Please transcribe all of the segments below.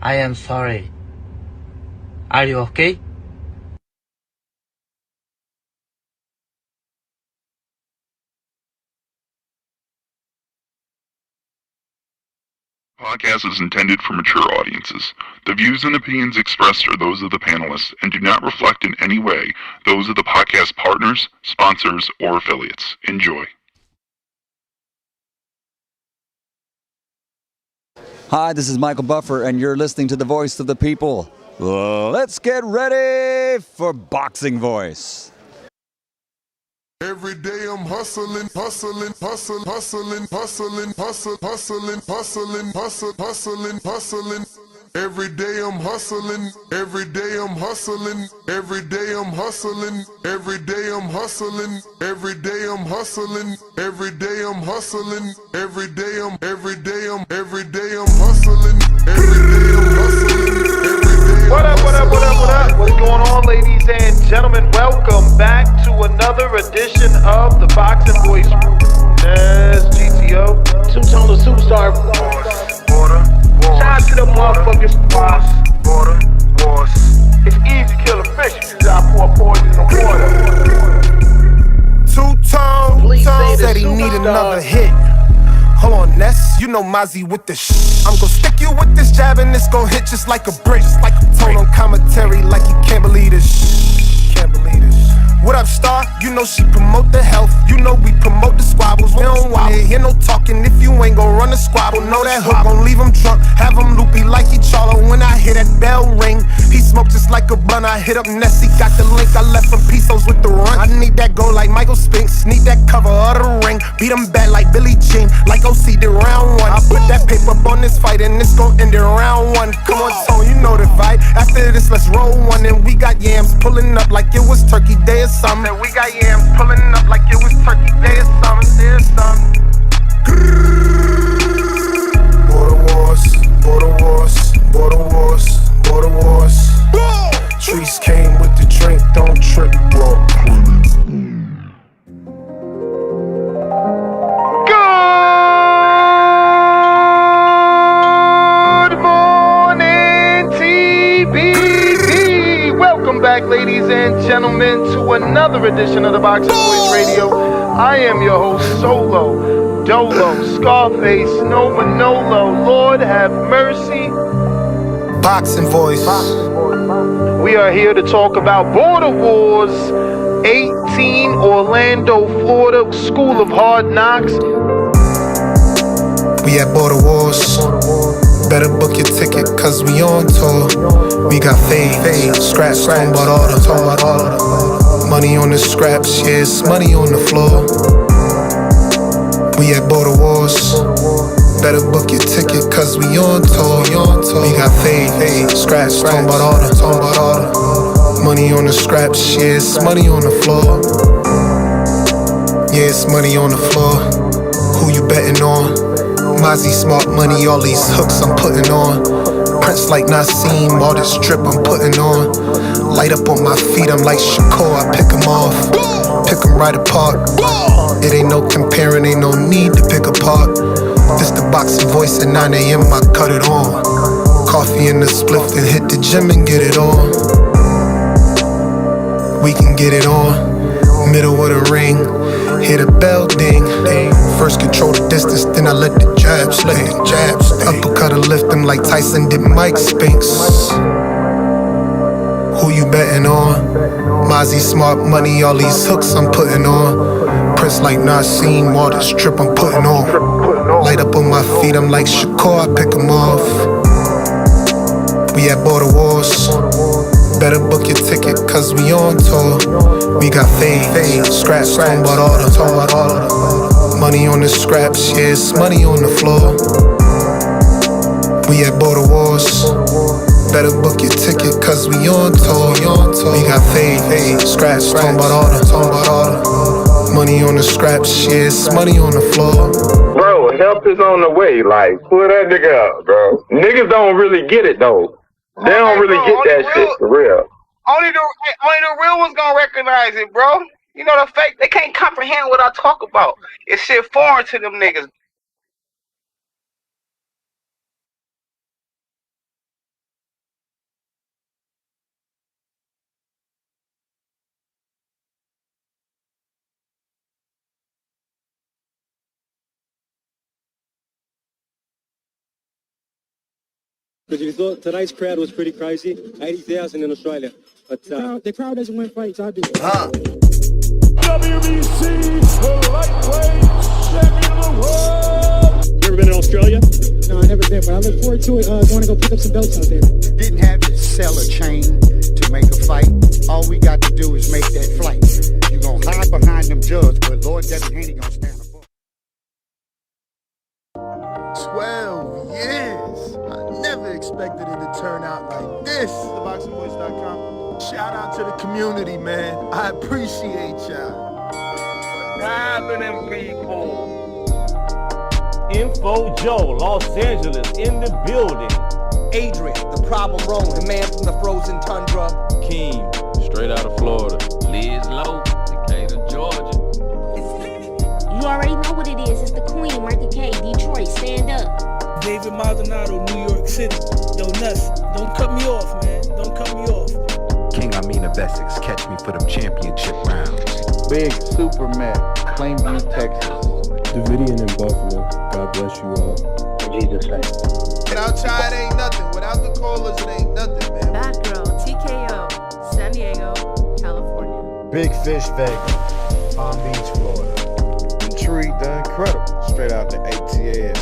I am sorry. Are you okay? Podcast is intended for mature audiences. The views and opinions expressed are those of the panelists and do not reflect in any way those of the podcast partners, sponsors, or affiliates. Enjoy. Hi, this is Michael Buffer, and you're listening to the Voice of the People. Let's get ready for Boxing Voice. Every day I'm hustling, hustling, hustling, hustling, hustling, hustling, hustling, hustling, hustling, hustling, hustling. Every day I'm hustling, every day I'm hustling, every day I'm hustling, every day I'm hustling, every day I'm hustling, every day I'm hustling, every day I'm hustling, every day I'm hustling, every day I'm hustling. What up, what up, what up, what up? What's going on, ladies and gentlemen? Welcome back to another edition of the Boxing Voice. Yes, GTO. Two-tone superstar. Border, wars. Shout out to the motherfuckers. Border, wars. It's easy to kill a fish. You just gotta pour poison in the water. Two-tone, Please say the said he need superstar. another hit. Hold on, Ness, you know Mozzie with the I'm gon' stick you with this jab and it's gon' hit just like a brick. Like a tone on commentary like you can't believe this. Can't believe this. What up, Star? You know she promote the health. You know we promote the squabbles. We don't wanna hear no talking if you ain't gon' run the squabble. Know that hook gon' leave him drunk, have him loopy like he Charlo. When I hear that bell ring, he smoke just like a blunt. I hit up Nessie, got the link. I left from Pesos with the run. I need that go like Michael Spinks, need that cover of the ring. Beat him back like Billie Jean, like OC did round one. I put that paper up on this fight and it's gon' end in round one. Come on, Tone, you know the vibe. After this, let's roll one. And we got yams pulling up like it was Turkey Day or something. We got yams pulling up like it was Turkey Day or something. There's something. Border wars, border wars, border wars, border wars. Trees came with the drink, don't trip, bro. Good morning, TBD. Welcome back, ladies and gentlemen, to another edition of the Boxing Voice Radio. I am your host, Solo, Dolo, Scarface, No Manolo. Lord have mercy. Boxing voice. We are here to talk about Border Wars 18, Orlando, Florida, School of Hard Knocks. We at Border Wars. Better book your ticket, cause we on tour. We got fade, scraps, talking about all the money on the scraps, yeah, it's money on the floor. We at Border Wars. Better book your ticket, cause we on tour. We got fade, scraps, talking about all the money on the scraps, yeah, it's money on the floor. Yeah, it's money on the floor. Who you betting on? Mozzie smart money, all these hooks I'm putting on. Prince like Nassim, all this drip I'm putting on. Light up on my feet, I'm like Shakur, I pick 'em off. Pick 'em right apart. It ain't no comparing, ain't no need to pick apart. This the Boxing Voice at 9 a.m., I cut it on. Coffee in the spliff, then hit the gym and get it on. We can get it on. Middle of the ring, hear the bell ding. First control the distance, then I let the jabs stay. Uppercut or lift them like Tyson did Mike Spinks. Who you betting on? Mozzie smart money, all these hooks I'm putting on. Prince like Nassim, all this drip I'm putting on. Light up on my feet, I'm like Shakur, I pick 'em off. We at Border Wars. Better book your ticket, cause we on tour. We got fade, scraps, talking about all the money on the scraps, yeah, it's money on the floor. We at Border Wars. Better book your ticket, cause we on tour. We got fade, scraps, talking about all the money on the scraps, yeah, it's money on the floor. Bro, help is on the way. Like, pull that nigga up, bro. Niggas don't really get it, though. They don't really get that shit, for real. Only the real ones gonna recognize it, bro. You know the fake, they can't comprehend what I talk about. It's shit foreign to them niggas. Because you thought tonight's crowd was pretty crazy, 80,000 in Australia. But the crowd doesn't win fights, I do. WBC lightweight champion of the world. You ever been to Australia? No, I never been, but I look forward to it. Going to go pick up some belts out there. Didn't have to sell a chain to make a fight. All we got to do is make that flight. You gonna hide behind them judges, but Lord Devin Haney gonna stand above. 12 years. I never expected it to turn out like this. TheBoxingVoice.com. Shout out to the community, man. I appreciate y'all. What's happening, people? Info Joe, Los Angeles, in the building. Adrian, the problem wrong, the man from the frozen tundra. Keem, straight out of Florida. Liz Lowe, Decatur, Georgia. You already know what it is. It's the Queen, Martha K, Detroit, stand up. David Maldonado, New York City. Yo, Nuts, don't cut me off, man. Don't cut me off. King Amina of Essex, catch me for them championship rounds. Big Superman, Plainview, Texas. Davidian in Buffalo. God bless you all. In Jesus' name. Without Chai, it ain't nothing. Without the callers, it ain't nothing, man. Bad Girl, TKO, San Diego, California. Big Fish, Vegas, Palm Beach, Florida. Intrigued, the incredible, straight out the ATL.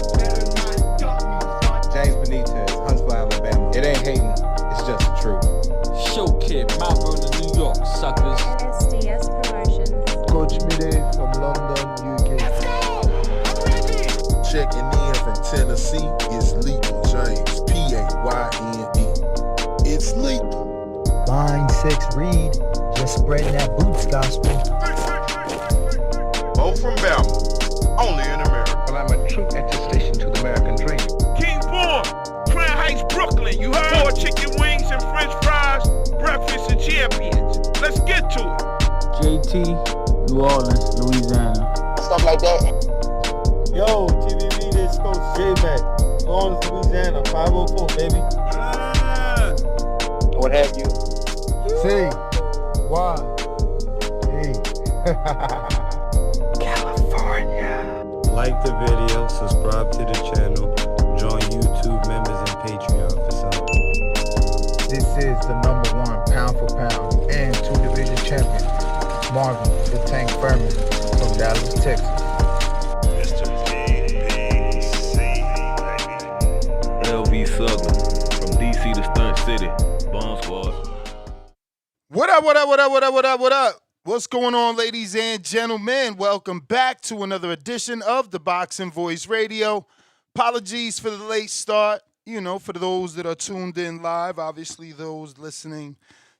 James Benitez, Huntsville, Alabama. It ain't hating, it's just the truth. Show Kid, Mount Vernon, New York, suckers. SDS Promotions. Coach Mide from London, UK. Checking in from Tennessee, it's Lethal James, P-A-Y-N-E. It's lethal. Line 6 Reed, just spreading that boots gospel. Bo from Bama, only in America. Well, I'm a true attestation to the American dream. King Born, Crown Heights, Brooklyn. You heard? 4 chicken wings and french fries, breakfast of champions. Let's get to it. JT, New Orleans, Louisiana. Stuff like that. Yo, TVV, this Coach J-Mac. New Orleans, Louisiana, 504, baby. What have you? C. Y. E. California. Like the video, subscribe to the channel, join YouTube members and Patreon for something. This is the #1 pound for pound and 2-division champion, Marvin the Tank Furman from Dallas, Texas. LV Southern, from DC to Stunt City, Bomb Squad. What up, what up, what up, what up, what up, what up? What's going on, ladies and gentlemen? Welcome back to another edition of the Boxing Voice Radio. Apologies for the late start, for those that are tuned in live. Obviously, those listening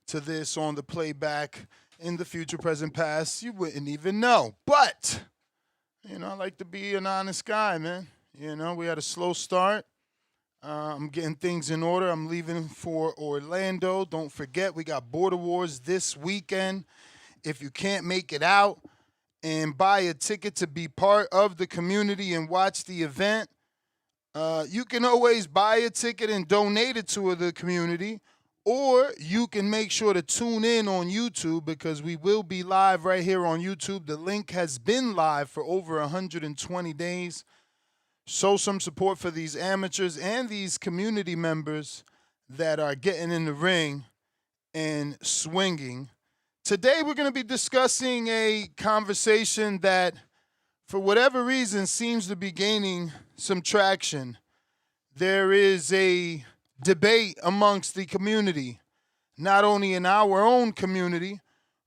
to this on the playback in the future, present, past, you wouldn't even know. But, I like to be an honest guy, man. We had a slow start. I'm getting things in order. I'm leaving for Orlando. Don't forget, we got Border Wars this weekend. If you can't make it out and buy a ticket to be part of the community and watch the event, you can always buy a ticket and donate it to the community, or you can make sure to tune in on YouTube because we will be live right here on YouTube. The link has been live for over 120 days. Show some support for these amateurs and these community members that are getting in the ring and swinging. Today, we're going to be discussing a conversation that, for whatever reason, seems to be gaining some traction. There is a debate amongst the community, not only in our own community,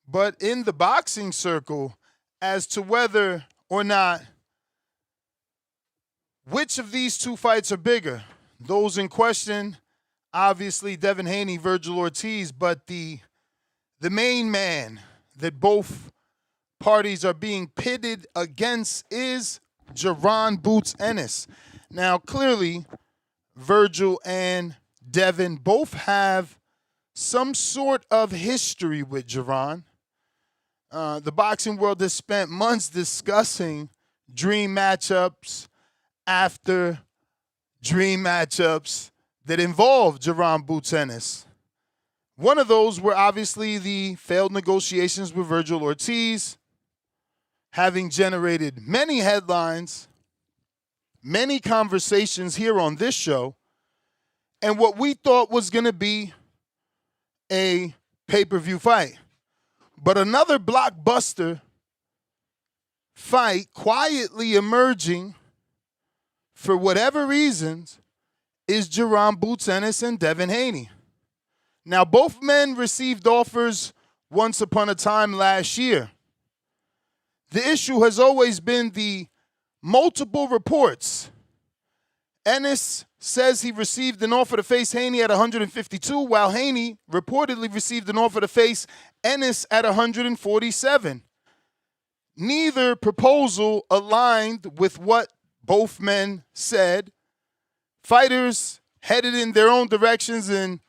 but in the boxing circle, as to whether or not which of these two fights are bigger. Those in question, obviously, Devin Haney, Vergil Ortiz, but the main man that both parties are being pitted against is Jaron Boots Ennis. Now, clearly, Vergil and Devin both have some sort of history with Jaron. The boxing world has spent months discussing dream matchups after dream matchups that involve Jaron Boots Ennis. One of those were obviously the failed negotiations with Vergil Ortiz, having generated many headlines, many conversations here on this show, and what we thought was going to be a pay-per-view fight. But another blockbuster fight quietly emerging for whatever reasons is Jaron Boots Ennis and Devin Haney. Now, both men received offers once upon a time last year. The issue has always been the multiple reports. Ennis says he received an offer to face Haney at 152, while Haney reportedly received an offer to face Ennis at 147. Neither proposal aligned with what both men said. Fighters headed in their own directions and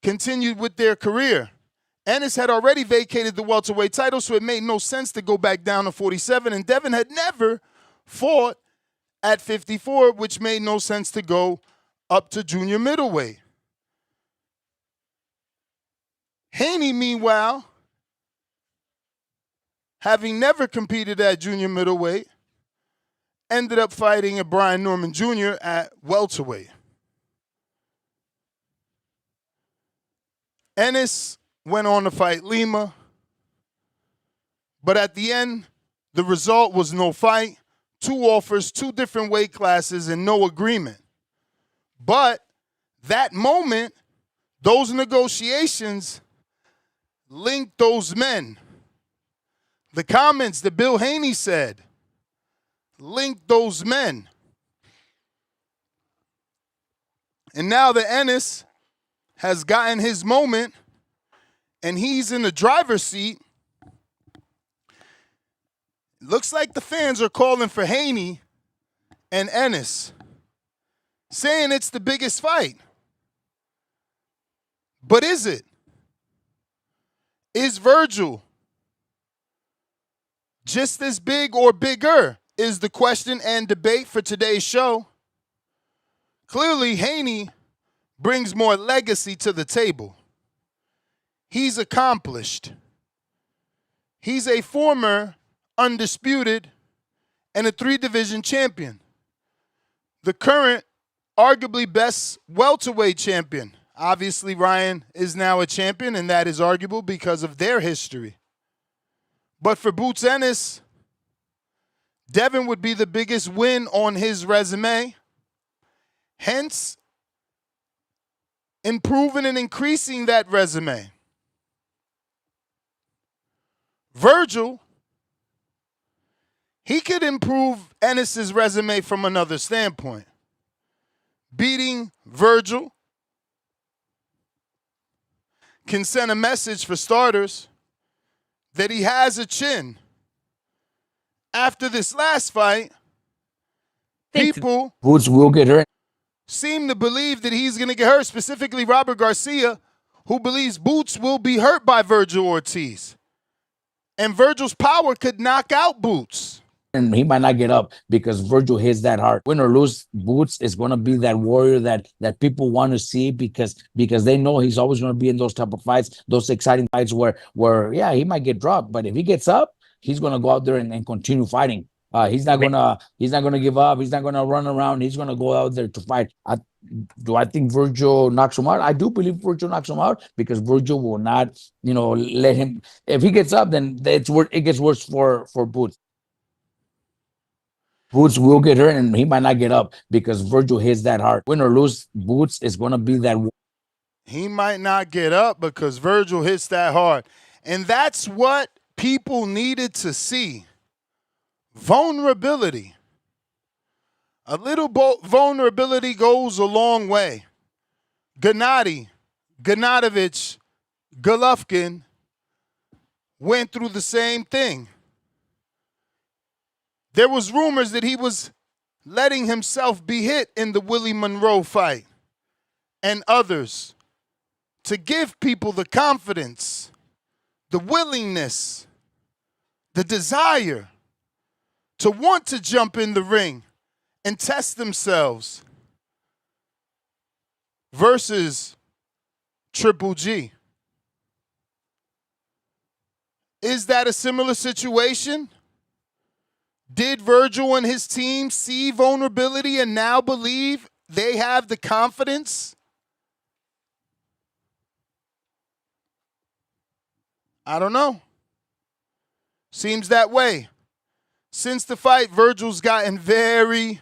continued with their career. Ennis had already vacated the welterweight title, so it made no sense to go back down to 47, and Devin had never fought at 54, which made no sense to go up to junior middleweight. Haney, meanwhile, having never competed at junior middleweight, ended up fighting a Brian Norman Jr. at welterweight. Ennis went on to fight Lima, but at the end, the result was no fight, 2 offers, 2 different weight classes, and no agreement. But that moment, those negotiations linked those men. The comments that Bill Haney said linked those men. And now that Ennis has gotten his moment and he's in the driver's seat, looks like the fans are calling for Haney and Ennis, saying it's the biggest fight. But is it? Is Vergil just as big or bigger is the question and debate for today's show. Clearly, Haney brings more legacy to the table. He's accomplished. He's a former undisputed and a 3-division champion. The current, arguably best welterweight champion. Obviously, Ryan is now a champion, and that is arguable because of their history. But for Boots Ennis, Devin would be the biggest win on his resume. Hence, improving and increasing that resume. Vergil, he could improve Ennis's resume from another standpoint. Beating Vergil can send a message, for starters, that he has a chin. After this last fight, people Boots will get hurt. Seem to believe that he's going to get hurt, specifically Robert Garcia, who believes Boots will be hurt by Vergil Ortiz. And Vergil's power could knock out Boots. And he might not get up because Vergil hits that hard. Win or lose, Boots is going to be that warrior that people want to see because they know he's always going to be in those type of fights, those exciting fights where yeah, he might get dropped, but if he gets up, he's going to go out there and continue fighting. He's not gonna give up. He's not gonna run around. He's gonna go out there to fight. Do I think Vergil knocks him out? I do believe Vergil knocks him out because Vergil will not, let him. If he gets up, then it gets worse for Boots. Boots will get hurt and he might not get up because Vergil hits that hard. Win or lose, Boots is gonna be that. He might not get up because Vergil hits that hard, and that's what people needed to see. Vulnerability. A little vulnerability goes a long way. Gennady, Gennadovich, Golovkin went through the same thing. There was rumors that he was letting himself be hit in the Willie Monroe fight and others to give people the confidence, the willingness, the desire to want to jump in the ring and test themselves versus Triple G. Is that a similar situation? Did Vergil and his team see vulnerability and now believe they have the confidence I don't know. Seems that way. Since the fight, Vergil's gotten very,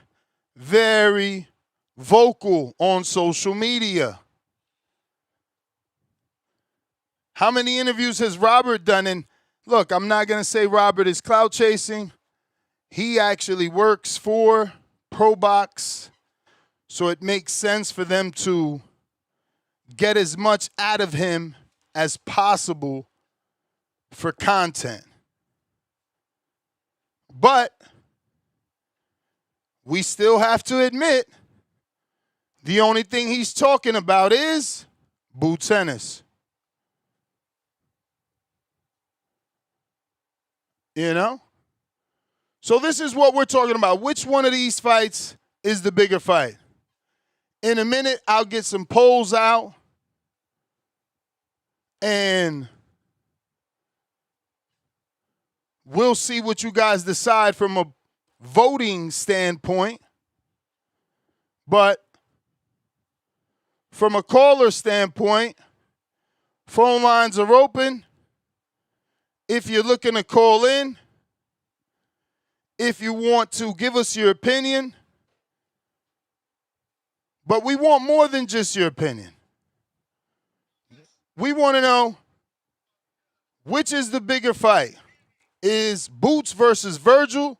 very vocal on social media. How many interviews has Robert done? And look, I'm not going to say Robert is clout chasing. He actually works for ProBox, so it makes sense for them to get as much out of him as possible for content. But we still have to admit the only thing he's talking about is Boots Ennis. You know? So this is what we're talking about. Which one of these fights is the bigger fight? In a minute, I'll get some polls out. And we'll see what you guys decide from a voting standpoint. But from a caller standpoint, phone lines are open. If you're looking to call in, if you want to give us your opinion, but we want more than just your opinion. We want to know, which is the bigger fight? Is Boots versus Vergil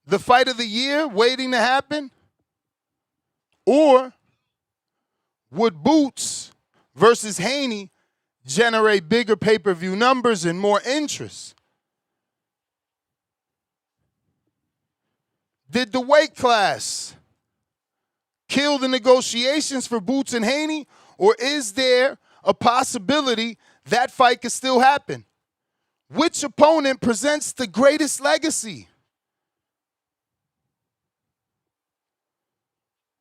the fight of the year waiting to happen? Or would Boots versus Haney generate bigger pay-per-view numbers and more interest? Did the weight class kill the negotiations for Boots and Haney? Or is there a possibility that fight could still happen? Which opponent presents the greatest legacy?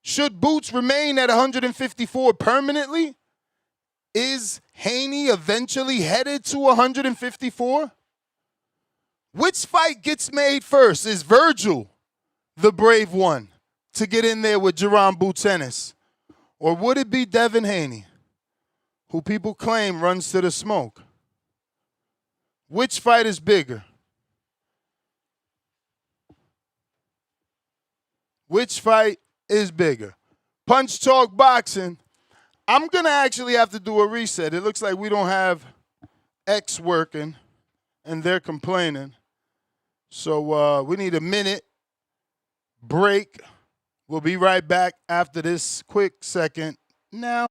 Should Boots remain at 154 permanently? Is Haney eventually headed to 154? Which fight gets made first? Is Vergil the brave one to get in there with Jaron Boots Ennis? Or would it be Devin Haney, who people claim runs to the smoke? Which fight is bigger? Which fight is bigger? Punch Talk Boxing. I'm going to actually have to do a reset. It looks like we don't have X working, and they're complaining. So we need a minute break. We'll be right back after this quick second now.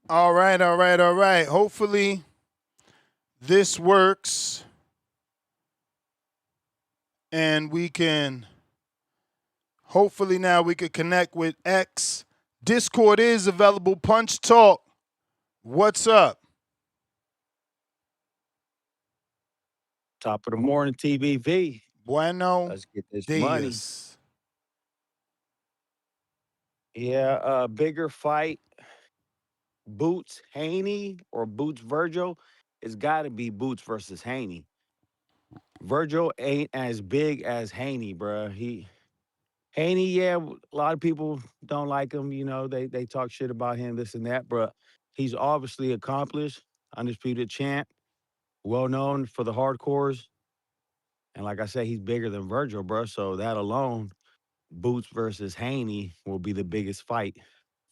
All right. Hopefully this works and we can, hopefully now we can connect with X. Discord is available. Punch Talk. What's up? Top of the morning, TBV. Bueno. Let's get this Diaz. money. Yeah, bigger fight. Boots Haney or Boots Vergil. It's got to be Boots versus Haney. Vergil ain't as big as Haney, bruh. Haney, yeah, a lot of people don't like him. You know, they talk shit about him, this and that, but he's obviously accomplished, undisputed champ, well known for the hardcores. And like I said, he's bigger than Vergil, bruh. So that alone, Boots versus Haney will be the biggest fight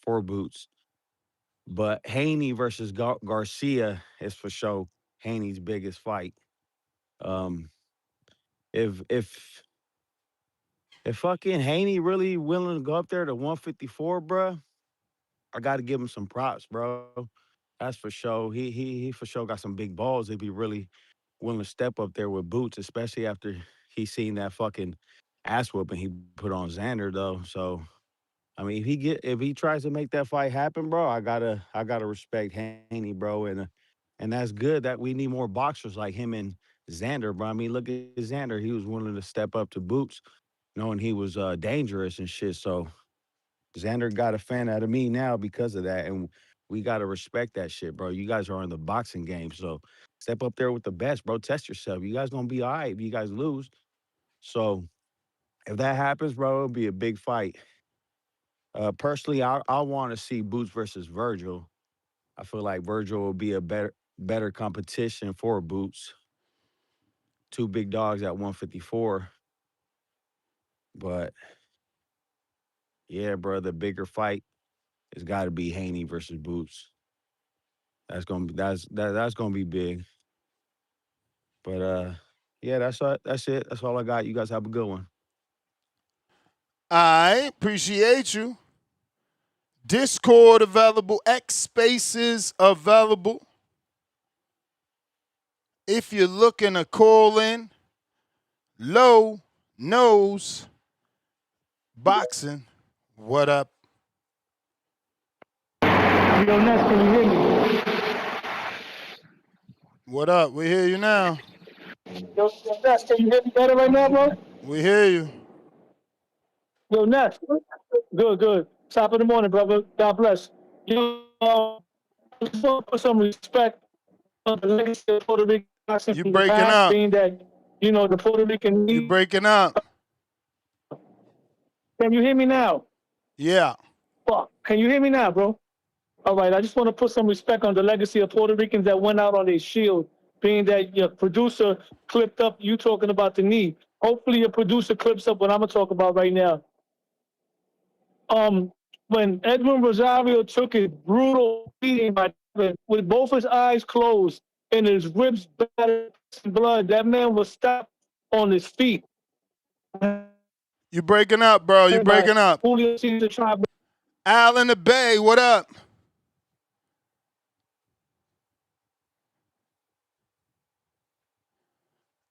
for Boots. But Haney versus Garcia is for sure Haney's biggest fight. If fucking Haney really willing to go up there to 154, bruh, I got to give him some props, bro. That's for sure. He for sure got some big balls. He'd be really willing to step up there with Boots, especially after he seen that fucking ass whooping he put on Xander though. So I mean, if he tries to make that fight happen, bro, I gotta respect Haney, bro, and that's good that we need more boxers like him and Xander, bro. I mean, look at Xander; he was willing to step up to Boots, knowing he was dangerous and shit. So Xander got a fan out of me now because of that, and we gotta respect that shit, bro. You guys are in the boxing game, so step up there with the best, bro. Test yourself. You guys gonna be all right if you guys lose. So if that happens, bro, it'll be a big fight. Personally, I want to see Boots versus Virgil. I feel like Virgil will be a better competition for Boots. Two big dogs at 154. But yeah, bro, the bigger fight has got to be Haney versus Boots. That's gonna be big. But yeah, that's it. That's all I got. You guys have a good one. I appreciate you. Discord available. X Spaces available. If you're looking to call in, Low Nose Boxing. What up? Yo, Ness, can you hear me? What up? We hear you now. Yo, Ness, can you hear me better right now, bro? We hear you. Yo, Ness. Good. Top of the morning, brother. God bless. Yo, I just want to put some respect on the legacy of Puerto Rican boxing You from the breaking past, up. being that, the Puerto Rican... You breaking up. Can you hear me now? Yeah. Fuck. Can you hear me now, bro? All right, I just want to put some respect on the legacy of Puerto Ricans that went out on their shield, being that your producer clipped up you talking about the knee. Hopefully your producer clips up what I'm going to talk about right now. When Edwin Rosario took his brutal beating by Devin, with both his eyes closed and his ribs battered in blood, that man was stopped on his feet. You breaking up, bro. You breaking up. Julio Cesar tried. Al in the Bay, what up?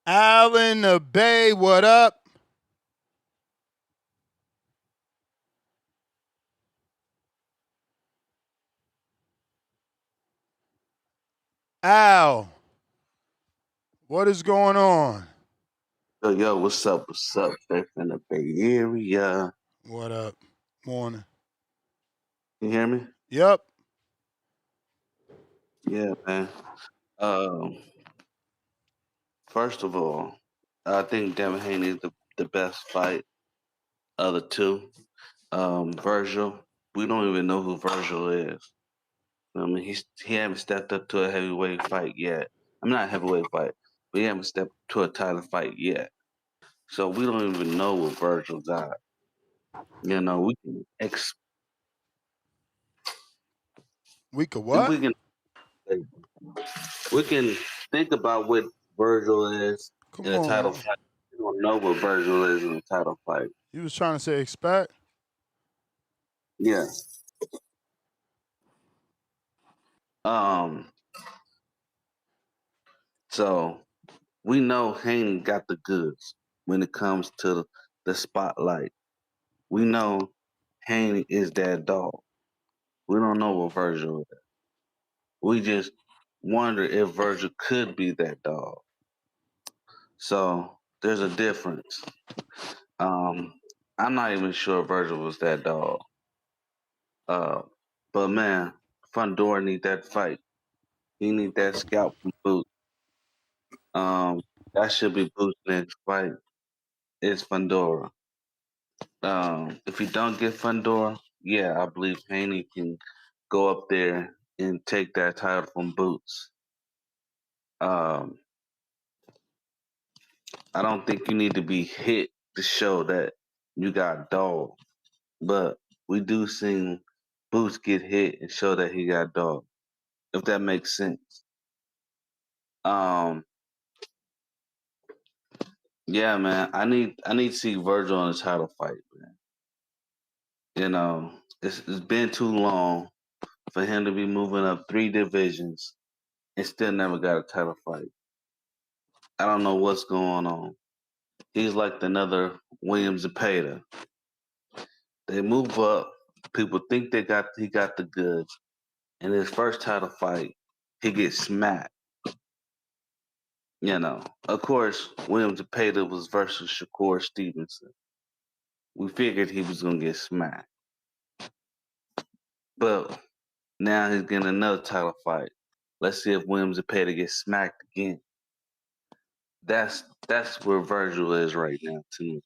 Al in the Bay, what up? Al, what is going on? Yo, what's up? What's up? Back in the Bay Area. What up? Morning. You hear me? Yep. Yeah, man. First of all, I think Devin Haney is the best fight of the two. Vergil, we don't even know who Vergil is. I mean, he haven't stepped up to a heavyweight fight yet. I'm not a heavyweight fight, but he haven't stepped to a title fight yet. So we don't even know what Vergil got. We can We could what? We can think about what Vergil is in a title fight. We don't know what Vergil is in a title fight. You was trying to say expect? Yeah. So we know Haney got the goods when it comes to the spotlight. We know Haney is that dog. We don't know what Vergil is. We just wonder if Vergil could be that dog. So there's a difference. I'm not even sure Vergil was that dog. But man, Fundora need that fight. He need that scalp from Boot. That should be Boot's next fight. It's Fundora. If you don't get Fundora, yeah, I believe Haney can go up there and take that title from Boots. I don't think you need to be hit to show that you got dog, but we do see Boots get hit and show that he got dog. If that makes sense. Yeah, man. I need to see Vergil in a title fight, man. It's been too long for him to be moving up 3 divisions and still never got a title fight. I don't know what's going on. He's like another Williams and Payday. They move up. People think he got the goods. In his first title fight, he gets smacked. Of course, Williams and Payday was versus Shakur Stevenson. We figured he was gonna get smacked, but now he's getting another title fight. Let's see if Williams and Payday gets smacked again. That's where Vergil is right now to me.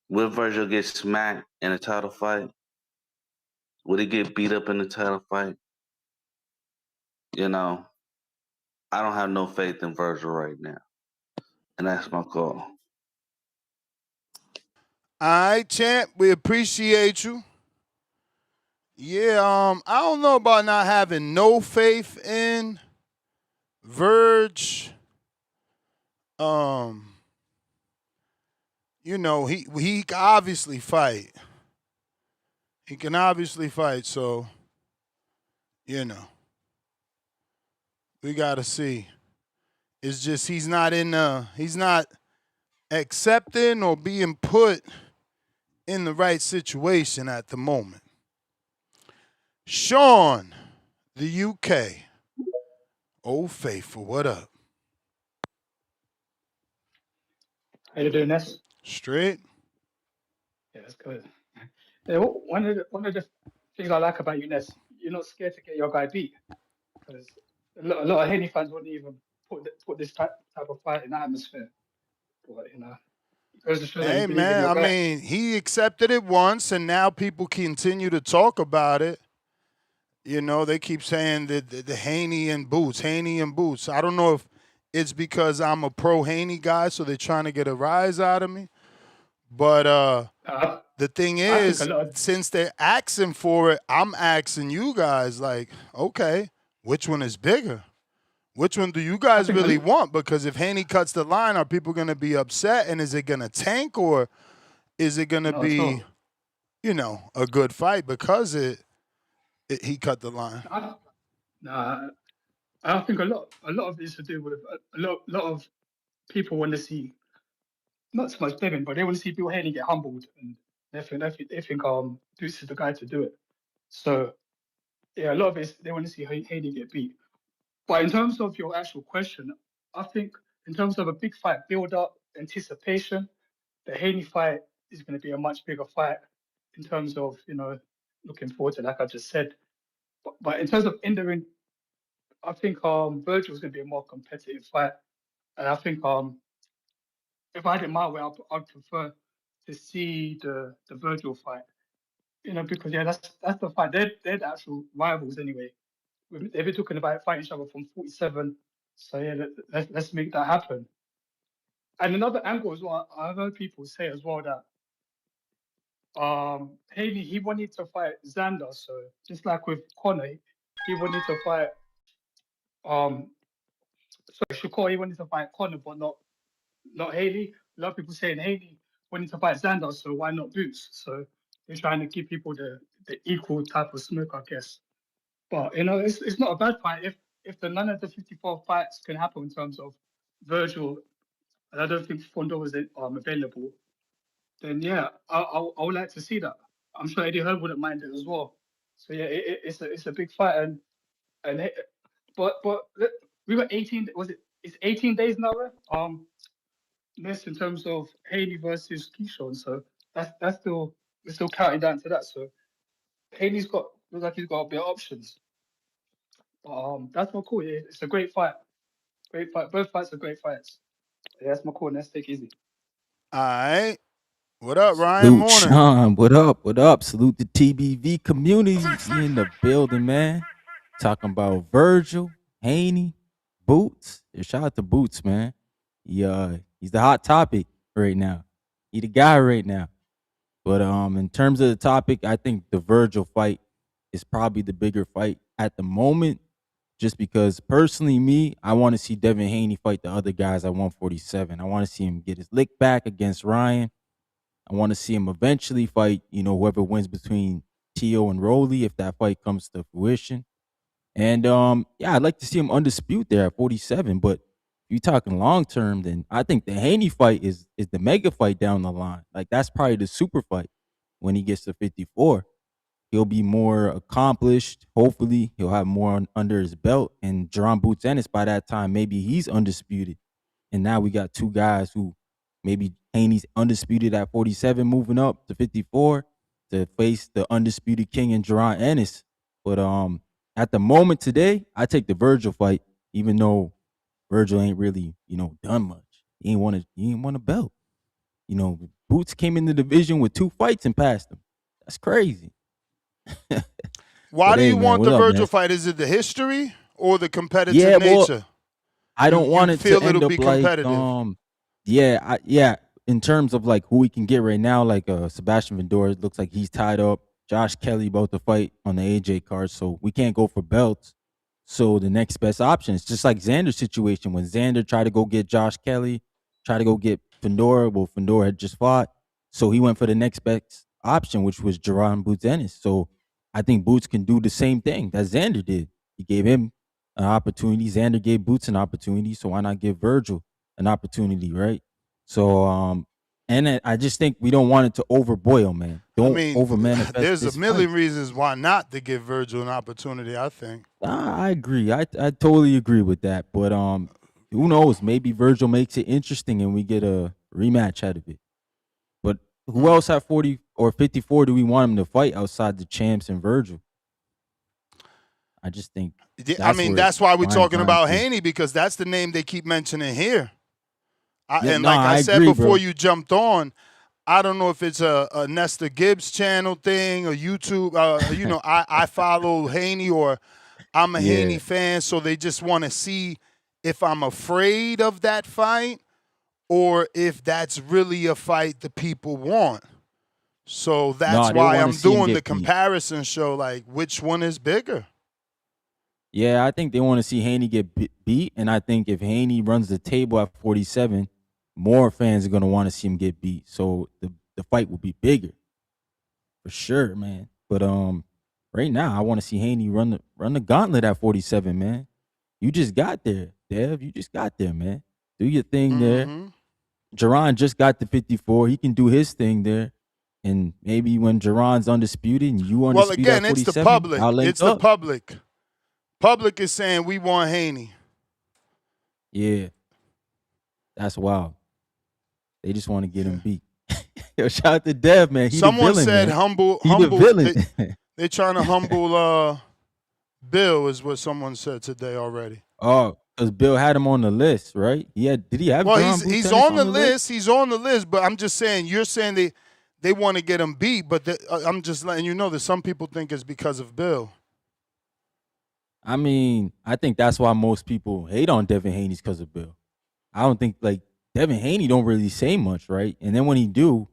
Will Vergil get smacked in a title fight? Would he get beat up in the title fight? I don't have no faith in Vergil right now. And that's my call. All right, champ. We appreciate you. Yeah, I don't know about not having no faith in Verge. He can obviously fight. He can obviously fight, so we gotta see. It's just he's not accepting or being put in the right situation at the moment. Sean, the UK. Old Faithful, what up? How you doing, Ness? Straight? Yeah, that's good. Yeah, one of the things I like about you, Ness, you're not scared to get your guy beat, because a lot of Haney fans wouldn't even put this type of fight in the atmosphere. But it goes to show that you Hey, believe in man, your I guy. mean, he accepted it once, and now people continue to talk about it. They keep saying that the Haney and Boots. I don't know if it's because I'm a pro Haney guy, so they're trying to get a rise out of me. But the thing is, since they're asking for it, I'm asking you guys, like, okay, which one is bigger? Which one do you guys really want? Because if Haney cuts the line, are people going to be upset? And is it going to tank, or is it going to be, a good fight because he cut the line? I think a lot of this to do with a lot of people want to see, not so much Devin, but they want to see Bill Haney get humbled, and they think Boots is the guy to do it. So yeah, a lot of it is they want to see Haney get beat. But in terms of your actual question, I think in terms of a big fight build up, anticipation, the Haney fight is going to be a much bigger fight in terms of, looking forward to, like I just said. But in terms of entering, I think Vergil is going to be a more competitive fight. And I think if I had it my way, I'd prefer to see the Vergil fight. Because that's the fight. They're the actual rivals anyway. They've been talking about fighting each other from 47. So yeah, let's make that happen. And another angle as well, I've heard people say as well that Haney, he wanted to fight Xander. So just like with Conor, he wanted to fight Shakur, he wanted to fight Conor, but not Haney. A lot of people saying Haney wanted to fight Xander, so why not Boots? So they're trying to give people the equal type of smoke, I guess. But it's not a bad fight if none of the 54 fights can happen in terms of Vergil, and I don't think Fondo was available. Then yeah, I would like to see that. I'm sure Eddie Hearn wouldn't mind it as well. So yeah, it's a big fight, but we were 18. It's 18 days now? This in terms of Haney versus Keyshawn. So that's still we're still counting down to that. So Haney's looks like he's got a bit of options. That's my call. Yeah, it's a great fight. Great fight. Both fights are great fights. Yeah, that's my call. Let's take it easy. All right. What up, Ryan Salute, Morning? Sean. What up? What up? Salute the TBV community in the building, man. Talking about Vergil, Haney, Boots. Yeah, shout out to Boots, man. He's the hot topic right now. He the guy right now. But in terms of the topic, I think the Vergil fight is probably the bigger fight at the moment. Just because personally, I want to see Devin Haney fight the other guys at 147. I want to see him get his lick back against Ryan. I want to see him eventually fight, whoever wins between Tio and Rolly, if that fight comes to fruition. And I'd like to see him undispute there at 47. But you talking long term, then I think the Haney fight is the mega fight down the line. Like that's probably the super fight when he gets to 54. He'll be more accomplished. Hopefully, he'll have more under his belt. And Jaron Boots Ennis by that time, maybe he's undisputed. And now we got two guys who maybe Haney's undisputed at 47, moving up to 54 to face the undisputed king and Jaron Ennis. But at the moment today, I take the Vergil fight, even though Vergil ain't really, done much. He ain't won a belt. Boots came in the division with 2 fights and passed him. That's crazy. Why But do hey, you man, want what the up, Vergil man? fight? Is it the history or the competitive Yeah, well, nature? I don't want it to feel end it'll up be like competitive? yeah, in terms of like who we can get right now, like Sebastian Vendora looks like he's tied up. Josh Kelly about to fight on the AJ card, so we can't go for belts. So the next best option is just like Xander's situation when Xander tried to go get Josh Kelly, tried to go get Fedora. Well, Fedora had just fought, so he went for the next best option, which was Jaron Boots Ennis. So I think Boots can do the same thing that Xander did. He gave him an opportunity. Xander gave Boots an opportunity, so why not give Vergil an opportunity, right? So and I just think we don't want it to overboil, man. I Don't mean, over manifest there's a this million fight. reasons why not to give Vergil an opportunity, I think. I agree. I totally agree with that. But who knows? Maybe Vergil makes it interesting and we get a rematch out of it. But who else at 40 or 54 do we want him to fight outside the champs and Vergil? I just think That's why we're talking about to. Haney, because that's the name they keep mentioning here. Yeah, And no, like I I said agree, before bro. you jumped on, I don't know if it's a Nesta Gibbs channel thing or YouTube. I follow Haney, or I'm a Haney Yeah. fan, so they just want to see if I'm afraid of that fight or if that's really a fight the people want. So that's No, they why want I'm to see him doing the get beat. comparison show, like which one is bigger. Yeah, I think they want to see Haney get beat, and I think if Haney runs the table at 47, more fans are going to want to see him get beat. So the fight will be bigger for sure, man. But right now I want to see Haney run the gauntlet at 47, man. You just got there, Dev. You just got there, man. Do your thing there. Jaron just got to 54. He can do his thing there. And maybe when Jaron's undisputed and you Well, undisputed again, at it's the 47, public. I'll link It's the up. public. Public is saying we want Haney. Yeah. That's wild. They just want to get him beat. Yo, shout out to Dev, man. He Someone the villain, said man. humble. He the villain. They're trying to humble Bill, is what someone said today already. Oh, because Bill had him on the list, right? Did he have Well, Jaron Boots he's Ennis on the list. He's on the list, but I'm just saying, you're saying they want to get him beat, but I'm just letting you know that some people think it's because of Bill. I mean, I think that's why most people hate on Devin Haney because of Bill. I don't think like Devin Haney don't really say much, right? And then when he do,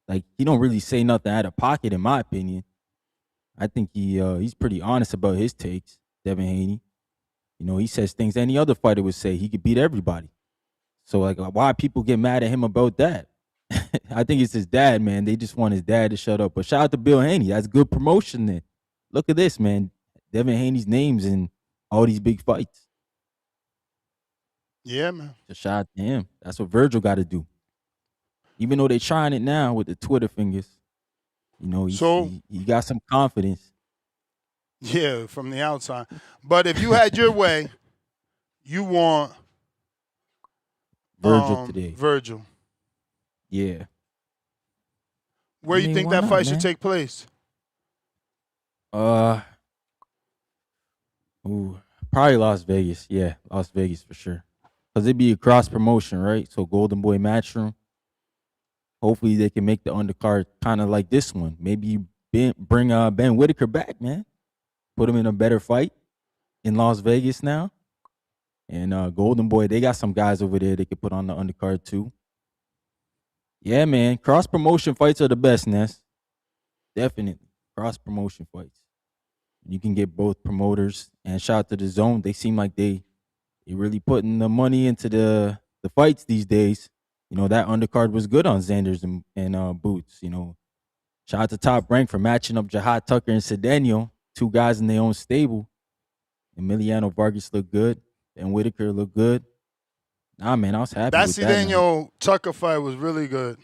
like he don't really say nothing out of pocket, in my opinion. I think he's pretty honest about his takes, Devin Haney. He says things any other fighter would say. He could beat everybody. So like, why people get mad at him about that? I think it's his dad, man. They just want his dad to shut up. But shout out to Bill Haney. That's good promotion then. Look at this, man. Devin Haney's name's in all these big fights. Yeah, man. Just shout out to him. That's what Vergil got to do. Even though they're trying it now with the Twitter fingers, he got some confidence. Yeah, from the outside. But if you had your way, you want Vergil today. Vergil. Yeah. Where you think that fight should take place? Probably Las Vegas. Yeah, Las Vegas for sure. Because it'd be a cross promotion, right? So Golden Boy Matchroom. Hopefully they can make the undercard kind of like this one. Maybe bring Ben Whitaker back, man. Put him in a better fight in Las Vegas now. And Golden Boy, they got some guys over there they could put on the undercard too. Yeah, man. Cross promotion fights are the best, Ness. Definitely. Cross promotion fights. You can get both promoters. And shout out to the Zone. They seem like they really putting the money into the fights these days. That undercard was good on Xander's and Boots. Shout out to Top Rank for matching up Jahad Tucker and Cedeno, 2 guys in their own stable. Emiliano Vargas looked good. And Whitaker looked good. Nah, man, I was happy That with that, man. Cedeno Tucker fight was really good.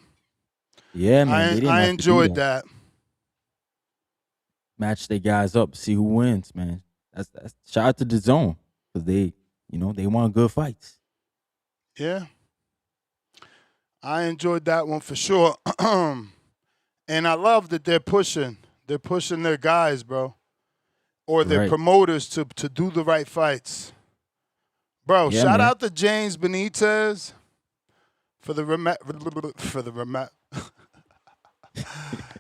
Yeah, man, they didn't I have to do enjoyed that. that. Match their guys up, see who wins, man. That's shout out to the zone because they want good fights. Yeah, I enjoyed that one for sure. And I love that they're pushing their guys, bro, or their Right. promoters to do the right fights. Bro, Yeah, shout man. out to James Benitez for the rematch.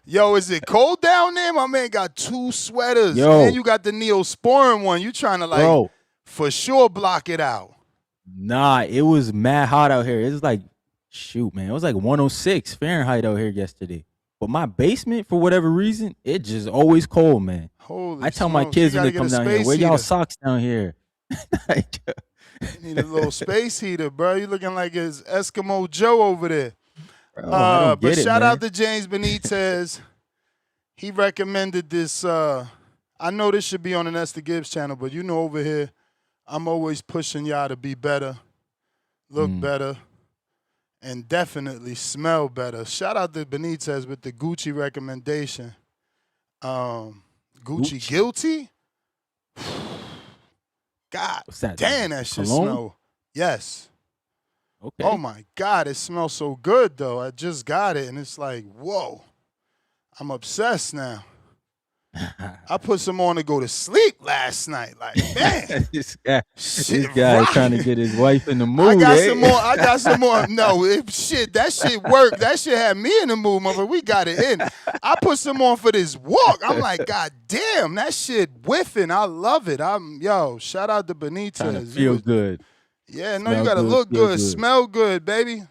Yo, is it cold down there? My man got 2 sweaters. Yo. And you got the Neosporin one. You trying to Bro. for sure block it out. Nah, it was mad hot out here. It was like, shoot, man, it was like 106 Fahrenheit out here yesterday. But my basement, for whatever reason, it just always cold, man. Holy I tell my smokes, kids you when they gotta come get a down here, space wear y'all heater. socks down here. You need a little space heater, bro. You looking like it's Eskimo Joe over there. Bro, I don't But get it, shout man. out to James Benitez. He recommended this. I know this should be on the Nestor Gibbs channel, but you know over here, I'm always pushing y'all to be better, look better, and definitely smell better. Shout out to Benitez with the Gucci recommendation. Gucci guilty? God What's that? damn, that shit Cologne? smell. Yes. Okay. Oh my God, it smells so good though. I just got it and it's like, whoa. I'm obsessed now. I put some on to go to sleep last night. Like, man. this guy Shit, is trying to right. get his wife in the mood. I got eh? some more. I got some more. No, that shit worked. That shit had me in the mood, motherfucker. We got it in. I put some on for this walk. I'm like, God damn, that shit whiffing. I love it. Shout out to Benitez. Trying to feel good. Yeah, no, Smell you gotta good, look feel good, smell good, baby.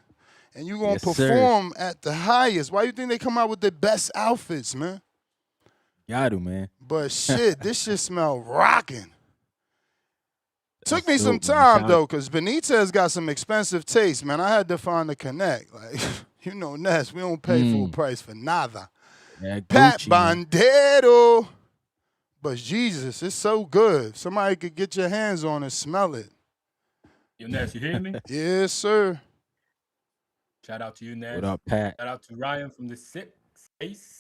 And you gonna Yes, sir. perform at the highest. Why you think they come out with the best outfits, man? Got to, man. But shit, this shit smell rocking. Took me some dope, man. time Shout- though, cause Benitez got some expensive taste, man. I had to find the connect. Like, you know, Ness, we don't pay full price for nada. Yeah, Pat Gucci, man. Bandero. But Jesus, it's so good. Somebody could get your hands on it, smell it. Yo, Ness, you hear me? Yes, sir. Shout out to you, Ness. What up, Pat? Shout out to Ryan from the Six Space.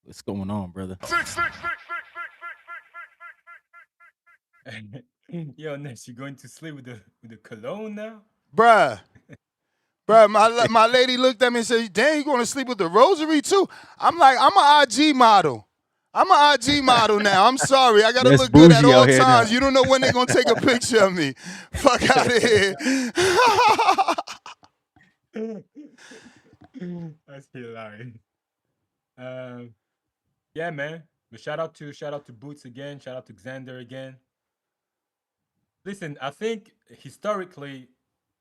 What's going on, brother? Yo, Ness, you going to sleep with the cologne now? Bruh, my lady looked at me and said, "Dang, you going to sleep with the rosary too?" I'm like, I'm an IG model. I'm an IG model now. I'm sorry. I got to That's look good at bougie all out here now. times. You don't know when they're going to take a picture of me. Fuck out of here. That's hilarious. Yeah, man. But shout out to Boots again. Shout out to Xander again. Listen, I think historically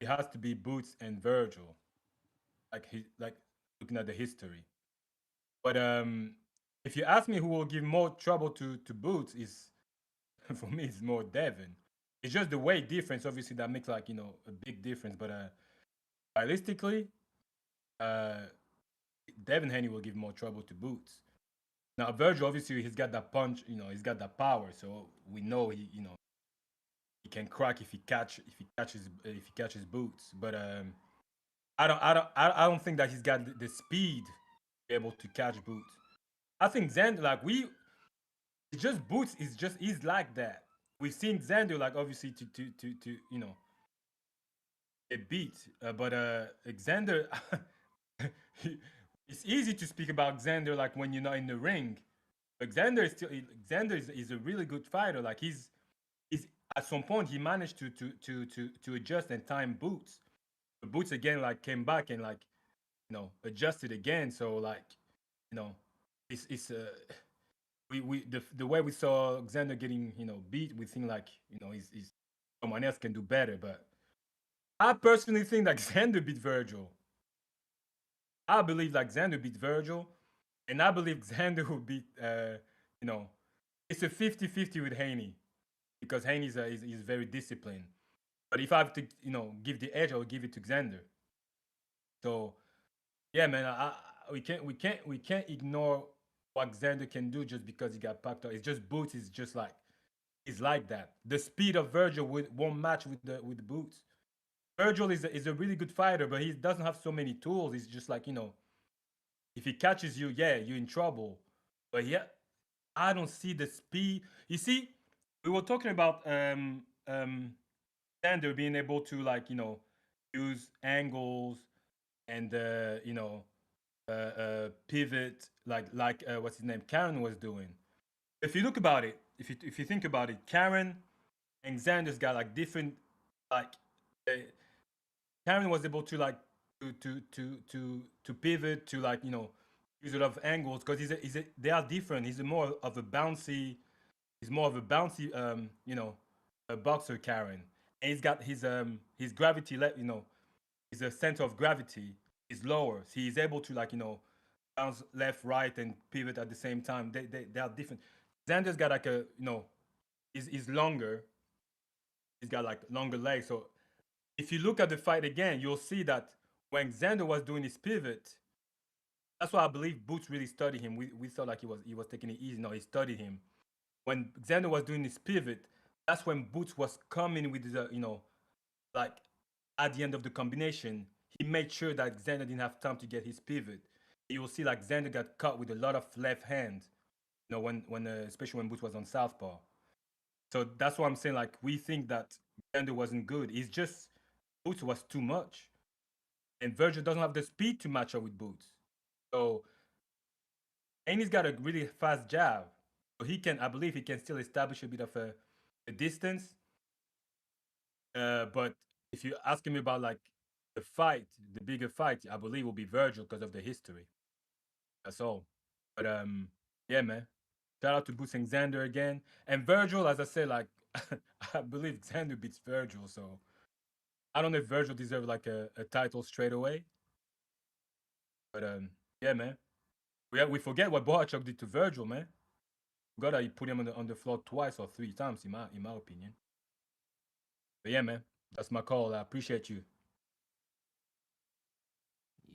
it has to be Boots and Virgil. Like looking at the history. But if you ask me who will give more trouble to Boots, is for me it's more Devin. It's just the weight difference, obviously, that makes a big difference. But realistically, Devin Haney will give more trouble to Boots. Now Virgil, obviously, he's got that punch. He's got that power. So we know he can crack if he catches Boots. But I don't think that he's got the speed to be able to catch Boots. I think Xander, it's just Boots he's like that. We've seen Xander obviously to get beat, but Xander. It's easy to speak about Xander when you're not in the ring. But Xander is a really good fighter. He's at some point he managed to adjust and time Boots. The Boots again came back and adjusted again. So it's the way we saw Xander getting beat, we think he's someone else can do better. But I personally think that Xander beat Virgil. I believe Xander beat Virgil, and I believe Xander will beat it's a 50-50 with Haney because Haney is very disciplined. But if I have to give the edge, I'll give it to Xander. So yeah, man, we can't ignore what Xander can do just because he got packed up. It's just Boots is just he's like that. The speed of Virgil won't match with the Boots. Vergil is a really good fighter, but he doesn't have so many tools. He's just like, if he catches you, yeah, you're in trouble. But yeah, I don't see the speed. You see, we were talking about Sander being able to use angles and pivot like what's his name, Karen was doing. If you look about it, if you think about it, Karen and Xander's got like different like. Karen was able to like to pivot to use a lot of angles because they are different. He's more of a bouncy. He's more of a bouncy a boxer Karen, and he's got his gravity his center of gravity is lower. So he's able to bounce left, right, and pivot at the same time. They are different. Xander's got like a he's longer. He's got like longer legs. So if you look at the fight again, you'll see that when Xander was doing his pivot, that's why I believe Boots really studied him. We thought like he was taking it easy. No, he studied him. When Xander was doing his pivot, that's when Boots was coming with the like at the end of the combination, he made sure that Xander didn't have time to get his pivot. You will see like Xander got caught with a lot of left hand, when especially when Boots was on southpaw. So that's why I'm saying like we think that Xander wasn't good. It's just Boots was too much, and Vergil doesn't have the speed to match up with Boots. So, and he's got a really fast jab, so I believe he can still establish a bit of a distance. But if you ask me about like the bigger fight, I believe will be Vergil because of the history. That's all. But yeah, man. Shout out to Boots and Xander again, and Vergil. As I said, like I believe Xander beats Vergil, so I don't know if Vergil deserves like a title straight away. But yeah, man. We forget what Bohachuk did to Vergil, man. Forgot that he put him on the floor twice or three times, in my opinion. But yeah, man, that's my call. I appreciate you.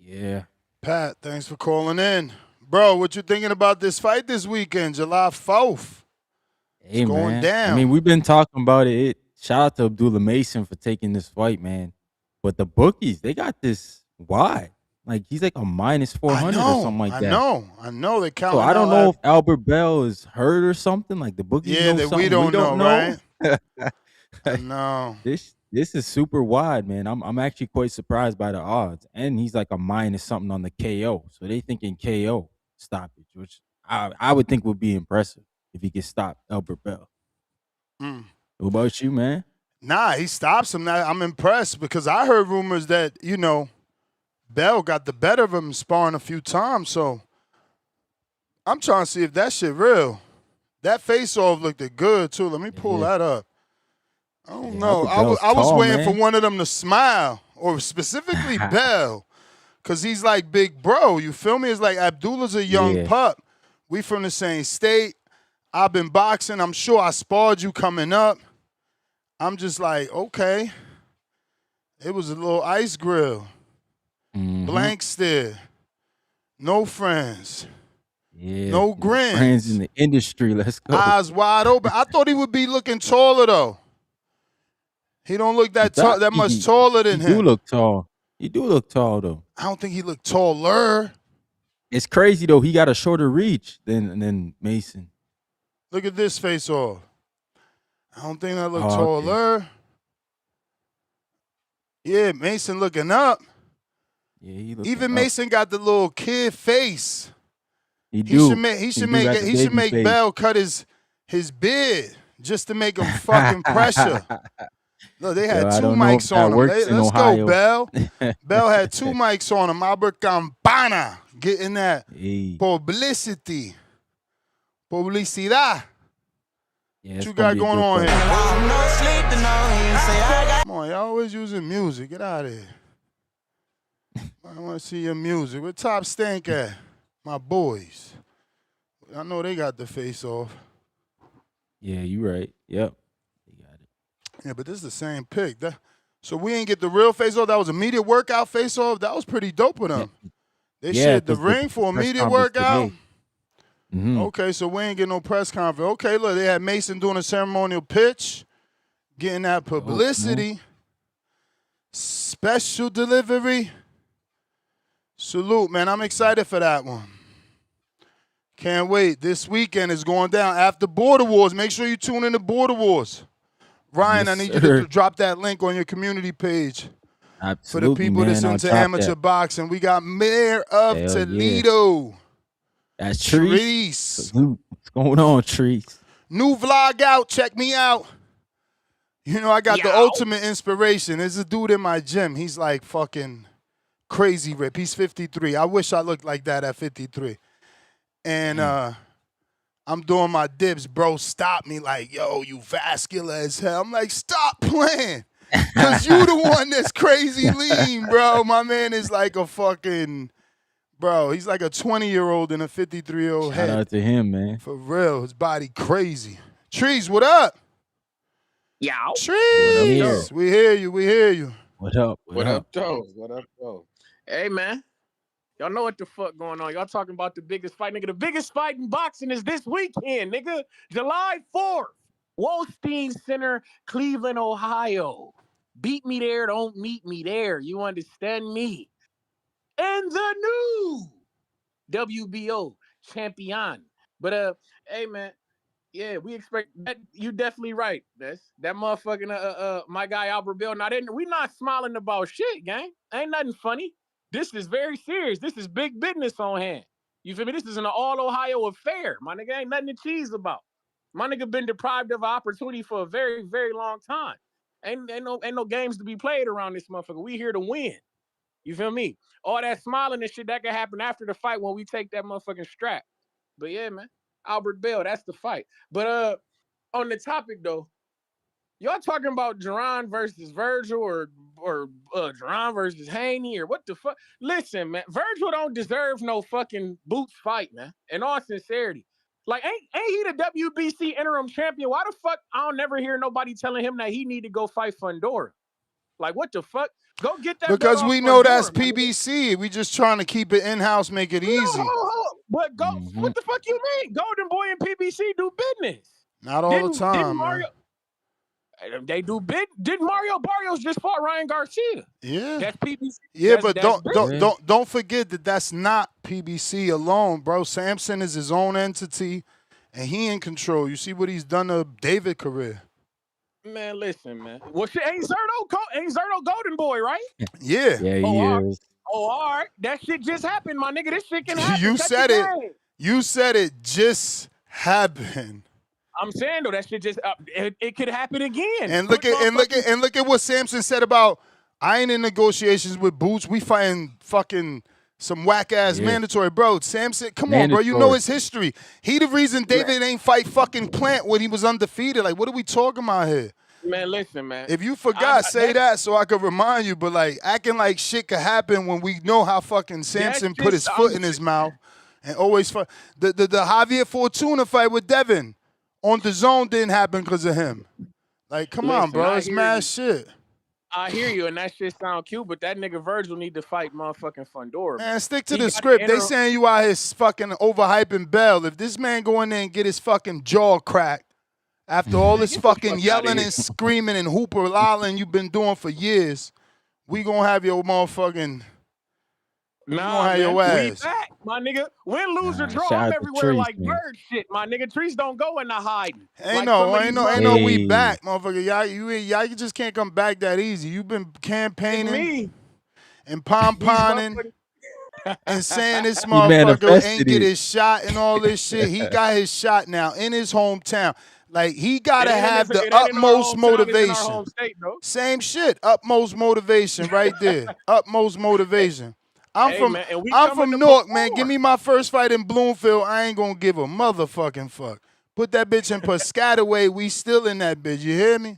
Yeah. Pat, thanks for calling in. Bro, what you thinking about this fight this weekend, July 4th? Hey, it's going man. down. I mean, we've been talking about it. Shout out to Abdullah Mason for taking this fight, man. But the bookies, they got this wide. Like he's like a minus 400 or something like that. I know. They count. So I don't know if Albert Bell is hurt or something. Like the bookies know something we don't know, right? I know. This is super wide, man. I'm actually quite surprised by the odds. And he's like a minus something on the KO. So they thinking KO stoppage, which I would think would be impressive if he could stop Albert Bell. What about you, man? Nah, he stops him. I'm impressed because I heard rumors that, Bell got the better of him sparring a few times. So I'm trying to see if that shit real. That face-off looked good, too. Let me pull that up. I don't know. I was waiting for one of them to smile, or specifically Bell, because he's like big bro. You feel me? It's like Abdullah's a young pup. We from the same state. I've been boxing. I'm sure I sparred you coming up. I'm just like, okay. It was a little ice grill. Blank stare. No friends. Yeah. No grins. Friends in the industry. Let's go. Eyes wide open. I thought he would be looking taller, though. He don't look that much taller than him. He do look tall. He do look tall, though. I don't think he looked taller. It's crazy, though. He got a shorter reach than Mason. Look at this face-off. I don't think that looked taller. Okay. Yeah, Mason looking up. Yeah, he looking Even up. Mason got the little kid face. He should make Bell cut his beard just to make him fucking pressure. Look, they had two mics on him. Let's go, Bell. Bell had two mics on him. Albert Campana getting that publicity. Publicidad. Yeah, what you got going on here? Come on, y'all always using music. Get out of here. I want to see your music. Where Top Stank at? My boys. I know they got the face off. Yeah, you right. Yep. They got it. Yeah, but this is the same pick. So we ain't get the real face off. That was a media workout face off. That was pretty dope with them. They shared the ring for a media workout. Okay, so we ain't getting no press conference. Okay, look, they had Mason doing a ceremonial pitch, getting that publicity. Special delivery. Salute, man. I'm excited for that one. Can't wait. This weekend is going down after Border Wars. Make sure you tune in to Border Wars. Ryan, Yes, I need you sir. to drop that link on your community page. Absolutely, for the people man. that's I'll into drop amateur that. boxing. We got Mayor of Hell Toledo. That's Treese. Treese. Salute. What's going on, Treese? New vlog out. Check me out. You know, I got the ultimate inspiration. There's a dude in my gym. He's like fucking crazy rip. He's 53. I wish I looked like that at 53. And I'm doing my dips. Bro, stop me like, yo, you vascular as hell. I'm like, stop playing. Because you the one that's crazy lean, bro. My man is like a fucking, bro, he's like a 20-year-old in a 53-year-old head. Shout out to him, man. For real. His body crazy. Trees, what up? Yow. Trees. We hear you. We hear you. What up? What up, though? What up, though? Hey, man. Y'all know what the fuck going on. Y'all talking about the biggest fight, nigga. The biggest fight in boxing is this weekend, nigga. July 4th. Wolstein Center, Cleveland, Ohio. Beat me there, don't meet me there. You understand me? And the new WBO champion. But hey man, yeah, we expect that. You definitely right. That motherfucking my guy Albert Bill. We not smiling about shit, gang. Ain't nothing funny. This is very serious. This is big business on hand. You feel me? This is an all Ohio affair. My nigga ain't nothing to cheese about. My nigga been deprived of opportunity for a very, very long time. Ain't no games to be played around this motherfucker. We here to win. You feel me? All that smiling and shit that can happen after the fight when we take that motherfucking strap. But yeah, man, Albert Bell, that's the fight. But on the topic though, y'all talking about Jaron versus Vergil or Jaron versus Haney or what the fuck? Listen, man, Vergil don't deserve no fucking boots fight, man. In all sincerity. Like, ain't he the WBC interim champion? Why the fuck I don't never hear nobody telling him that he need to go fight Fundora? Like, what the fuck? Go get that. Because we know that's PBC. We just trying to keep it in-house, make it easy. But go, what the fuck you mean? Golden Boy and PBC do business. Not all the time, didn't Mario, man. They do bid. Didn't Mario Barrios just fought Ryan Garcia? Yeah. That's PBC. Yeah, but don't forget that that's not PBC alone, bro. Samson is his own entity, and he in control. You see what he's done to David career. Man, listen, man. Well, shit, ain't Zerto Golden Boy, right? Yeah. Yeah, he is. Oh, all right. That shit just happened, my nigga. This shit can happen. You said it. You said it just happened. I'm saying though, that shit just it could happen again. And look at what Samson said about I ain't in negotiations with Boots. We fighting fucking some whack ass mandatory, bro. Samson, come on, bro. You know his history. He the reason David ain't fight fucking Plant when he was undefeated. Like, what are we talking about here? Man, listen, man. If you forgot, say that so I could remind you. But like acting like shit could happen when we know how fucking Samson put his foot in his mouth and always fight. The Javier Fortuna fight with Devin on the zone didn't happen because of him. Like, come on, bro. It's mad shit. I hear you, and that shit sound cute, but that nigga Vergil need to fight motherfucking Fundora. Man, stick to the script. They saying you out here fucking overhyping Bell. If this man go in there and get his fucking jaw cracked after all this fucking yelling and screaming and hooper lolling you've been doing for years, we gonna have your motherfucking... Nah, man, your ass. we back, my nigga. Win, lose, or draw. shout I'm out to everywhere Trees, like man. bird shit, my nigga. Trees don't go in the hiding. Ain't no we back, motherfucker. Y'all just can't come back that easy. You've been campaigning and pom-poming and saying this motherfucker ain't get his shot and all this shit. He got his shot now in his hometown. Like, he got to have the utmost motivation. Same shit. Utmost motivation right there. Utmost motivation. I'm from Newark, man. Give me my first fight in Bloomfield. I ain't going to give a motherfucking fuck. Put that bitch in Piscataway. We still in that bitch. You hear me?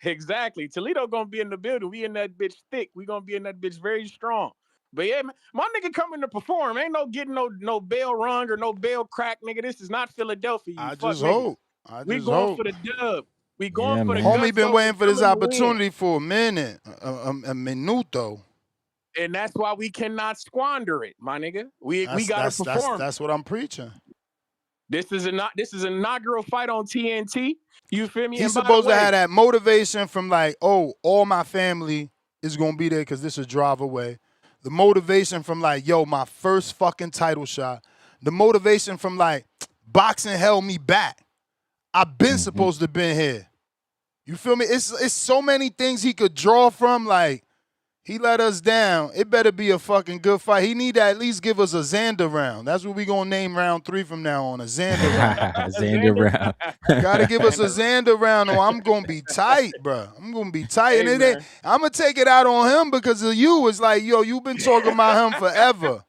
Exactly. Toledo gonna be in the building. We in that bitch thick. We gonna be in that bitch very strong. But yeah, man, my nigga coming to perform. Ain't no getting no bell rung or no bell crack, nigga. This is not Philadelphia. I just hope. We going for the dub. We going for the homie been waiting for this opportunity for a minute. A minuto. And that's why we cannot squander it, my nigga. We gotta perform. That's what I'm preaching. This is an inaugural fight on TNT. You feel me? He's And by the supposed to way, have that motivation from like, oh, all my family is gonna be there because this is drive away. The motivation from like, yo, my first fucking title shot. The motivation from like, boxing held me back. I've been supposed to been here. You feel me? It's so many things he could draw from. Like, he let us down. It better be a fucking good fight. He need to at least give us a Xander round. That's what we gonna name round 3 from now on, a Xander round. Xander round. Gotta give us a Xander round or I'm gonna be tight, bro. I'm gonna be tight. Hey, And it ain't, man. I'm gonna take it out on him because of you. It's like, yo, you've been talking about him forever.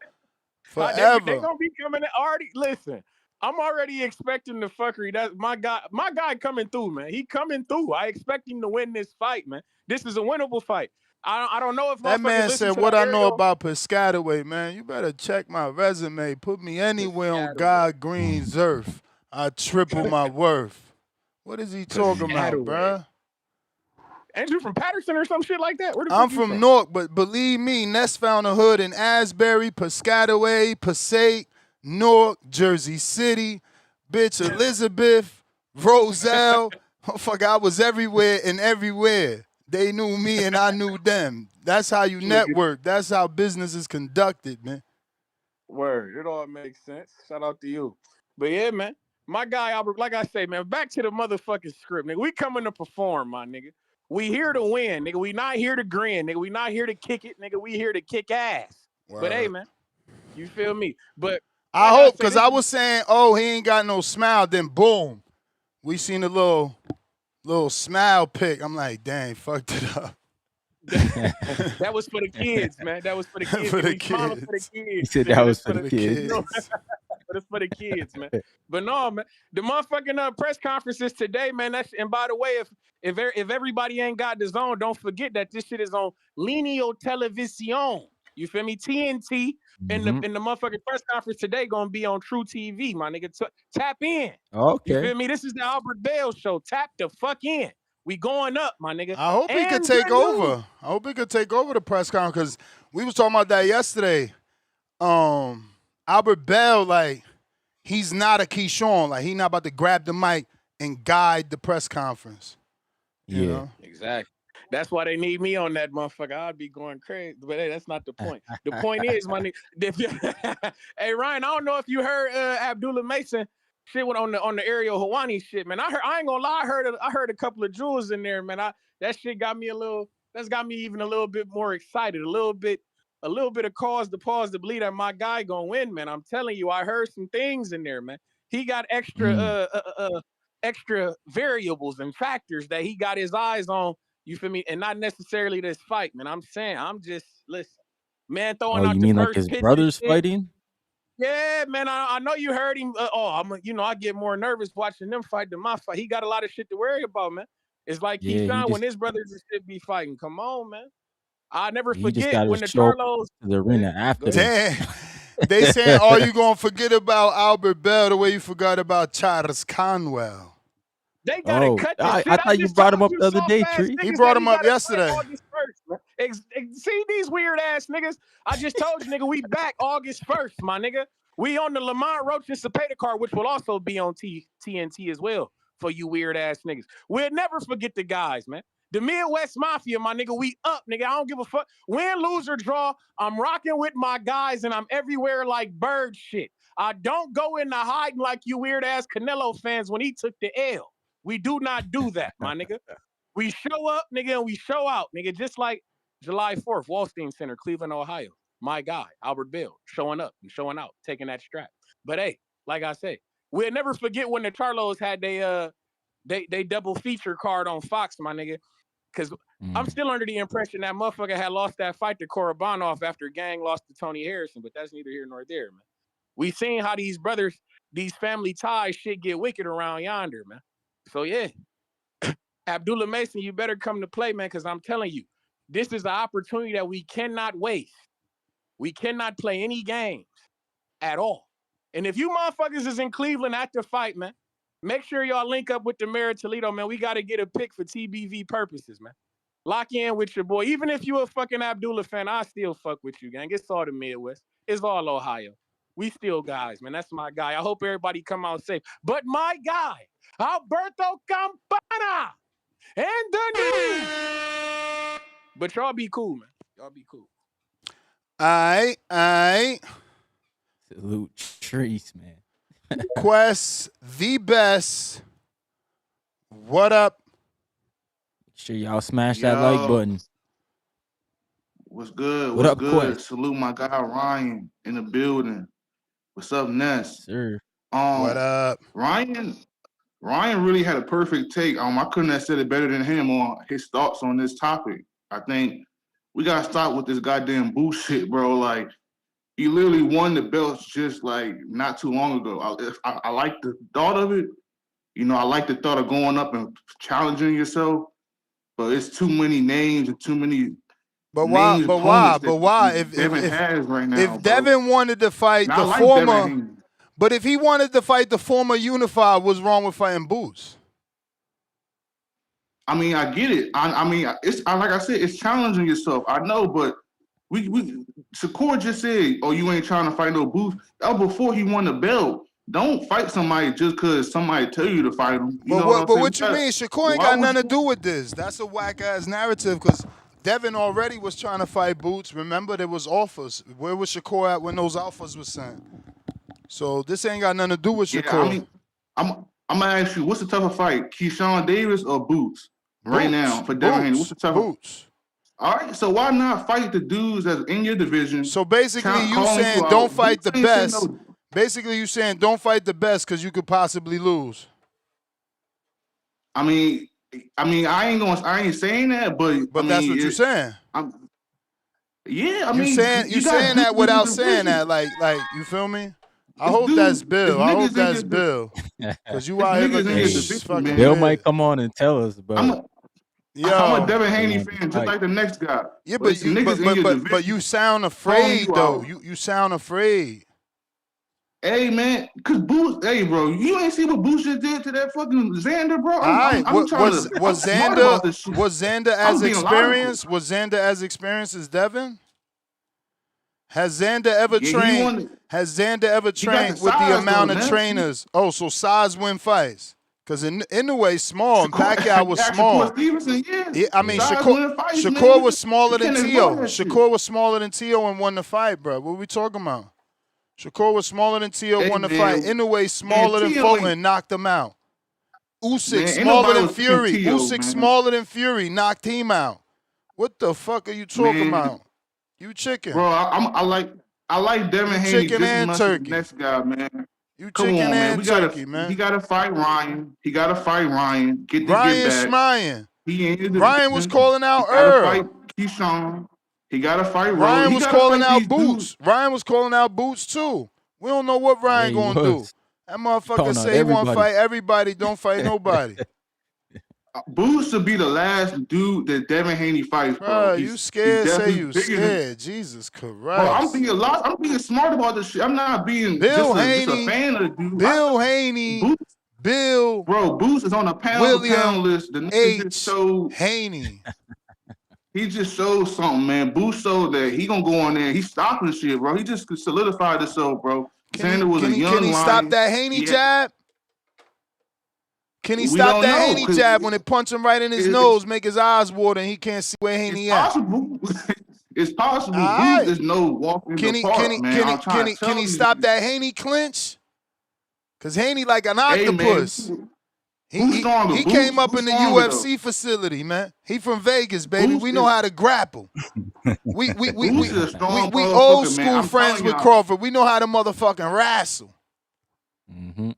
They Forever. gonna be coming in already. Listen, I'm already expecting the fuckery. That's my guy. My guy coming through, man. He coming through. I expect him to win this fight, man. This is a winnable fight. I don't know if That motherfuckers man listen said, to what the I know Ariel. about Piscataway, man, you better check my resume. Put me anywhere on God Green's earth. I triple my worth. What is he talking about, bruh? Ain't you from Patterson or some shit like that? Where the I'm fuck you from Newark, but believe me, Ness found a hood in Asbury, Piscataway, Passaic, Newark, Jersey City, bitch, Elizabeth, Roselle. Fuck, I was everywhere and everywhere. They knew me and I knew them. That's how you network. That's how business is conducted, man. Word. It all makes sense. Shout out to you. But yeah, man. My guy Albert, like I say, man, back to the motherfucking script, nigga. We coming to perform, my nigga. We here to win, nigga. We not here to grin, nigga. We not here to kick it, nigga. We here to kick ass. But hey, man, you feel me? But I like hope, say, because this I is- was saying, oh, he ain't got no smile. Then boom, we seen a little smile pic. I'm like, dang, fucked it up. that was for the kids, man. That was for the kids. For the We smiling for the kids. kids. He said nigga. that was That's for the kids. You know, but it's for the kids, man. But no, man, the motherfucking press conferences today, man. And by the way, if everybody ain't got the zone, don't forget that this shit is on Lineal Television. You feel me? TNT and the motherfucking press conference today gonna be on True TV, my nigga. Tap in. You Okay. feel me? This is the Albert Bell show. Tap the fuck in. We going up, my nigga. I hope he could take over. I hope he could take over the press conference because we was talking about that yesterday. Albert Bell, like, he's not a Keyshawn. Like, he not about to grab the mic and guide the press conference. You know? Exactly. That's why they need me on that motherfucker. I'd be going crazy. But hey, that's not the point. The point is, my nigga. Hey, Ryan, I don't know if you heard Abdullah Mason shit went on the Ariel Hawani shit, man. I ain't gonna lie, I heard a couple of jewels in there, man. That shit got me that's got me even a little bit more excited, a little bit of cause to pause to believe that my guy gonna win, man. I'm telling you, I heard some things in there, man. He got extra variables and factors that he got his eyes on, you feel me? And not necessarily this fight, man. I'm saying, listen, man, throwing Oh, out you the mean like first his pitch and brothers shit. fighting? Yeah, man, I know you heard him. I get more nervous watching them fight than my fight. He got a lot of shit to worry about, man. It's like Yeah, he Keyshawn when just his brothers should be fighting. Come on, man. I never he just forget got to when the show up Charlos. to the arena after Damn. this. They saying, oh, you going to forget about Albert Bell the way you forgot about Charles Conwell. They gotta cut the shit. I thought you brought him up the other day, Tree. He brought him up yesterday. August 1st, man. See these weird ass niggas? I just told you, nigga, we back August 1st, my nigga. We on the Lamont Roach and Cepeda card, which will also be on TNT as well for you weird ass niggas. We'll never forget the guys, man. The Midwest Mafia, my nigga, we up, nigga. I don't give a fuck. Win, lose, or draw, I'm rocking with my guys, and I'm everywhere like bird shit. I don't go into hiding like you weird ass Canelo fans when he took the L. We do not do that, my nigga. We show up, nigga, and we show out, nigga, just like July 4th, Wallstein Center, Cleveland, Ohio. My guy, Albert Bell, showing up and showing out, taking that strap. But hey, like I say, we'll never forget when the Charlos had they double feature card on Fox, my nigga. Because I'm still under the impression that motherfucker had lost that fight to Korobanoff after Gang lost to Tony Harrison, but that's neither here nor there, man. We seen how these brothers, these family ties shit get wicked around yonder, man. So yeah, Abdullah Mason, you better come to play, man, because I'm telling you, this is an opportunity that we cannot waste. We cannot play any games at all. And if you motherfuckers is in Cleveland at the fight, man, make sure y'all link up with the mayor of Toledo, man. We got to get a pick for TBV purposes, man. Lock in with your boy. Even if you a fucking Abdullah fan, I still fuck with you, gang. It's all the Midwest. It's all Ohio. We still guys, man. That's my guy. I hope everybody come out safe. But my guy, Alberto Campana, and the knee. But y'all be cool, man. Y'all be cool. All right. Salute Trees, man. Quest, the best. What up? Make sure y'all smash that like button. What's good? What What's up, good? Quest? Salute my guy Ryan in the building. What's up, Ness? Sir. What up? Ryan really had a perfect take. I couldn't have said it better than him on his thoughts on this topic. I think we gotta stop with this goddamn bullshit, bro. Like, he literally won the belts just like not too long ago. I like the thought of it. You know, I like the thought of going up and challenging yourself, but it's too many names and too many. But why? If Devin has right now, if Devin wanted to fight the former, but if he wanted to fight the former Unified, what's wrong with fighting Boots? I mean, I get it. I mean, it's like I said, it's challenging yourself. I know, but we Shakur just said, "Oh, you ain't trying to fight no Boots." That was before he won the belt. Don't fight somebody just because somebody tell you to fight them. But what you mean? Shakur ain't got nothing to do with this. That's a whack ass narrative because Devin already was trying to fight Boots. Remember, there was offers. Where was Shakur at when those offers were sent? So this ain't got nothing to do with Shakur. I mean, I'm gonna ask you, what's the tougher fight, Keyshawn Davis or Boots? Right now for Devin Haney, what's the tougher? Boots. All right, so why not fight the dudes that's in your division? So basically, you saying don't fight the best. Basically, you saying don't fight the best because you could possibly lose. I mean, I ain't saying that, but that's what you're saying. Yeah, you saying that without saying that, like you feel me? I hope that's Bill. I hope that's Bill. Because you out here looking fucking Bill might come on and tell us, but I'm a Devin Haney fan, just like the next guy. Yeah, but you sound afraid though. You sound afraid. Hey man, cause Boots, hey bro, you ain't see what Boots just did to that fucking Xander, bro. Was Xander as experienced? Was Xander as experienced as Devin? Has Xander ever trained? Has Xander ever trained with the amount of trainers? Oh, so size win fights. Because in the way, small, and Pacquiao was small. Yeah, I mean, Shakur was smaller than Tio. Shakur was smaller than Tio and won the fight, bro. What are we talking about? Shakur was smaller than Tio, won the fight. In the way, smaller than Fulton, knocked him out. Usyk smaller than Fury. Usyk smaller than Fury, knocked him out. What the fuck are you talking about? You chicken. Bro, I like Devin Haney just as much as the next guy, man. You chicken and turkey, man. He gotta fight Ryan. Get Ryan get back. Schmyan. Ryan was calling out Earl. Fight Keyshawn. He gotta fight Ryan was calling out Boots. Ryan was calling out Boots too. We don't know what Ryan gonna do. That motherfucker say he want to fight everybody, don't fight nobody. Boots should be the last dude that Devin Haney fights, bro. You scared? Say you scared. Jesus Christ. Bro, I'm being smart about this shit. I'm not being just a fan of the dude. Bill Haney. Bill. Bro, Boots is on a pound list. The nigga just showed Haney. He just showed something, man. Boots showed that he gonna go on there. He's stopping shit, bro. He just solidified himself, bro. Can he stop that Haney jab? Can he stop that Haney jab when it punch him right in his nose, make his eyes water, and he can't see where Haney at? It's possible. Boots is no walking in the park, man. Can he stop that Haney clinch? Because Haney like an octopus. He came up in the UFC facility, man. He from Vegas, baby. We know how to grapple. We old school friends with Crawford. We know how to motherfucking wrestle. Mm-hmm.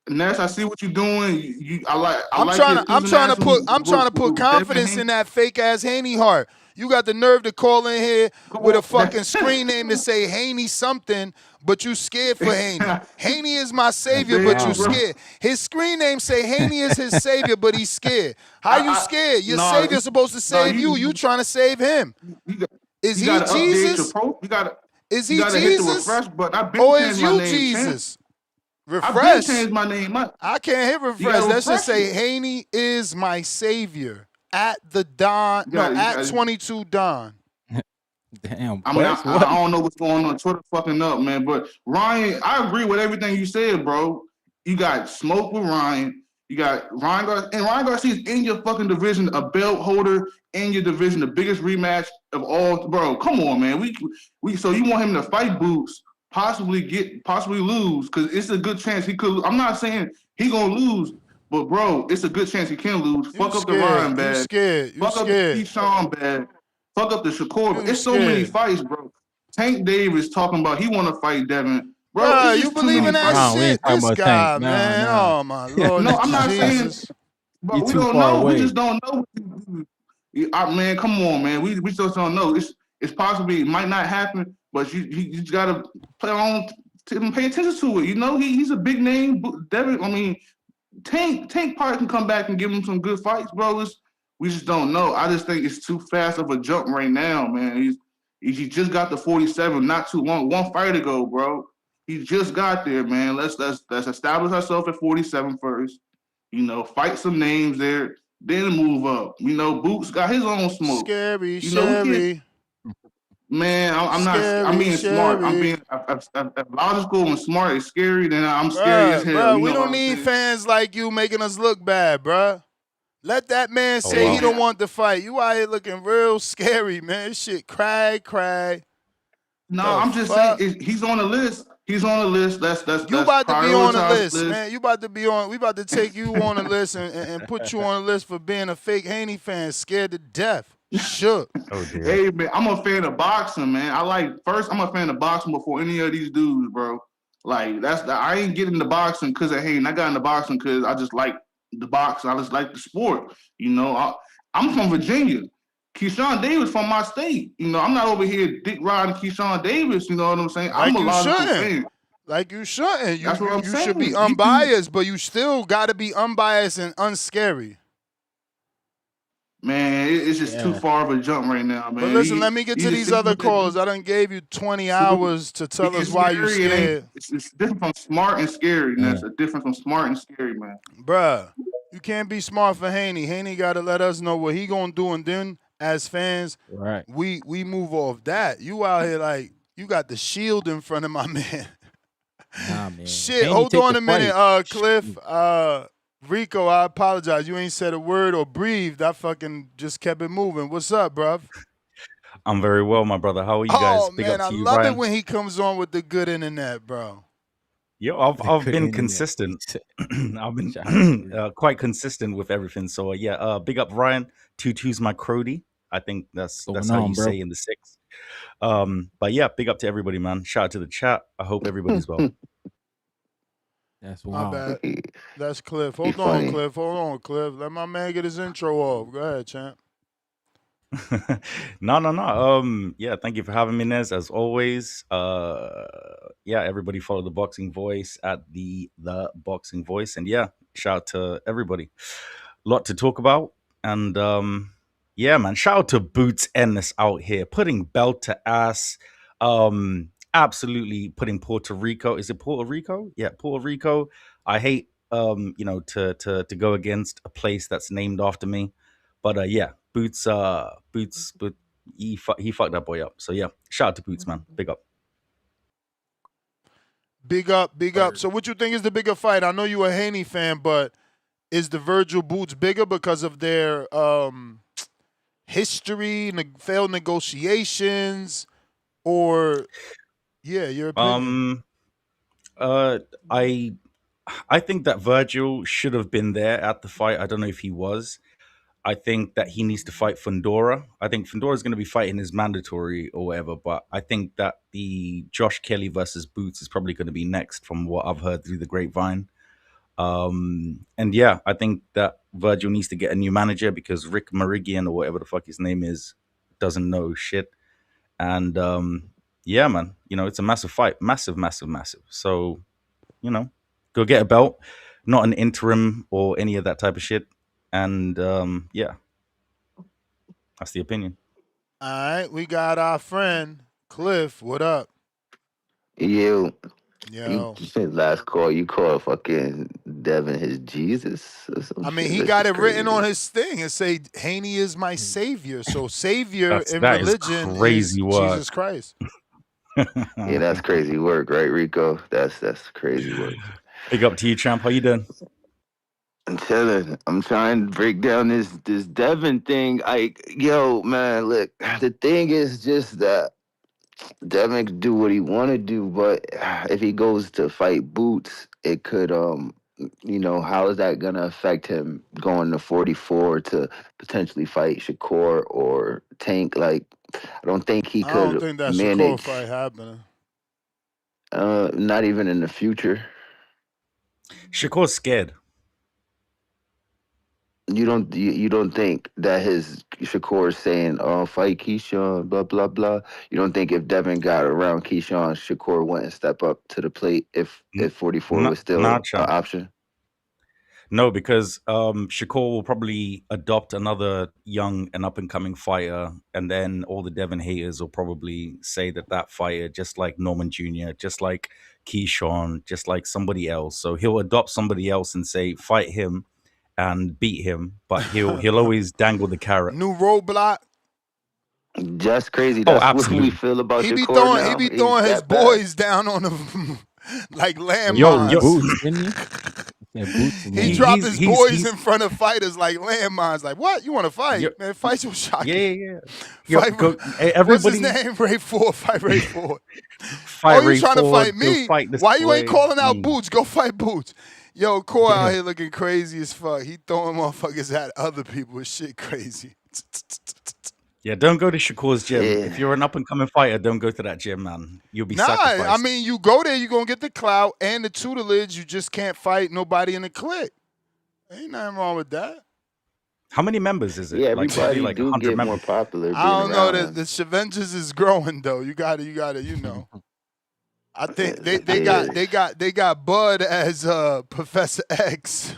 Ness, I see what you're doing. I'm trying to put confidence in that fake ass Haney heart. You got the nerve to call in here with a fucking screen name to say Haney something, but you scared for Haney. Haney is my savior, but you scared. His screen name say Haney is his savior, but he's scared. How you scared? Your savior's supposed to save you. You trying to save him. Is he Jesus? Is he Jesus? Or is you Jesus? Refresh. I changed my name. I can't hit refresh. That should say Haney is my savior at the Don. At 22 Don. Damn, I mean, Quest, I what? don't know what's going on. Twitter fucking up, man. But Ryan, I agree with everything you said, bro. You got smoke with Ryan. You got Ryan Garcia, and Ryan Garcia's in your fucking division, a belt holder in your division, the biggest rematch of all, bro. Come on, man. We so you want him to fight Boots, possibly lose, because it's a good chance he could. I'm not saying he gonna lose, but bro, it's a good chance he can lose. You Fuck up the Ryan scared. You bag. scared. You Fuck up the scared. Keyshawn bag. Fuck up the Shakur. You It's so many scared. fights, bro. Tank Davis talking about he want to fight Devin. Bro, it's Bruh, you just too believe many in that fights. Nah, we ain't shit? talking This about Tank. guy, Nah, man. nah. Oh my Lord No, I'm not saying, Jesus. but He we too don't far know. We away. just don't know. Man, come on, man. We just don't know. It's possibly it might not happen, but you just gotta play on pay attention to it. You know, he's a big name. Devin, I mean, Tank probably can come back and give him some good fights, bro. We just don't know. I just think it's too fast of a jump right now, man. He just got the 47 not too long, one fight ago, bro. He just got there, man. Let's establish ourselves at 47 first. You know, fight some names there, then move up. You know, Boots got his own smoke. Scary You know, we can't. Sherry. Man, I'm not. I'm Scary being smart. I'm Sherry. being if logical and smart is scary. Then I'm scary as hell. Bruh, You we know what don't I'm need saying? fans like you making us look bad, bruh. Let that man Oh, say wow. he don't want to fight. You out here looking real scary, man. This shit cry. No, The I'm just saying fuck? he's on the list. He's on the list. You That's about to be on the prioritize list, list. man. You about to be on. We about to take you on the list and put you on the list for being a fake Haney fan, scared to death, shook. Oh dear. Hey man, I'm a fan of boxing, man. I'm a fan of boxing before any of these dudes, bro. Like I ain't getting the boxing because of Hayden. I got into boxing because I just like the boxing. I just like the sport. You know, I'm from Virginia. Keyshawn Davis from my state. You know, I'm not over here dick riding Keyshawn Davis. You know what I'm saying? I'm Like a you logical shouldn't. fan. Like you shouldn't. That's what I'm You should be saying. unbiased, but you still got to be unbiased and unscary. Man, it's just too Yeah. far of a jump right now, But man. listen, let me get He to just these sitting other with that callers. I done gave you 20 super. hours to tell us It's why you scary. It ain't. scared. It's different from smart and scary. And Yeah. that's a difference from smart and scary, man. Bruh, you can't be smart for Haney. Haney got to let us know what he gonna do, and then as fans, Right. we move off that. You out here like you got the shield in front of my man. Nah, man. Shit, Haney hold take on the a minute, fight. Cliff. Rico, I apologize. You ain't said a word or breathed. I fucking just kept it moving. What's up, bruv? I'm very well, my brother. How are you guys? Oh Big up man, I to you, love it Ryan. when he comes on with the good internet, bro. Yo, The I've good been internet. consistent. I've Shout out to been you. quite consistent with everything. So yeah, big up Ryan. Tutu's my crody. I think that's Going how on, you bro? say in the six. But yeah, big up to everybody, man. Shout out to the chat. I hope everybody's well. That's My wild. bad. That's Cliff. He Hold on, funny. Cliff. Hold on, Cliff. Let my man get his intro off. Go ahead, champ. No. Yeah, thank you for having me, Nez, as always. Yeah, everybody follow the Boxing Voice at the Boxing Voice, and yeah, shout out to everybody. Lot to talk about, and yeah, man, shout out to Boots Ennis out here putting belt to ass. Absolutely putting Puerto Rico. Is it Puerto Rico? Yeah, Puerto Rico. I hate to go against a place that's named after me, but yeah, Boots, but he fucked that boy up. So yeah, shout out to Boots, man. Big up. Big up, big up. So what you think is the bigger fight? I know you a Haney fan, but is the Vergil Boots bigger because of their history, failed negotiations, or yeah, your opinion? I think that Virgil should have been there at the fight. I don't know if he was. I think that he needs to fight Fundora. I think Fundora is going to be fighting his mandatory or whatever, but I think that the Josh Kelly versus Boots is probably going to be next from what I've heard through the grapevine. And yeah, I think that Virgil needs to get a new manager because Rick Marigian or whatever the fuck his name is doesn't know shit. And yeah, man, it's a massive fight, massive. So go get a belt, not an interim or any of that type of shit. And yeah, that's the opinion. All right, we got our friend Cliff. What up? You Yo. said last call. You called fucking Devin his Jesus or some I mean, shit. he That's got just it written crazy. on his thing and say Haney is my savior. So savior in That is religion is crazy Jesus work. Christ. Yeah, that's crazy work, right, Rico? That's crazy work. Big up to you, champ. How you doing? I'm telling. I'm trying to break down this Devin thing. Yo, man, look. The thing is just that Devin can do what he want to do, but if he goes to fight Boots, it could how is that gonna affect him going to 44 to potentially fight Shakur or Tank? Like, I don't think he I don't could think that Shakur manage. fight happening. Not even in the future. Shakur's scared. You don't think that his Shakur is saying, "Oh, fight Keyshawn," blah blah blah. You don't think if Devin got around Keyshawn, Shakur wouldn't step up to the plate if 44 was Nah, still an champ. option? No, because Shakur will probably adopt another young and up and coming fighter, and then all the Devin haters will probably say that fighter, just like Norman Jr., just like Keyshawn, just like somebody else. So he'll adopt somebody else and say fight him and beat him, but he'll always dangle the carrot. New roadblock. Just crazy. Oh, That's what we absolutely. feel about He be Shakur throwing now. He's his that bad. boys down on the like Yo, Said yo, landmines. Boots, didn't he? Said Boots and He then dropped his boys he's in front of fighters like landmines. Like, what? You want to fight? yo, Man, fight your shot. yeah. Yo, Fight. What's his everybody name? Ray Ford. Fight Ray Ford. fight Oh, you Ray trying to Ford. fight Go me? fight this Why you ain't boy. calling out Boots? Go fight Boots. Yo, Core out Yeah. here looking crazy as fuck. He throwing motherfuckers at other people. Shit crazy. Yeah, don't go to Shakur's gym. If Yeah. you're an up and coming fighter, don't go to that gym, man. You'll be Nah, I sacrificed. mean, you go there, you're going to get the clout and the tutelage. You just can't fight nobody in the clique. Ain't nothing wrong with that. How many members is Yeah, it? Like probably everybody like do 100 get more members. popular I being don't know around that him. the Shavenges is growing though. You got to. I think Yeah. they got Bud as Professor X.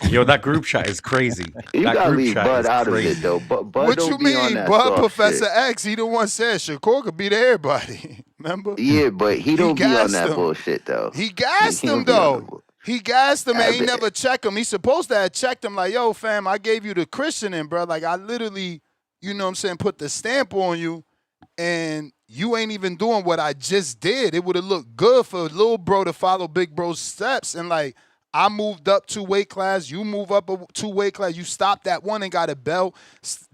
Yo, that group chat is crazy. You That gotta group leave chat Bud is out of it crazy. though. But Bud What you don't be on mean, that Bud soft Professor shit. X? He the one said Shakur could beat everybody. Remember? Yeah, but he He don't be on gassed that him. bullshit though. He He gassed him don't be on the though. bull. He gassed him I and he bet. never checked him. He's supposed to have checked him like, yo, fam, I gave you the Christian in, bro. Like I literally, you know what I'm saying, put the stamp on you and you ain't even doing what I just did. It would have looked good for little bro to follow big bro's steps. And like, I moved up 2 weight class. You move up a 2 weight class. You stopped that one and got a belt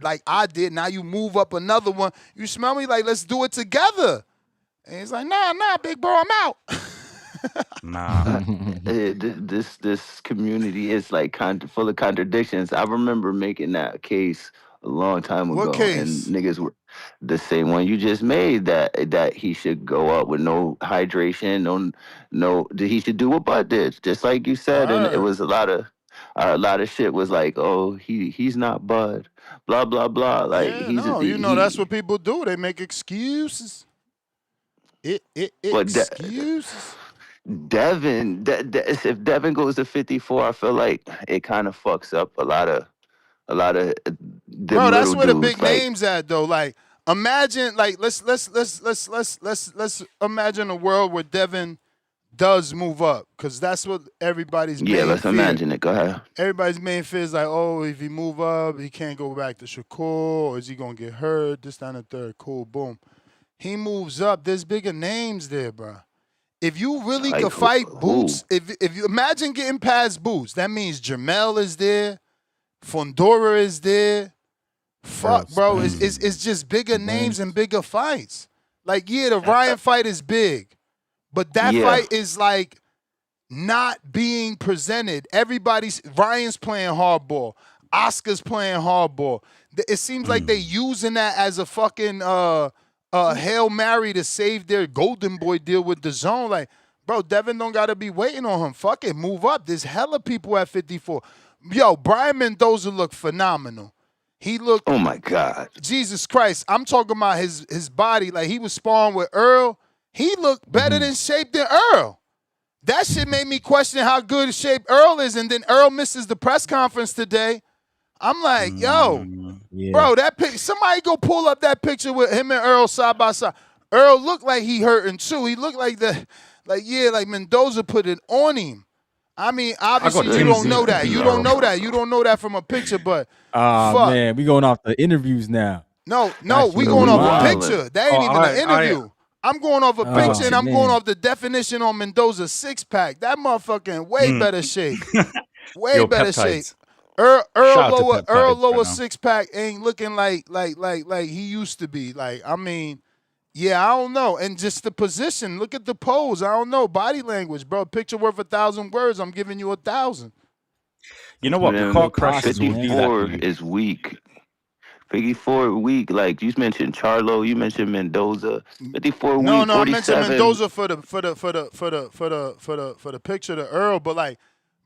like I did. Now you move up another one. You smell me? Like, let's do it together. And he's like, nah, big bro, I'm out. Nah. This community is like full of contradictions. I remember making that case a long time What ago, and case? niggas were the same one you just made, that he should go up with no hydration, no he should do what Bud did, just like you said, and it Word. was a lot of shit was like, oh, he's not Bud, blah blah blah, like Yeah, no, you know that's what people do. They make excuses. but Excuses. Devin, if Devin goes to 54, I feel like it kind of fucks up a lot of Bro, them that's little where the big dudes. Like, names at though. Like, imagine, like, let's imagine a world where Devin does move up, because that's what everybody's yeah, main let's fear. imagine it. Go ahead. Everybody's main fear is like, oh, if he move up, he can't go back to Shakur, or is he gonna get hurt? This, that, and the third. Cool, boom. He moves up. There's bigger names there, bro. If you really Like could fight who? Boots, if you imagine getting past Boots, that means Jamel is there, Fondora is there. Fuck, bro, it's just bigger names and bigger fights. Like, yeah, the Ryan fight is big, but that Yeah. fight is like not being presented. Ryan's playing hardball. Oscar's playing hardball. It seems like they using that as a fucking Hail Mary to save their Golden Boy deal with the zone. Like, bro, Devin don't gotta be waiting on him. Fuck it, move up. There's hella people at 54. Yo, Brian Mendoza looked phenomenal. He looked, Oh my God. Jesus Christ, I'm talking about his body. Like, he was sparring with Earl. He looked better in shape than Earl. That shit made me question how good in shape Earl is. And then Earl misses the press conference today. I'm like, yo, bro, somebody go pull up that picture with him and Earl side by side. Earl looked like he hurting too. He looked like like Mendoza put it on him. I mean, I got obviously you Tim don't Zoo know to that. beat You don't Earl. know that. You don't know that from a picture, but Ah fuck. man, we going off the interviews now. No, Got we you in going your off a mind. picture. That Oh, ain't even an I interview. I'm going off a picture and Oh I'm going man. off the definition on Mendoza's six pack. That motherfucker in way mm. better shape. Way Yo, better shape. peptides. Earl Shout out to Lower peptides right now. six pack ain't looking like he used to be. Like, I mean, yeah, I don't know. And just the position. Look at the pose. I don't know. Body language, bro. Picture worth 1,000 words. I'm giving you 1,000. You know what? Good Man, Car Crush posses, didn't man. do that to 54 you. is weak. 54 weak. Like you mentioned Charlo, you mentioned Mendoza. 54 No, weak. I mentioned 47. Mendoza for the picture to Earl, but like,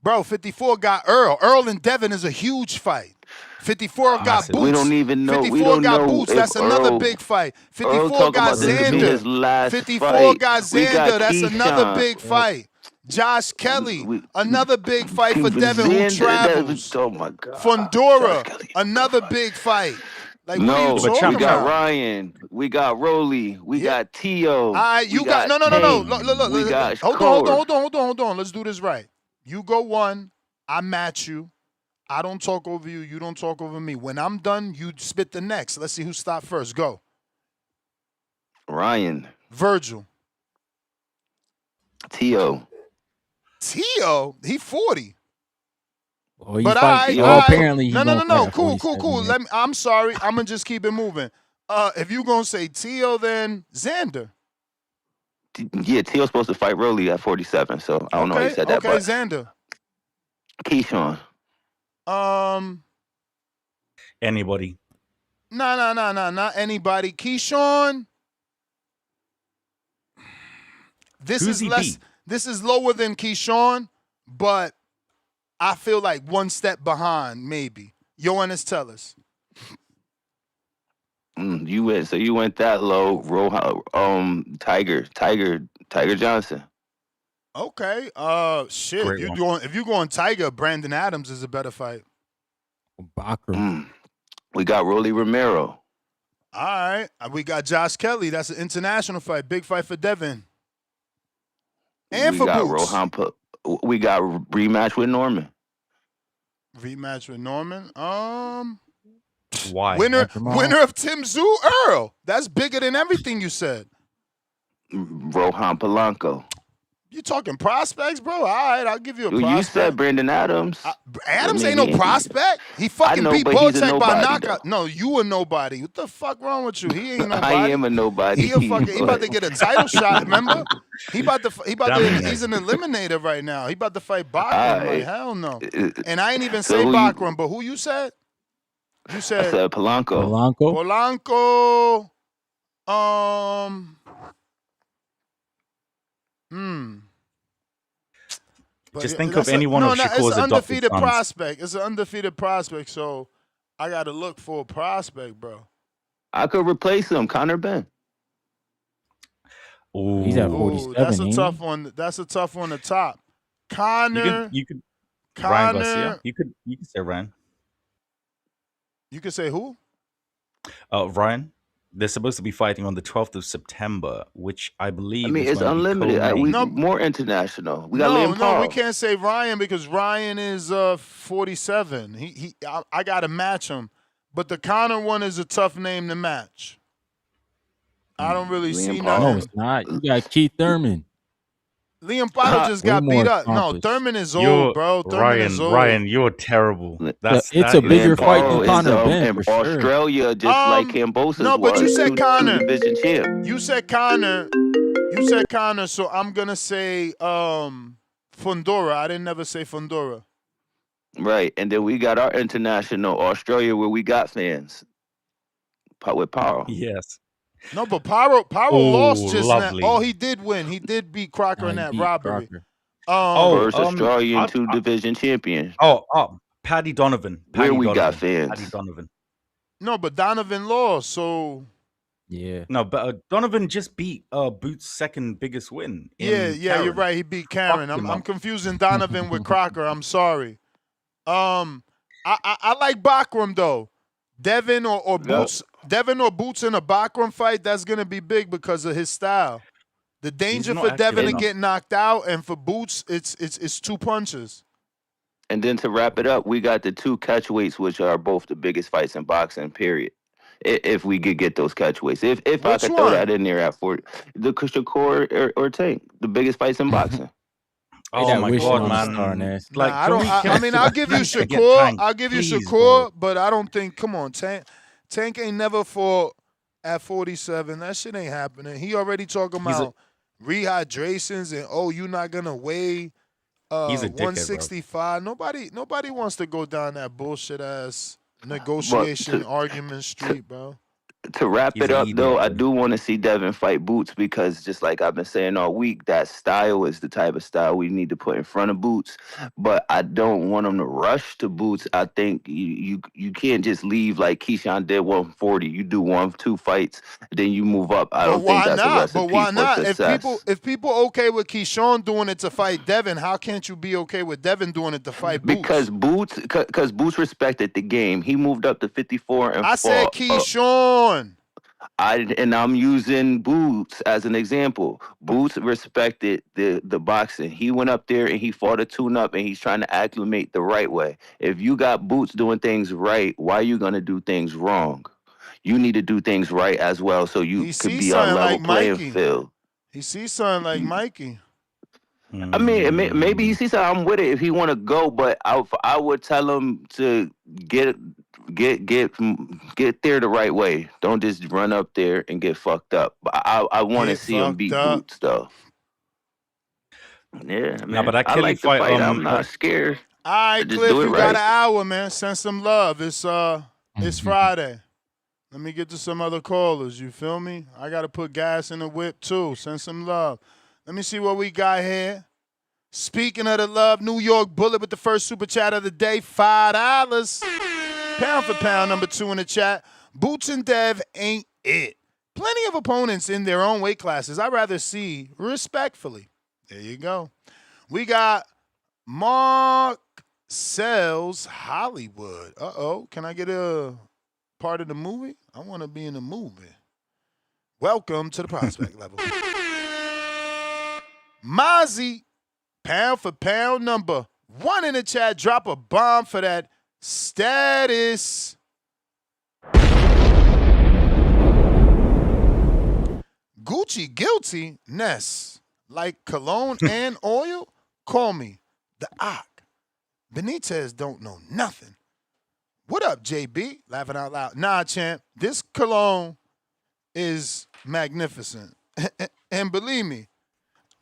bro, 54 got Earl. Earl and Devin is a huge fight. 54 got Massive. We Boots. don't even know. We 54 don't got know Boots. if That's another big fight. Earl 54 talking got about this could be his Xander. last 54 fight. got We got Xander. That's another Keyshawn. big fight. Josh Kelly, We, another big fight for Devin who Xander, travels. oh my God. Fundora, another big fight. Like, what are you No, But we talking champ, got about? Ryan. We got Rolly. We Yeah. got Tio. You we got no. Tank. Look. We got Hold on. Let's do this right. You go one. I match you. I don't talk over you. You don't talk over me. When I'm done, you spit the next. Let's see who stopped first. Go. Ryan. Vergil. Tio. Tio. He 40. Oh, he But fight. all Oh, right. apparently he No. gonna fight at Cool. 47. Let me. I'm sorry. I'm gonna just keep it moving. If you gonna say Tio, then Xander. Yeah, Tio's supposed to fight Rolly at 47, so I don't know how you said that, but Xander. Keyshawn. anybody. No, not anybody. Keyshawn. This Who's is he less. beat? This is lower than Keyshawn, but I feel like one step behind, maybe. Ennis, tell us. You went that low. Tiger Johnson. Okay. Shit. Great one. If you going Tiger, Brandon Adams is a better fight. Bakram. We got Rolly Romero. All right. We got Josh Kelly. That's an international fight. Big fight for Devin. And we for got Boots. We got rematch with Norman. Rematch with Norman. Why? Winner of Tim Zoo Earl. That's bigger than everything you said. Rohan Polanco. You talking prospects, bro? All right, I'll give you a prospect. You said Brandon Adams. Adams ain't no prospect. He fucking beat Bocek by knockout. No, you a nobody. What the fuck wrong with you? He ain't nobody. I am a nobody. He about to get a title shot. Remember? He's an eliminator right now. He about to fight Bachram. Like, hell no. And I ain't even say Bachram, but who you said? You said I said Polanco. Polanco. Just think of anyone of Shakur's adopted sons. Prospect. It's an undefeated prospect, so I got to look for a prospect, bro. I could replace him, Conor Ben. Ooh, he's at 47. That's a tough one. That's a tough one to top. Conor. You could Ryan Garcia. You could say Ryan. You could say who? Ryan. They're supposed to be fighting on the 12th of September, which I believe. I mean, it's unlimited. More international. We got Liam Paul. No, we can't say Ryan because Ryan is 47. I got to match him, but the Conor one is a tough name to match. I don't really see nothing. No, it's not. You got Keith Thurman. Liam Pato just got beat up. No, Thurman is old, bro. Thurman is old. Ryan, you're terrible. It's a bigger fight than Conor Ben, for sure. Australia, just like Kambosos. No, but you said Conor. Division champ. You said Conor, so I'm going to say Fundora. I didn't never say Fundora. Right, and then we got our international Australia where we got fans. With Paro. Yes. No, but Paro lost just lovely. now. Oh, he did win. He did beat Crocker in that robbery. First Australian two-division champion. Paddy Donovan. Got fans. Paddy Donovan. No, but Donovan lost, so... Yeah. No, but Donovan just beat Boots' second biggest win. Yeah, you're right. He beat Karen. I'm confusing Donovan with Crocker. I'm sorry. I like Bachram, though. Devin or Boots. Devin or Boots in a Bachram fight, that's going to be big because of his style. The He's danger not for active Devin to And enough. get knocked out, and for Boots, it's 2 punches. and then to wrap it up, we got the 2 catchweights, which are both the biggest fights in boxing. Period. If we could get those catchweights, if I Which could throw that one? in there at 40, the Shakur or Tank, the biggest fights in boxing. Hey, Oh that my wishing god, on a star, man! Ness. Nah, Like, I can don't. we I can mean, can I'll we give you please forget Shakur. Tank, I'll give you please, bro? Shakur, but I don't think. Come on, Tank ain't never fought at 47. That shit ain't happening. He already talking He's a about rehydrations and you not gonna weigh he's a dickhead, bro. 165. Nobody wants to go down that bullshit ass But negotiation argument street, bro. to wrap He's it an up, though, idiot, I bro. do want to see Devin fight Boots because, just like I've been saying all week, that style is the type of style we need to put in front of Boots. But I don't want him to rush to Boots. I think you can't just leave like Keyshawn did 140. You do 1-2 fights, then you move up. I But don't think why that's a not? But recipe why for not? success. If people okay with Keyshawn doing it to fight Devin, how can't you be okay with Devin doing it to fight Because Boots? Boots respected the game. He moved up to 54 and I said fought. Keyshawn. I'm using Boots as an example. Boots respected the boxing. He went up there and he fought a tune up and he's trying to acclimate the right way. If you got Boots doing things right, why are you gonna do things wrong? You need to do things right as well so you He could sees be on something level like playing Mikey. field. He sees something like Mikey. I mean, maybe he Mm. sees that I'm with it if he want to go, but I would tell him to get get get get there the right way. Don't just run up there and get fucked up. But I want to Get see him fucked beat up. Boots though. Yeah, Nah, but man. that I Kelly like the fight, fight. I'm not scared. All right, Just do Cliff, it you got right. an hour, man. Send some love. It's Friday. Let me get to some other callers. You feel me? I gotta put gas in the whip too. Send some love. Let me see what we got here. Speaking of the love, New York Bullet with the first super chat of the day, $5. Pound for pound, number 2 in the chat. Boots and Dev ain't it. Plenty of opponents in their own weight classes. I'd rather see respectfully. There you go. We got Mark Sells Hollywood. Uh-oh. Can I get a part of the movie? I want to be in the movie. Welcome to the prospect level. Mozzie, pound for pound, number 1 in the chat. Drop a bomb for that status. Gucci guilty, Ness. Like cologne and oil? Call me the Ock. Benitez don't know nothing. What up, JB? Laughing out loud. Nah, champ. This cologne is magnificent. And believe me,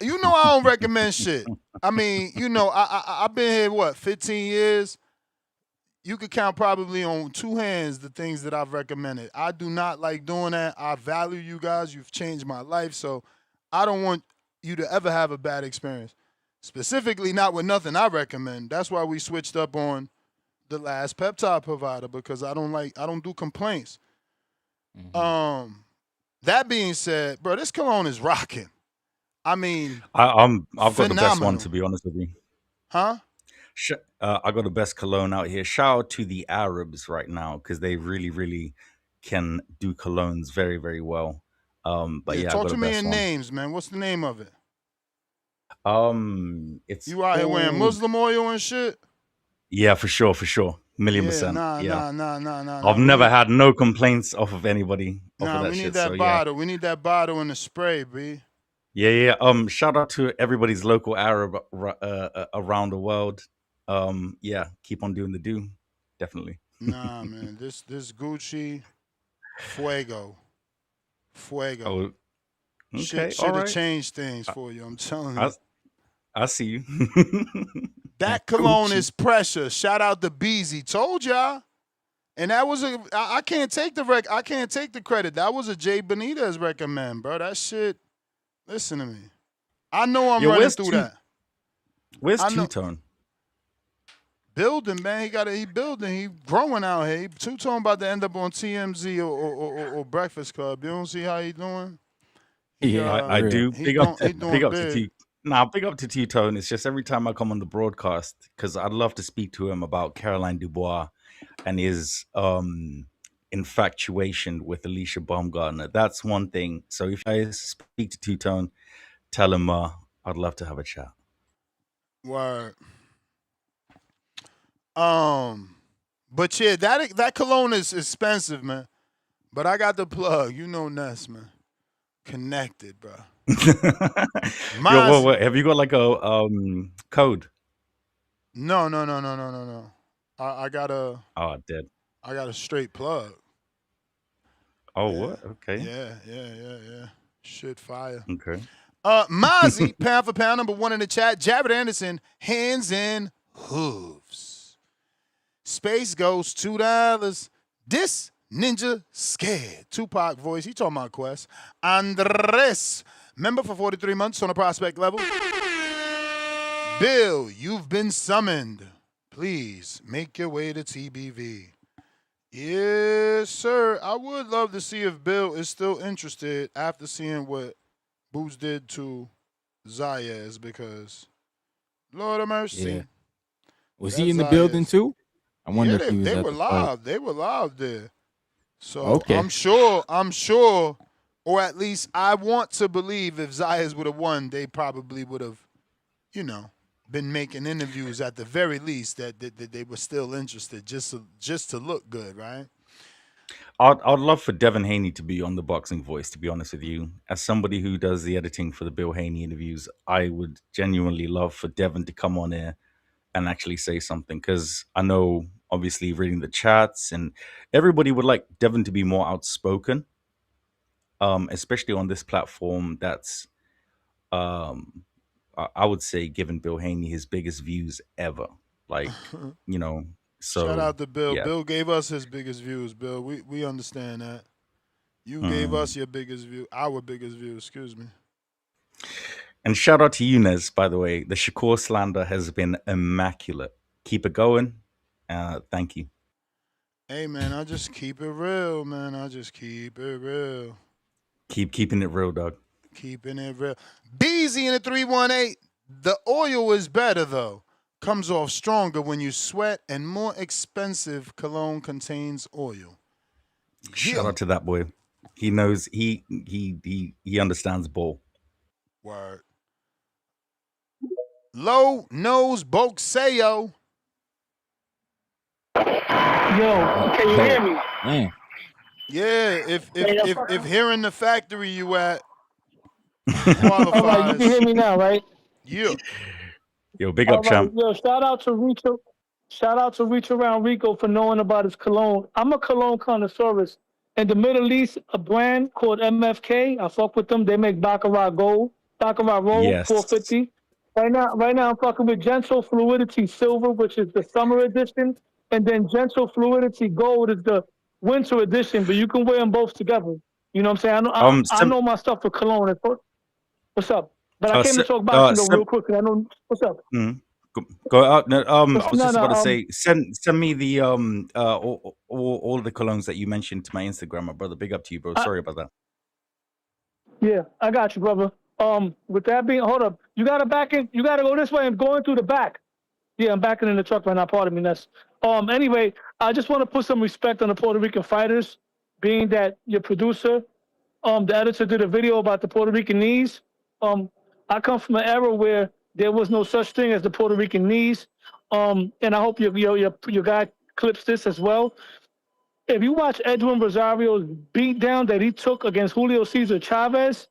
you know I don't recommend shit. I mean, I've been here, 15 years? You could count probably on 2 hands the things that I've recommended. I do not like doing that. I value you guys. You've changed my life. So I don't want you to ever have a bad experience. Specifically, not with nothing I recommend. That's why we switched up on the last peptide provider because I don't do complaints. That being said, bro, this cologne is rocking. I mean, I've got the best one, phenomenal. to be honest with you. Huh? I got the best cologne out here. Shout out to the Arabs right now because they really, really can do colognes very, very well. But Yeah, yeah, I talk got to the me best in one. names, man. What's the name of it? It's You out here wearing called. Muslim oil and shit? Yeah, for sure, for sure, million Yeah, percent. Yeah, nah. I've never had no complaints off of anybody off of We that need shit. So that yeah, bottle. We need that bottle in the spray, B. yeah. Shout out to everybody's local Arab around the world. Yeah, keep on doing the do, definitely. Nah, man. This Gucci Fuego. Oh, okay, all Should have right. changed things for you. I'm telling I you. I see you. That cologne is precious. Shout out to Beezy. Told y'all. And that was I can't take I can't take the credit. That was a Jay Benitez recommend, bro. That shit. Listen to me. I know I'm Yo, running through that. Where's I know. Two Tone? Building, man. He building. He growing out here. Two Tone about to end up on TMZ or Breakfast Club. You don't see how he doing? I do. He Big up, big doing up to big. T. Nah, big up to T Tone. It's just every time I come on the broadcast because I'd love to speak to him about Caroline Dubois and his infatuation with Alicia Baumgartner. That's one thing. So if I speak to Two Tone, tell him I'd love to have a chat. Word. But yeah, that cologne is expensive, man. But I got the plug. You know Ness, man. Connected, bro. Yo, what, have you got like a code? No. I got a Dead. I got a straight plug. Oh, what? Okay. Yeah. Shit fire. Okay. Mozzie, pound for pound, number one in the chat. Jared Anderson, hands and hooves. Space Ghost, $2. This ninja scared. Tupac voice. He talking about Quest. Andres, member for 43 months on a prospect level. Bill, you've been summoned. Please make your way to TBV. Yes, sir. I would love to see if Bill is still interested after seeing what Boots did to Zayas, because Lord of mercy. Yeah. Was he in the building too? I wonder if he was they at were the fight. live. They were live there. So Okay. I'm sure, or at least I want to believe if Zayas would have won, they probably would have, been making interviews at the very least that they were still interested just to look good, right? I'd love for Devin Haney to be on the Boxing Voice, to be honest with you. As somebody who does the editing for the Bill Haney interviews, I would genuinely love for Devin to come on here and actually say something, because I know, obviously, reading the chats, and everybody would like Devin to be more outspoken, especially on this platform that's, I would say, given Bill Haney his biggest views ever. Like, so Shout out to Bill. yeah. Bill gave us his biggest views, Bill. We understand that. You gave us your biggest view, our biggest view, excuse me. And shout out to Eunice, by the way. The Shakur slander has been immaculate. Keep it going. Thank you. Hey, man, I just keep it real, man. I just keep it real. Keep keeping it real, dog. Keeping it real. Beezy in the 318. The oil is better, though. Comes off stronger when you sweat, and more expensive cologne contains oil. Shout out to that boy. He knows, he understands ball. Word. Low nose Boxeo. Yo, can you hear me? Man. Yeah, if hearing the factory you at All right, you qualifies. can hear me now, right? Yeah. Yo, big up, champ. Yo, shout out to Reach Around Rico for knowing about his cologne. I'm a cologne connoisseur. In the Middle East, a brand called MFK. I fuck with them. They make Baccarat Gold, Baccarat Roll, Yes. 450. Right now, I'm fucking with Gentle Fluidity Silver, which is the summer edition, and then Gentle Fluidity Gold is the winter edition. But you can wear them both together. You know what I'm saying? I know my stuff for cologne. What's up? But I came to talk boxing though real quick. I know what's up. Go out. No, I was just about to say, send me the all the colognes that you mentioned to my Instagram, my brother. Big up to you, bro. Sorry about that. Yeah, I got you, brother. With that being, hold up. You gotta go this way and going through the back. Yeah, I'm backing in the truck right now. Pardon me, Ness. Anyway, I just want to put some respect on the Puerto Rican fighters, being that your producer, the editor did a video about the Puerto Rican knees. I come from an era where there was no such thing as the Puerto Rican knees. And I hope your guy clips this as well. If you watch Edwin Rosario's beatdown that he took against Julio Cesar Chavez,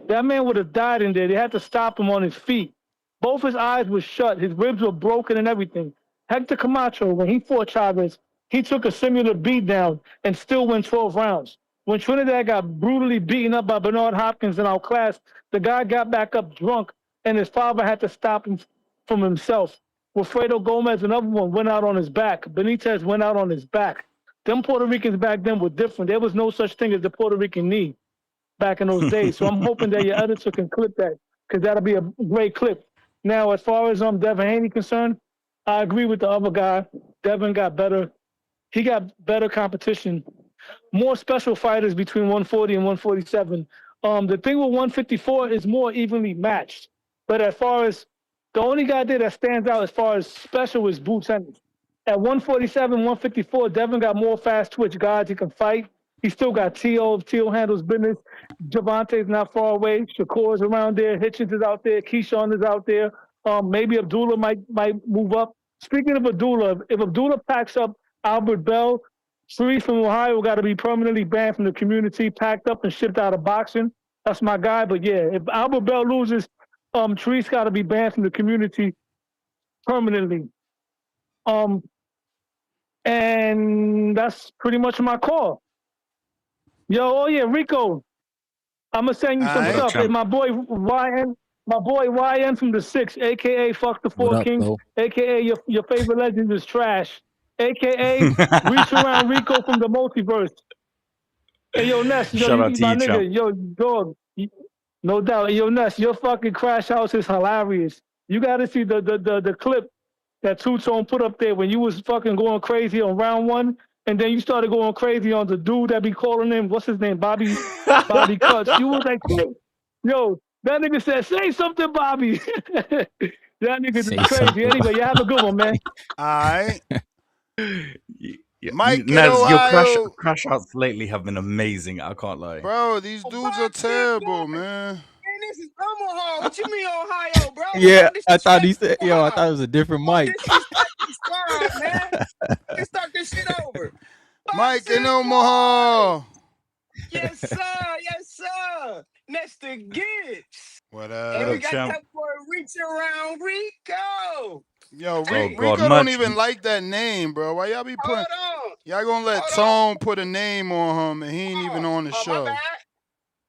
that man would have died in there. They had to stop him on his feet. Both his eyes were shut. His ribs were broken and everything. Hector Camacho, when he fought Chavez, he took a similar beatdown and still went 12 rounds. When Trinidad got brutally beaten up by Bernard Hopkins in our class, the guy got back up drunk, and his father had to stop him from himself. Wilfredo Gomez, another one, went out on his back. Benitez went out on his back. Them Puerto Ricans back then were different. There was no such thing as the Puerto Rican knee back in those days. So I'm hoping that your editor can clip that, because that'll be a great clip. Now, as far as Devin Haney concerned, I agree with the other guy. Devin got better. He got better competition. More special fighters between 140 and 147. The thing with 154 is more evenly matched. But as far as the only guy there that stands out as far as special is Boots Ennis. At 147, 154, Devin got more fast twitch guards he can fight. He still got T.O. if T.O. handles business. Javante's not far away. Shakur's around there. Hitchens is out there. Keyshawn is out there. Maybe Abdullah might move up. Speaking of Abdullah, if Abdullah packs up Albert Bell, Three from Ohio got to be permanently banned from the community, packed up and shipped out of boxing. That's my guy. But yeah, if Albert Bell loses, Treese got to be banned from the community permanently. And that's pretty much my call. Yo, oh yeah, Rico, I'm gonna send you some Aight. stuff. And my boy YN from the Six, aka Fuck the What Four up, Kings, though? aka your favorite legend is trash, aka Reach Around Rico from the multiverse. Hey yo, Ness, yo, Shout out to my you, champ. nigga, yo, dog, no doubt. Yo, Ness, your fucking crash house is hilarious. You got to see the clip that Two Tone put up there when you was fucking going crazy on round one, and then you started going crazy on the dude that be calling him, what's his name, Bobby Cuts. You was like, yo, that nigga said, say something, Bobby. That nigga Say is crazy. something. Anyway, you have a good one, man. All right. Mike in Naz, your Ohio. crash outs lately have been amazing. I can't lie. Bro, these dudes are terrible, man. Man, this is Omaha. What you mean Ohio, bro? Yeah, Don't I thought he disrespect said, yo, I thought it was a different Don't mic. disrespect the squad, man. Let's start this shit over. Mike in Boxing Omaha. boy. Yes, sir. Yes, sir. Mr. Gibbs. What And What we up, up? got champ? that boy Reach Around Rico. Yo, Oh Hey, God, Rico don't much. even like that name, bro. Why y'all be putting? hold on. Y'all gonna let Hold on. Tone put a name on him, and he ain't even on the My show. bad.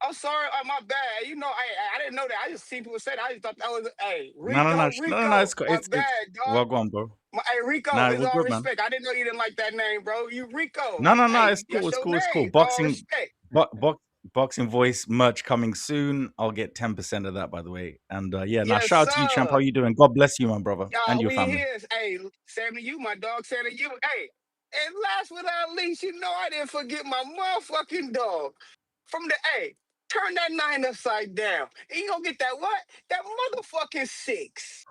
I'm sorry. My bad. You know, I didn't know that. I just seen people say that. I just thought that was, hey, No. Rico. My It's bad, dog. well, go on, bro. Hey, Rico, Nah, it's we're all good, man. respect. I didn't know you didn't like that name, bro. You Rico. No. Hey, It's cool. that's It's your cool. It's cool. name. All respect. Boxing voice merch coming soon. I'll get 10% of that, by the way. And yeah, now Yes, shout out to you, champ. How sir. you doing? God bless you, my brother, and Y'all, your we family. here. Hey, same to you, my dog. Same to you. Hey, and last but not least, you know I didn't forget my motherfucking dog. From the A, turn that nine upside down. And you gonna get that what? That motherfucking six.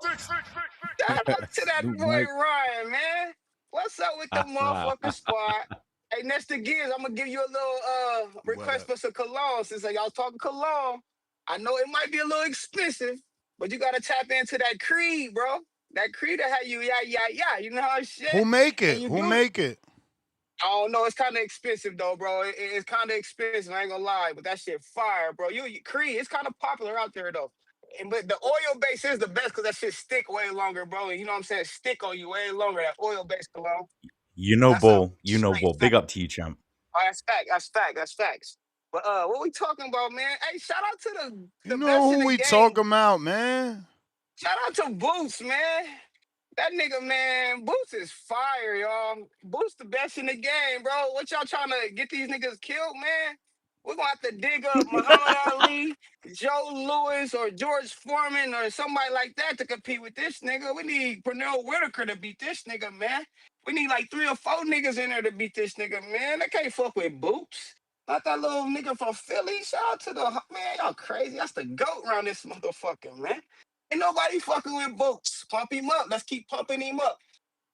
Shout out to that Salute, boy Mike. Ryan, man. What's up with the motherfucking squad? Hey, Nestor Gears, I'm gonna give you a little What request up? for some cologne since y'all talking cologne. I know it might be a little expensive, but you gotta tap into that Creed, bro. That Creed that have you, yeah. You know how Who shit? make And it? you Who do it. make it? I don't know. It's kind of expensive though, bro. It's kind of expensive. I ain't gonna lie, but that shit fire, bro. Creed, it's kind of popular out there though. But the oil base is the best because that shit stick way longer, bro. And you know what I'm saying? Stick on you way longer. That oil base cologne. That's a You know, straight ball. Big fact. up to you, champ. Oh, that's fact. That's fact. That's facts. But what we talking about, man? Hey, shout out to You the know best in who the we game. talking about, man? Shout out to Boots, man. That nigga, man, Boots is fire, y'all. Boots the best in the game, bro. What y'all trying to get these niggas killed, man? We're gonna have to dig up Muhammad Ali, Joe Louis, or George Foreman, or somebody like that to compete with this nigga. We need Pernell Whitaker to beat this nigga, man. We need like 3 or 4 niggas in there to beat this nigga, man. They can't fuck with Boots. Not that little nigga from Philly. Shout out to the man, y'all crazy. That's the goat around this motherfucker, man. Ain't nobody fucking with Boots. Pump him up. Let's keep pumping him up.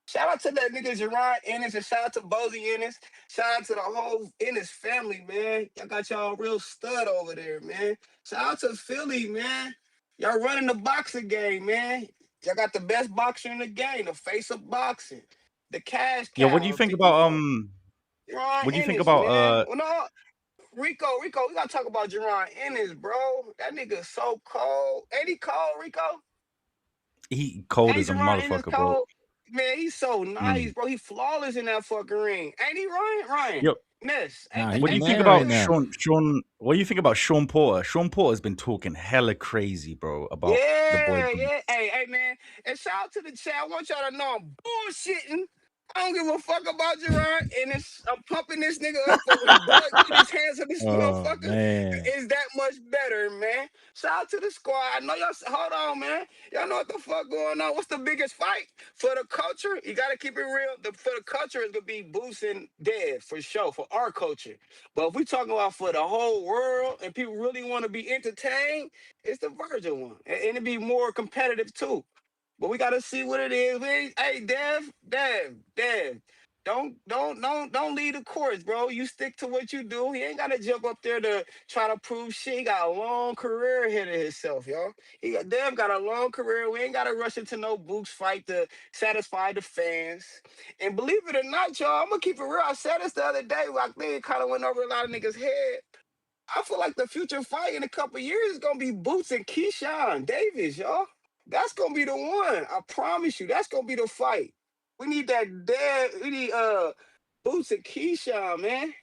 Shout out to that nigga Jaron Ennis and shout out to Bozy Ennis. Shout out to the whole Ennis family, man. Y'all got y'all real stud over there, man. Shout out to Philly, man. Y'all running the boxing game, man. Y'all got the best boxer in the game, the face of boxing, the cash Yeah, what do cow you where think people about from. Jaron what do you think Ennis, about man. Well, no, Rico, we gotta talk about Jaron Ennis, bro. That nigga so cold. Ain't he cold, Rico? he cold Ain't as a Jerron in his motherfucker, bro? cold? Man, he's so Mm. nice, bro. He flawless in that fucking ring. Ain't he, Ryan? Ryan. Yo, Miss. Nah, he what the do you Ain't think man that right about nigga? now. Sean? What do you think about Sean Porter? Sean Porter's been talking hella crazy, bro, about the boy Boots. Yeah. Hey, man. And shout out to the chat. I want y'all to know I'm bullshitting. I don't give a fuck about Gerard, and I'm pumping this nigga up for when Bud get his hands on this Oh, motherfucker. man. Is that much better, man? Shout out to the squad. I know y'all. Hold on, man. Y'all know what the fuck going on. What's the biggest fight for the culture? You gotta keep it real. For the culture, it's gonna be Boost and Dev for sure for our culture. But if we talking about for the whole world and people really want to be entertained, it's the Virgil one, and it be more competitive too. But we gotta see what it is. Hey, Dev, Don't leave the course, bro. You stick to what you do. He ain't gotta jump up there to try to prove shit. He got a long career ahead of himself, y'all. Dev got a long career. We ain't gotta rush into no Boots fight to satisfy the fans. And believe it or not, y'all, I'm gonna keep it real. I said this the other day. I think it kind of went over a lot of niggas' head. I feel like the future fight in a couple years is gonna be Boots and Keyshawn Davis, y'all. That's gonna be the one. I promise you, that's gonna be the fight. We need that dead. We need Boots and Keyshawn, man.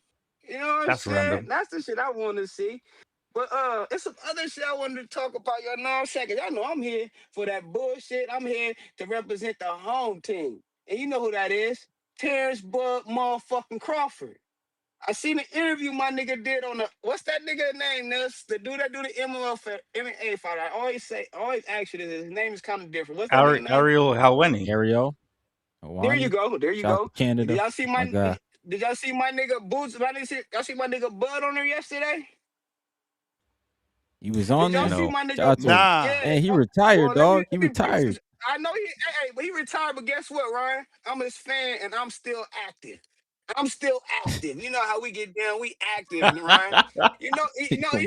You know what I'm That's saying? random. That's the shit I want to see. But it's some other shit I wanted to talk about. Y'all know I'm second. Y'all know I'm here for that bullshit. I'm here to represent the home team, and you know who that is? Terrence Bud motherfucking Crawford. I seen the interview my nigga did on the what's that nigga name, Ness? The dude that do the MMA fight. I always ask you this. His name is kind of different. What's that nigga name? Ariel Helwani. Ariel, There you Hawani, go. There you shout out go. to Canada, Did y'all see my my guy. did y'all see my nigga Boots? Y'all see my nigga Bud on there yesterday? He was Did on y'all there. see No. my Shout nigga? out to him. Nah. Yeah. And he Well, retired, dog. He let me break some. retired. I know but he retired. But guess what, Ryan? I'm his fan, and I'm still active. I'm still active. You know how we get down. We active, Ryan. You know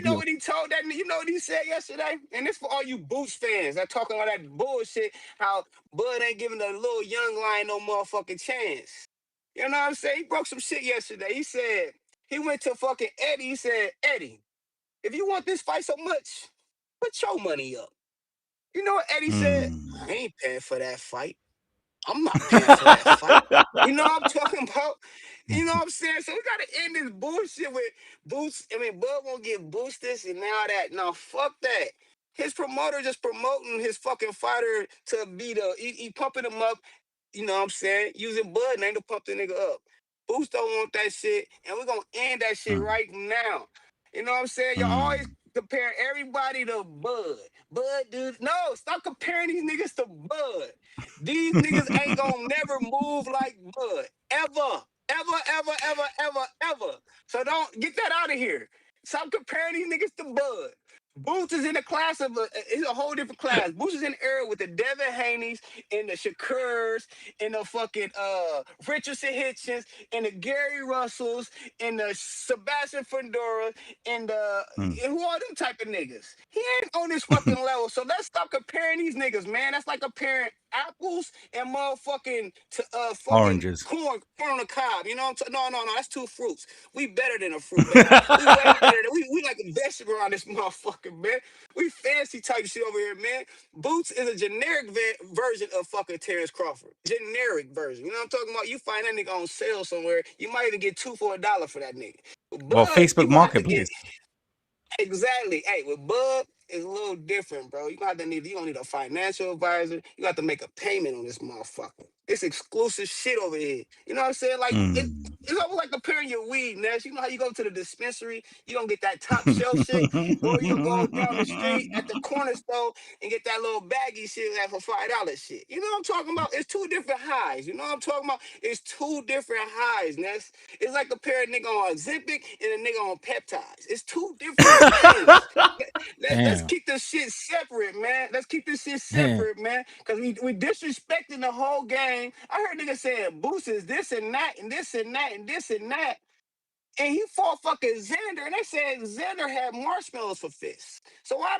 Yo, what he told that. You know what he said yesterday. And this for all you Boots fans that talking all that bullshit. How Bud ain't giving the little young lion no motherfucking chance. You know what I'm saying? He broke some shit yesterday. He said he went to fucking Eddie. He said, Eddie, if you want this fight so much, put your money up. You know what Eddie said? Hmm. I ain't paying for that fight. I'm not paying for that fight. You know what I'm talking about? You know what I'm saying? So we gotta end this bullshit with Boots. I mean, Bud won't get boosted and now that. No, fuck that. His promoter just promoting his fucking fighter to be he pumping him up, you know what I'm saying? Using Bud name to pump the nigga up. Boost don't want that shit, and we're gonna end that shit Hmm. right now. You know what I'm saying? You're always Hmm. comparing everybody to Bud. Bud, dude. No, stop comparing these niggas to Bud. These niggas ain't gonna never move like Bud. Ever. Ever, ever, ever, ever, ever. So don't get that out of here. Stop comparing these niggas to Bud. Boots is in a class of it's a whole different class. Boots is in the era with the Devin Haneys and the Shakurs and the fucking Richardson Hitchens and the Gary Russells and the Sebastian Fedora and the Hmm. and who are them type of niggas? He ain't on this fucking level. So let's stop comparing these niggas, man. That's like comparing apples and motherfucking to fucking Oranges. corn on the cob. You know what I'm talking? No. That's two fruits. We better than a fruit, baby. We way better than we like a vegetable on this motherfucker, man. We fancy type shit over here, man. Boots is a generic version of fucking Terrence Crawford. Generic version. You know what I'm talking about? You find that nigga on sale somewhere. You might even get two for $1 for that nigga. Well, But Facebook you gonna have to get Marketplace. exactly. Hey, with Bud, it's a little different, bro. You don't need a financial advisor. You got to make a payment on this motherfucker. It's exclusive shit over here. You know what I'm saying? Like Hmm. it's almost like comparing your weed, Ness. You know how you go to the dispensary, you don't get that top shelf shit, or you go down the street at the corner store and get that little baggy shit that for $5 shit. You know what I'm talking about? It's two different highs. You know what I'm talking about? It's two different highs, Ness. It's like comparing a nigga on Ozempic and a nigga on peptides. It's two different things. Let's damn, keep this shit separate, man. Let's keep this shit damn, separate, man. Cause we disrespecting the whole game. I heard niggas saying Boost is this and that and this and that and this and that. And he fought fucking Xander, and they said Xander had marshmallows for fists. So how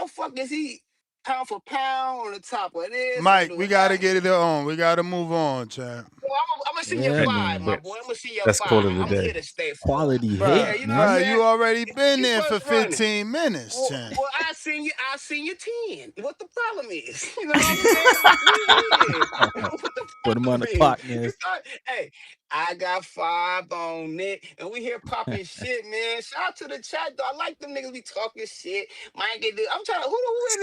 the fuck is he pound for pound on the top of this, on Mike, we doing gotta that? get it on. We gotta move on, champ. Well, I'm gonna see your yeah, five, my man. boy. I'm gonna see your Let's call five. it a I'm here day. to stay for it. Quality Yeah, hate, you know what I'm Bruh, man. you saying? already been Keep there for us running. 15 minutes, Well, champ. well, I seen you 10. What the problem is? You know what I'm saying? We here. What the Put him on problem the is? clock, Ness. Hey, I got 5 on it, and we here popping shit, man. Shout out to the chat, though. I like them niggas be talking shit. Mike, I'm trying to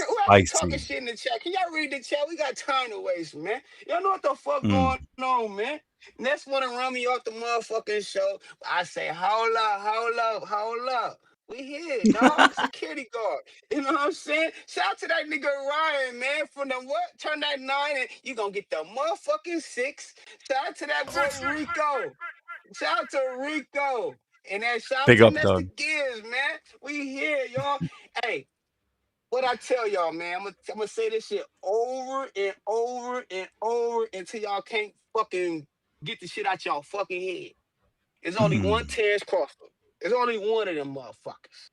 who actually talking Spicy. shit in the chat? Can y'all read the chat? We got time to waste, man. Y'all know what the fuck Hmm. going on, man. Next want to run me off the motherfucking show. I say, hold up, hold up, hold up. We here, dog. Security guard. You know what I'm saying? Shout out to that nigga Ryan, man. From the what? Turn that 9 and you gonna get the motherfucking 6. Shout out to that boy Rico. Shout out to Rico. And then shout out Big to up, Nesta dog. Gibbs, man. We here, y'all. Hey, what I tell y'all, man, I'm gonna say this shit over and over and over until y'all can't fucking Get the shit out y'all fucking head. There's only one Terrence Crawford. There's only one of them motherfuckers.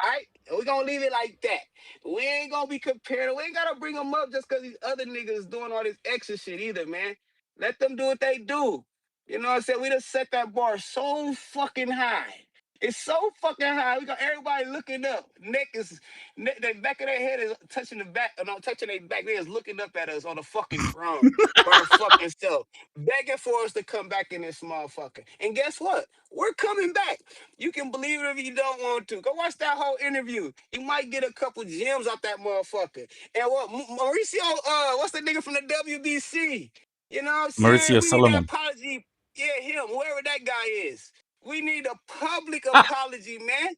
All right? And we're going to leave it like that. We ain't going to be comparing. We ain't got to bring them up just because these other niggas doing all this extra shit either, man. Let them do what they do. You know what I'm saying? We just set that bar so fucking high. It's so fucking high. We got everybody looking up. The back of their head is touching the back, no, touching their back. They is looking up at us on the fucking throne by our fucking self, begging for us to come back in this motherfucker. And guess what? We're coming back. You can believe it if you don't want to. Go watch that whole interview. You might get a couple gems out that motherfucker. And what Mauricio, what's the nigga from the WBC? You know what I'm saying? Mauricio We need that Solomon. apology. Yeah, him, whoever that guy is. We need a public apology, man.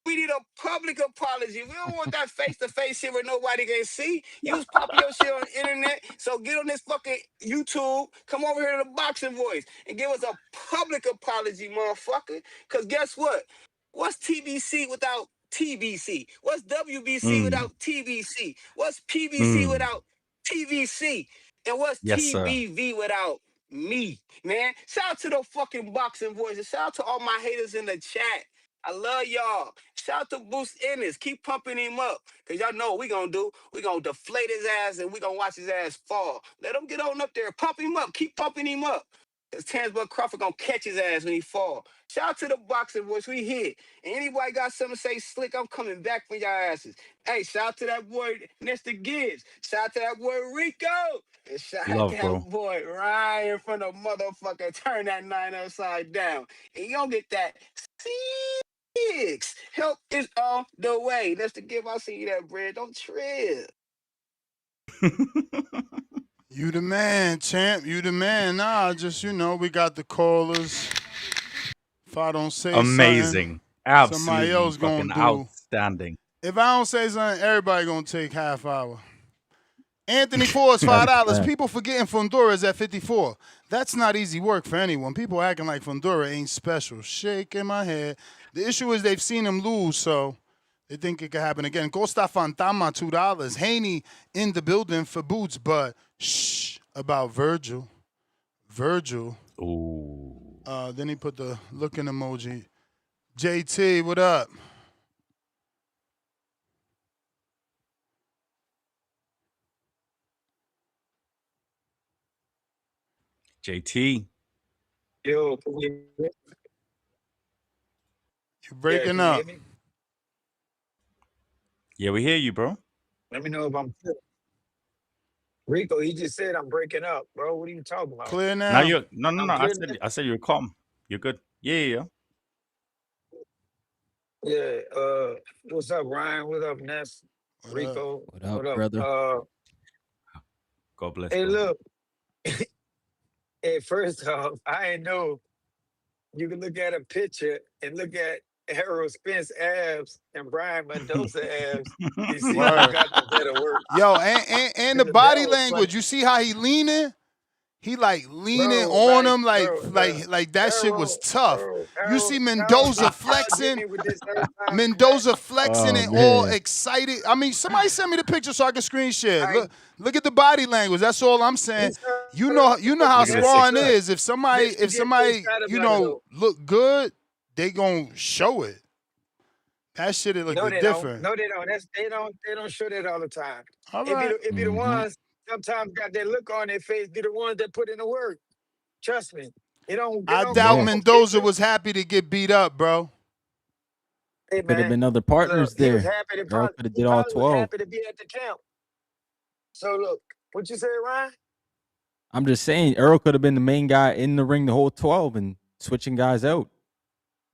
We need a public apology. We don't want that face-to-face shit where nobody can see. You was popping your shit on the internet, so get on this fucking YouTube, come over here to the Boxing Voice, and give us a public apology, motherfucker. Because guess what? What's TBC without TBC? What's WBC Mm, without TBC? What's PBC mm. without TBC? And what's Yes, sir. TBV without me, man? Shout out to the fucking Boxing Voices. Shout out to all my haters in the chat. I love y'all. Shout out to Boost Ennis. Keep pumping him up. Because y'all know what we going to do. We going to deflate his ass and we going to watch his ass fall. Let him get on up there. Pump him up. Keep pumping him up. Because Terrence Bud Crawford going to catch his ass when he fall. Shout out to the Boxing Voice. We hit. And anybody got something to say slick, I'm coming back for y'all asses. Hey, shout out to that boy, Mr. Gibbs. Shout out to that boy, Rico. And shout out to Love, bro. that boy, Ryan from the motherfucker. Turn that 9 upside down. And you don't get that. Help is on the way. That's the give. I'll see you that bread. Don't trip. You the man, champ. You the man. Nah, just, we got the callers. If I don't say something, Amazing. somebody Absolutely else gonna fucking do. outstanding. If I don't say something, everybody gonna take half hour. Anthony Ford's That's a $5. fact. People forgetting Fundura's at 54. That's not easy work for anyone. People acting like Fundura ain't special. Shaking my head. The issue is they've seen him lose, so they think it could happen again. Costa Fantama, $2. Haney in the building for Boots, but shh about Vergil. Vergil. Ooh. Then he put the looking emoji. JT, what up? JT. Yo, You're yeah, breaking can you up. hear me? Yeah, we hear you, bro. Let me know if I'm clear. Rico, he just said I'm breaking up, bro. What are you talking about? Clear Now now. you're no. I'm I clear said now? I said you're calm. You're good. Yeah. Yeah. What's up, Ryan? What up, Ness? What up? Rico, What up, what up? brother? God bless, Hey, bro. look. Hey, first off, I ain't know you can look at a picture and look at Harold Spence abs and Brian Mendoza abs. You see who Word. got the better work. Yo, and the Because that body was funny. language. You see how he leaning? He like leaning Bro, on like, him, like bro, like like that shit was tough. You see Harold Mendoza get flexing, me with this every time, man. Mendoza flexing Oh and all man. excited. I mean, somebody send me the picture so I can screen share. I, Look at the body language. That's all I'm saying. he's You know how Look at the That's sparring six look. pack. is. If somebody This if should get me somebody excited about it though. look good, they gonna show it. That shit it No, looked they don't. different. No, they don't. They don't show that all the time. All It be right. the, it be the Mm-hmm. ones sometimes got that look on their face. Be the ones that put in the work. Trust me. They I don't go doubt Yeah. off a Mendoza picture. was happy to get beat up, bro. Hey Could have man, been other look, partners he was there. happy to Earl probably could have he did all probably was 12. happy to be at the camp. So look, what you say, Ryan? I'm just saying, Earl could have been the main guy in the ring the whole 12 and switching guys out.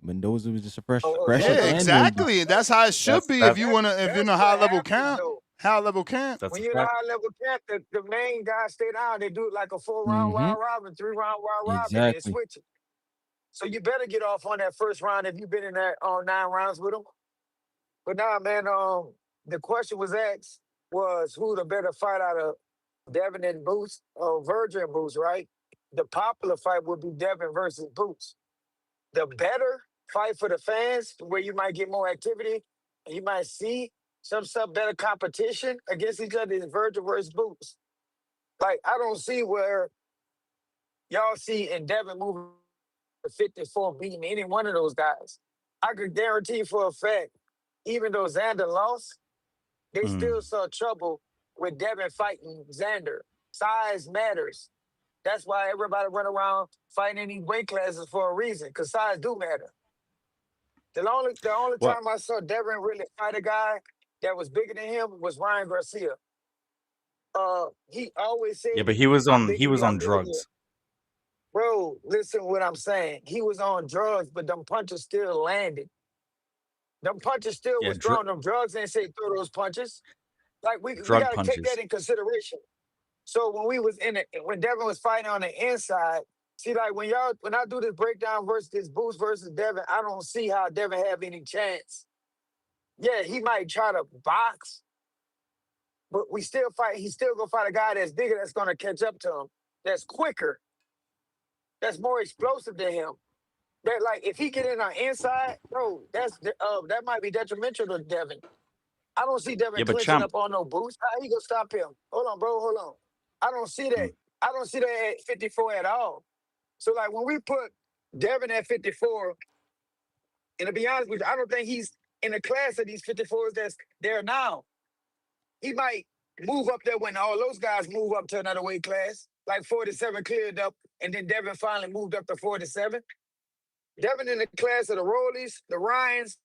Mendoza was just a Oh, fresh at Yeah, the end, maybe. exactly. That's how it should That's be if that's you wanna if you're in that's a high what level happens camp. though. High level camp. that's When a you're in a fact. high level camp, the main guys stay down. They do like a 4 round Mm-hmm. round robin, 3 round round robin, and Exactly. switch it. So you better get off on that first round if you've been in that 9 rounds with them. But nah, man, the question was asked was who the better fight out of Devin and Boots or Virgil and Boots, right? The popular fight would be Devin versus Boots. The better fight for the fans, where you might get more activity and you might see some better competition against each other is Virgil versus Boots. Like I don't see where y'all see in Devin moving to 54 beating any one of those guys. I could guarantee for a fact, even though Xander lost, they still saw trouble with Devin fighting Xander. Size matters. That's why everybody run around fighting in these weight classes for a reason, because size do matter. The only Well, time I saw Devin really fight a guy that was bigger than him was Ryan Garcia. He always yeah, said, but he was "I'm on bigger than you. I'm bigger than you." drugs. Bro, listen what I'm saying. He was on drugs, but them punches still landed. Them punches still Yeah, was thrown. Them drugs ain't say throw those punches. Like we drug got to take that punches. in consideration. So when we was in it, when Devin was fighting on the inside, see, like when I do this breakdown versus this Boost versus Devin, I don't see how Devin have any chance. Yeah, he might try to box, but we still fight. He's still gonna fight a guy that's bigger, that's gonna catch up to him, that's quicker, that's more explosive than him. That like if he get in on inside, bro, that might be detrimental to Devin. I don't see Devin Yeah, but clinching champ. up on no boost. How he gonna stop him? Hold on, bro. Hold on. I don't see that. Mm. I don't see that at 54 at all. So like when we put Devin at 54, and to be honest with you, I don't think he's in the class of these 54s that's there now. He might move up there when all those guys move up to another weight class. Like 47 cleared up, and then Devin finally moved up to 47. Devin in the class of the Rollies, the Ryans,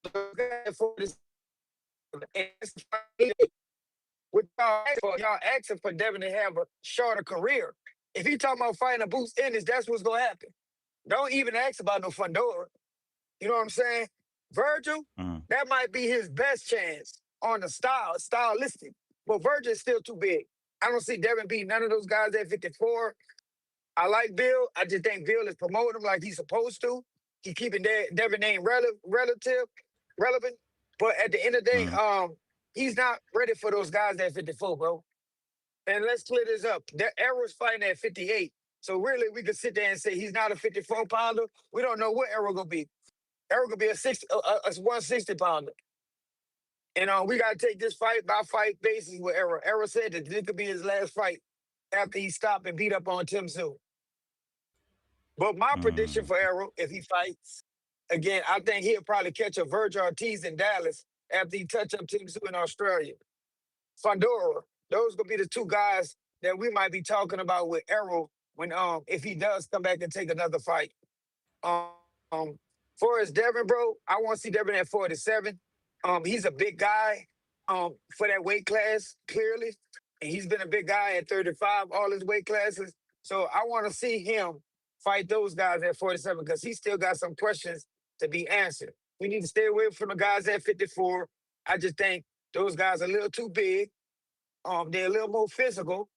the guys 47. With y'all asking for Devin to have a shorter career. If he talking about fighting a Boost Ennis, that's what's gonna happen. Don't even ask about no Fundora. You know what I'm saying? Vergil, Mm. that might be his best chance on the stylistic. But Vergil is still too big. I don't see Devin beating none of those guys at 54. I like Bill. I just think Bill is promoting him like he's supposed to. He keeping Devin name relevant. But at the end of the day, Mm. he's not ready for those guys at 54, bro. And let's clear this up. That Arrow's fighting at 58. So really, we could sit there and say he's not a 54 pounder. We don't know what Arrow gonna be. Arrow gonna be a 160 pounder. And we gotta take this fight by fight basis with Arrow. Arrow said that this could be his last fight after he stopped and beat up on Tim Tszyu. But my prediction Mm. for Arrow, if he fights again, I think he'll probably catch a Vergil Ortiz in Dallas after he touch up Tim Tszyu in Australia. Fundora, those gonna be the two guys that we might be talking about with Arrow when if he does come back and take another fight. Um, for as Devin, bro, I want to see Devin at 47. He's a big guy for that weight class, clearly. And he's been a big guy at 35, all his weight classes. So I want to see him fight those guys at 47 because he still got some questions to be answered. We need to stay away from the guys at 54. I just think those guys are a little too big. They're a little more physical.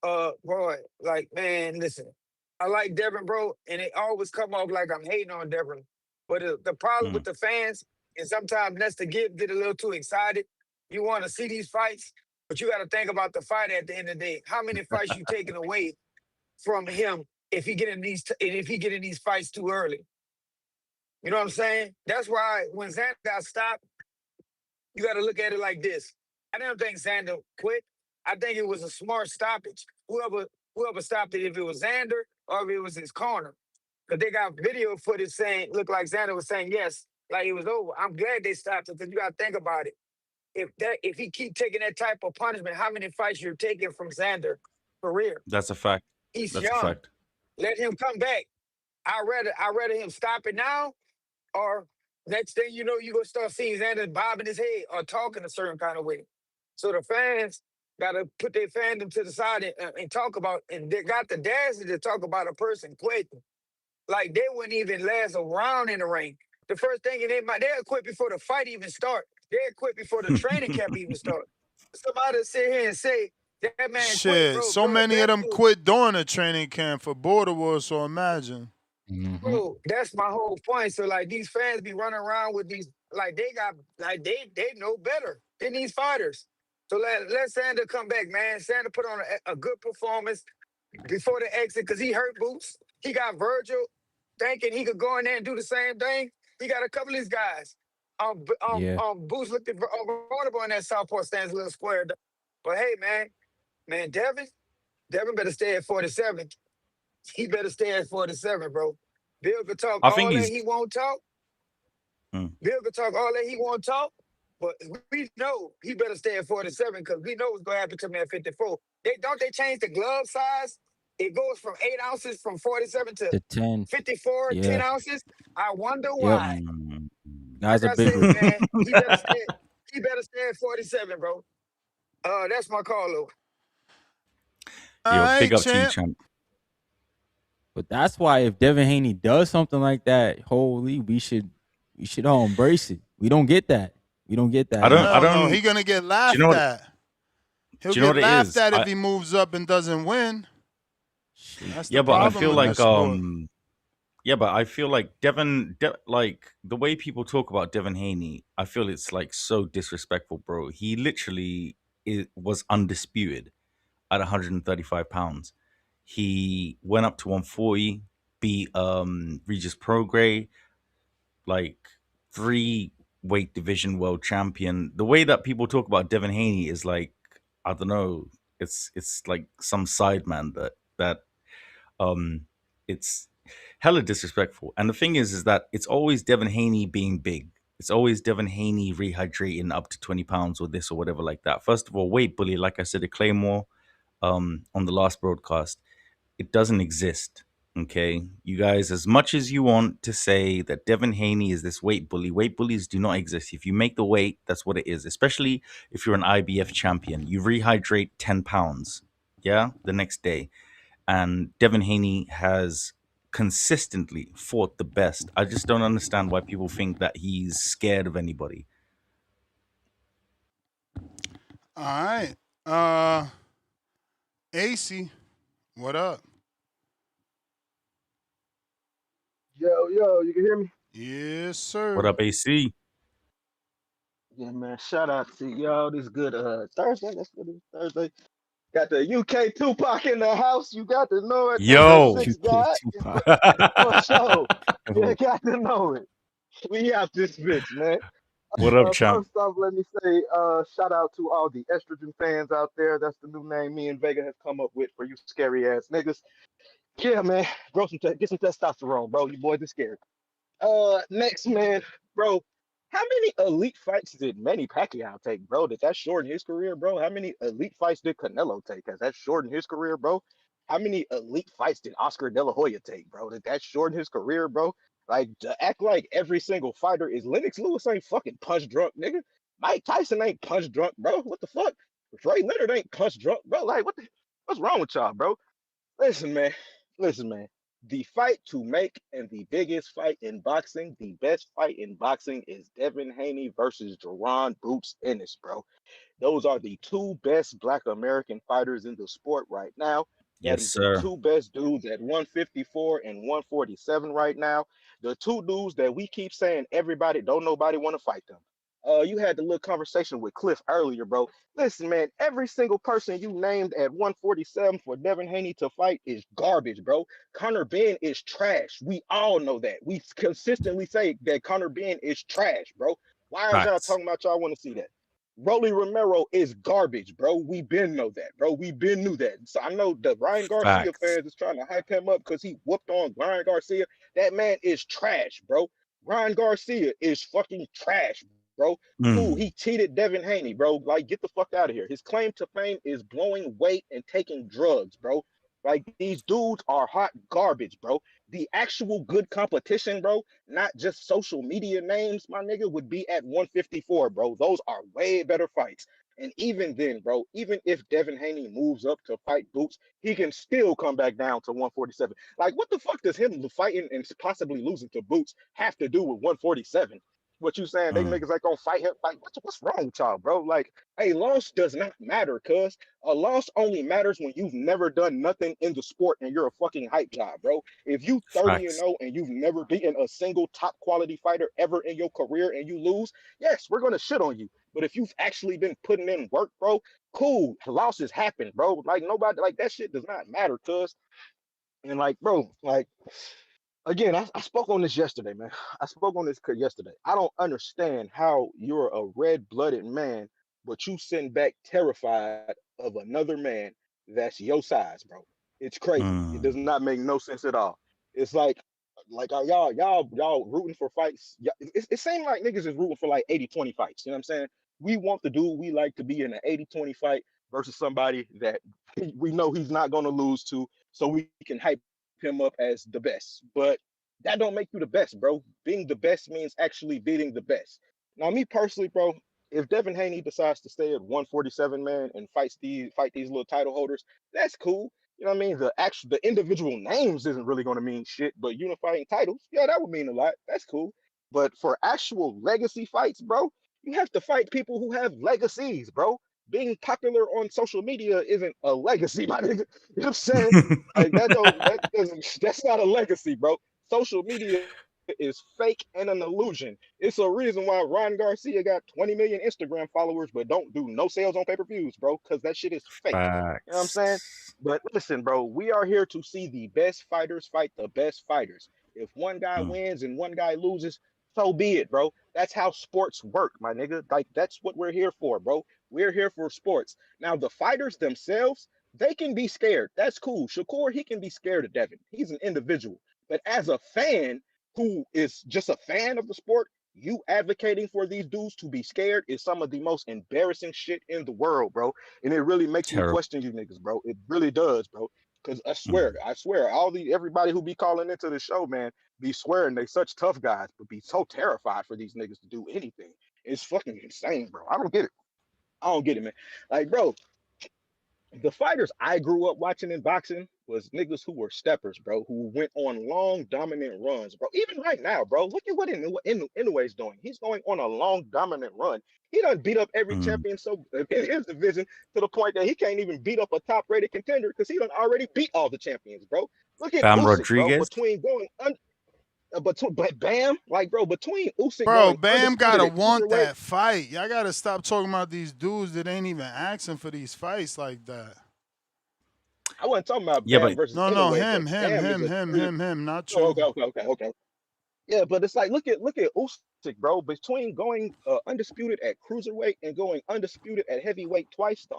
Bro, like, man, listen, I like Devin, bro, and it always come off like I'm hating on Devin. But the problem with Mm. the fans, and sometimes that's to get a little too excited. You want to see these fights, but you got to think about the fight at the end of the day. How many fights you taking away from him if he get in these fights too early? You know what I'm saying? That's why when Xander got stopped, you got to look at it like this. I don't think Xander quit. I think it was a smart stoppage. Whoever stopped it, if it was Xander or if it was his corner, because they got video footage saying, looked like Xander was saying yes, like it was over. I'm glad they stopped it because you got to think about it. If he keep taking that type of punishment, how many fights you're taking from Xander career? That's a fact. He's That's a young. fact. Let him come back. I rather him stop it now, or next thing you know, you're gonna start seeing Xander bobbing his head or talking a certain kind of way. So the fans gotta put their fandom to the side and talk about, and they got the audacity to talk about a person quitting. Like they wouldn't even last a round in the ring. The first thing in their mind, they'll quit before the fight even start. They'll quit before the training camp even start. Somebody sit here and say that man quit, Shit, bro. so Bro, many of that them dude. quit during the training camp for Border Wars, so imagine. Mm-hmm. Bro, that's my whole point. So like these fans be running around with these like they know better than these fighters. So let Sander come back, man. Sander put on a good performance before the exit because he hurt Boots. He got Vergil thinking he could go in there and do the same thing. He got a couple of these guys. Yeah. Boots looked at vulnerable in that southpaw stands a little squared up. But hey, man, Devin better stay at 47. he better stay at 47, bro. Bill could talk I think all that he's. he won't talk. Mm. Bill could talk all that he won't talk. But we know he better stay at 47 because we know what's gonna happen to him at 54. They change the glove size. It goes from 8 ounces from 47 to The 10. 54, 10 Yeah. ounces. I wonder Yep. why. Mm. Guys Like are I said, bigger. man, he better stay. He better stay at 47, bro. That's my call, though. All Yo, right, big up to you, champ. champ. But that's why if Devin Haney does something like that, holy, we should all embrace it. We don't get that. We don't get I that don't. enough. I Hell no, don't. he gonna get Do you know laughed what? at. He'll Do you know get what it laughed is? at if he moves up and doesn't win. That's the Yeah, but I problem feel with this like sport. yeah, but I feel like like the way people talk about Devin Haney, I feel it's like so disrespectful, bro. He literally was undisputed at 135 pounds. He went up to 140, beat Regis Prograis, like three weight division world champion. The way that people talk about Devin Haney is like, I don't know, it's like some sideman that um it's hella disrespectful. And the thing is that it's always Devin Haney being big. It's always Devin Haney rehydrating up to 20 pounds or this or whatever like that. First of all, weight bully, like I said, a Claymore on the last broadcast, it doesn't exist. Okay. You guys, as much as you want to say that Devin Haney is this weight bullies do not exist. If you make the weight, that's what it is. Especially if you're an IBF champion. You rehydrate 10 pounds, yeah, the next day. And Devin Haney has consistently fought the best. I just don't understand why people think that he's scared of anybody. All right. AC, what up? Yo, you can hear me? Yes, What sir. up, AC? Yeah, man. Shout out to y'all. This good Thursday. That's what it is. Thursday. Got the UK Tupac in the house. You got to know it. That's the Yo. six UK God. Tupac. For sure. You got to know it. We out this bitch, man. What up, champ? First off, let me say shout out to all the estrogen fans out there. That's the new name me and Vega has come up with for you scary ass niggas. Yeah, man. Get some testosterone, bro. You boys are scary. Next man, bro. How many elite fights did Manny Pacquiao take, bro? Did that shorten his career, bro? How many elite fights did Canelo take? Has that shortened his career, bro? How many elite fights did Oscar De La Hoya take, bro? Did that shorten his career, bro? Like to act like every single fighter is Lennox Lewis ain't fucking punch drunk, nigga. Mike Tyson ain't punch drunk, bro. What the fuck? Trey Leonard ain't punch drunk, bro. Like what's wrong with y'all, bro? Listen, man. Listen, man. The fight to make and the biggest fight in boxing, the best fight in boxing is Devin Haney versus Jaron Boots Ennis, bro. Those are the two best Black American fighters in the sport right now. That Yes, is the sir. two best dudes at 154 and 147 right now. The two dudes that we keep saying everybody don't nobody want to fight them. You had the little conversation with Cliff earlier, bro. Listen, man, every single person you named at 147 for Devin Haney to fight is garbage, bro. Conor Ben is trash. We all know that. We consistently say that Conor Ben is trash, bro. Why is y'all Facts. talking about y'all want to see that? Rolly Romero is garbage, bro. We been know that, bro. We been knew that. So I know the Ryan Garcia Facts. fans is trying to hype him up because he whooped on Ryan Garcia. That man is trash, bro. Ryan Garcia is fucking trash, bro. Cool. Mm. He cheated Devin Haney, bro. Like, get the fuck out of here. His claim to fame is blowing weight and taking drugs, bro. Like, these dudes are hot garbage, bro. The actual good competition, bro, not just social media names, my nigga, would be at 154, bro. Those are way better fights. And even then, bro, even if Devin Haney moves up to fight Boots, he can still come back down to 147. Like, what the fuck does him fighting and possibly losing to Boots have to do with 147? What you saying? They Mm. niggas like gonna fight him? Like, what's wrong with y'all, bro? Like, a loss does not matter, cuz a loss only matters when you've never done nothing in the sport and you're a fucking hype job, bro. If you 30 and Facts. 0 and you've never beaten a single top quality fighter ever in your career and you lose, yes, we're gonna shit on you. But if you've actually been putting in work, bro, cool. Losses happen, bro. Like nobody, like that shit does not matter, cuz. And like, bro, like again, I spoke on this yesterday, man. I spoke on this yesterday. I don't understand how you're a red-blooded man, but you sitting back terrified of another man that's your size, bro. It's crazy. It does not make no sense at all. It's like are y'all rooting for fights? It seems like niggas is rooting for like 80-20 fights. You know what I'm saying? We want the dude we like to be in an 80-20 fight versus somebody that we know he's not gonna lose to, so we can hype him up as the best. But that don't make you the best, bro. Being the best means actually beating the best. Now, me personally, bro, if Devin Haney decides to stay at 147, man, and fight these little title holders, that's cool. You know what I mean? The individual names isn't really going to mean shit, but unifying titles, yeah, that would mean a lot. That's cool. But for actual legacy fights, bro, you have to fight people who have legacies, bro. Being popular on social media isn't a legacy, my nigga. You know what I'm saying? Like that's not a legacy, bro. Social media is fake and an illusion. It's a reason why Ron Garcia got 20 million Instagram followers, but don't do no sales on pay-per-views, bro, because that shit is fake. You know what I'm saying? Facts. But listen, bro, we are here to see the best fighters fight the best fighters. If one guy Mm. wins and one guy loses, so be it, bro. That's how sports work, my nigga. Like that's what we're here for, bro. We're here for sports. Now the fighters themselves, they can be scared. That's cool. Shakur, he can be scared of Devin. He's an individual. But as a fan who is just a fan of the sport, you advocating for these dudes to be scared is some of the most embarrassing shit in the world, bro. And it really makes me Terrible. question you niggas, bro. It really does, bro. Because Mm. I swear, everybody who be calling into the show, man, be swearing they such tough guys, but be so terrified for these niggas to do anything. It's fucking insane, bro. I don't get it. I don't get it, man. Like, bro, the fighters I grew up watching in boxing was niggas who were steppers, bro, who went on long dominant runs, bro. Even right now, bro, look at what Inoue's doing. He's going on a long dominant run. He done beat up every Mm. champion so in his division to the point that he can't even beat up a top rated contender because he done already beat all the champions, bro. Look at Bam Usyk, bro. Rodriguez. Between going but Bam, like bro, between Usyk Bro, going Bam undisputed gotta at want cruiserweight. that fight. Y'all gotta stop talking about these dudes that ain't even asking for these fights like that. I wasn't talking about Yeah, Bam but versus No, Inoue, but Bam is not oh, you. okay. Yeah, but it's like look at Usyk, bro. Between going undisputed at cruiserweight and going undisputed at heavyweight twice, the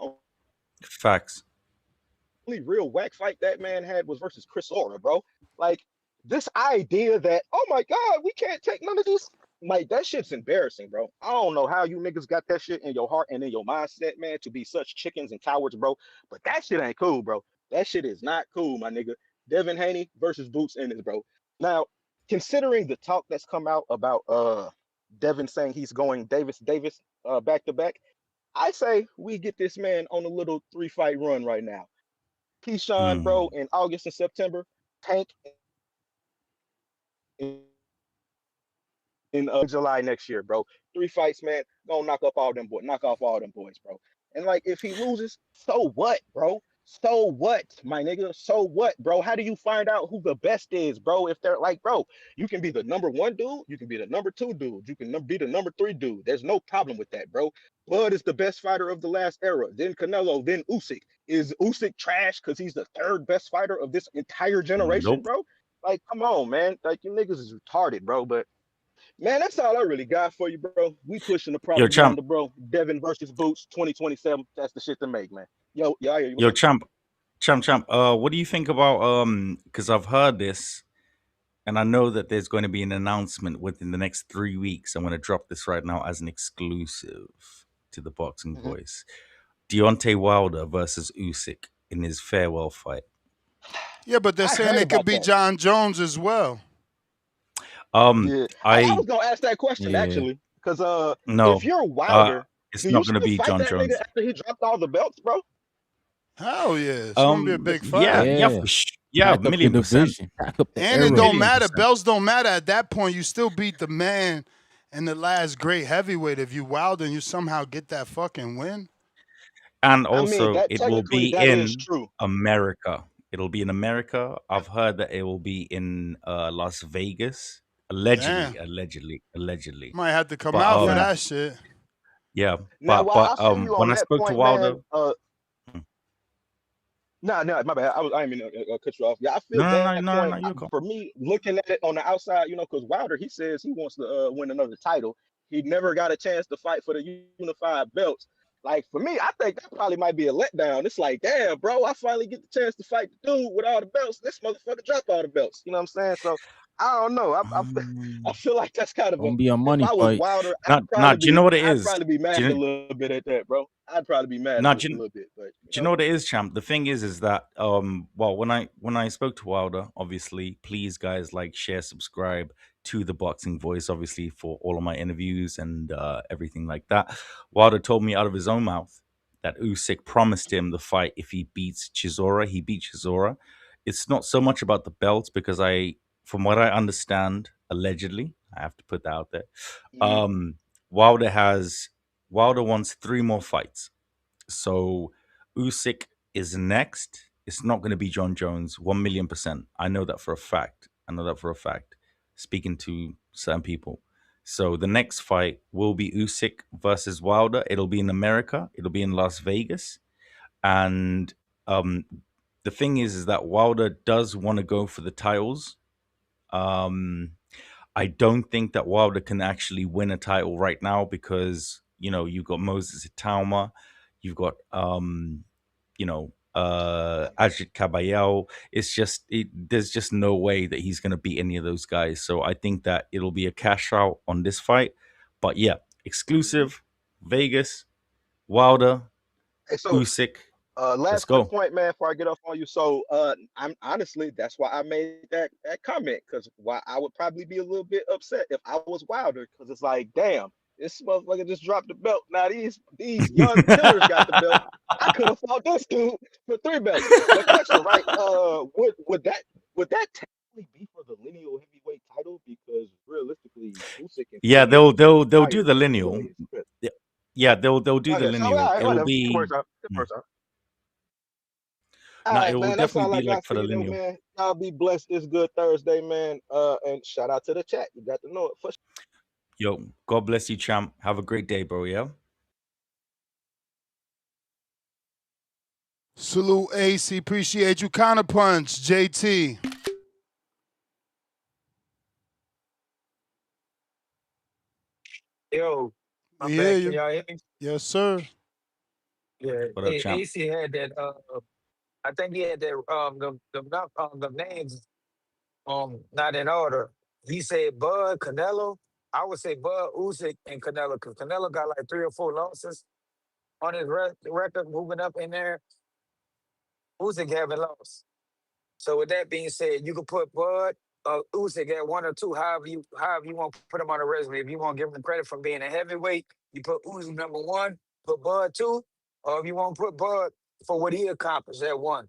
only real whack fight that man had was versus Chris Ora, bro. Like this idea that oh my god, we can't take none of these. Like that shit's embarrassing, bro. I don't know how you niggas got that shit in your heart and in your mindset, man, to be such chickens and cowards, bro. But that shit ain't cool, bro. That shit is not cool, my nigga. Devin Haney versus Boots Ennis, bro. Now, considering the talk that's come out about Devin saying he's going Davis back to back, I say we get this man on a little 3 fight run right now. Keyshawn, bro, mm. in August and September. Tank in July next year, bro. 3 fights, man. Gonna knock up all them boys, knock off all them boys, bro. And like if he loses, so what, bro? So what, my nigga? So what, bro? How do you find out who the best is, bro? If they're like, bro, you can be the number one dude, you can be the number two dude, you can be the number three dude. There's no problem with that, bro. Bud is the best fighter of the last era. Then Canelo, then Usyk. Is Usyk trash because he's the third best fighter of this entire generation, Nope. bro? Like, come on, man. Like, you niggas is retarded, bro. But man, that's all I really got for you, bro. We pushing the Yo, propaganda, champ. bro. Devin versus Boots, 2027. That's the shit to make, man. Yo, yeah, what's Yo, up? champ. What do you think about because I've heard this and I know that there's going to be an announcement within the next 3 weeks. I'm going to drop this right now as an exclusive to the Boxing Mhm. Voice. Deontay Wilder versus Usyk in his farewell fight. Yeah, but they're I saying heard it could about be that. John Jones as well. Yeah, I I was gonna ask that question Yeah. actually, because if no, you're uh, Wilder, it's do you not going to still be fight John that nigga Jones. after he dropped all the belts, bro? Hell yeah, it's gonna be a big Yeah, fight. yeah, Yeah. yeah, Pack up the 1,000,000%, division. Pack up the And it era. don't million matter. percent. Belts don't matter at that point. You still beat the man and the last great heavyweight. If you Wilder and you somehow get that fucking win. And I mean, also, that it will technically be that is in true. America. It'll be in America. I've heard that it will be in Las Vegas. Damn. Allegedly. Might have to come But out for Now, that shit. yeah, now, while I feel you when on I that spoke to point, Wilder, man. mm, No, my bad. I didn't mean to cut you off. Yeah, I feel no, that no, no, point. no, you're cool. For me, looking at it on the outside, because Wilder, he says he wants to win another title. He never got a chance to fight for the unified belts. Like for me, I think that probably might be a letdown. It's like, damn, bro, I finally get the chance to fight the dude with all the belts. This motherfucker dropped all the belts. You know what I'm saying? So I don't know. I Um, feel like that's kind of a. gonna be a If money I was fight. Wilder, Now, do you know what it I'd is? probably be Do mad a you, little bit at that, bro. I'd probably be mad now, a little bit, but you do you know. know what it is, champ? The thing is that well, when I spoke to Wilder, obviously, please guys like, share, subscribe to the Boxing Voice, obviously, for all of my interviews and everything like that. Wilder told me out of his own mouth that Usyk promised him the fight if he beats Chisora. He beat Chisora. It's not so much about the belts because from what I understand, allegedly, I have to put that out there. Mhm. Um, Wilder has Wilder wants three more fights, so Usyk is next. It's not going to be John Jones, 1,000,000%. I know that for a fact. I know that for a fact. Speaking to certain people. So the next fight will be Usyk versus Wilder. It'll be in America. It'll be in Las Vegas. And um, the thing is that Wilder does want to go for the titles. Um, I don't think that Wilder can actually win a title right now because you've got Moses Itauma, you've got Ajit Caballero. There's just no way that he's going to beat any of those guys. So I think that it'll be a cash out on this fight. But yeah, exclusive Vegas, Wilder, Hey, so Usyk. Let's last quick go. point, man, before I get off on you. So, I'm honestly, that's why I made that comment, because why I would probably be a little bit upset if I was Wilder, because it's like, damn, this motherfucker just dropped the belt. Now these young killers got the belt. I could have fought this dude for three belts. But question, right? Would that technically be for the lineal heavyweight title? Because realistically, Usyk and Yeah, Fury they'll do retired the in lineal. 2025. Yeah, yeah, they'll do the Okay, so all lineal. right, It'll whatever. It be works out. It mm, works out. All no, right, it will man. That's definitely all I be like got for for the you, though, lineal. man. Y'all be blessed. It's good Thursday, man. And shout out to the chat. You got to know it for Yo, God bless you, champ. Have a great day, bro. Yeah. Salute AC. Appreciate you. Counter punch, JT. Yo, I'm We hear back. Can you. y'all hear me? Yes, sir. Yeah. What up, champ? AC had that. I think he had that. The names not in order. He said Bud Canelo. I would say Bud Usyk and Canelo, because Canelo got like 3 or 4 losses on his record moving up in there. Usyk haven't lost. So with that being said, you could put Bud Usyk at 1 or 2, however you want to put him on the resume. If you want to give him credit for being a heavyweight, you put Usyk #1, put Bud 2, or if you want to put Bud for what he accomplished at 1.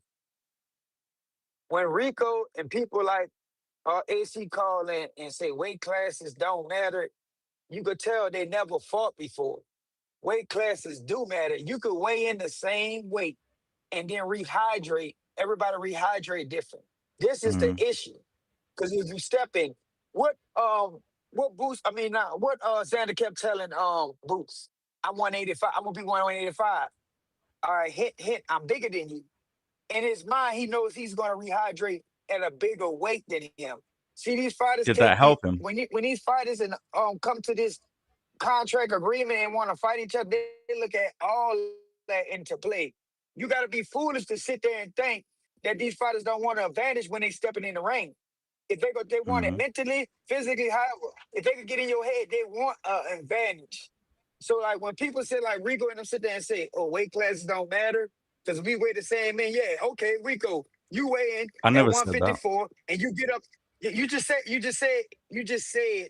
When Rico and people like AC call in and say weight classes don't matter, you could tell they never fought before. Weight classes do matter. You could weigh in the same weight and then rehydrate. Everybody rehydrate different. This is the Hmm. issue. Because if you step in, what Boots, I mean, what Xander kept telling Boots, I'm 185, I'm gonna be 185. All right, hint, I'm bigger than you. In his mind, he knows he's gonna rehydrate at a bigger weight than him. See, these fighters Did take that the help him? when these fighters and come to this contract agreement and want to fight each other, they look at all that into play. You got to be foolish to sit there and think that these fighters don't want an advantage when they stepping in the ring. If they want it Hmm. mentally, physically, however, if they could get in your head, they want an advantage. So like when people say like Rico and them sit there and say, "Oh, weight classes don't matter because we weigh the same man." Yeah, okay, Rico, you weigh in I at never said that. 154 and you get up. You just said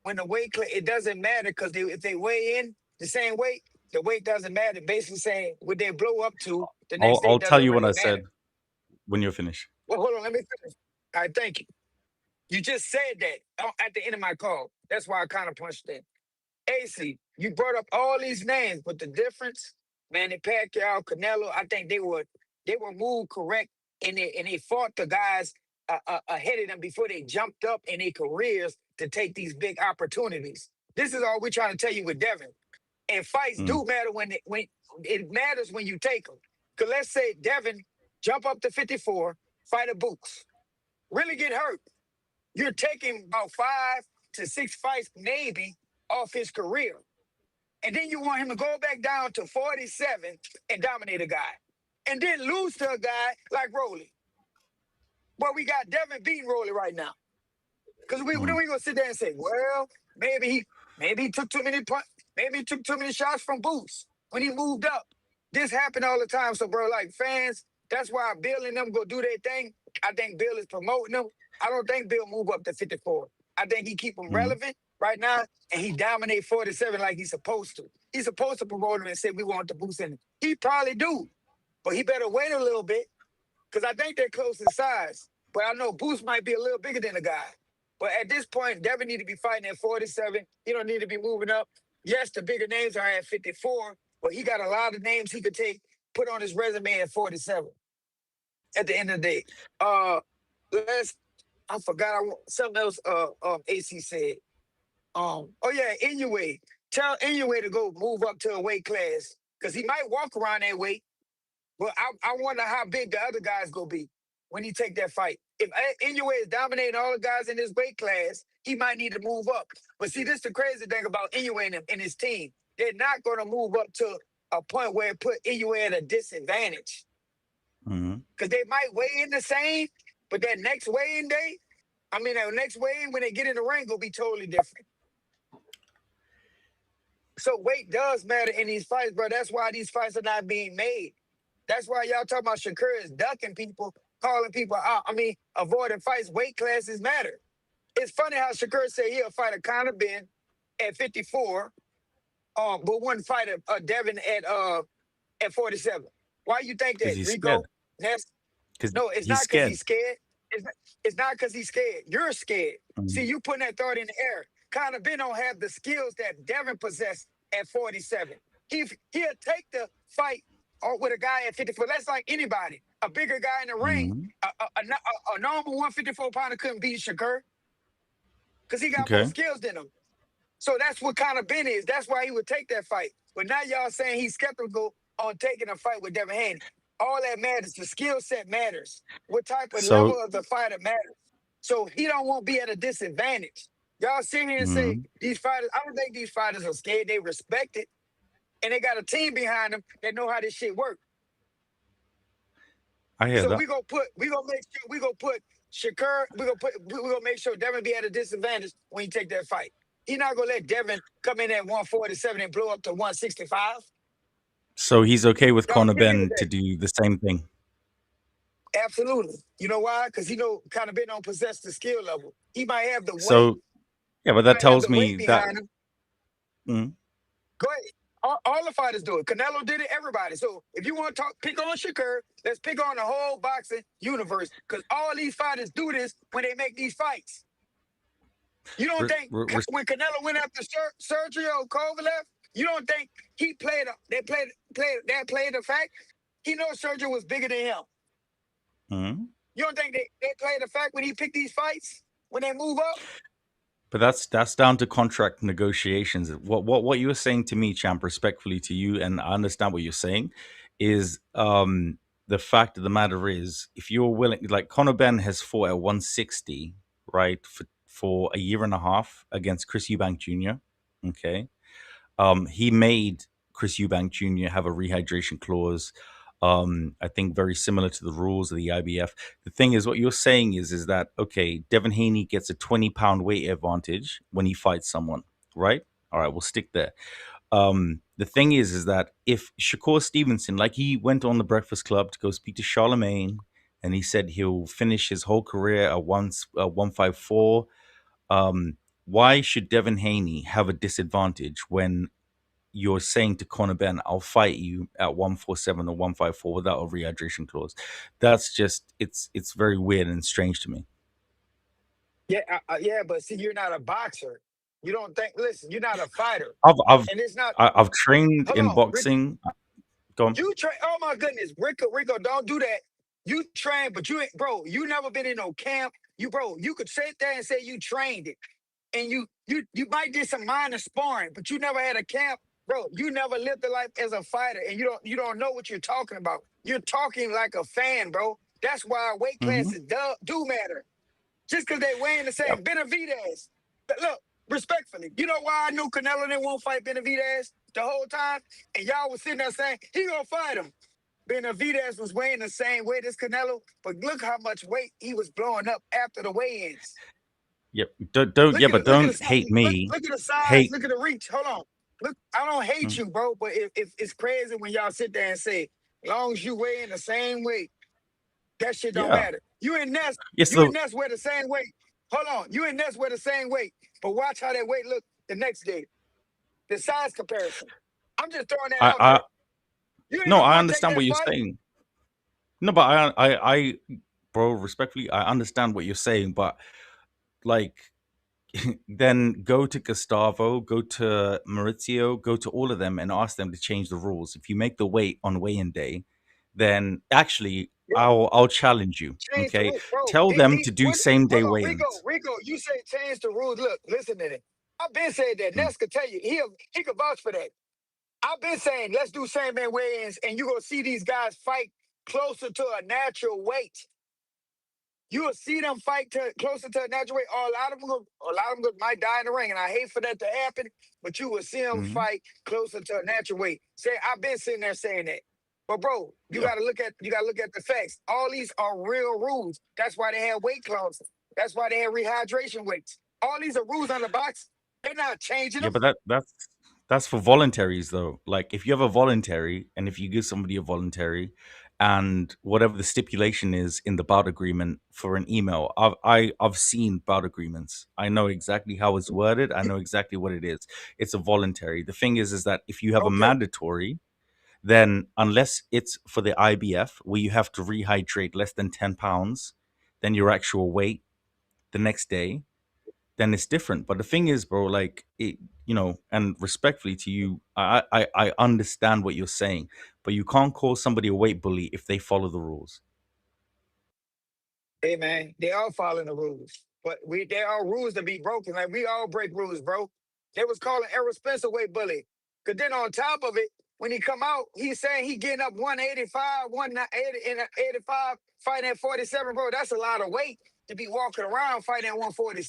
when the weight class, it doesn't matter because if they weigh in the same weight, the weight doesn't matter. Basically saying what they blow up to the I'll next day I'll tell doesn't you what really I matter. said when you're finished. Well, hold on, let me finish. All right, thank you. You just said that at the end of my call. That's why I kind of punched in. AC, you brought up all these names, but the difference, Manny Pacquiao, Canelo, I think they were moved correct, and they fought the guys ahead of them before they jumped up in their careers to take these big opportunities. This is all we're trying to tell you with Devin. And fights Mm. do matter when it matters when you take them. Cause let's say Devin jump up to 54, fight a Boots, really get hurt. You're taking about 5 to 6 fights maybe off his career. And then you want him to go back down to 47 and dominate a guy. And then lose to a guy like Rolly. Well, we got Devin beating Rolly right now. Because then we gonna sit there and say, well, maybe he took too many maybe he took too many shots from Boots when he moved up. This happened all the time. So, bro, like fans, that's why Bill and them go do their thing. I think Bill is promoting them. I don't think Bill move up to 54. I think he keep them relevant right now, and he dominate 47 like he's supposed to. He's supposed to promote him and say we want the Boost in it. He probably do, but he better wait a little bit because I think they're close in size. But I know Boost might be a little bigger than the guy. But at this point, Devin need to be fighting at 47. He don't need to be moving up. Yes, the bigger names are at 54, but he got a lot of names he could take, put on his resume at 47. At the end of the day, I forgot something else. AC said. Oh yeah, Inoue. Tell Inoue to go move up to a weight class because he might walk around that weight. But I wonder how big the other guys gonna be when he take that fight. If Inoue is dominating all the guys in his weight class, he might need to move up. But see, this is the crazy thing about Inoue and his team. They're not gonna move up to a point where it put Inoue at a disadvantage. Because they might weigh in the same, but that next weigh-in day, that next weigh-in when they get in the ring will be totally different. So weight does matter in these fights, bro. That's why these fights are not being made. That's why y'all talking about Shakur is ducking people, calling people out. Avoiding fights. Weight classes matter. It's funny how Shakur said he'll fight a Conor Ben at 54, but wouldn't fight a Devin at 47. Why you think that, he's Rico? scared. No, it's not because he's scared. It's not because he's scared. You're scared. See, you putting that thought in the air. Conor Ben don't have the skills that Devin possessed at 47. He'll take the fight with a guy at 54. That's like anybody. A bigger guy in the ring, a normal 154 pounder couldn't beat Shakur because he got more skills than him. So that's what Conor Ben is. That's why he would take that fight. But now y'all saying he's skeptical on taking a fight with Devin Haney. All that matters. The skill set matters. What type of level of the fighter matters. So he don't want to be at a disadvantage. Y'all sit here and say these fighters, I don't think these fighters are scared. They respect it. And they got a team behind them that know how this shit works. I hear that. We gonna put Shakur, we gonna make sure Devin be at a disadvantage when he take that fight. He not gonna let Devin come in at 147 and blow up to 165. So he's okay with Conor Ben to do the same thing. Absolutely. You know why? Because Conor Ben don't possess the skill level. He might have the weight. So, yeah, but that tells me that. Go ahead. All the fighters do it. Canelo did it. Everybody. So if you want to pick on Shakur, let's pick on the whole boxing universe because all these fighters do this when they make these fights. You don't think when Canelo went after Sergio Kovalev, you don't think he played the fact he knows Sergio was bigger than him. You don't think they played the fact when he picked these fights when they move up? But that's down to contract negotiations. What you were saying to me, champ, respectfully to you, and I understand what you're saying, is the fact of the matter is, if you're willing, like Conor Ben has fought at 160, right, for a year and a half against Chris Eubank Jr. Okay, he made Chris Eubank Jr. have a rehydration clause. I think very similar to the rules of the IBF. The thing is, what you're saying is that, okay, Devin Haney gets a 20-pound weight advantage when he fights someone, right? All right, we'll stick there. The thing is that if Shakur Stevenson, like he went on the Breakfast Club to go speak to Charlemagne, and he said he'll finish his whole career at 154, why should Devin Haney have a disadvantage when you're saying to Conor Ben, I'll fight you at 147 or 154 without a rehydration clause? That's just, it's very weird and strange to me. Yeah, but see, you're not a boxer. You don't think, listen, you're not a fighter. I've and it's not. I've trained in Rick, boxing. Go on. you train, oh my goodness, Rico, don't do that. You train, but you ain't, bro, you never been in no camp. You could sit there and say you trained it. And you might did some minor sparring, but you never had a camp. Bro, you never lived the life as a fighter, and you don't know what you're talking about. You're talking like a fan, bro. That's why weight classes do matter. Just because they weighing the same. Benavidez. Look, respectfully, you know why I knew Canelo didn't want to fight Benavidez? the whole time, and y'all was sitting there saying he gonna fight him. Benavidez was weighing the same weight as Canelo, but look how much weight he was blowing up after the weigh-ins. Yep. Don't. Yeah, but Look at the don't size. hate me. Look at the size. Hate. Look at the reach. Hold on. Look, I don't hate Mm, you, bro, but if it's crazy when y'all sit there and say, long as you weigh in the same weight, that shit don't yeah. matter. You and Ness, Yes. you and Ness wear the same weight. Hold on. You and Ness wear the same weight, but watch how that weight look the next day. The size comparison. I'm just throwing that out I. there. You ain't No, gonna I want to take understand that what you're fight. saying. No, but bro, respectfully, I understand what you're saying, but like, then go to Gustavo, go to Maurizio, go to all of them and ask them to change the rules. If you make the weight on weigh-in day, then actually I'll challenge you. Change the Okay, rules, bro. tell them to do What? same day Hold on, weigh-ins. Rico. You say change the rules. Look, listen to that. I've been saying that. Mm, Ness could tell you. He could vouch for that. I've been saying let's do same man weigh-ins, and you gonna see these guys fight closer to a natural weight. You will see them fight closer to a natural weight. Or a lot of them might die in the ring, and I hate for that to happen. But you will see them mhm. fight closer to a natural weight. Say, I've been sitting there saying that. But bro, you Yeah. gotta look at the facts. All these are real rules. That's why they have weight clauses. That's why they have rehydration weights. All these are rules on the box. They're not changing Yeah, them. but that's for voluntaries though. Like if you have a voluntary and if you give somebody a voluntary and whatever the stipulation is in the bout agreement for an email, I've seen bout agreements. I know exactly how it's worded. I know exactly what it is. It's a voluntary. The thing is that if you have a Okay. mandatory, then unless it's for the IBF where you have to rehydrate less than 10 pounds than your actual weight the next day, then it's different. But the thing is, bro, like it, and respectfully to you, I understand what you're saying, but you can't call somebody a weight bully if they follow the rules. Hey man, they all following the rules. But there are rules to be broken. Like we all break rules, bro. They was calling Errol Spencer weight bully. Cause then on top of it, when he come out, he's saying he getting up 185, 180 in 85, fighting at 47, bro. That's a lot of weight to be walking around fighting at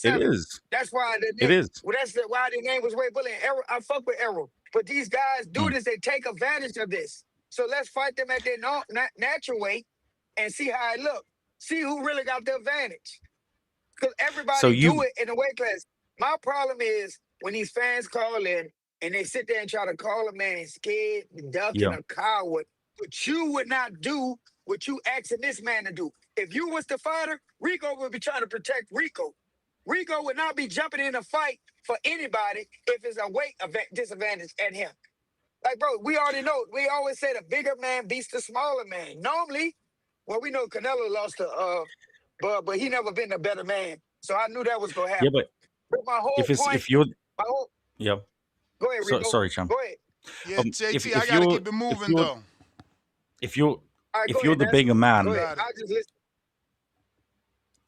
It 147. is. That's why the It name, is. well, why the name was weight bully. And Errol, I fuck with Errol. But these guys do Mm. this, they take advantage of this. So let's fight them at their natural weight and see how it look. See who really got the advantage. Because So everybody do you, it in the weight class. My problem is when these fans call in and they sit there and try to call a man scared, ducking, yeah, a coward, but you would not do what you asking this man to do. If you was the fighter, Rico would be trying to protect Rico. Rico would not be jumping in a fight for anybody if it's a weight disadvantage at him. Like, bro, we already know. We always say the bigger man beats the smaller man. Normally, well, we know Canelo lost to but he never been a better man. So I knew that was gonna yeah, happen. but But my whole point, if you're, my whole yeah, go ahead, so Rico. sorry, Cham. Go ahead. Yeah, If JT, I if gotta you're keep it if moving you're though. if you're All right, go if you're ahead, the Ness. bigger Go You man, ahead. got it. I just listen.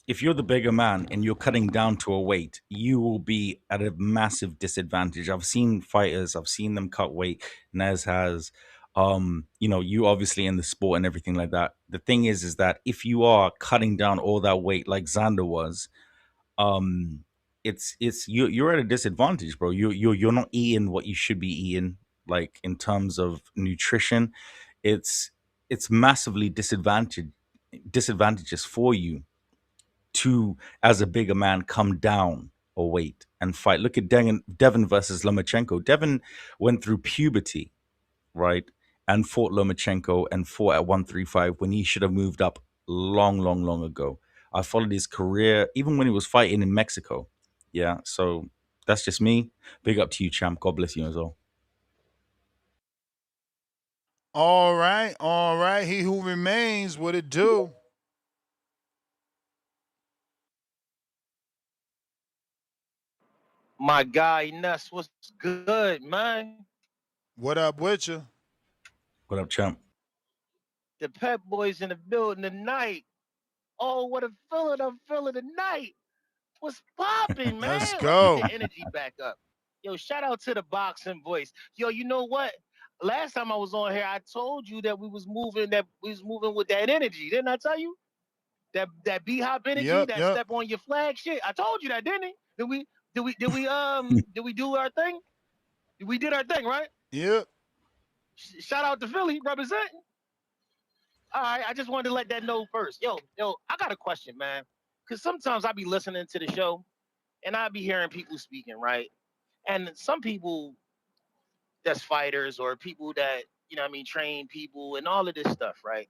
if you're the bigger man and you're cutting down to a weight, you will be at a massive disadvantage. I've seen fighters, I've seen them cut weight. Nez has, you obviously in the sport and everything like that. The thing is that if you are cutting down all that weight like Xander was, um, you're at a disadvantage, bro. You're not eating what you should be eating, like in terms of nutrition. It's it's massively disadvantages for you to, as a bigger man, come down or wait and fight. Look at Devin versus Lomachenko. Devin went through puberty, right? And fought Lomachenko and fought at 135 when he should have moved up long, long, long ago. I followed his career even when he was fighting in Mexico. Yeah. So that's just me. Big up to you, champ. God bless you as well. All right, all right. He who remains, what it do? My guy Ness, what's good, man? What up with you? What up, champ? The Pep Boys in the building tonight. Oh, what a feeling I'm feeling tonight. What's popping, Let's man? Let's get the go. energy back up. Yo, shout out to the boxing voice. Yo, you know what? Last time I was on here, I told you that we was moving with that energy. Didn't I tell you? That B-hop energy, Yep, that yep. step on your flag shit. I told you that, didn't I? Did we did we do our thing? We did our thing, right? Yep. Shout out to Philly representing. All right, I just wanted to let that know first. Yo, I got a question, man. Because sometimes I be listening to the show and I be hearing people speaking, right? And some people that's fighters or people that, what I mean, train people and all of this stuff, right?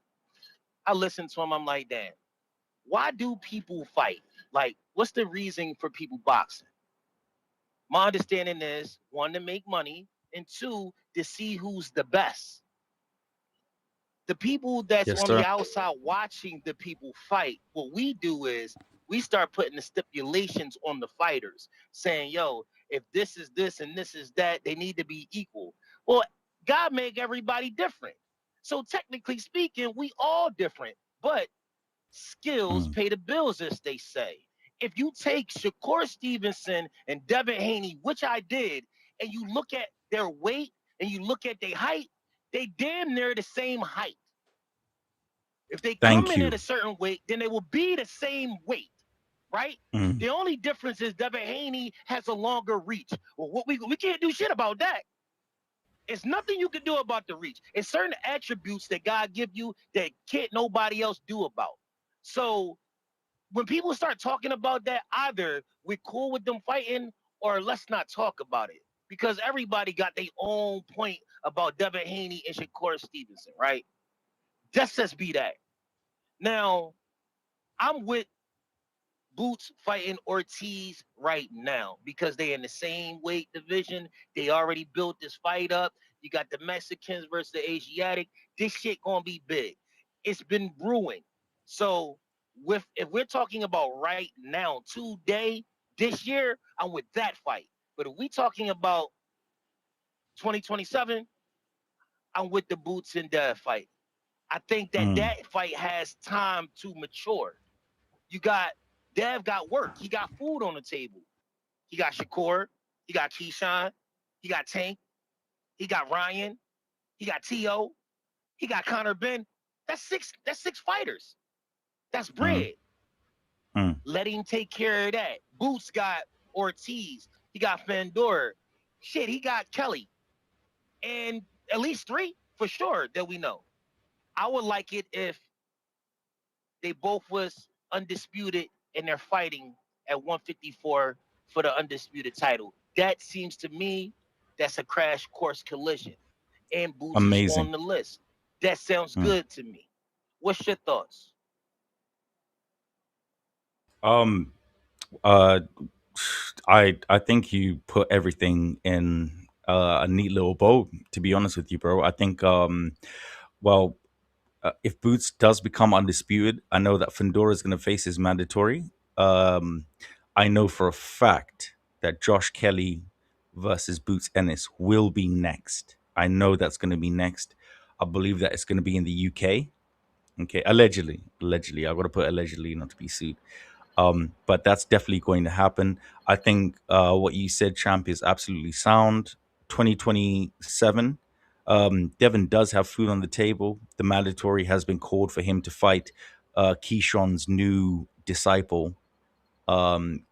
I listen to them, I'm like, damn, why do people fight? Like, what's the reason for people boxing? My understanding is one, to make money, and two, to see who's the best. The people that's Yes, on the sir. outside watching the people fight, what we do is we start putting the stipulations on the fighters, saying, yo, if this is this and this is that, they need to be equal. Well, God make everybody different. So technically speaking, we all different, but skills Mm. pay the bills, as they say. If you take Shakur Stevenson and Devin Haney, which I did, and you look at their weight and you look at their height, they damn near the same height. If they come Thank in at you. a certain weight, then they will be the same weight, right? Mm. The only difference is Devin Haney has a longer reach. Well, what we can't do shit about that. It's nothing you can do about the reach. It's certain attributes that God give you that can't nobody else do about. So when people start talking about that, either we're cool with them fighting or let's not talk about it. Because everybody got their own point about Devin Haney and Shakur Stevenson, right? Just be that. Now, I'm with Boots fighting Ortiz right now because they in the same weight division. They already built this fight up. You got the Mexicans versus the Asiatic. This shit gonna be big. It's been brewing. So if we're talking about right now, today, this year, I'm with that fight. But if we talking about 2027, I'm with the Boots and Dev fight. I think that Mm. that fight has time to mature. You got Dev got work. He got food on the table. He got Shakur. He got Keyshawn. He got Tank. He got Ryan. He got T.O. He got Connor Ben. That's six. That's six fighters. That's Mm. bread. Mm. Let him take care of that. Boots got Ortiz. He got Fandor. Shit, he got Kelly. And at least three for sure that we know. I would like it if they both was undisputed and they're fighting at 154 for the undisputed title. That seems to me that's a crash course collision. And Boots is Amazing. on the list. That sounds Mm. good to me. What's your thoughts? Um. Uh. I think you put everything in a neat little bow. To be honest with you, bro, I think well, if Boots does become undisputed, I know that Fandora is going to face his mandatory. Um, I know for a fact that Josh Kelly versus Boots Ennis will be next. I know that's going to be next. I believe that it's going to be in the UK. Okay, allegedly, I got to put allegedly not to be sued. But that's definitely going to happen. I think what you said, Champ, is absolutely sound. 2027, Devin does have food on the table. The mandatory has been called for him to fight Keyshawn's new disciple, Keyshawn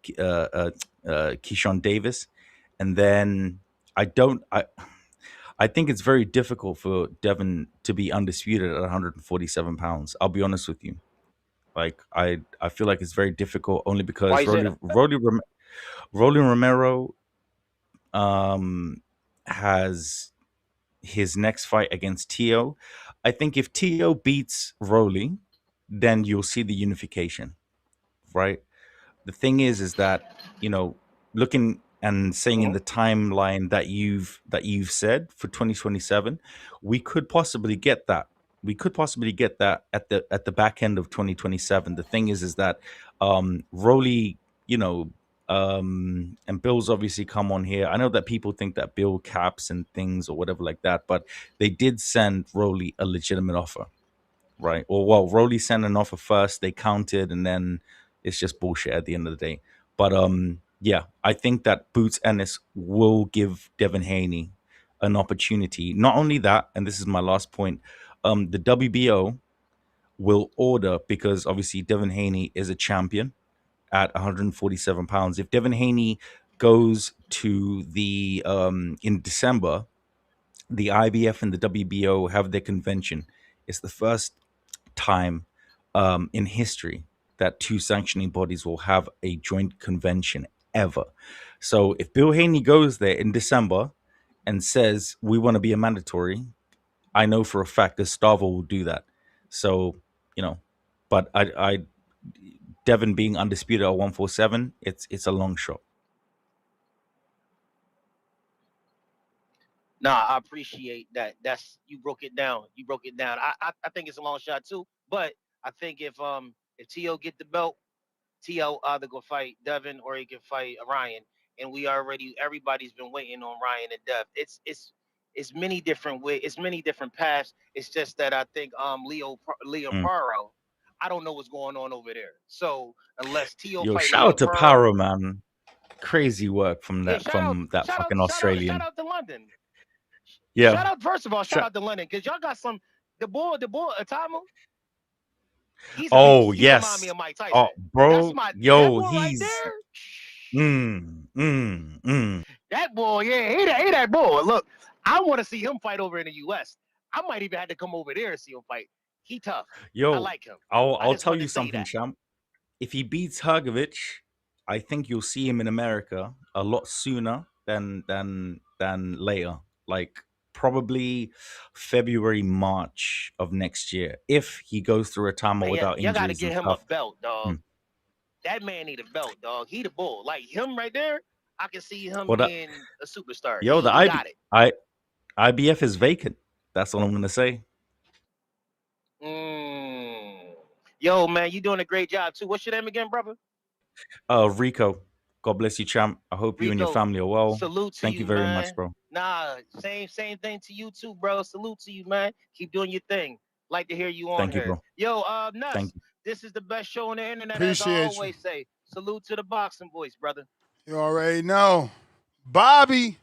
Davis. And then I don't, I think it's very difficult for Devin to be undisputed at 147 pounds. I'll be honest with you. Like I feel like it's very difficult only Why because you say that? Rolly Romero um has his next fight against Tio. I think if Tio beats Rolly, then you'll see the unification, right? The thing is that looking and saying in Mhm. the timeline that you've said for 2027, we could possibly get that. We could possibly get that at the back end of 2027. The thing is that Roly, and Bill's obviously come on here. I know that people think that Bill caps and things or whatever like that, but they did send Roly a legitimate offer, right? Or well, Rolly sent an offer first, they counted, and then it's just bullshit at the end of the day. But yeah, I think that Boots Ennis will give Devin Haney an opportunity. Not only that, and this is my last point, the WBO will order because obviously Devin Haney is a champion at 147 pounds. If Devin Haney goes to the in December the IBF and the WBO have their convention. It's the first time in history that two sanctioning bodies will have a joint convention ever. So if Bill Haney goes there in December and says we want to be a mandatory, I know for a fact Gustavo will do that. So you know, but I Devin being undisputed at 147, it's a long shot. Nah, I appreciate that. That's you broke it down. You broke it down. I think it's a long shot too. But I think if T.O. get the belt, T.O. either go fight Devin or he can fight Ryan. And everybody's been waiting on Ryan and Dev. It's many different ways. It's many different paths. It's just that I think Leo Mm. Paro, I don't know what's going on over there. So unless T.O. Yo, fight shout Leo out to Paro, Paro, man. Crazy work from yeah, that fucking Australian. shout out to London. Yeah. First of all, shout Sh- out to London because y'all got some. The boy, Atama. He's a oh beast. He remind me yes. of Mike Oh, Tyson. That's bro. that Yo, boy right he's there. mm, mm, mm. That boy, yeah, he that boy. Look, I want to see him fight over in the U.S. I might even have to come over there and see him fight. He tough. I Yo, like him. I I'll just tell wanted you to say something, that. champ. If he beats Hergovich, I think you'll see him in America a lot sooner than later. Like probably February, March of next year. If he goes through a time Man, without y'all got to injuries get and him a stuff. belt, dog. Mm. That man need a belt, dog. He the bull. Like him right there, I can see him Well, being a superstar. yo, the He got it. IBF is vacant. That's all I'm gonna say. Mm. Yo, man, you doing a great job too. What's your name again, brother? Rico, God bless you, champ. I hope you and your Rico, family are well. salute to Thank you you, very much, man. bro. Nah, same thing to you too, bro. Salute to you, man. Keep doing your thing. Like to hear you on Thank you, here. bro. Yo, Thank Nuss, you. this is the best show on the internet, as I Appreciate you. always say. Salute to the boxing voice, brother. You already know. Bobby.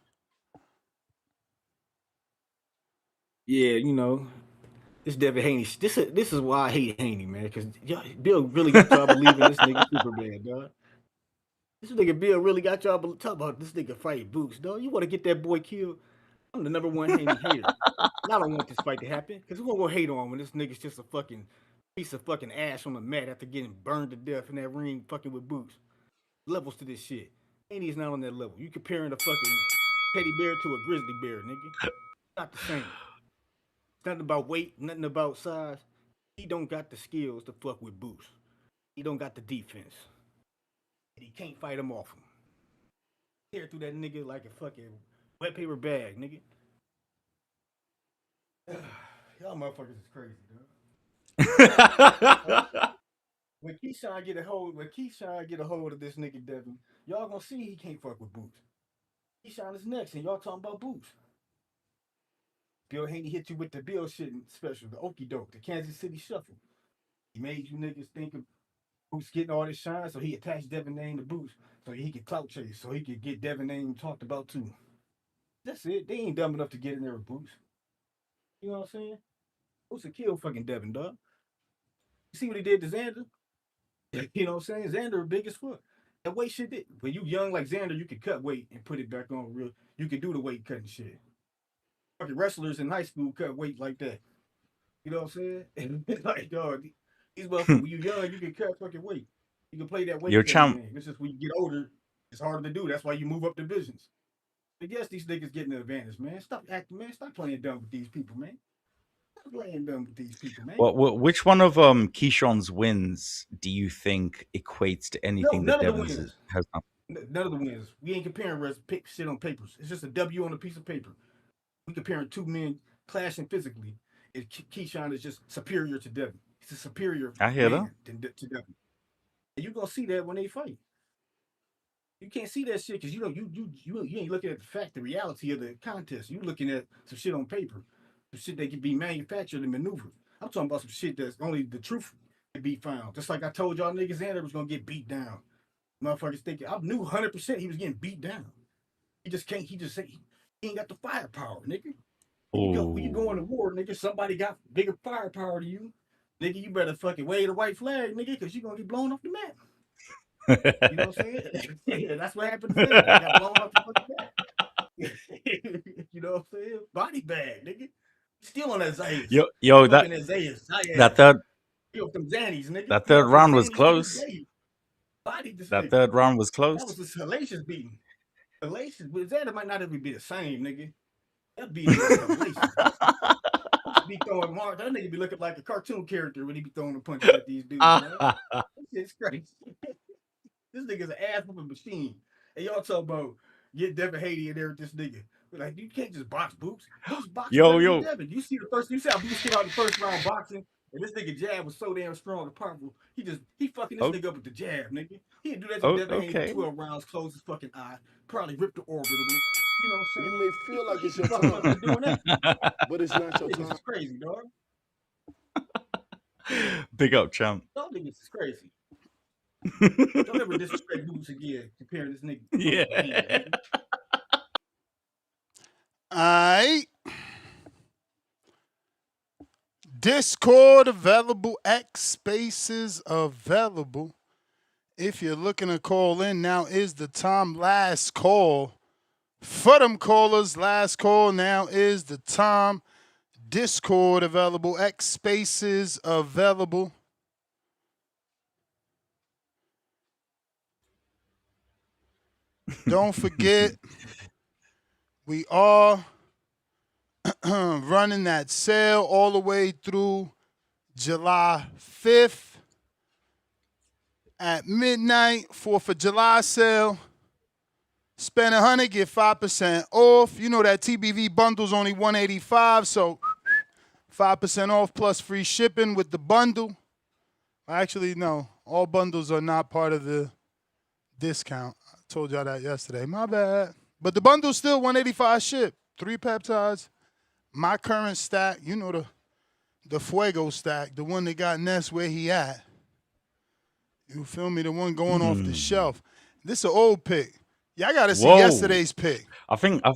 Yeah, this Devin Haney. This is why I hate Haney, man. Because Bill really got y'all believing this nigga super bad, dog. This nigga Bill really got y'all talk about this nigga fight Boots, dog. You want to get that boy killed? I'm the number one Haney hater. And I don't want this fight to happen because we're gonna hate on when this nigga's just a fucking piece of fucking ash on the mat after getting burned to death in that ring fucking with Boots. Levels to this shit. Haney's not on that level. You comparing a fucking teddy bear to a grizzly bear, nigga. Not the same. It's nothing about weight, nothing about size. He don't got the skills to fuck with Boots. He don't got the defense. And he can't fight him off him. Tear through that nigga like a fucking wet paper bag, nigga. Y'all motherfuckers is crazy, dog. When Keyshawn get a hold of this nigga Devin, y'all gonna see he can't fuck with Boots. Keyshawn is next, and y'all talking about Boots. Bill Haney hit you with the Bill shit special, the okey doke, the Kansas City Shuffle. He made you niggas think of Boots getting all this shine, so he attached Devin name to Boots so he could clout chase, so he could get Devin name talked about too. That's it. They ain't dumb enough to get in there with Boots. You know what I'm saying? Boots would kill fucking Devin, dog. You see what he did to Xander? You know what I'm saying? Xander big as fuck. That weight shit did. When you young like Xander, you could cut weight and put it back on real. You could do the weight cutting shit. Fucking wrestlers in high school cut weight like that. You know what I'm saying? Like, dog, these motherfuckers, when you young, you can cut fucking weight. You can play that weight Your cutting champ. game. It's just when you get older, it's harder to do. That's why you move up divisions. But yes, these niggas getting the advantage, man. Stop acting, man. Stop playing dumb with these people, man. Stop playing dumb with these people, man. Which one of Keyshawn's wins do you think equates to No, anything that none of the Devon's wins. has done? None of the wins. We ain't comparing shit on papers. It's just a W on a piece of paper. We comparing two men clashing physically. Keyshawn is just superior to Devin. He's a superior I hear that. man to Devin. And you're gonna see that when they fight. You can't see that shit because you ain't looking at the fact, the reality of the contest. You looking at some shit on paper, some shit that can be manufactured and maneuvered. I'm talking about some shit that's only the truth can be found. Just like I told y'all niggas, Xander was gonna get beat down. Motherfuckers thinking I knew 100% he was getting beat down. He just can't. He just say he ain't got the firepower, nigga. When you go into war, nigga, somebody got bigger firepower to you. Nigga, you better fucking wave the white flag, nigga, because you're gonna get blown off the map. You know what I'm saying? That's what happened to Xander. He got blown off the fucking map. You know what I'm saying? Body bag, nigga. Still on that Zayas. Yo, Fucking that Zayas. that Zayas. third He off them Zannies, nigga. that He third off them round was Zannies to this close. day. Bodied this That nigga. third round was That was close. a hellacious beating. Hellacious, but Xander might not ever be the same, nigga. That beating was hellacious, bro. He used to be throwing hard. That nigga be looking like a cartoon character when he be throwing the punches at these dudes, man. That shit's crazy. This nigga's an ass whooping machine. And y'all talk about get Devin Haney in there with this nigga. But like, you can't just box Boots. Boots boxing better than yo, Devin. You see how Boots came out in the first round boxing, and this nigga jab was so damn strong and powerful. He fucking this oh, nigga up with the jab, nigga. He'd do that to oh, Devin Haney for okay. 12 rounds, close his fucking eye, probably rip the orbital. You know what I'm You saying? may feel like He it's can your fuck him up time, for doing that. but it's not your Niggas time. is crazy, dog. Big up, champ. Y'all niggas is crazy. Don't ever disrespect Boots again, comparing this nigga Yeah. to Haney, nigga. All right. Discord available. X spaces available. If you're looking to call in, now is the time. Last call. For them callers, last call. Now is the time. Discord available. X spaces available. Don't forget, we are running that sale all the way through July 5th at midnight. 4th of July sale. Spend $100, get 5% off. You know that TBV bundle's only $185, so 5% off plus free shipping with the bundle. Actually, no, all bundles are not part of the discount. I told y'all that yesterday. My bad. But the bundle's still $185 ship. 3 peptides. My current stack, you know the Fuego stack, the one that got Ness where he at. You feel me? The one going off the shelf. This is an old pick. Y'all got to see Whoa. yesterday's pick. I think Y'all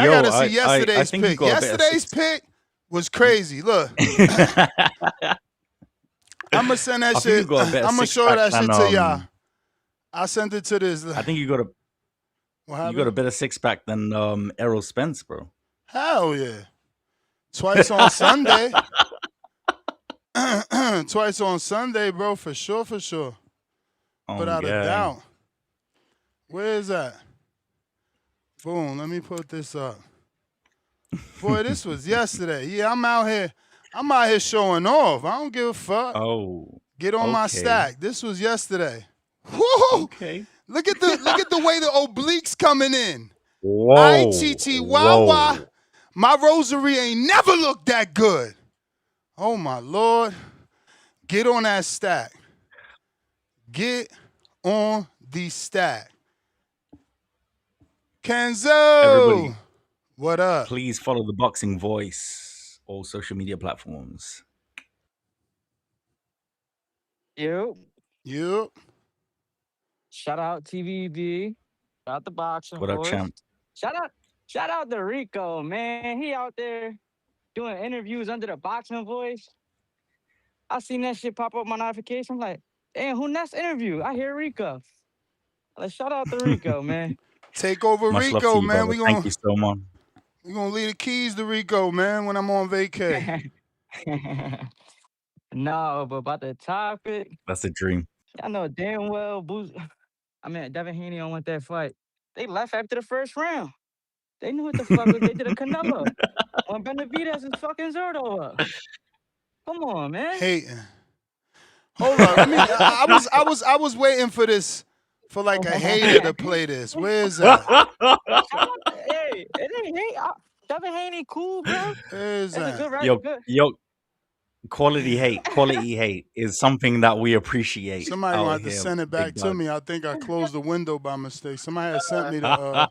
got to see yesterday's I think you pick. got Yesterday's pick was crazy. Look. I'm going to send that shit. I'm going to show that shit to y'all. I sent it to this. I think you got a better six pack than Errol Spence, bro. Hell yeah. Twice on Sunday. Twice on Sunday, bro, for sure, for sure. Without a doubt. Where is that? Boom, let me put this up. Boy, this was yesterday. Yeah, I'm out here showing off. I don't give a fuck. Oh. Get on my stack. This was yesterday. Woo! Okay. Look at the way the obliques coming in. Whoa. ITT Wawa. My rosary ain't never looked that good. Oh my Lord. Get on that stack. Get on the stack. Kenzo. Everybody, what up? Please follow the Boxing Voice, all social media platforms. Yep. Shout out TVB. Shout out the Boxing What up, Voice. champ? Shout out to Rico, man. He out there doing interviews under the Boxing Voice. I seen that shit pop up my notification. I'm like, damn, who next interview? I hear Rico. Like, shout out to Rico, man. Take over Much Rico, love to you, man. brother. Thank you so much. We're going to leave the keys to Rico, man, when I'm on vacay. No, but about the topic. That's a dream. I know damn well Devin Haney don't want that fight. They left after the first round. They knew what the fuck was. They did a Canelo. When Benavidez is fucking Zerto up. Come on, man. Hating. Hold on. I was waiting for this, for like a hater to play this. Where is that? Hey, it ain't hate. Devin Haney cool, bro. Where is that? Yo, quality hate is something that we appreciate. Somebody wanted to send it back to me. I think I closed the window by mistake. Somebody had sent me the bill.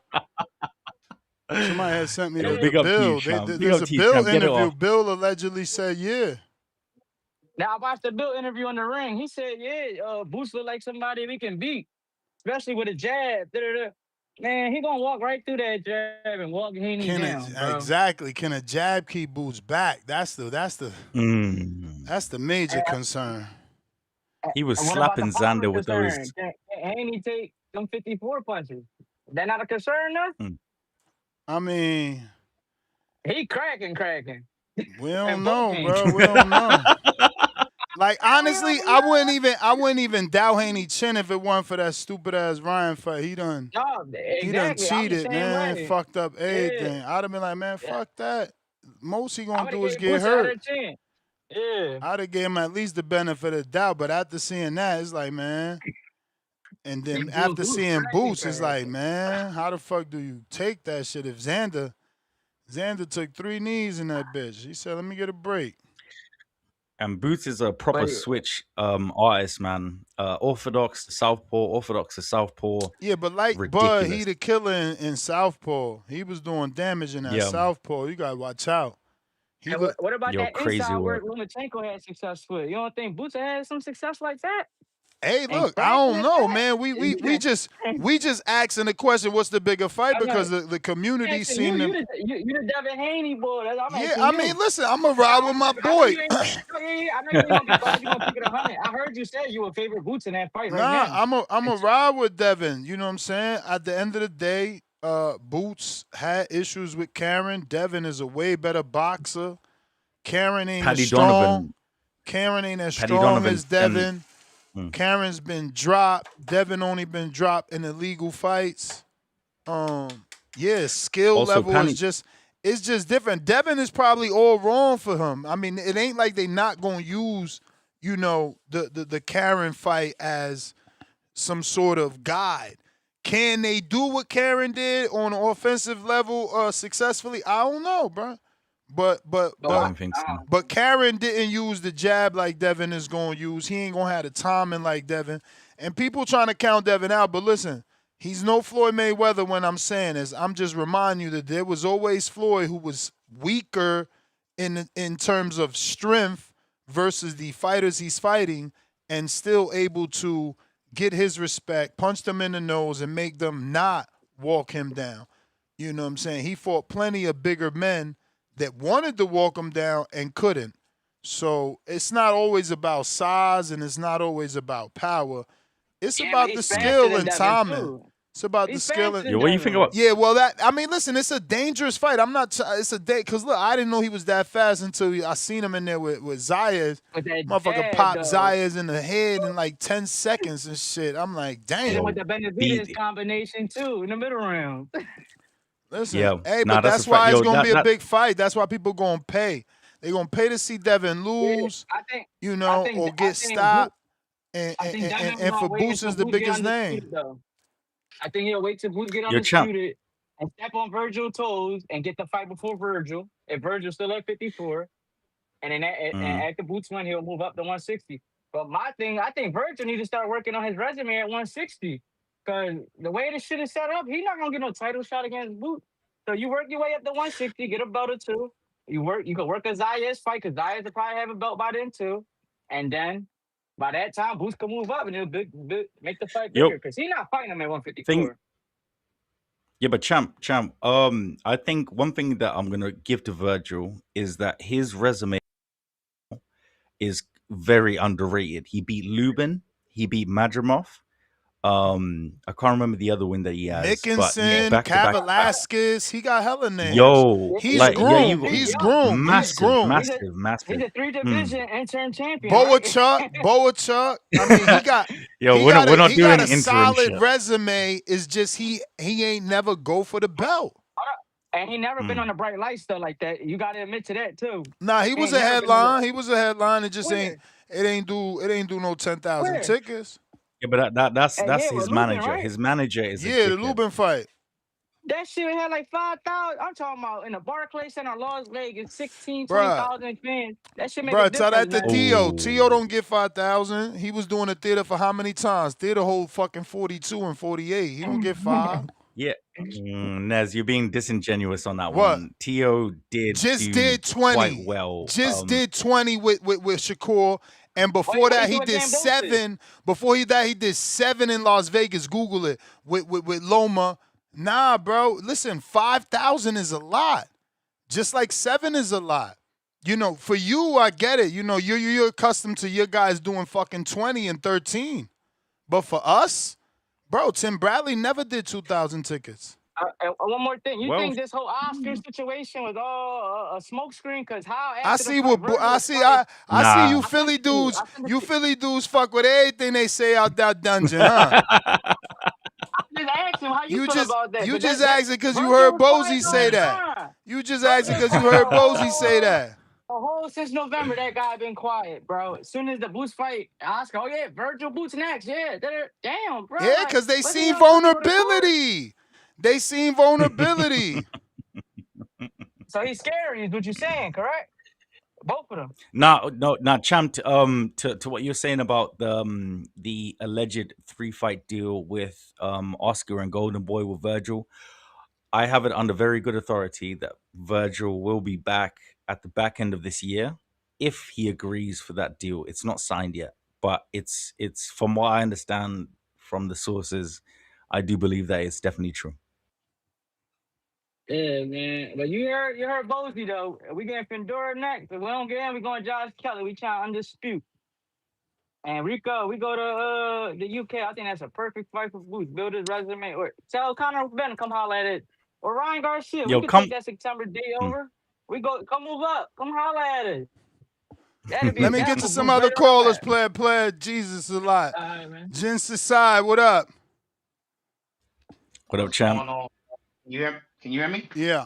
There's a Bill interview. Bill allegedly said, yeah. Now I watched the Bill interview on the ring. He said, yeah, Boots look like somebody we can beat, especially with a jab. Man, he gonna walk right through that jab and walk Haney down, bro. Exactly. Can a jab keep Boots back? That's the major concern. He was slapping Xander with those. Can Haney take them 54 punches? That not a concern, though? I mean, He cracking. we And don't both know, games. bro. We don't know. Like We honestly, don't I know. wouldn't even doubt Haney chin if it weren't for that stupid ass Ryan fight. No, He done exactly. I'm the cheated, same man. way. Fucked up Yeah, everything. I'd have been like, man, yeah. fuck that. Most he I gonna would have do is gave get Boots another hurt. chance. Yeah. I'd have gave him at least the benefit of the doubt. But after seeing that, it's like, man. And then Big dude, after Boots seeing Boots, it's like, cracking. man, how the fuck do you take that shit? If Xander took 3 knees in that bitch. He said, let me get a break. And Boots is a proper But switch artist, man. Orthodox to southpaw, orthodox to southpaw. Yeah, but like Bud, he Ridiculous. the killer in Southpaw. He was doing damage in that Yeah, Southpaw. You gotta watch out. He and look. what about yo, that crazy inside work work. Lomachenko had success with? You don't think Boots had some success like that? Hey, And look, I cracking don't at know, that? man. We just asking the question, what's the bigger fight? I'm Because not the community asking you. seem to. You the Devin Haney boy. I'm Yeah, asking I you. mean, listen, I'm gonna ride with my I know boy. you ain't. Oh, yeah. I know you ain't gonna be biased. You gonna keep it 100. I heard you say you were favorite Boots in that fight right Nah, now. I'm a And ride with Devin. You know what I'm saying? At the end of the day, Boots had issues with Karen. Devin is a way better boxer. Karen ain't as Paddy strong. Donovan. Karen ain't as Paddy strong Donovan. as And Devin. Karen's been dropped. Devin only been dropped in illegal fights. Yeah, skill also level is Paddy. just it's just different. Devin is probably all wrong for him. I mean, it ain't like they not gonna use, the Karen fight as some sort of guide. Can they do what Karen did on an offensive level successfully? I don't know, bro. But but but I but don't think so. but Karen didn't use the jab like Devin is going to use. He ain't going to have the timing like Devin. And people trying to count Devin out, but listen, he's no Floyd Mayweather when I'm saying this. I'm just reminding you that there was always Floyd who was weaker in terms of strength versus the fighters he's fighting and still able to get his respect, punch them in the nose and make them not walk him down. You know what I'm saying? He fought plenty of bigger men that wanted to walk him down and couldn't. So it's not always about size and it's not always about power. It's yeah, but about the he's faster skill than and Devin timing. too. It's about the He's skill faster and Yo, than what do you think Devin. about? yeah. Well, listen, it's a dangerous fight. I'm not. It's a day because look, I didn't know he was that fast until I seen him in there with Zayas. With that Motherfucker jab popped though. Zayas in the head in like 10 seconds and shit. I'm like, And then damn. with Yo, the Benavidez beat. combination too in the middle round. Listen, Yeah, hey, nah, but that's a that's fact. why it's Yo, gonna that be a that. big fight. That's why people gonna pay. They gonna pay to see Devin Yeah, lose, or I get think Boot, stopped. And I think Devin and gonna for wait Boots until is the Boots get biggest name. undisputed though. I think he'll wait till Boots get Yo, champ. undisputed and step on Virgil toes and get the fight before Virgil. If Virgil's still at 54, and then and Mm. after Boots win, he'll move up to 160. But my thing, I think Virgil needs to start working on his resume at 160. Because the way this shit is set up, he's not gonna get no title shot against Boots. So you work your way up to 160, get a belt or two. You can work a Zayas fight because Zayas will probably have a belt by then too. And then by that time, Boots can move up and he'll make the fight bigger. Yo, Because he's not fighting him at thing. 154. Yeah, but champ. I think one thing that I'm gonna give to Virgil is that his resume is very underrated. He beat Lubin. He beat Madrimov. I can't remember the other win that he has, but he's Yeah, Mickinson, back to back. Cavalasquez, he got hella names. Yo, He's like yeah, groomed. you He's young. groomed. He's massive, groomed. massive, He's massive. a three Mm. division intern champion, right? Boa Chuck. I mean, Yo, we're not he got doing a solid internship. resume. It's just he ain't never go for the belt. And he never been Mm. on the bright light stuff like that. You got to admit to that too. Nah, he He was ain't a never been on the headline. He was a headline. It just ain't. where It ain't do no 10,000 where. tickets. Yeah, but that's Yeah, his with Lubin, manager. right? His manager is a Yeah, the dickhead. Lubin fight. That shit had like 5,000. I'm talking about in the Barclays Center, Las Vegas, 16, Bruh. 20,000 fans. That should make a Bruh, tell difference, that to man. Tio. Tio Oh, don't get 5,000. He was doing the theater for how many times? Theater hold fucking 42 and 48. He don't get 5. yeah. Nez, you're being disingenuous on that What? one. Tio did Just do did quite 20. well. Just did 20 with Shakur. And before What that, he do he with did Cam Doses? 7. He did 7 in Las Vegas. Google it with Loma. Nah, bro. Listen, 5,000 is a lot. Just like 7 is a lot. For you, I get it. You're accustomed to your guys doing fucking 20 and 13. But for us, bro, Tim Bradley never did 2,000 tickets. And one more thing, you Well, think this whole Oscar situation was all a smoke screen? Cause how I after the see fight what Virgil I was see. trying to, I see nah. you I sent Philly it to you. dudes. I sent it You to you. Philly dudes fuck with everything they say out that dungeon, huh? I just asked him how you You feel just about that. you Cause just that asked it because you Virgil heard was quiet Bozy the say whole that. time. You just asked it Virgil was because you quiet heard Bozy say that. the whole since November. That guy been quiet, bro. As soon as the Boots fight, Oscar, oh yeah, Virgil Boots next, yeah. Damn, bro, Yeah, like because they wasn't seen y'all supposed to go to court? vulnerability. They seen vulnerability. So he's scary, is what you're saying, correct? Both of them. No, no, no, champ. To what you're saying about the alleged three fight deal with Oscar and Golden Boy with Virgil, I have it under very good authority that Virgil will be back at the back end of this year if he agrees for that deal. It's not signed yet, but it's from what I understand from the sources, I do believe that it's definitely true. Yeah, man. But you heard Bozy though. We getting Fedora next. If we don't get him, we going Josh Kelly. We trying to undispute. And Rico, we go to the UK. I think that's a perfect fight for Boots. Build his resume. Or tell Conor Ben come holler at it. Or Ryan Garcia. We Yo, could come. take that September day Hmm. over. We go come move up. Come holler at it. That'll Let be me that get to put some Boots other right on the callers. map. Player. Jesus a lot. All right, man. Jen Sasai, what up? What up, What's champ? going on? Can you hear me? Yeah.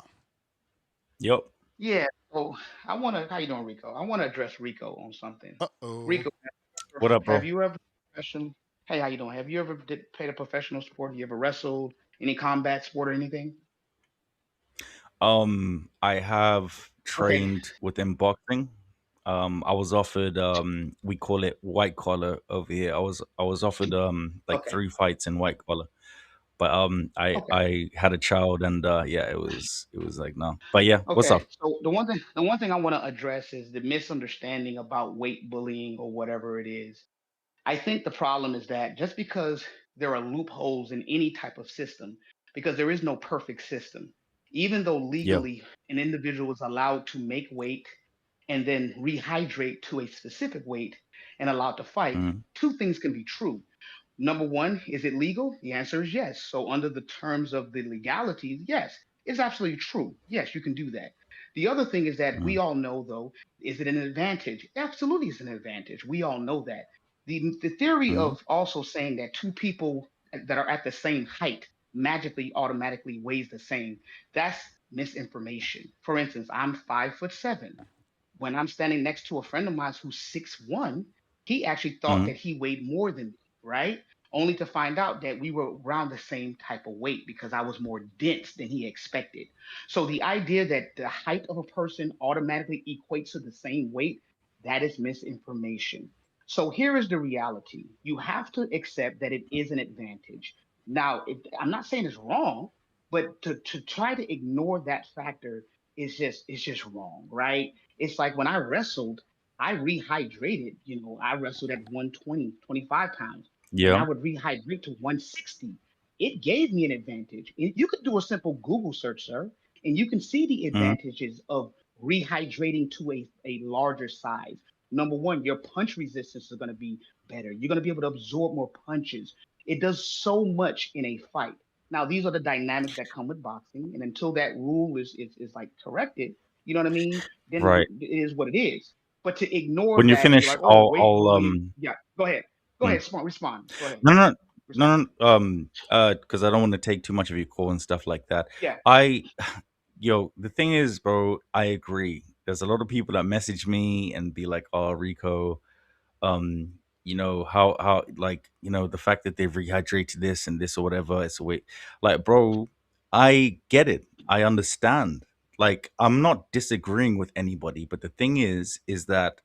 Yep. Yeah. So I want to. How you doing, Rico? I want to address Rico on something. Uh-oh. Rico, What up, have bro? you ever profession? Hey, how you doing? Have you ever played a professional sport? You ever wrestled any combat sport or anything? I have Okay. trained within boxing. I was offered we call it white collar over here. I was offered like Okay. 3 fights in white collar. But I Okay. I had a child and yeah, it was like no. But yeah, what's Okay. up? So the one thing I want to address is the misunderstanding about weight bullying or whatever it is. I think the problem is that just because there are loopholes in any type of system, because there is no perfect system, even though Yeah. legally an individual is allowed to make weight and then rehydrate to a specific weight and allowed to fight, Mm-hmm. two things can be true. Number one, is it legal? The answer is yes. So, under the terms of the legalities, yes, it's absolutely true. Yes, you can do that. The other thing is that we all know, though, is it an advantage? Absolutely, it's an advantage. We all know that. The theory Mm-hmm. of also saying that two people that are at the same height magically automatically weighs the same, that's misinformation. For instance, I'm 5'7". When I'm standing next to a friend of mine who's 6'1", he actually thought Mm-hmm. that he weighed more than me, right? Only to find out that we were around the same type of weight because I was more dense than he expected. So the idea that the height of a person automatically equates to the same weight, that is misinformation. So here is the reality. You have to accept that it is an advantage. Now, I'm not saying it's wrong, but to try to ignore that factor is just wrong, right? It's like when I wrestled, I rehydrated. I wrestled at 120, 25 pounds, and Yeah. I would rehydrate to 160. It gave me an advantage. You could do a simple Google search, sir, and you can see the Mm-hmm. advantages of rehydrating to a larger size. Number one, your punch resistance is going to be better. You're going to be able to absorb more punches. It does so much in a fight. Now, these are the dynamics that come with boxing, and until that rule is like corrected, you know what I mean? Then Right. it is what it is. But to ignore When you that and be finish, like, "Oh, weight I'll bullying," yeah, go ahead, go mm. ahead, respond, go ahead, No, no, respond. no, no. Because I don't want to take too much of your call and stuff like that. Yeah, I, yo, the thing is, bro, I agree. There's a lot of people that message me and be like, "Oh, Rico, um how like the fact that they've rehydrated this and this or whatever it's a way like bro, I get it, I understand, like I'm not disagreeing with anybody, but the thing is that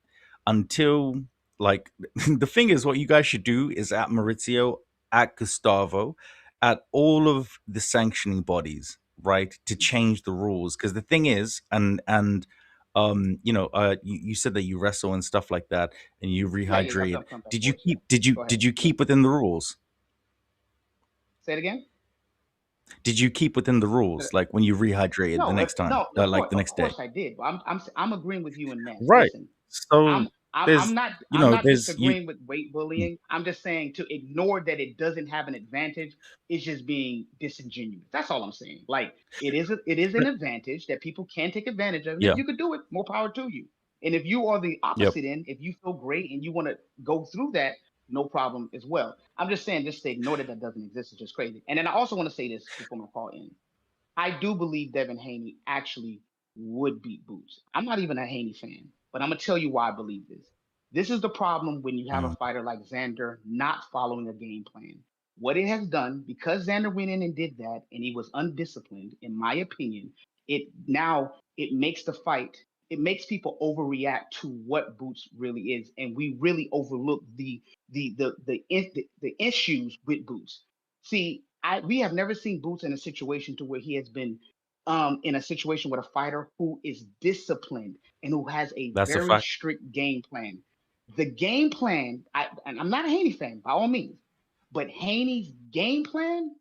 until like the thing is what you guys should do is at Maurizio, at Gustavo, at all of the sanctioning bodies, right, to change the rules, because the thing is you said that you wrestle and stuff like that and you yeah, rehydrate. contact Did you sports, yeah. keep did you Go ahead, did you yeah. keep within the rules? Say it again. Did you keep within the rules like when you rehydrated the No, next time, no, of like course, the next day? I did. I'm agreeing with you in that. Right. Listen, So I'm I'm there's not you I'm know not there's you disagreeing with weight bullying. I'm just saying to ignore that it doesn't have an advantage is just being disingenuous. That's all I'm saying. Like it is an advantage that people can take advantage of, and if yeah you could do it, more power to you. And if you are the yep opposite end, if you feel great and you want to go through that, no problem as well. I'm just saying, just to ignore that doesn't exist is just crazy. And then I also want to say this before my call ends. I do believe Devin Haney actually would beat Boots. I'm not even a Haney fan, but I'm gonna tell you why I believe this. This is the problem when you have a mm, fighter like Xander not following a game plan. What it has done, because Xander went in and did that, and he was undisciplined, in my opinion, it makes the fight. It makes people overreact to what Boots really is, and we really overlook the issues with Boots. See, we have never seen Boots in a situation to where he has been in a situation with a fighter who is disciplined and who has a that's a very fact. strict game plan. The game plan, and I'm not a Haney fan by all means, but Haney's game plan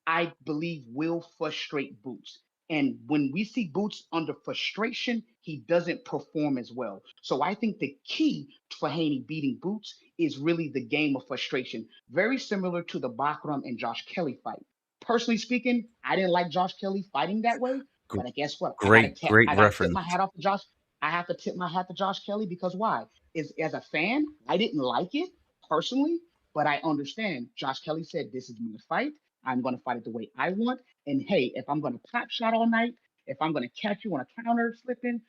I believe will frustrate Boots. And when we see Boots under frustration, he doesn't perform as well. So I think the key for Haney beating Boots is really the game of frustration, very similar to the Bacrum and Josh Kelly fight. Personally speaking, I didn't like Josh Kelly fighting that way, Gr- but I guess what? great I gotta tip my reference. hat off to Josh. I have to tip my hat to Josh Kelly because why? Is as a fan, I didn't like it personally, but I understand. Josh Kelly said, "This is my fight. I'm going to fight it the way I want. And hey, if I'm going to pop shot all night, if I'm going to catch you on a counter slipping,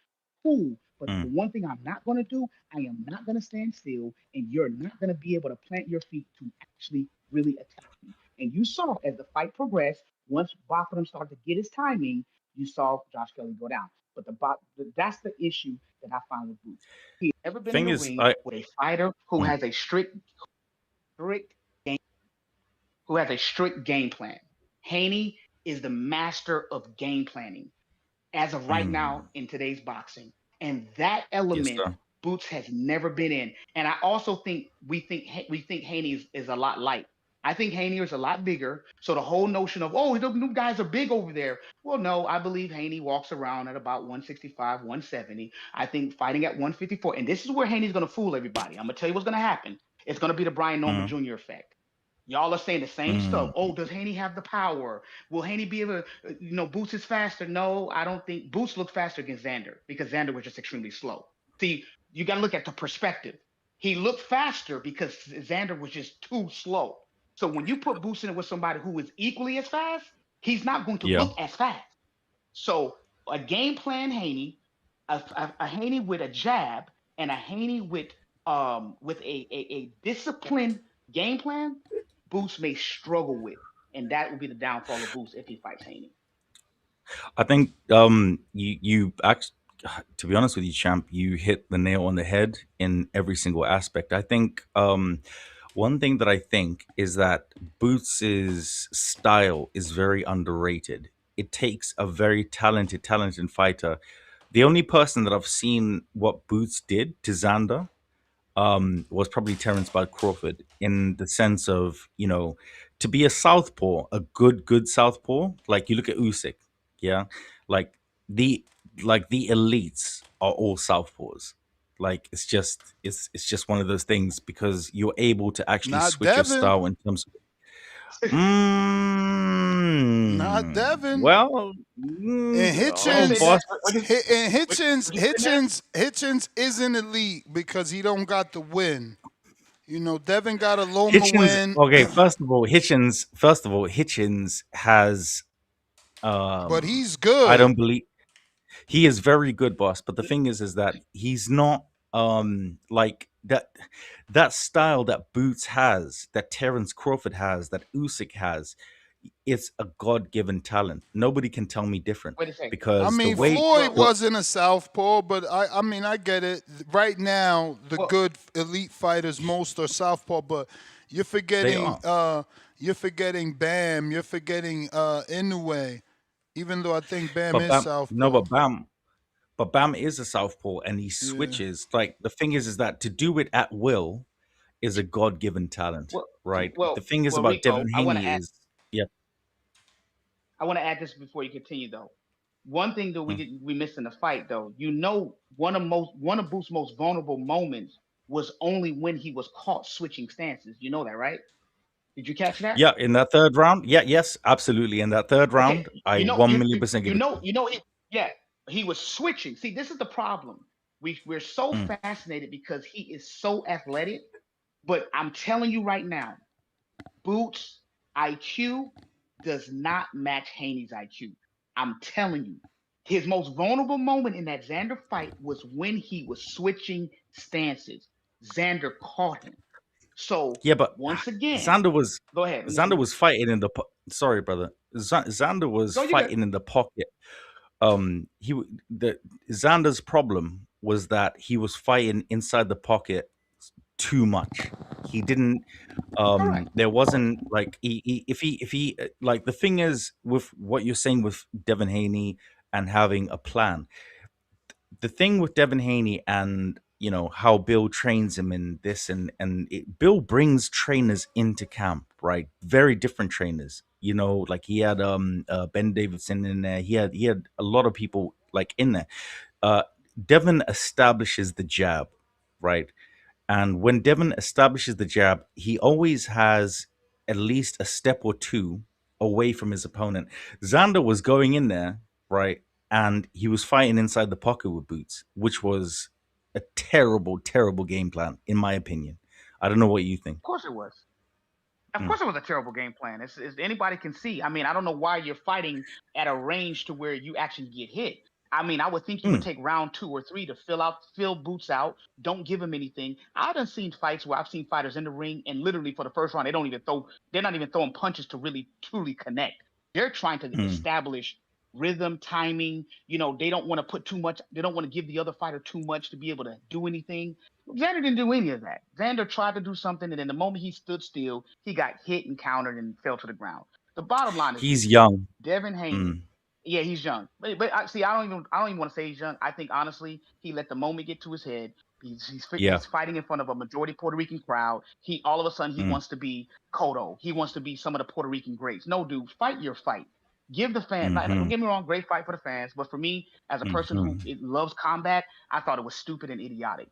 cool. But the Mm, one thing I'm not going to do, I am not going to stand still, and you're not going to be able to plant your feet to actually really attack me. And you saw as the fight progressed, once Bottom started to get his timing, you saw Josh Kelly go down. But that's the issue that I find with Boots. He's never been in thing the is ring I with a fighter who mm, has a strict who has a strict game plan. Haney is the master of game planning as of right now mm, in today's boxing. And that yes element sir. Boots has never been in. And I also think we think Haney is a lot light. I think Haney is a lot bigger. So the whole notion of the new guys are big over there. Well, no, I believe Haney walks around at about 165, 170. I think fighting at 154, and this is where Haney's gonna fool everybody. I'm gonna tell you what's gonna happen. It's gonna be the Brian Norman Mm, Jr. effect. Y'all are saying the same stuff. mm, Oh, does Haney have the power? Will Haney be able to, Boots is faster? No, I don't think Boots looked faster against Xander because Xander was just extremely slow. See, you got to look at the perspective. He looked faster because Xander was just too slow. So when you put Boots in it with somebody who is equally as fast, he's not going to yeah. look as fast. So a game plan Haney, a Haney with a jab, and a Haney with a disciplined game plan, Boots may struggle with, and that would be the downfall of Boots if he fights Haney. I think you act to be honest with you, champ, you hit the nail on the head in every single aspect. I think one thing that I think is that Boots's style is very underrated. It takes a very talented fighter. The only person that I've seen what Boots did to Xander was probably Terence Bud Crawford in the sense of, to be a southpaw, a good southpaw. Like you look at Usyk, yeah, like the the elites are all southpaws. Like it's just one of those things because you're able to actually Not switch your Devin. style in terms of Not Devin. well, And When you oh, say Hitchens, that, boss. and Hitchens, when you say that, Hitchens isn't elite because he don't got the win. Devin got a Loma Hitchens. win, Okay, Hitchens has but um he's I good. don't believe he is very good, boss. But the thing is that he's not like that style that Boots has, that Terence Crawford has, that Usyk has. It's a God given talent. Nobody can tell me different wait a second. I because the mean, Well, way Floyd well, the wasn't a southpaw, but I mean, I get it. Right now, the well. good elite fighters, most are southpaw, but you're they forgetting, are. Bam, you're forgetting Inoue, even though I think Bam But is Bam, no, southpaw. but Bam is a southpaw, and he Yeah. switches. Like the thing is that to do it at will is a God given talent, Well, right? The well, thing is well, about Rico, Devin Haney is, yeah, I want to add this before you continue though. One thing that we missed in the fight though, one of Boots' most vulnerable moments was only when he was caught switching stances. You know that, right? Did you catch that? Yeah, in that third round. Yeah, yes, absolutely. In that third Okay, round, I 1,000,000% give it to him. yeah, he was switching. See, this is the problem. We're so Mm. fascinated because he is so athletic, but I'm telling you right now, Boots' IQ does not match Haney's IQ. I'm telling you. His most vulnerable moment in that Xander fight was when he was switching stances. Xander caught him. So Yeah, but once again, Xander was go ahead. I'm Xander listening. was fighting in the sorry, brother. Xander was Go, you good. fighting in the pocket. The Xander's problem was that he was fighting inside the pocket too much. He didn't Correct. there wasn't like if he like the thing is with what you're saying with Devin Haney and having a plan. The thing with Devin Haney and how Bill trains him in this Bill brings trainers into camp, right? Very different trainers. Like he had Ben Davidson in there. He had a lot of people like in there. Uh Devin establishes the jab, right? And when Devin establishes the jab, he always has at least a step or two away from his opponent. Xander was going in there, right? And he was fighting inside the pocket with Boots, which was a terrible, terrible game plan, in my opinion. I don't know what you think. Of course it was. Of Mm. course, it was a terrible game plan. It's anybody can see. I mean, I don't know why you're fighting at a range to where you actually get hit. I mean, I would think you would Mm. take round 2 or 3 to fill Boots out. Don't give him anything. I've done seen fights where I've seen fighters in the ring and literally for the first round they don't even throw. They're not even throwing punches to really truly connect. They're trying to Mm. establish rhythm, timing. They don't want to put too much. They don't want to give the other fighter too much to be able to do anything. Xander didn't do any of that. Xander tried to do something, and then the moment he stood still, he got hit and countered and fell to the ground. The bottom line is He's this: young. Devin Haney. Mm. Yeah, he's young, but I don't even want to say he's young. I think honestly, he let the moment get to his head. Yeah. He's fighting in front of a majority Puerto Rican crowd. He all of a sudden he Mm. wants to be Cotto. He wants to be some of the Puerto Rican greats. No, dude, fight your fight. Give the fans. Don't Hmm. get me wrong, great fight for the fans, but for me, as a person who Hmm. loves combat, I thought it was stupid and idiotic.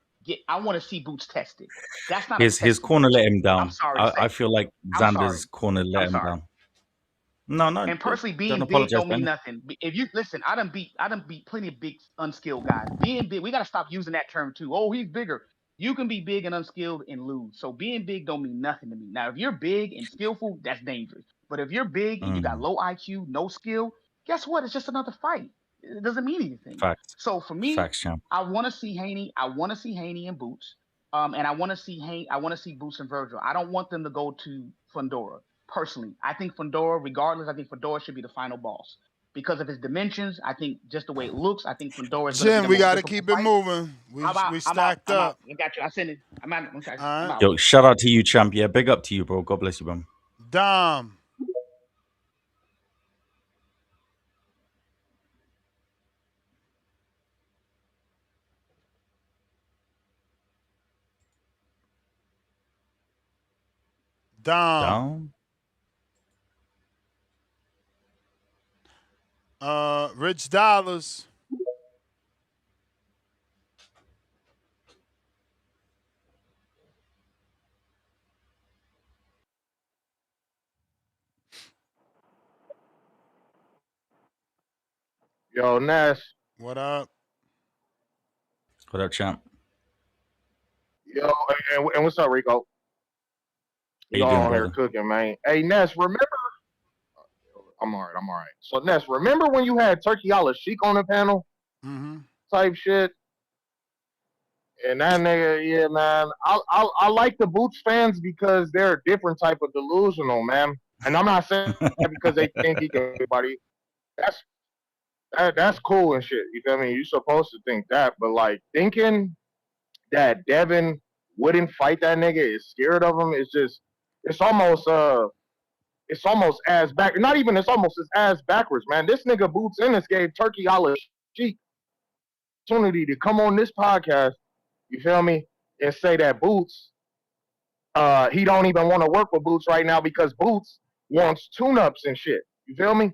I want to see Boots tested. That's not a His test for corner Boots. let him I'm down. sorry to I say. feel like I'm sorry. Xander's corner let I'm him sorry. down. No, no, And personally, don't being big apologize, don't mean man. nothing. If you listen, I done beat plenty of big unskilled guys. Being big, we gotta stop using that term too. Oh, he's bigger. You can be big and unskilled and lose. So being big don't mean nothing to me. Now, if you're big and skillful, that's dangerous. But if you're big and you got Mm. low IQ, no skill, guess what? It's just another fight. It doesn't mean anything. Facts. So for me, Facts, champ. I want to see Haney. I want to see Haney and Boots. And I want to see I want to see Boots and Virgil. I don't want them to go to Fundora personally. I think Fundora, regardless, I think Fundora should be the final boss because of his dimensions. I think just the way it looks, I think Fundora is going to be Jim, the we most got to difficult keep it fight. moving. I'm out. We I'm out. stacked I'm out. up. I got you. I send it. I'm out. Okay. All I'm right. out. Yo, shout out to you, champ. Yeah, big up to you, bro. God bless you, bro. Dom. Dom. Down. Rich Dollars. Yo, Ness. What up? What up, champ? Yo, and what's up, Rico? How you Y'all doing, on here brother? cooking, man. Hey, Ness, remember? I'm all right. I'm all right. So, Ness, remember when you had Turkey Allah Sheik on the panel Mm-hmm. type shit? And that nigga, yeah, man. I like the Boots fans because they're a different type of delusional, man. And I'm not saying that because they think he can everybody. That's that's cool and shit. You feel me? You're supposed to think that, but like thinking that Devin wouldn't fight that nigga is scared of him is just it's almost as back not even it's almost as ass backwards, man. This nigga Boots Ennis gave Turkey Allah Sheik opportunity to come on this podcast, you feel me, and say that Boots he don't even want to work with Boots right now because Boots wants tune-ups and shit. You feel me?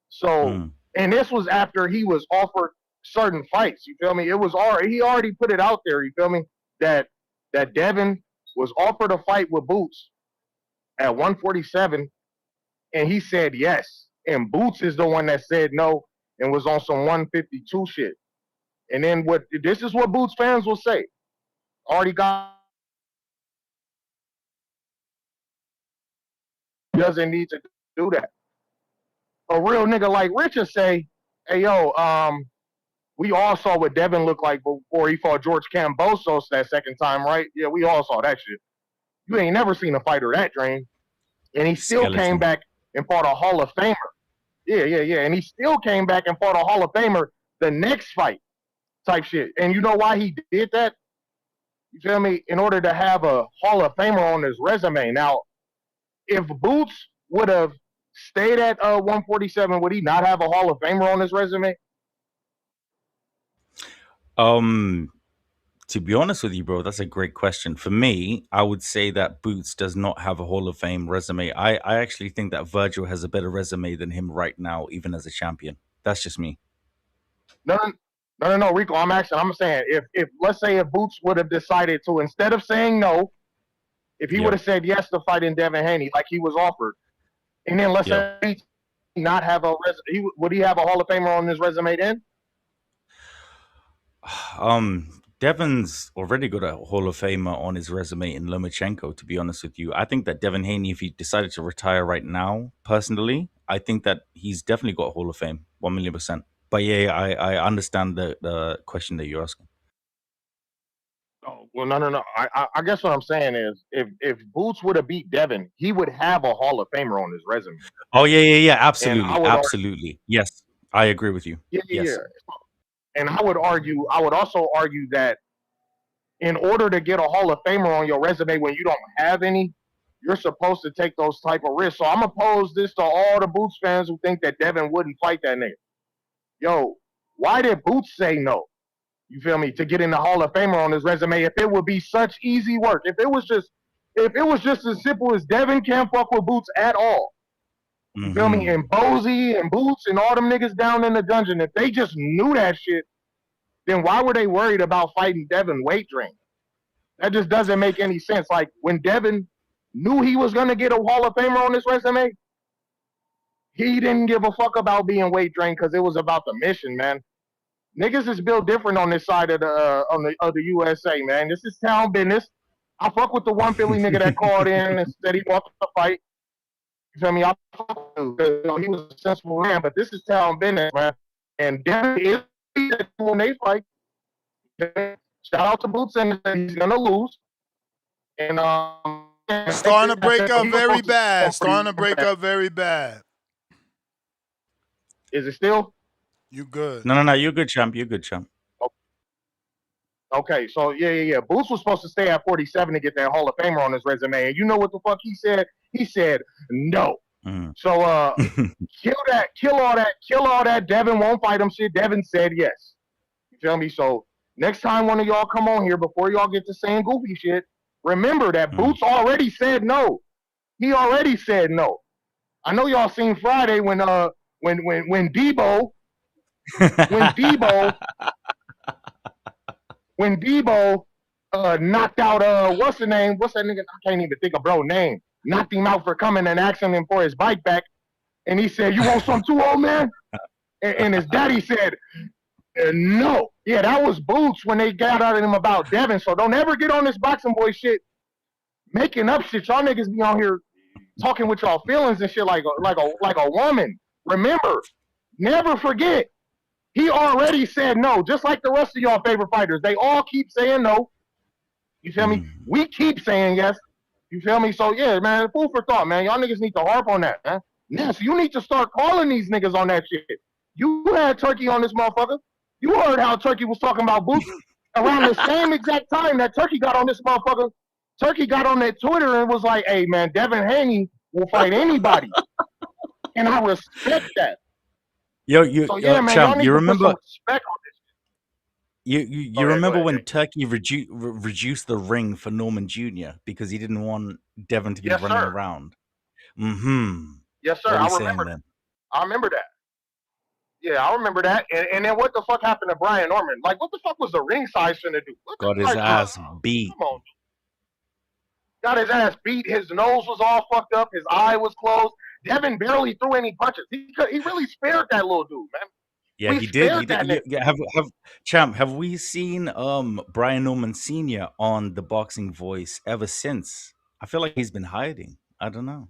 So Mm. And this was after he was offered certain fights. You feel me? It was already he already put it out there. You feel me? That Devin was offered a fight with Boots at 147, and he said yes. And Boots is the one that said no and was on some 152 shit. And then what? This is what Boots fans will say. Already got doesn't need to do that. A real nigga like Richard say, "Hey yo, we all saw what Devin looked like before he fought George Kambosos that second time, right? Yeah, we all saw that shit. You ain't never seen a fighter that drained, and he still came Skeleton. back and fought a Hall of Famer. Yeah, and he still came back and fought a Hall of Famer the next fight, type shit. And you know why he did that? You feel me? In order to have a Hall of Famer on his resume. Now, if Boots would have stayed at 147, would he not have a Hall of Famer on his resume? Um, to be honest with you, bro, that's a great question. For me, I would say that Boots does not have a Hall of Fame resume. I actually think that Virgil has a better resume than him right now, even as a champion. That's just me. No, no, Rico. I'm saying if let's say if Boots would have decided to instead of saying no, if he would Yep. have said yes to fighting Devin Haney like he was offered, and then let's Yep. say he not have would he have a Hall of Famer on his resume then? Devin's already got a Hall of Famer on his resume in Lomachenko, to be honest with you. I think that Devin Haney, if he decided to retire right now, personally, I think that he's definitely got a Hall of Fame, 1,000,000%. But yeah, I understand the question that you're asking. Oh, well, no. I guess what I'm saying is if Boots would have beat Devin, he would have a Hall of Famer on his resume. Oh, yeah, And I absolutely, would argue, absolutely. Yes, I agree with you. yeah. Yes. And I would also argue that in order to get a Hall of Famer on your resume when you don't have any, you're supposed to take those type of risks. So I'm gonna pose this to all the Boots fans who think that Devin wouldn't fight that nigga. Yo, why did Boots say no? You feel me? To get in the Hall of Famer on his resume, if it would be such easy work, if it was just as simple as Devin can't fuck with Boots at all. You feel me? Hmm. And Bozy and Boots and all them niggas down in the dungeon, if they just knew that shit, then why were they worried about fighting Devin weight drain? That just doesn't make any sense. Like when Devin knew he was gonna get a Hall of Famer on his resume, he didn't give a fuck about being weight drained because it was about the mission, man. Niggas is built different on this side of the USA, man. This is town business. I fuck with the one Philly nigga that called in and said he wants to fight. You feel me? I fuck with him. He was a sensible man, but this is town business, man. And Devin is when they fight. Shout out to Boots and he's gonna lose. And Starting to break up he was very supposed to bad. score pretty Starting to break bad. up very bad. Is it still? You good? No, you're good, champ. You're good, champ. Okay, so yeah. Boots was supposed to stay at 47 to get that Hall of Famer on his resume, and you know what the fuck he said? He said no. Mm. So kill all that. Devin won't fight him. Shit. Devin said yes. You feel me? So next time one of y'all come on here, before y'all get to saying goofy shit, remember that Mm. Boots already said no. He already said no. I know y'all seen Friday when Debo when Debo knocked out what's the name? What's that nigga? I can't even think of bro name. Knocked him out for coming and asking him for his bike back, and he said, "You want some too, old man?" And his daddy said, "No." Yeah, that was Boots when they got at him about Devin. So don't ever get on this boxing boy shit, making up shit. Y'all niggas be on here talking with y'all feelings and shit like a woman. Remember, never forget. He already said no, just like the rest of y'all favorite fighters. They all keep saying no. You feel me? Mm. We keep saying yes. You feel me? So yeah, man, food for thought, man. Y'all niggas need to harp on that, man. Yes, you need to start calling these niggas on that shit. You had Turkey on this motherfucker. You heard how Turkey was talking about Boots around the same exact time that Turkey got on this motherfucker. Turkey got on that Twitter and was like, "Hey, man, Devin Haney will fight anybody," and I respect that. So yeah, man, y'all champ. need You to put some remember? respect on this. You Go remember ahead, when Jay. Turkey reduced the ring for Norman Jr. because he didn't want Devin to be Yes, running sir. around? Mm-hmm. Yes, sir. What are I we remember saying that. then? I remember that. Yeah, I remember that. And then what the fuck happened to Brian Norman? Like, what the fuck was the ringside finna do? What the Got his like? ass beat. Come on, got his ass beat. His nose was all fucked up. His eye was closed. Devin barely threw any punches. He really spared that little dude, man. Yeah, We he did. He spared did. that nigga. Yeah, have champ. Have we seen Brian Norman Sr. on the Boxing Voice ever since? I feel like he's been hiding. I don't know.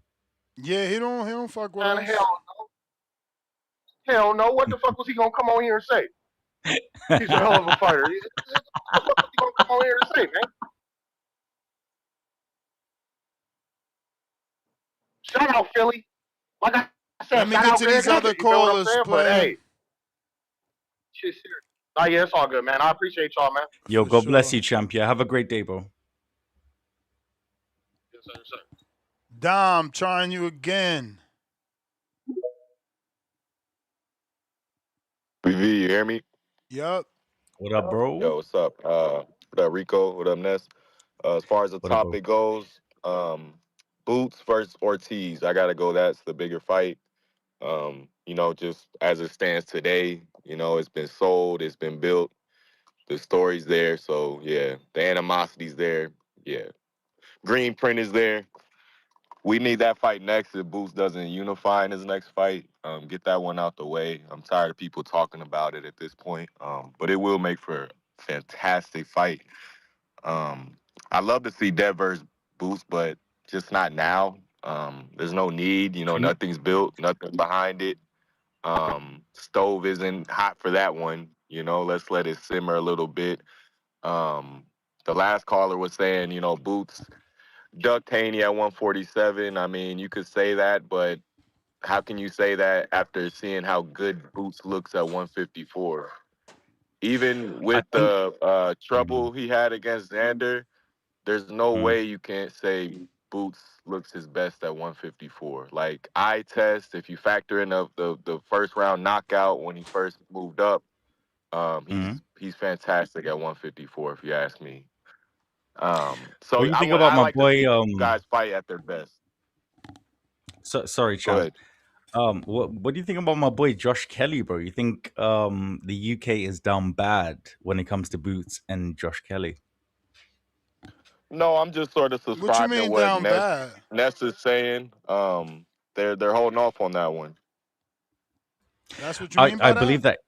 Yeah, he don't fuck with Man, us. hell no. What the fuck was he gonna come on here and say? He's a hell of a fighter. What the fuck was he gonna come on here and say, man? Shout out Philly. Like I Let said, me shout get out to Greg these other Elgin. You feel what I'm callers, saying? But player. hey, shit serious. Oh yeah, it's all good, man. I appreciate y'all, man. Yo, For God bless sure. you, champ. Yeah, have a great day, bro. Yes, sir, yes, sir. Dom, trying you again. BV, you hear me? Yup. What up, bro? Yo, what's up? What up, Rico? What up, Ness? As far as the What up, bro? topic goes, Boots versus Ortiz, I gotta go. That's the bigger fight. Just as it stands today, it's been sold, it's been built, the story's there. So yeah, the animosity's there. Yeah, green print is there. We need that fight next if Boots doesn't unify in his next fight. Get that one out the way. I'm tired of people talking about it at this point. But it will make for a fantastic fight. Um, I love to see Dev versus Boots, but just not now. There's no need. Nothing's built, nothing behind it. Stove isn't hot for that one. Let's let it simmer a little bit. Um, the last caller was saying, Boots ducked Haney at 147. I mean, you could say that, but how can you say that after seeing how good Boots looks at 154? Even I with think. the Mm, trouble he had against Xander, there's no mm, way you can't say Boots looks his best at 154. Like eye test, if you factor in the first round knockout when he first moved up, mm. he's fantastic at 154 if you ask me. So What do you I think want about I my like to boy? see guys fight at their best. Sorry, Go champ. ahead. What do you think about my boy Josh Kelly, bro? You think the UK is down bad when it comes to Boots and Josh Kelly? No, I'm just sort of What you subscribing to mean what down Ness bad? Ness is saying. They're holding off on that one. That's what you I mean I by that? believe that.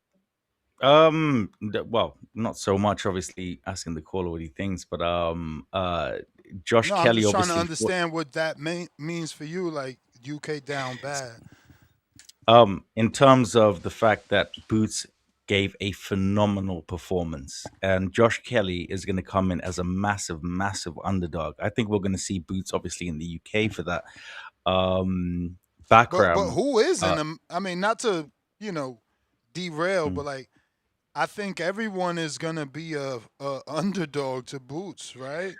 Well, not so much. Obviously, asking the caller what he thinks, but Josh No, I'm Kelly just trying to obviously. understand what that means for you. Like UK down bad. In terms of the fact that Boots gave a phenomenal performance, and Josh Kelly is going to come in as a massive, massive underdog. I think we're going to see Boots obviously in the UK for that. Um, But Backram, who is in uh, them? I mean, not to you know derail, mm. but like I think everyone is gonna be a underdog to Boots, right?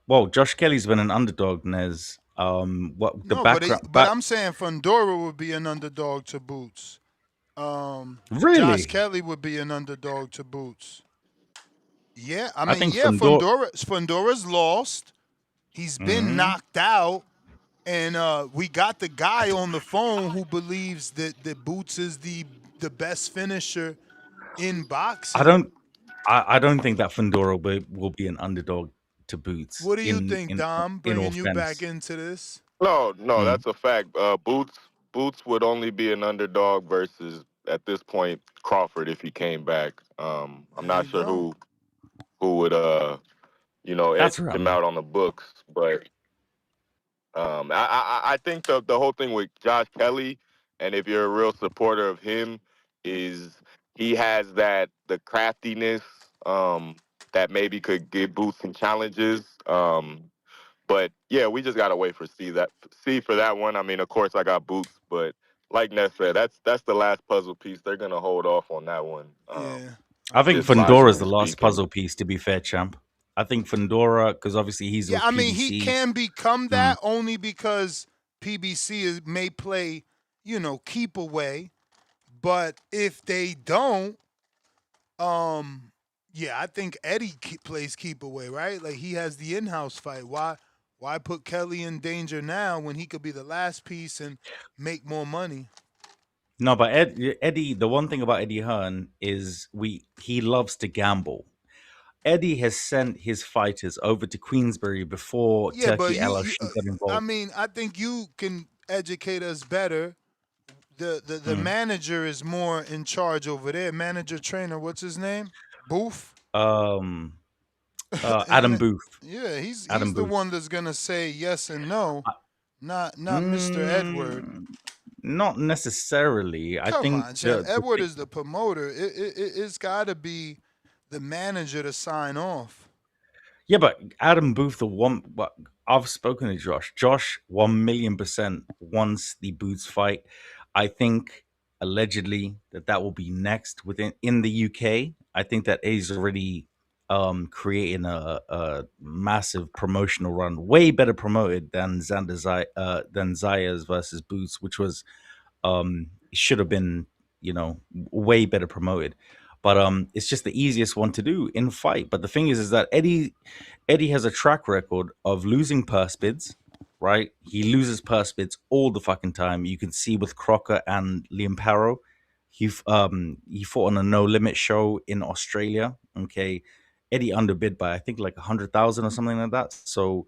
Well, Josh Kelly's been an underdog, Nez. What the No, but background? but I'm saying Fundora would be an underdog to Boots. Josh Really? Kelly would be an underdog to Boots. Yeah, I I mean, think yeah, Fundor. Fundora's lost. He's been Mhm. knocked out. And we got the guy on the phone who believes that Boots is the best finisher in I boxing. don't. I don't think that Fundora will be an underdog to Boots. What do you think, Dom? In Bringing all you back fairness. into this? No, Mm. that's a fact. Boots would only be an underdog versus at this point Crawford if he came back. I'm There not you sure go. who would edge That's right, him man. out on the books, but I think the whole thing with Josh Kelly, and if you're a real supporter of him, is he has the craftiness that maybe could give Boots some challenges. But yeah, we just gotta wait for see for that one. I mean, of course, I got Boots, but like Ness said, that's the last puzzle piece. They're gonna hold off on that one. Yeah, I I think think Just so Fundora's the too. logically last speaking. puzzle piece. To be fair, champ. I think Fundora, because obviously he's Yeah, with I mean, he PBC. can become Mm. that only because may play, keep away. But if they don't, Um, yeah, I think Eddie plays keep away, right? Like he has the in-house fight. Why put Kelly in danger now when he could be the last piece and make more money? No, but Eddie, the one thing about Eddie Hearn is he loves to gamble. Eddie has sent his fighters over to Queensbury before Yeah, but Turkey you LLC got I involved. mean, I think you can educate us better. The Mm. manager is more in charge over there. Manager trainer, what's his name? Booth. Um, Adam And Booth. yeah, he's Adam the Booth. one that's gonna say yes and no, not Mr. Edward. Mm, not necessarily. I Come think on, champ. the Edward thing, is the promoter. It's got to be the manager to sign off. yeah, but Adam Booth, the one, but I've spoken to Josh. Josh, 1,000,000% wants the Boots fight. I think allegedly that will be next within in the UK. I think that he's already creating a massive promotional run, way better promoted than than Zaya's versus Boots, which was should have been, way better promoted. But it's just the easiest one to do in fight. But the thing is that Eddie has a track record of losing purse bids, right? He loses purse bids all the fucking time. You can see with Crocker and Liam Paro. He fought on a no limit show in Australia. Okay, Eddie underbid by I think like 100,000 or something like that. So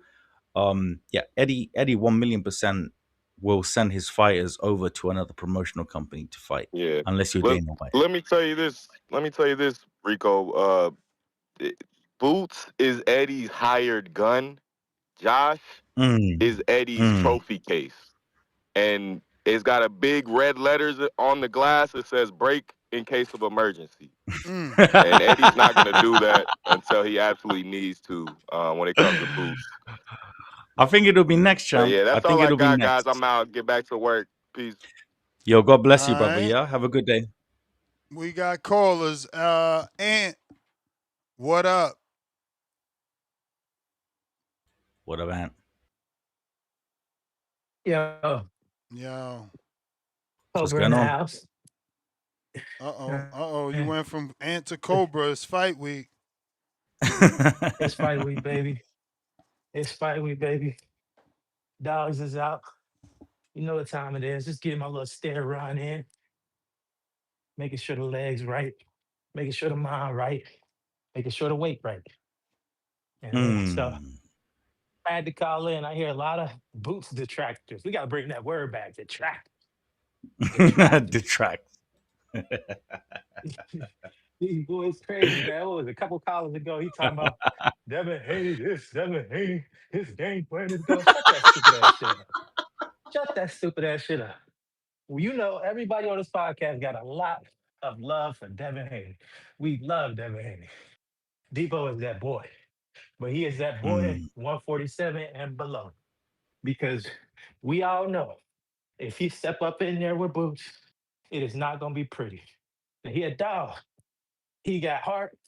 yeah, Eddie 1,000,000% will send his fighters over to another promotional company to fight, Yeah. unless you're Let Dana White. let me tell you this. Let me tell you this, Rico. Eh, Boots is Eddie's hired gun. Josh Mm, is Eddie's mm. trophy case. And it's got a big red letters on the glass that says break in case of emergency. Mm. And Eddie's not going to do that until he absolutely needs to when it comes to Boots. I think it'll be next, But champ. yeah, I that's think all I it'll be got, guys. next. I'm out. Get back to work. Peace. Yo, God All bless you, brother. right, Yeah, have a good day. we got callers. Ant, what up? What a man. Yo, Yo. What's Cobra in going the on? house. You Man, went from Ant to Cobra. It's fight week. it's fight week, baby. It's fight week, baby. Dogs is out. You know what time it is. Just getting my little stare run in, making sure the legs right, making sure the mind right, making sure the weight right. So mm. I had to call in. I hear a lot of boots detractors. We got to bring that word back. Detractors. Detractors. Detract. These boys crazy, man. What was it? A couple callers ago, he talking about Devin Haney this, Devin Haney, his game plan is go. Shut that stupid ass shit up. Shut that stupid ass shit up. Well, you know, everybody on this podcast got a lot of love for Devin Haney. We love Devin Haney. Debo is that boy, but he is that boy Mm. 147 and below because we all know if he step up in there with boots, it is not gonna be pretty. Now, he a dog. He got heart.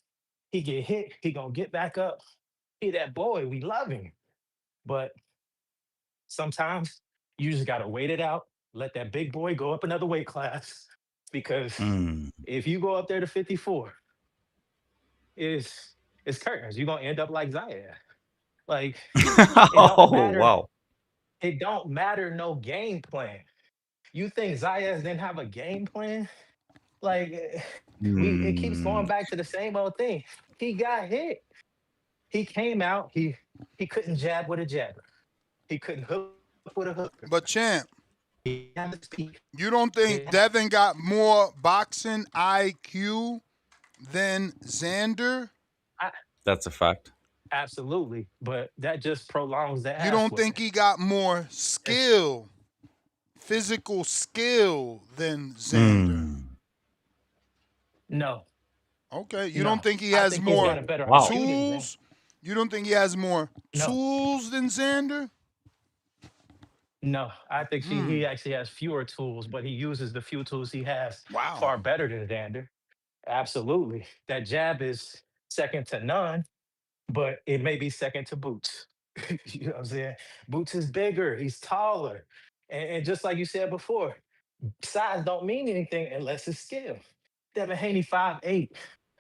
He get hit. He gonna get back up. He that boy. We love him, but sometimes you just gotta wait it out. Let that big boy go up another weight class because Mm. if you go up there to 54, it's curtains. You're gonna end up like Zaya. Like it don't Oh, matter. wow. It don't matter no game plan. You think Zayas didn't have a game plan? Like it keeps going Mm. back to the same old thing. He got hit. He came out. He couldn't jab with a jabber. He couldn't hook with a hooker. But champ, He didn't have the speed. you He don't didn't think Devin got more boxing IQ than Xander? I, That's a fact. absolutely, but that just prolongs the You ass don't think whooping. he got more It's skill, physical skill than Xander? Mm. no, Okay. You don't no. think he I has think he's got more a Oh, better wow. IQ than Zay. tools? You don't think he has more No, tools than Xander? no. I think Hmm. he actually has fewer tools, but he uses the few tools he has Wow. far better than Xander. Absolutely. That jab is second to none, but it may be second to Boots. You know what I'm saying? Boots is bigger, he's taller. And just like you said before, size don't mean anything unless it's skill. Devin Haney 5'8",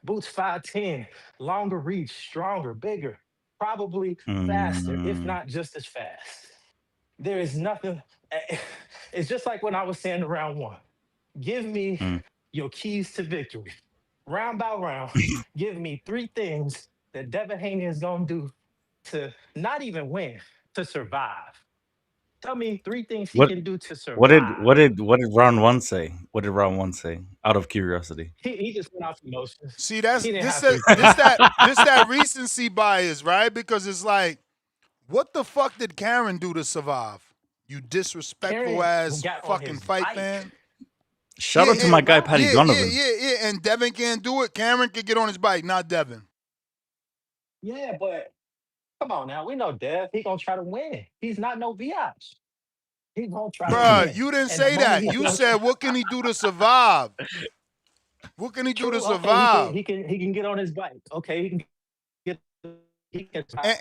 Boots 5'10", longer reach, stronger, bigger, probably faster, if Mm. not just as fast. There is nothing. It's just like when I was saying in round one. Give me Mm. your keys to victory. Round by round, give me three things that Devin Haney is going to do to not even win, to survive. Tell me three things he What can do to what did survive. what did what did round one say? What did round one say? Out of curiosity. He just went off emotions. See, that's He didn't this have to that explain this it. that this that recency bias, right? Because it's like, what the fuck did Karen do to survive? You disrespectful Karen ass got on fucking his fight bike fan. Shout Yeah, out to to and, my guy survive. Paddy yeah, yeah, Donovan. yeah, yeah. And Devin can't do it. Karen can get on his bike, not Devin. Yeah, but come on now. We know Dev. He gonna try to win. He's not no biatch. He gonna try to Bruh, win. you didn't And the say moment that. he You gonna said, try, what can he do to survive? What can he do to true. Okay, he can survive? he can he can get on his bike. Okay, he can get he can survive.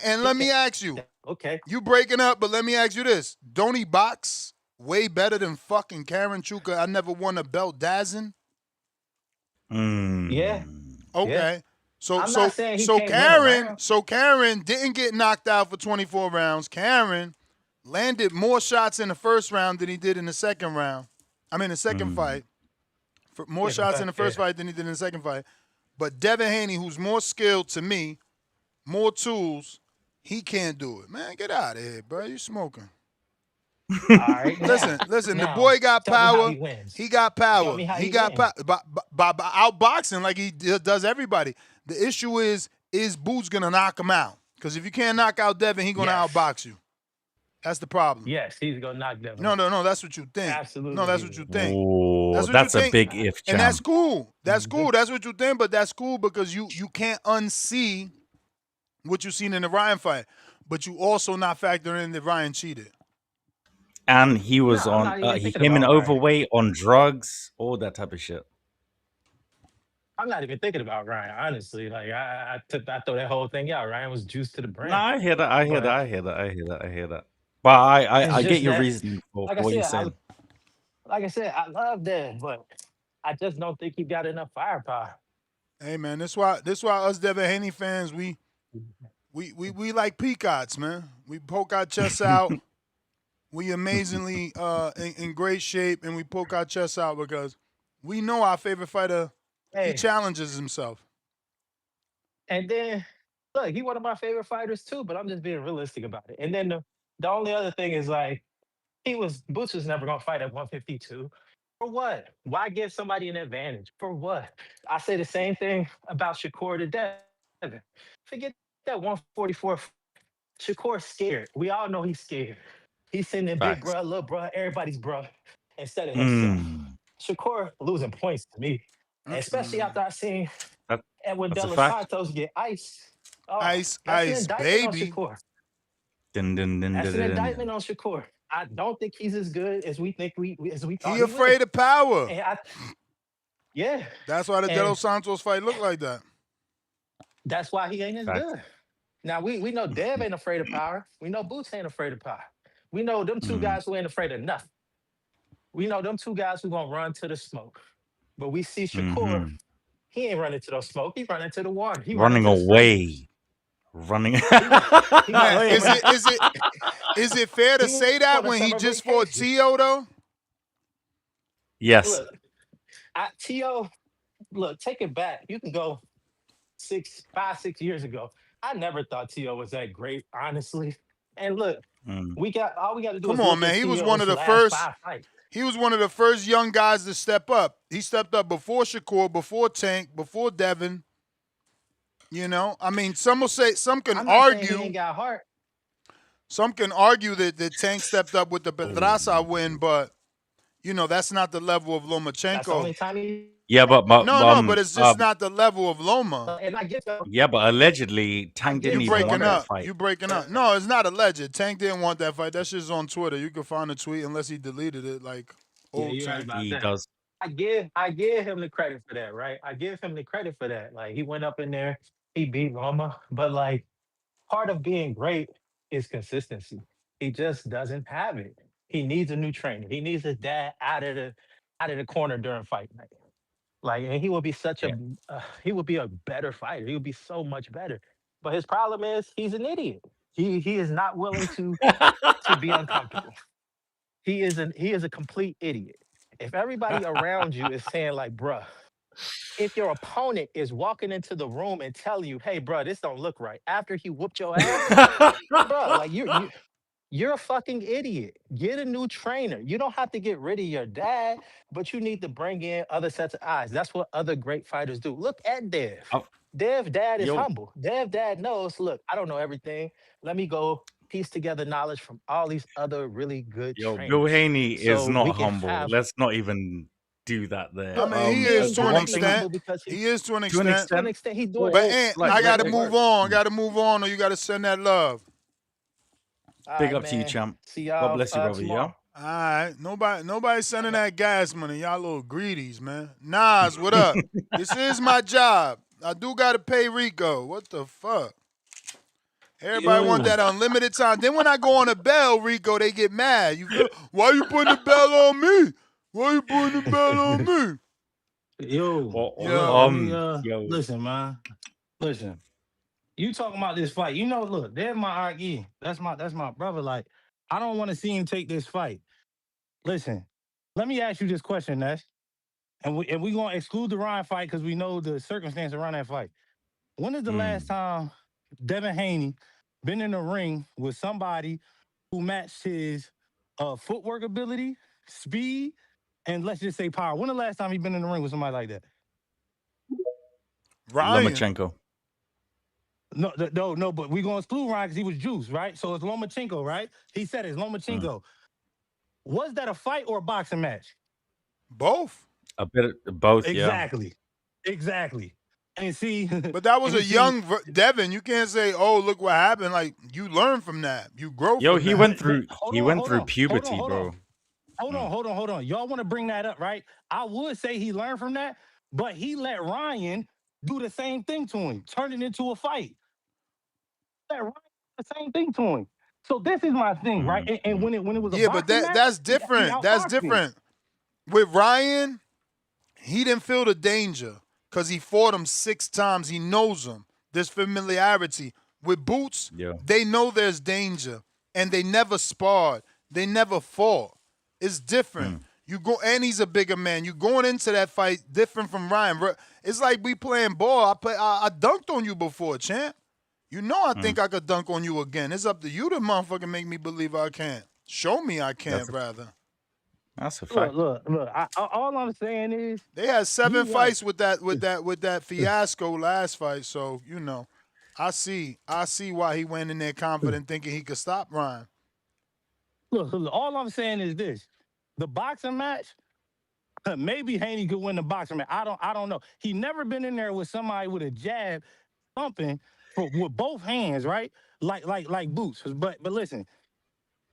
And let me ask you, Okay. you breaking up, but let me ask you this. Don't he box way better than fucking Karen Chuka? I never won a belt dazzing. Yeah. Mm. Yeah. Okay. So I'm not so saying he so can't win a Karen, round. so Karen didn't get knocked out for 24 rounds. Karen landed more shots in the first round than he did in the second round. I mean, the second Mm. fight. For more Yeah, shots in the yeah. first fight than he did in the second fight. But Devin Haney, who's more skilled to me, more tools, he can't do it. Man, get out of here, bro. You smoking. All right. Listen. The Now, boy got tell me how power. he wins. He got Show power. me how He he got wins. power by outboxing like he does everybody. The issue is Boots gonna knock him out? Because if you can't knock out Devin, he gonna Yes. outbox you. That's the problem. Yes, he's gonna knock Devin No, out. no, no. That's what you think. No, Absolutely, that's he what you will. think. Oh, That's what you that's a think. big if, And that's champ. cool. That's Mhm. cool. That's what you think, but that's cool because you can't unsee what you seen in the Ryan fight. But you also not factoring in that Ryan cheated. And he No, was I'm on. not even He thinking came in about Ryan. overweight on drugs, all that type of shit. I'm not even thinking about Ryan, honestly. Like I throw that whole thing out. Ryan was juiced to the No, brim. I hear that. I hear that. But I hear that. I hear that. I hear that. But I it's get just your that, reasoning like for I what you're said, saying. I love Dev, but I just don't think he got enough firepower. Hey man, this why us Devin Haney fans we like peacocks, man. We poke our chests out. We amazingly in great shape, and we poke our chests out because we know our favorite fighter. He Hey, challenges himself. and then look, he one of my favorite fighters too, but I'm just being realistic about it. And then the only other thing is like Boots was never gonna fight at 152. For what? Why give somebody an advantage? For what? I say the same thing about Shakur to Devin. Forget that 144. Shakur's scared. We all know he's scared. He's sending big bruh, Facts. little bruh, everybody's bruh instead of himself. Mm. Shakur losing points to me, especially Mm-mm. after I seen That Edwin that's De a Los fact. Santos get ice. Oh, Ice, that's an ice, indictment on baby. Shakur. Dun, dun, dun, That's dun, an dun, indictment dun. on Shakur. I don't think he's as good as we think as we He thought he was. afraid of power. And yeah, That's why the De and Los Santos fight looked like that. that's why he ain't as Facts. good. Now we know Dev ain't afraid of power. We know Boots ain't afraid of power. We know them two Mm. guys who ain't afraid of nothing. We know them two guys who gonna run to the smoke. But we see Shakur, Hmm. he ain't running to the smoke. He running to the water. He running Running to the flames. away. Running. He want he want a Now, Wait, is summer. it is it is it fair to He say want a that when summer he just fought vacation. Tio though? yes. Look, T.O., look, take it back. You can go 6 years ago. I never thought T.O. was that great, honestly. And look, Mm. we got to do Come is on, look at man. He was one of T.O.'s the last first. 5 fights. He was one of the first young guys to step up. He stepped up before Shakur, before Tank, before Devin. You know, I mean, some can I'm not saying he argue, ain't got heart. that Tank stepped up with the Oh. Pedraza win, but that's not the level of That's the Lomachenko. only time he Yeah, No, no, but it's just not the level of Loma. and yeah, but allegedly I Tank give didn't You even Joe breaking want that credit. up. fight. You breaking up. No, it's not alleged. Tank didn't want that fight. That shit's on Twitter. You can find the tweet unless he deleted it like Yeah, old you're right Tank. about He that. does. I give him the credit for that, right? I give him the credit for that. Like he went up in there, he beat Roma, but like part of being great is consistency. He just doesn't have it. He needs a new trainer. He needs his dad out of the corner during fight night. Like, and he will be Yeah. he will be a better fighter. He will be so much better. But his problem is he's an idiot. He is not willing to be uncomfortable. He is a complete idiot. If everybody around you is saying like, bruh, if your opponent is walking into the room and telling you, hey, bruh, this don't look right after he whooped your ass, bruh, like you're a fucking idiot. Get a new trainer. You don't have to get rid of your dad, but you need to bring in other sets of eyes. That's what other great fighters do. Look at Dev. Oh, Dev dad is yo, humble. Dev dad knows, look, I don't know everything. Let me go piece together knowledge from all these other really good Bill trainers. Haney is So we not can humble. have Let's not even do that I there. look, mean, he he is ain't The to gotta an one be thing, extent. humble because He is to an to an extent. to an extent, extent he's doing But Whoa, Ant, like, I like, gotta excellent like, move work. on. I mm, gotta move on, or you gotta send that love. All big right, up to you, man. champ. See God y'all bless you, brother. Yeah. tomorrow. All right, nobody sending that gas money. Y'all little greedies, man. Nas, what up? This is my job. I do gotta pay Rico. What the fuck? Everybody want yo, that unlimited time. Then when I go on a bell, Rico, they get mad. You feel? Why you putting the bell on me? Why you putting the bell on me? yo. Yeah. Look, let me Yo, listen, man. Listen. You talking about this fight? You know, look, there's my RE. That's my brother. Like, I don't want to see him take this fight. Listen, let me ask you this question, Nash. And we gonna exclude the Ryan fight because we know the circumstance around that fight. When is the last mm, time Devin Haney been in the ring with somebody who matched his footwork ability, speed, and let's just say power? When the last time he been in the ring with somebody like that? Ryan. Lomachenko. No. But we gonna exclude Ryan because he was juice, right? So it's Lomachenko, right? He said it's Mm. Lomachenko. Was that a fight or a boxing match? Both. A bit of both, yeah. Exactly. Exactly. And see, But that was a and see, young Devin. You can't say, "Oh, look what happened." Like you learn from that. You grow Yo, from he that. went but through hold he on, went hold through on, hold on, puberty, hold on. bro. Hold on, Mm. hold on, hold on. Y'all want to bring that up, right? I would say he learned from that, but he let Ryan do the same thing to him, turn it into a fight. Let Ryan do the same thing to him. So this is my thing, right? Mm, And mm, when it was a Yeah, but boxing that match, that's he different. That's outboxed him. different. With Ryan, he didn't feel the danger because he fought him 6 times. He knows him. There's familiarity. With Boots, yeah. they know there's danger, and they never sparred. They never fought. It's different. Mm, You go, and he's a bigger man. You going into that fight different from Ryan. It's like we playing ball. I dunked on you before, champ. You know I mm. think I could dunk on you again. It's up to you to motherfucking make me believe I can't. Show me I can't, That's a rather. that's a Look, fact. look, look. All I'm saying is, They had you 7 right. fights with that fiasco last fight. So I see why he went in there confident, thinking he could stop Ryan. Look, all I'm saying is this: the boxing match. Maybe Haney could win the boxing match. I don't know. He never been in there with somebody with a jab thumping with both hands, right? Like Boots. But listen,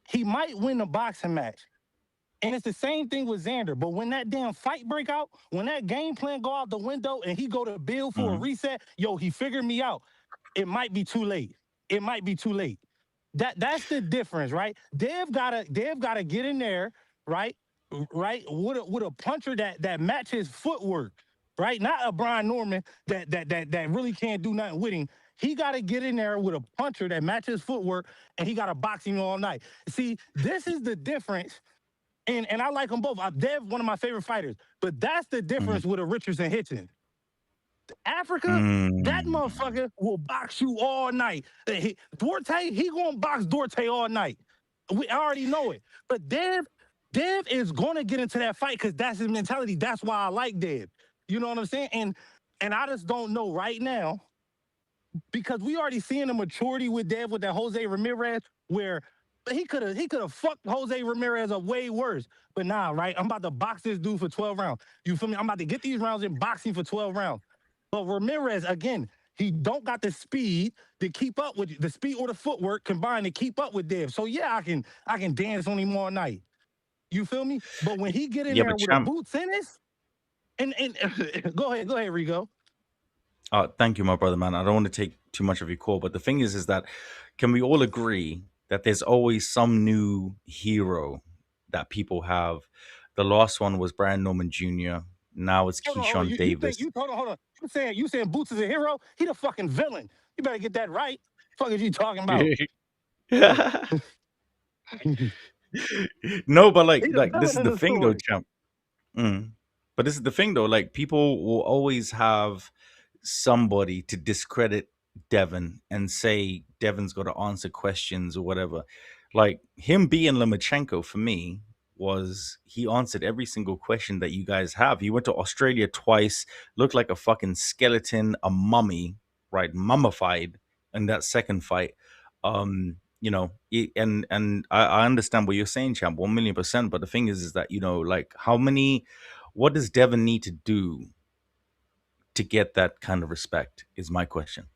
he might win the boxing match. And it's the same thing with Xander. But when that damn fight break out, when that game plan go out the window and he go to build for a Mm, reset, yo, he figured me out. It might be too late. It might be too late. That's the difference, right? They've gotta get in there, right? Right? With a puncher that match his footwork, right? Not a Brian Norman that really can't do nothing with him. He got to get in there with a puncher that matches footwork, and he got to box him all night. See, this is the difference. And I like them both. Dev, one of my favorite fighters, but that's the mm, difference with a Richardson Hitchens. Africa, that mm. motherfucker will box you all night. Duarte, he gonna box Duarte all night. I already know it. But Dev is gonna get into that fight because that's his mentality. That's why I like Dev. You know what I'm saying? And I just don't know right now because we already seeing the maturity with Dev with that Jose Ramirez where he could have fucked Jose Ramirez up way worse. But nah, right? I'm about to box this dude for 12 rounds. You feel me? I'm about to get these rounds in boxing for 12 rounds. But Ramirez, again, he don't got the speed to keep up with the speed or the footwork combined to keep up with Dev. So yeah, I can dance on him all night. You feel me? But when he get in Yeah, there but with a champ, boots in this, and go ahead, Rigo. thank you, my brother, man. I don't want to take too much of your call, but the thing is that can we all agree that there's always some new hero that people have? The last one was Brian Norman Jr. Now it's Hold on. Keyshawn You think Davis. you hold on. You saying Boots is a hero? He the fucking villain. You better get that right. Fuck is you talking about? He No, but like the like this villain is in the the thing though, story. champ. Mm. But this is the thing, though. Like, people will always have somebody to discredit Devin and say Devin's got to answer questions or whatever. Like, him being Lomachenko for me was he answered every single question that you guys have. He went to Australia twice, looked like a fucking skeleton, a mummy, right? Mummified in that second fight. And I understand what you're saying, champ, 1,000,000%. But the thing is that, like, what does Devin need to do to get that kind of respect is my question.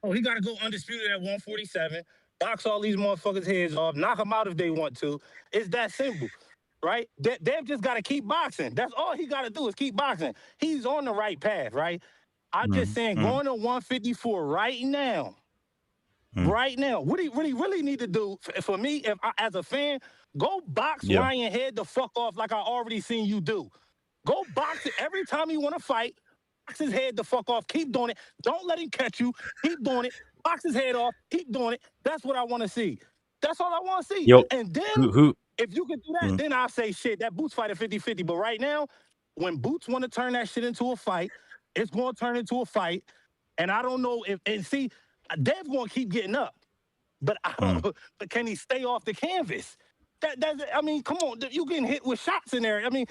Oh, he got to go undisputed at 147, box all these motherfuckers' heads off, knock them out if they want to. It's that simple, right? They've just got to keep boxing. That's all he got to do is keep boxing. He's on the right path, right? I'm just saying, Mm. going to 154 right now, what he really need to do for me, if I, as a fan, go box Yeah. Ryan head the fuck off like I already seen you do. Go box it every time you want to fight. Box his head the fuck off. Keep doing it. Don't let him catch you. Keep doing it. Box his head off. Keep doing it. That's what I want to see. That's all I want to see. Yo, And then who? if you can do that, then I'll say shit. That Boots fight at 50-50. But right now, when Boots want to turn that shit into a fight, it's going to turn into a fight. And I don't know if, and see, Dev's going to keep getting up. But I don't. But can he stay off the canvas? I mean, come on. You getting hit with shots in there. I mean,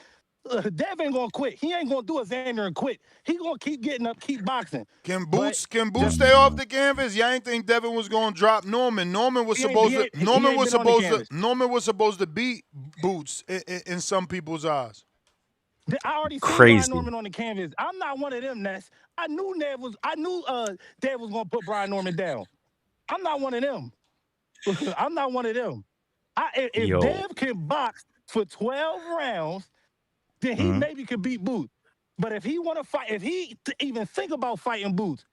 Dev ain't gonna quit. He ain't gonna do a Xander and quit. He gonna keep getting up, keep boxing. Can Boots stay off the canvas? Y'all ain't think Devin was gonna drop Norman. Norman was supposed to beat Boots in some people's eyes. I already seen Crazy. Brian Norman on the canvas. I'm not one of them, Ness. I knew Dev was gonna put Brian Norman down. I'm not one of them. I'm not one of them. If Dev can box for 12 rounds, then he maybe could beat Boots. But if he want to fight, if he even think about fighting Boots,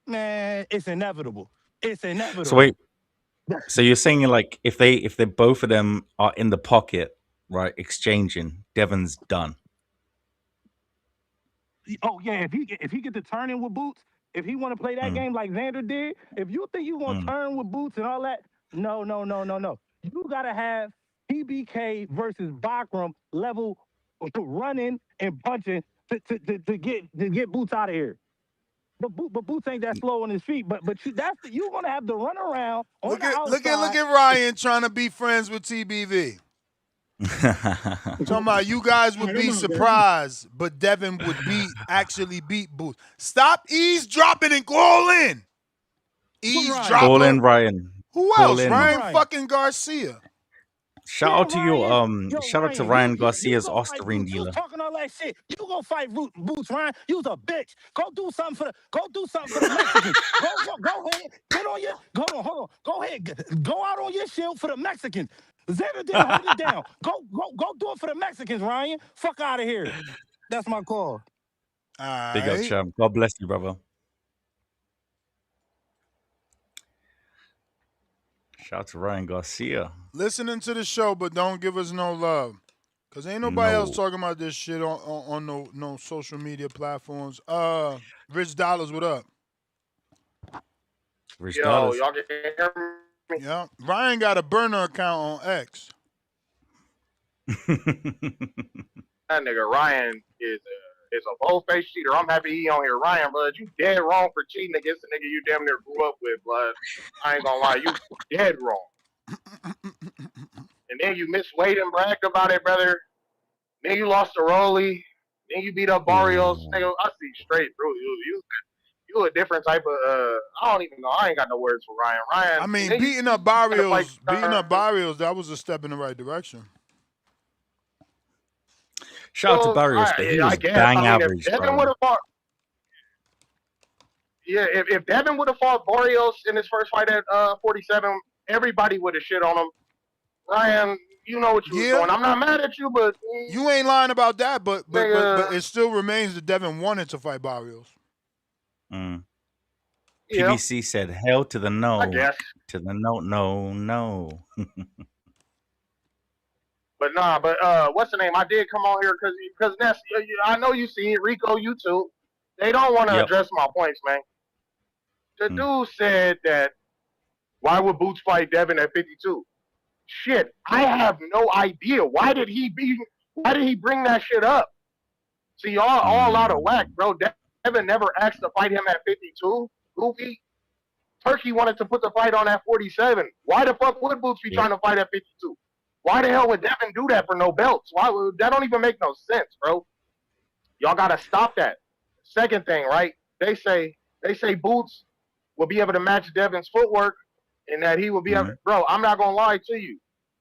man, it's inevitable. It's inevitable. So wait. So you're saying, like, if they both of them are in the pocket, right, exchanging, Devin's done. Oh yeah, if he get to turn in with Boots, if he want to play that game like Xander did, if you think you gonna turn with Boots and all that, no. You gotta have PBK versus Bakram level running and punching to get Boots out of here. But Boots ain't that slow on his feet. But you gonna have to run around on the outside. Look at Ryan trying to be friends with TBV. Talking about you guys would be surprised, but Devin would actually beat Boots. Stop eavesdropping and call in. Eavesdropper. Call in Ryan. Who else? Ryan fucking Garcia. Shout out to shout out to Ryan Garcia's you Osterine You dealer. talking all that shit. You gonna fight Boots, Ryan? You's a bitch. Go do something for the Mexicans. go ahead. Get on your. Hold on. Go ahead. Go out on your shield for the Mexicans. Xander didn't hold it down. Go do it for the Mexicans, Ryan. Fuck out of here. That's my call. Big up, champ. God bless you, brother. Shout out to Ryan Garcia. Listening to the show, but don't give us no love. Because ain't nobody else talking about this shit on no social media platforms. Rich Dollars, what up? Rich Dollars. Y'all can hear me? Yeah. Ryan got a burner account on X. That nigga Ryan is a bold-faced cheater. I'm happy he on here. Ryan, blood, you dead wrong for cheating against the nigga you damn near grew up with, blood. I ain't gonna lie, you dead wrong. And then you missed weight and bragged about it, brother. Then you lost to Rolly. Then you beat up Barrios. Nigga, I see straight through you. You a different type of I don't even know. I ain't got no words for Ryan. I mean, beating up Barrios, that was a step in the right direction. Shout out to Barrios, but he was bang average, if Devin if Devin would have fought Barrios in his first fight at 47, everybody would have shit on him. Ryan, you know what you was doing. I'm not mad at you, but you ain't lying about that. But it still remains that Devin wanted to fight Barrios. PBC said, "Hell to the no, I guess. To the no." But what's the name? I did come on here because Ness, I know you see it, Rico, you too. They don't want to address my points, man. The dude said that why would Boots fight Devin at 52? Shit, I have no idea. Why did he Why did he bring that shit up? See, y'all all out of whack, bro. Devin never asked to fight him at 52. Goofy. Turkey wanted to put the fight on at 47. Why the fuck would Boots be trying to fight at 52? Why the hell would Devin do that for no belts? Why would, that don't even make no sense, bro. Y'all gotta stop that. Second thing, right? They say Boots will be able to match Devin's footwork and that he will be able. Bro, I'm not gonna lie to you.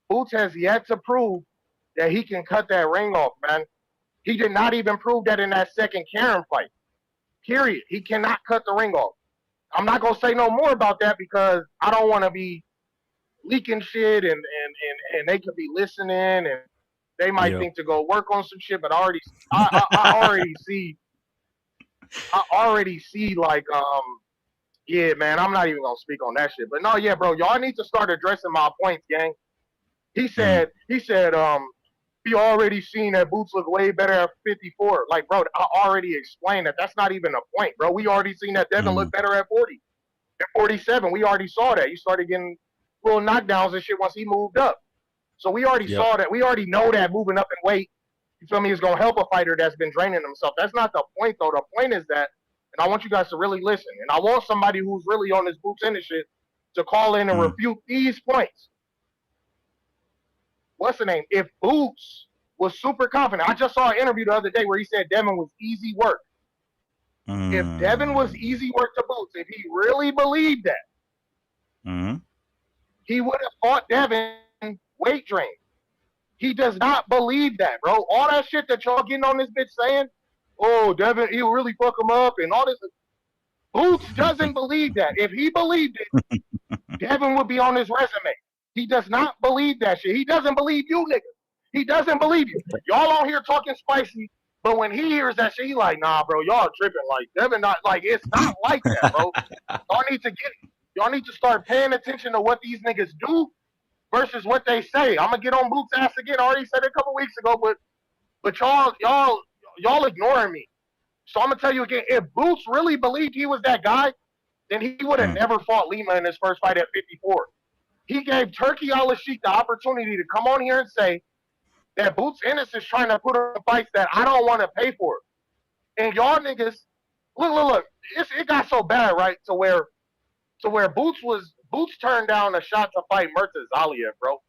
Boots has yet to prove that he can cut that ring off, man. He did not even prove that in that second Karen fight. Period. He cannot cut the ring off. I'm not gonna say no more about that because I don't want to be leaking shit and they could be listening and they might think to go work on some shit. But I already see like yeah, man. I'm not even gonna speak on that shit. But no, yeah, bro. Y'all need to start addressing my points, gang. He said we already seen that Boots look way better at 54. Like, bro, I already explained that. That's not even a point, bro. We already seen that Devin look better at 40. At 47, we already saw that. You started getting little knockdowns and shit once he moved up. So we already saw that. We already know that moving up in weight, you feel me, is going to help a fighter that's been draining himself. That's not the point, though. The point is that, and I want you guys to really listen, and I want somebody who's really on this Boots Ennis shit to call in and refute these points. What's the name? If Boots was super confident, I just saw an interview the other day where he said Devin was easy work. If Devin was easy work to Boots, if he really believed that, he would have fought Devin weight drain. He does not believe that, bro. All that shit that y'all getting on this bitch saying, oh, Devin, he'll really fuck him up and all this. Boots doesn't believe that. If he believed it, Devin would be on his resume. He does not believe that shit. He doesn't believe you niggas. He doesn't believe you. Y'all on here talking spicy, but when he hears that shit, he like, nah, bro, y'all tripping. Like, Devin not, like, it's not like that, bro. Y'all need to start paying attention to what these niggas do versus what they say. I'm gonna get on Boots' ass again. I already said it a couple weeks ago, but y'all ignoring me. So I'm gonna tell you again, if Boots really believed he was that guy, then he would have never fought Lima in his first fight at 54. He gave Turkey Al-Sheikh the opportunity to come on here and say that Boots Ennis is trying to put on fights that I don't want to pay for. And y'all niggas, look, it got so bad, right, to where Boots turned down a shot to fight Murtaza Aliyev, bro.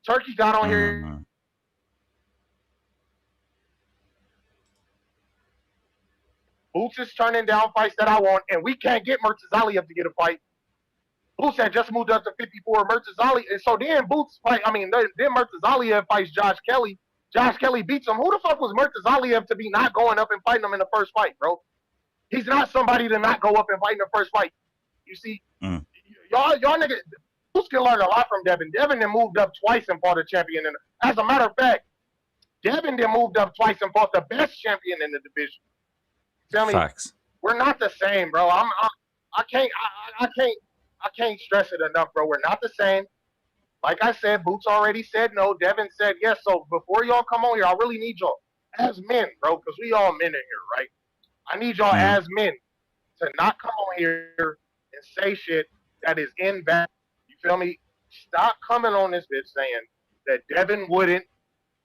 Turkey got on here. Boots is turning down fights that I want, and we can't get Murtaza Aliyev to get a fight. Boots had just moved up to 54. Murtaza Aliyev, and so then Boots fight. I mean, then Murtaza Aliyev fights Josh Kelly. Josh Kelly beats him. Who the fuck was Murtaza Aliyev to be not going up and fighting him in the first fight, bro? He's not somebody to not go up and fight in the first fight. You see, y'all niggas, Boots can learn a lot from Devin. Devin then moved up twice and fought a champion. And as a matter of fact, Devin then moved up twice and fought the best champion in the division. Tell me, we're not the same, bro. I can't stress it enough, bro. We're not the same. Like I said, Boots already said no. Devin said yes. So before y'all come on here, I really need y'all as men, bro, because we all men in here, right? I need y'all as men to not come on here and say shit that is invalid. You feel me? Stop coming on this bitch saying that Devin wouldn't.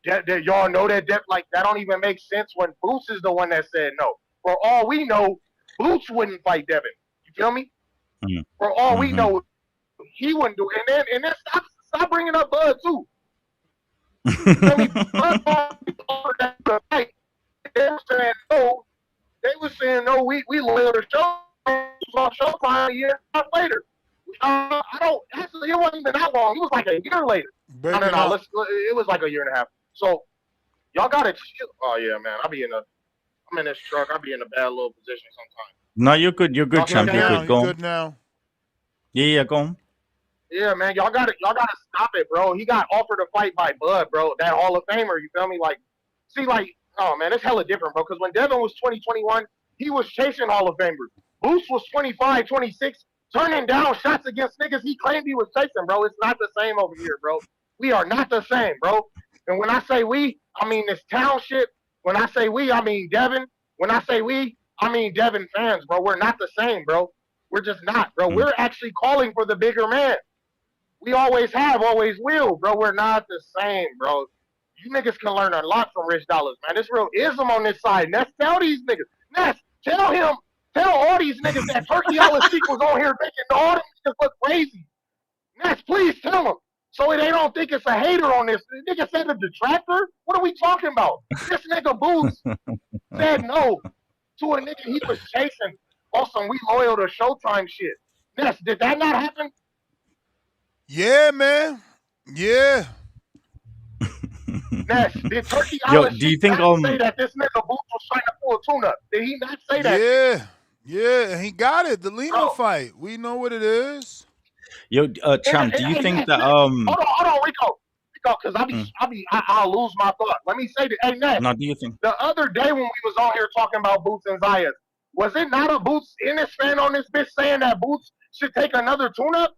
That y'all know that like that don't even make sense when Boots is the one that said no. For all we know, Boots wouldn't fight Devin. You feel me? For all we know, he wouldn't do it. And then stop bringing up Bud too. You feel me? Bud offered that to fight. They were saying no. They were saying no. We loyal to show. On Showtime a year and a half later. I don't. Actually, it wasn't even that long. It was like a year later. No. It was like a year and a half. So y'all gotta chill. Oh yeah, man. I'm in this truck. I'll be in a bad little position sometimes. No, you're good. You're good, champ. You're good. Go on. Good now. Yeah, go on. Yeah, man. Y'all gotta stop it, bro. He got offered a fight by Bud, bro. That Hall of Famer. You feel me? Like, see, like, oh man, it's hella different, bro. Because when Devin was 21, he was chasing Hall of Famers. Boots was 25, 26, turning down shots against niggas he claimed he was chasing, bro. It's not the same over here, bro. We are not the same, bro. And when I say we, I mean this town shit. When I say we, I mean Devin. When I say we, I mean Devin fans, bro. We're not the same, bro. We're just not, bro. We're actually calling for the bigger man. We always have, always will, bro. We're not the same, bro. You niggas can learn a lot from Rich Dollars, man. There's real ism on this side. Ness, tell these niggas. Ness, tell all these niggas that Turkey Alice was on here making all them niggas look crazy. Ness, please tell them. So they don't think it's a hater on this. The nigga said a detractor? What are we talking about? This nigga Boots said no to a nigga he was chasing on some we loyal to Showtime shit. Ness, did that not happen? Yeah, man. Yeah. Ness, did Turkey Yo, Alice do you think not say that this nigga Boots was trying to pull a tune-up? Did he not say that shit? Yeah, and he got it. The Lima Bro. fight. We know what it is. Yo, Champ, do you think that Hold on, Rico, because I'll lose my thought. Let me say that. Hey, Ness, no, do you think the other day when we was on here talking about Boots and Zayas, was it not a Boots Ennis fan on this bitch saying that Boots should take another tune-up?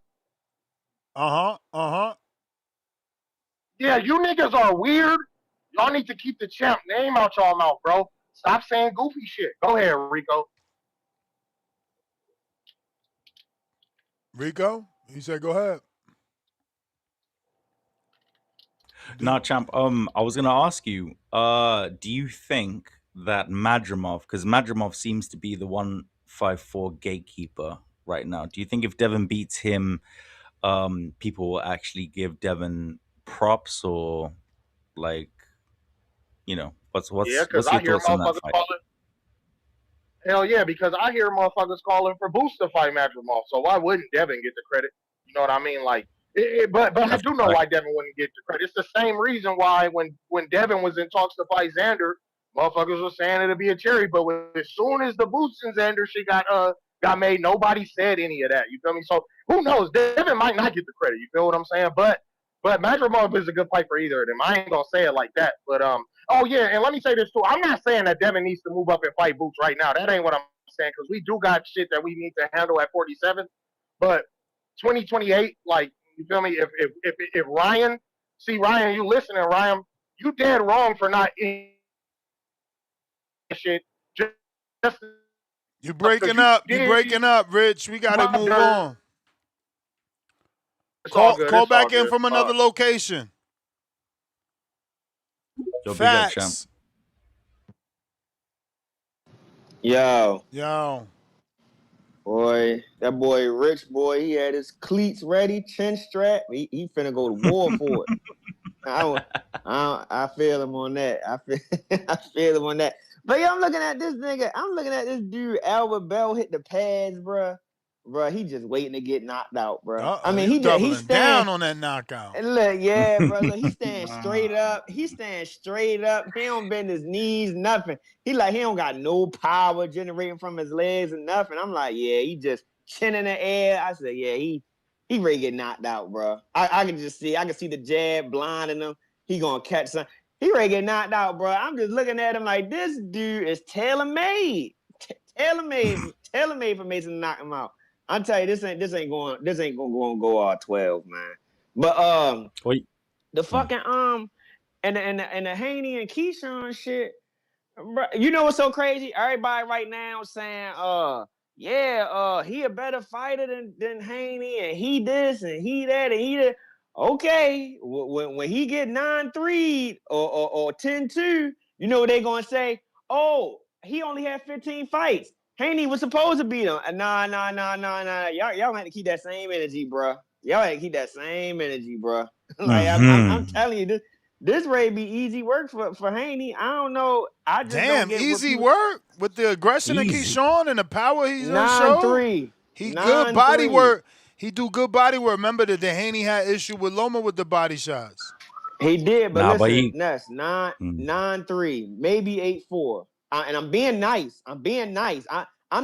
Yeah, you niggas are weird. Y'all need to keep the champ name out y'all mouth, bro. Stop saying goofy shit. Go ahead, Rico. Rico? He said, go ahead. No, Champ, I was gonna ask you, do you think that Madrimov, because Madrimov seems to be the 154 gatekeeper right now, do you think if Devin beats him, people will actually give Devin props, or like, what's Yeah, because what's I your hear thoughts on that motherfuckers fight? calling. Hell yeah, because I hear motherfuckers calling for Boots to fight Madrimov. So why wouldn't Devin get the credit? You know what I mean? Like, but I That's do know correct. why Devin wouldn't get the credit. It's the same reason why when Devin was in talks to fight Xander, motherfuckers were saying it'd be a cherry. But as soon as the Boots and Xander shit got made, nobody said any of that. You feel me? So who knows? Devin might not get the credit. You feel what I'm saying? But Madrimov is a good fight for either of them. I ain't gonna say it like that. But oh yeah, and let me say this too. I'm not saying that Devin needs to move up and fight Boots right now. That ain't what I'm saying, because we do got shit that we need to handle at 47. But 2028, like, you feel me? If Ryan, see Ryan, you listening, Ryan, you dead wrong for not in shit. Just You breaking up. You breaking up, Rich. We gotta move on. It's all good. Call It's all back in good. from another location. Yo, big up, Champ. Facts. Yo. Yo. Boy, that boy Rich, boy, he had his cleats ready, chin strap. He finna go to war for it. I feel him on that. I feel him on that. But yeah, I'm looking at this nigga. I'm looking at this dude, Albert Bell, hit the pads, bruh. Bruh, he just waiting to get knocked out, bruh. I mean, he's down on that knockout. Look, yeah, bro. Look, he's standing straight up. He's standing straight up. He don't bend his knees, nothing. He don't got no power generating from his legs and nothing. I'm like, yeah, he just chin in the air. I said, yeah, he ready to get knocked out, bro. I can see the jab blinding him. He gonna catch some. He ready to get knocked out, bro. I'm just looking at him like, this dude is tailor-made. Tailor-made for Mason to knock him out. I'm telling you, this ain't gonna go 12, man. But the fucking and the Haney and Keyshawn shit, bro, you know what's so crazy? Everybody right now saying he a better fighter than Haney, and he this and he that and he that. Okay, when he get 9-3 or 10-2, you know what they gonna say? Oh, he only had 15 fights. Haney was supposed to beat him. Nah. Y'all have to keep that same energy, bro. Y'all have to keep that same energy, bro. Like I'm telling you, this ready be easy work for Haney. I don't know. I just don't get easy work with the aggression of Keyshawn and the power he's gonna show. 9-3. He good body work. He do good body work. Remember that the Haney had issue with Loma with the body shots. He did, but listen, Ness, 9-3, maybe 8-4. And I'm being nice. I'm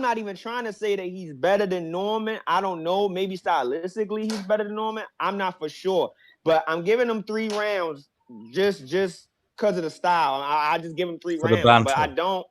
not even trying to say that he's better than Norman. I don't know. Maybe stylistically he's better than Norman. I'm not for sure. But I'm giving him 3 rounds just because of the style. I just give him 3 For rounds. the banter. But I don't.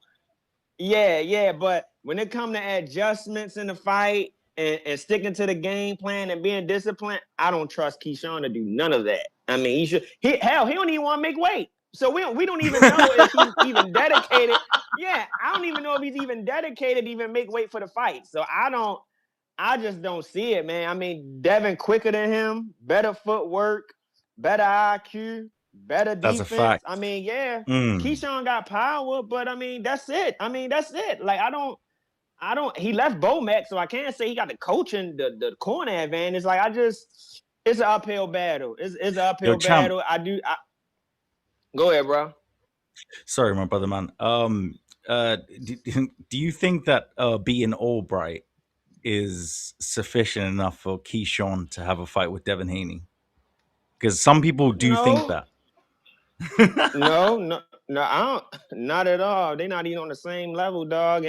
Yeah. But when it comes to adjustments in the fight and sticking to the game plan and being disciplined, I don't trust Keyshawn to do none of that. I mean, he don't even want to make weight. So we don't even know if he's even dedicated. Yeah, I don't even know if he's even dedicated to even make weight for the fight. So I just don't see it, man. I mean, Devin quicker than him, better footwork, better IQ. better That's a defense. fact. I mean, yeah, Mm. Keyshawn got power, but I mean, that's it. Like I don't. He left Bomac, so I can't say he got the coaching, the corner advantage. Like it's an uphill battle. It's an uphill Yo, champ. battle. Go ahead, bro. Sorry, my brother, man. Do you think that beating Albright is sufficient enough for Keyshawn to have a fight with Devin Haney? Because some people do think No, that. no. I don't. Not at all. They're not even on the same level, dog.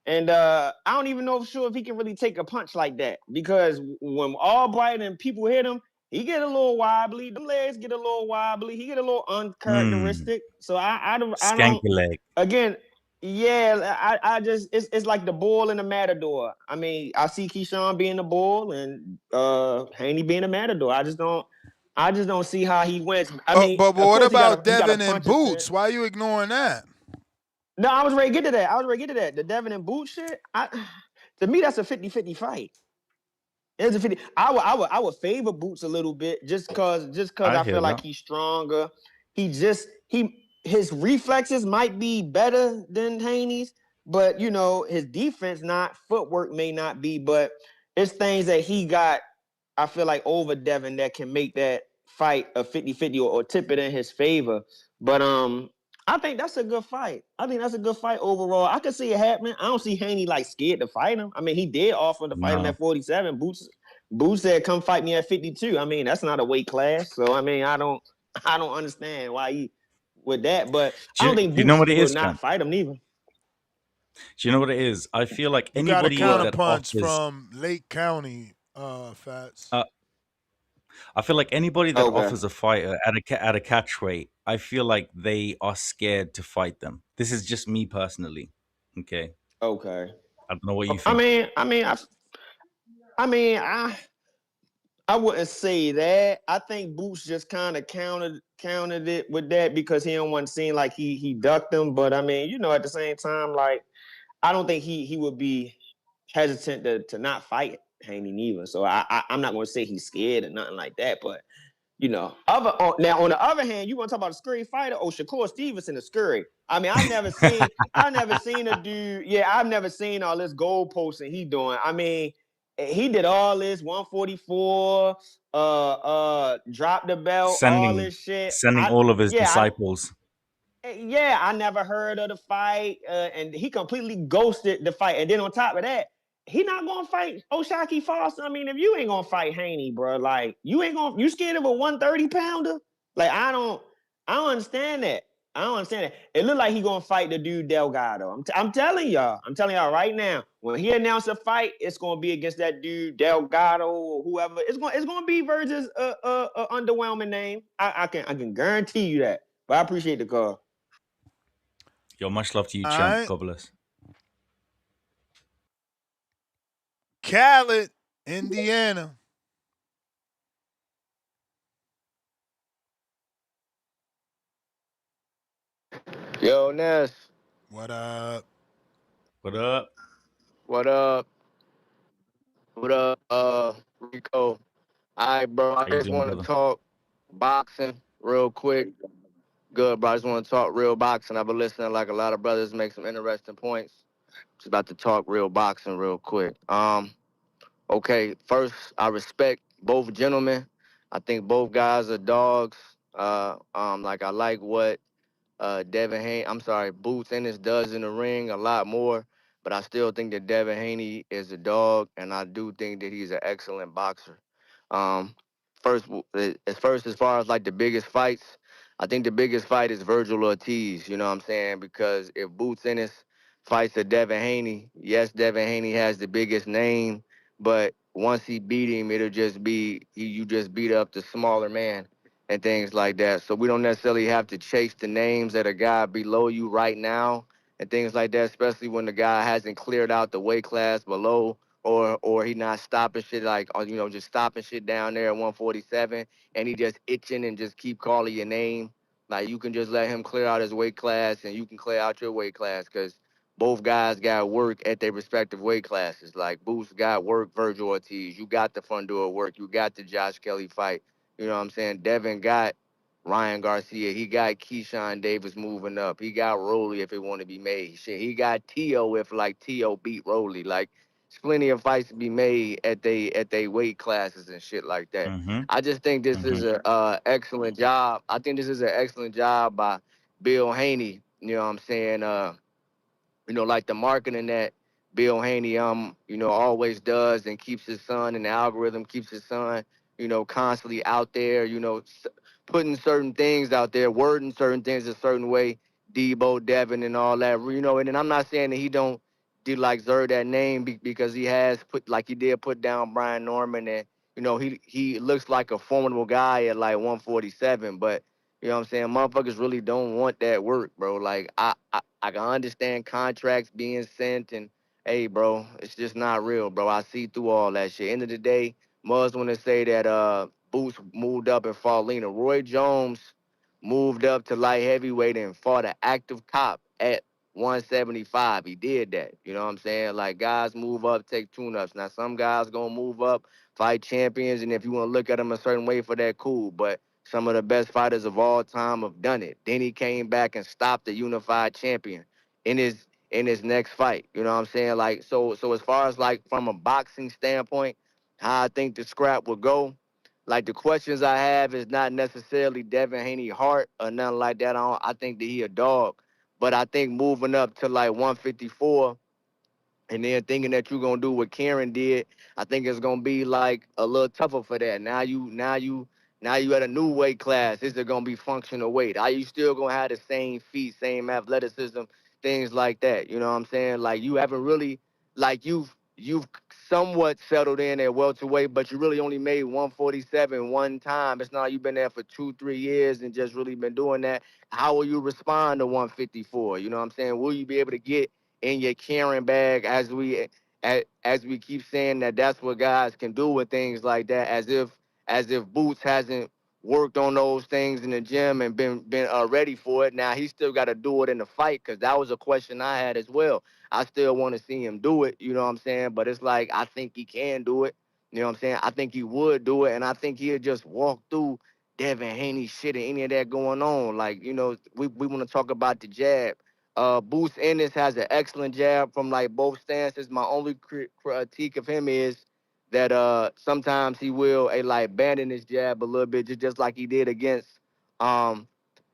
And I don't even know for sure if he can really take a punch like that because when Albright and people hit him, he get a little wobbly. Them legs get a little wobbly. He get a little uncharacteristic. So I don't. Skanky leg. Again, yeah, I just it's like the bull and the matador. I mean, I see Keyshawn being the bull and Haney being the matador. I just don't see how he wins. I mean, But of what course he got about a Devin and punch his Boots? Why are you ignoring that? No, I was ready to get to that. The Devin and Boots shit. To me, that's a 50-50 fight. It's a 50. I would favor Boots a little bit just cause I I hear feel like that. he's stronger. His reflexes might be better than Haney's, but his defense footwork may not be, but it's things that he got, I feel like, over Devin that can make that fight a 50-50 or tip it in his favor. But I think that's a good fight. I think that's a good fight overall. I could see it happening. I don't see Haney like scared to fight him. I mean, he did offer to fight him No. at 47. Boots said, "Come fight me at 52." I mean, that's not a weight class. So I mean, I don't understand why he with that. But I don't think Do you know Boots what it will is, not champ? fight him neither. Do you know what it is? I feel like You got a anybody that counterpunch offers from Lake County, Fats. I feel like anybody that Okay. offers a fighter at a catch weight, I feel like they are scared to fight them. This is just me personally. Okay. Okay. I don't know what you I think. mean, I wouldn't say that. I think Boots just kind of countered it with that because he don't want to seem like he ducked him. But I mean, at the same time, like I don't think he would be hesitant to not fight Haney neither. So I'm not going to say he's scared or nothing like that. But now on the other hand, you want to talk about a scurry fighter? Oh, Shakur Stevenson is scurry. I mean, I've never seen a dude. Yeah, I've never seen all this goal posting he doing. I mean, he did all this 144, drop the belt, all Sending this shit. sending all of his disciples. I never heard of the fight, and he completely ghosted the fight. And then on top of that, he not gonna fight Oshaki Foster. I mean, if you ain't gonna fight Haney, bro, like you scared of a 130-pounder? Like I don't understand that. I don't understand that. It looked like he gonna fight the dude Delgado. I'm telling y'all right now. When he announced a fight, it's gonna be against that dude Delgado or whoever. It's gonna be Vergil's underwhelming name. I can guarantee you that. But I appreciate the call. Yo, much love to you, All champ. right. God bless. Khaled, Indiana. Yo, Ness. What up? What up? What up? What up, Rico? All right, bro. I How you just doing, want to brother? talk boxing real quick. Good, bro. I just want to talk real boxing. I've been listening like a lot of brothers make some interesting points. Just about to talk real boxing real quick. Okay. First, I respect both gentlemen. I think both guys are dogs. Like I like what Devin Haney, I'm sorry, Boots Ennis does in the ring a lot more, but I still think that Devin Haney is a dog, and I do think that he's an excellent boxer. Um, as far as like the biggest fights, I think the biggest fight is Vergil Ortiz. You know what I'm saying? Because if Boots Ennis fights a Devin Haney, yes, Devin Haney has the biggest name, but once he beat him, it'll just be you just beat up the smaller man and things like that. So we don't necessarily have to chase the names that a guy below you right now and things like that, especially when the guy hasn't cleared out the weight class below or he not stopping shit like, or, just stopping shit down there at 147 and he just itching and just keep calling your name. Like you can just let him clear out his weight class and you can clear out your weight class because both guys got work at their respective weight classes. Like Boots got work, Vergil Ortiz. You got the Fundora work. You got the Josh Kelly fight. You know what I'm saying? Devin got Ryan Garcia. He got Keyshawn Davis moving up. He got Rolly if it want to be made. Shit, he got T.O. if like T.O. beat Rolly. Like, there's plenty of fights to be made at they weight classes and shit like that. Mm-hmm. I just think this is a excellent job. I think this is an excellent job by Bill Haney. You know what I'm saying? Like the marketing that Bill Haney, always does and keeps his son, and the algorithm keeps his son, constantly out there, putting certain things out there, wording certain things a certain way, Debo, Devin, and all that, and then I'm not saying that he don't do like Zer that name because he has put, like he did put down Brian Norman, and, he looks like a formidable guy at like 147, but you know what I'm saying? Motherfuckers really don't want that work, bro. Like, I can understand contracts being sent and, hey, bro, it's just not real, bro. I see through all that shit. End of the day, Muzz want to say that Boots moved up and fought Lena. Roy Jones moved up to light heavyweight and fought an active cop at 175. He did that. You know what I'm saying? Like, guys move up, take tune-ups. Now, some guys going to move up, fight champions, and if you want to look at them a certain way for that, cool. But some of the best fighters of all time have done it. Then he came back and stopped the unified champion in his next fight. You know what I'm saying? Like, so as far as like from a boxing standpoint, how I think the scrap will go, like the questions I have is not necessarily Devin Haney heart or nothing like that. I think that he a dog. But I think moving up to like 154 and then thinking that you're gonna do what Karen did, I think it's gonna be like a little tougher for that. Now you at a new weight class. Is it gonna be functional weight? Are you still gonna have the same feet, same athleticism, things like that? You know what I'm saying? Like you haven't really, like you've somewhat settled in at welterweight, but you really only made 147 one time. It's not like you've been there for 2-3 years and just really been doing that. How will you respond to 154? You know what I'm saying? Will you be able to get in your carrying bag as we keep saying that that's what guys can do with things like that, as if Boots hasn't worked on those things in the gym and been ready for it. Now he still got to do it in the fight, because that was a question I had as well. I still want to see him do it, you know what I'm saying? But it's like, I think he can do it, you know what I'm saying? I think he would do it, and I think he'll just walk through Devin Haney shit and any of that going on. Like, we want to talk about the jab. Boots Ennis has an excellent jab from like both stances. My only critique of him is that sometimes he will like abandon his jab a little bit, just like he did against um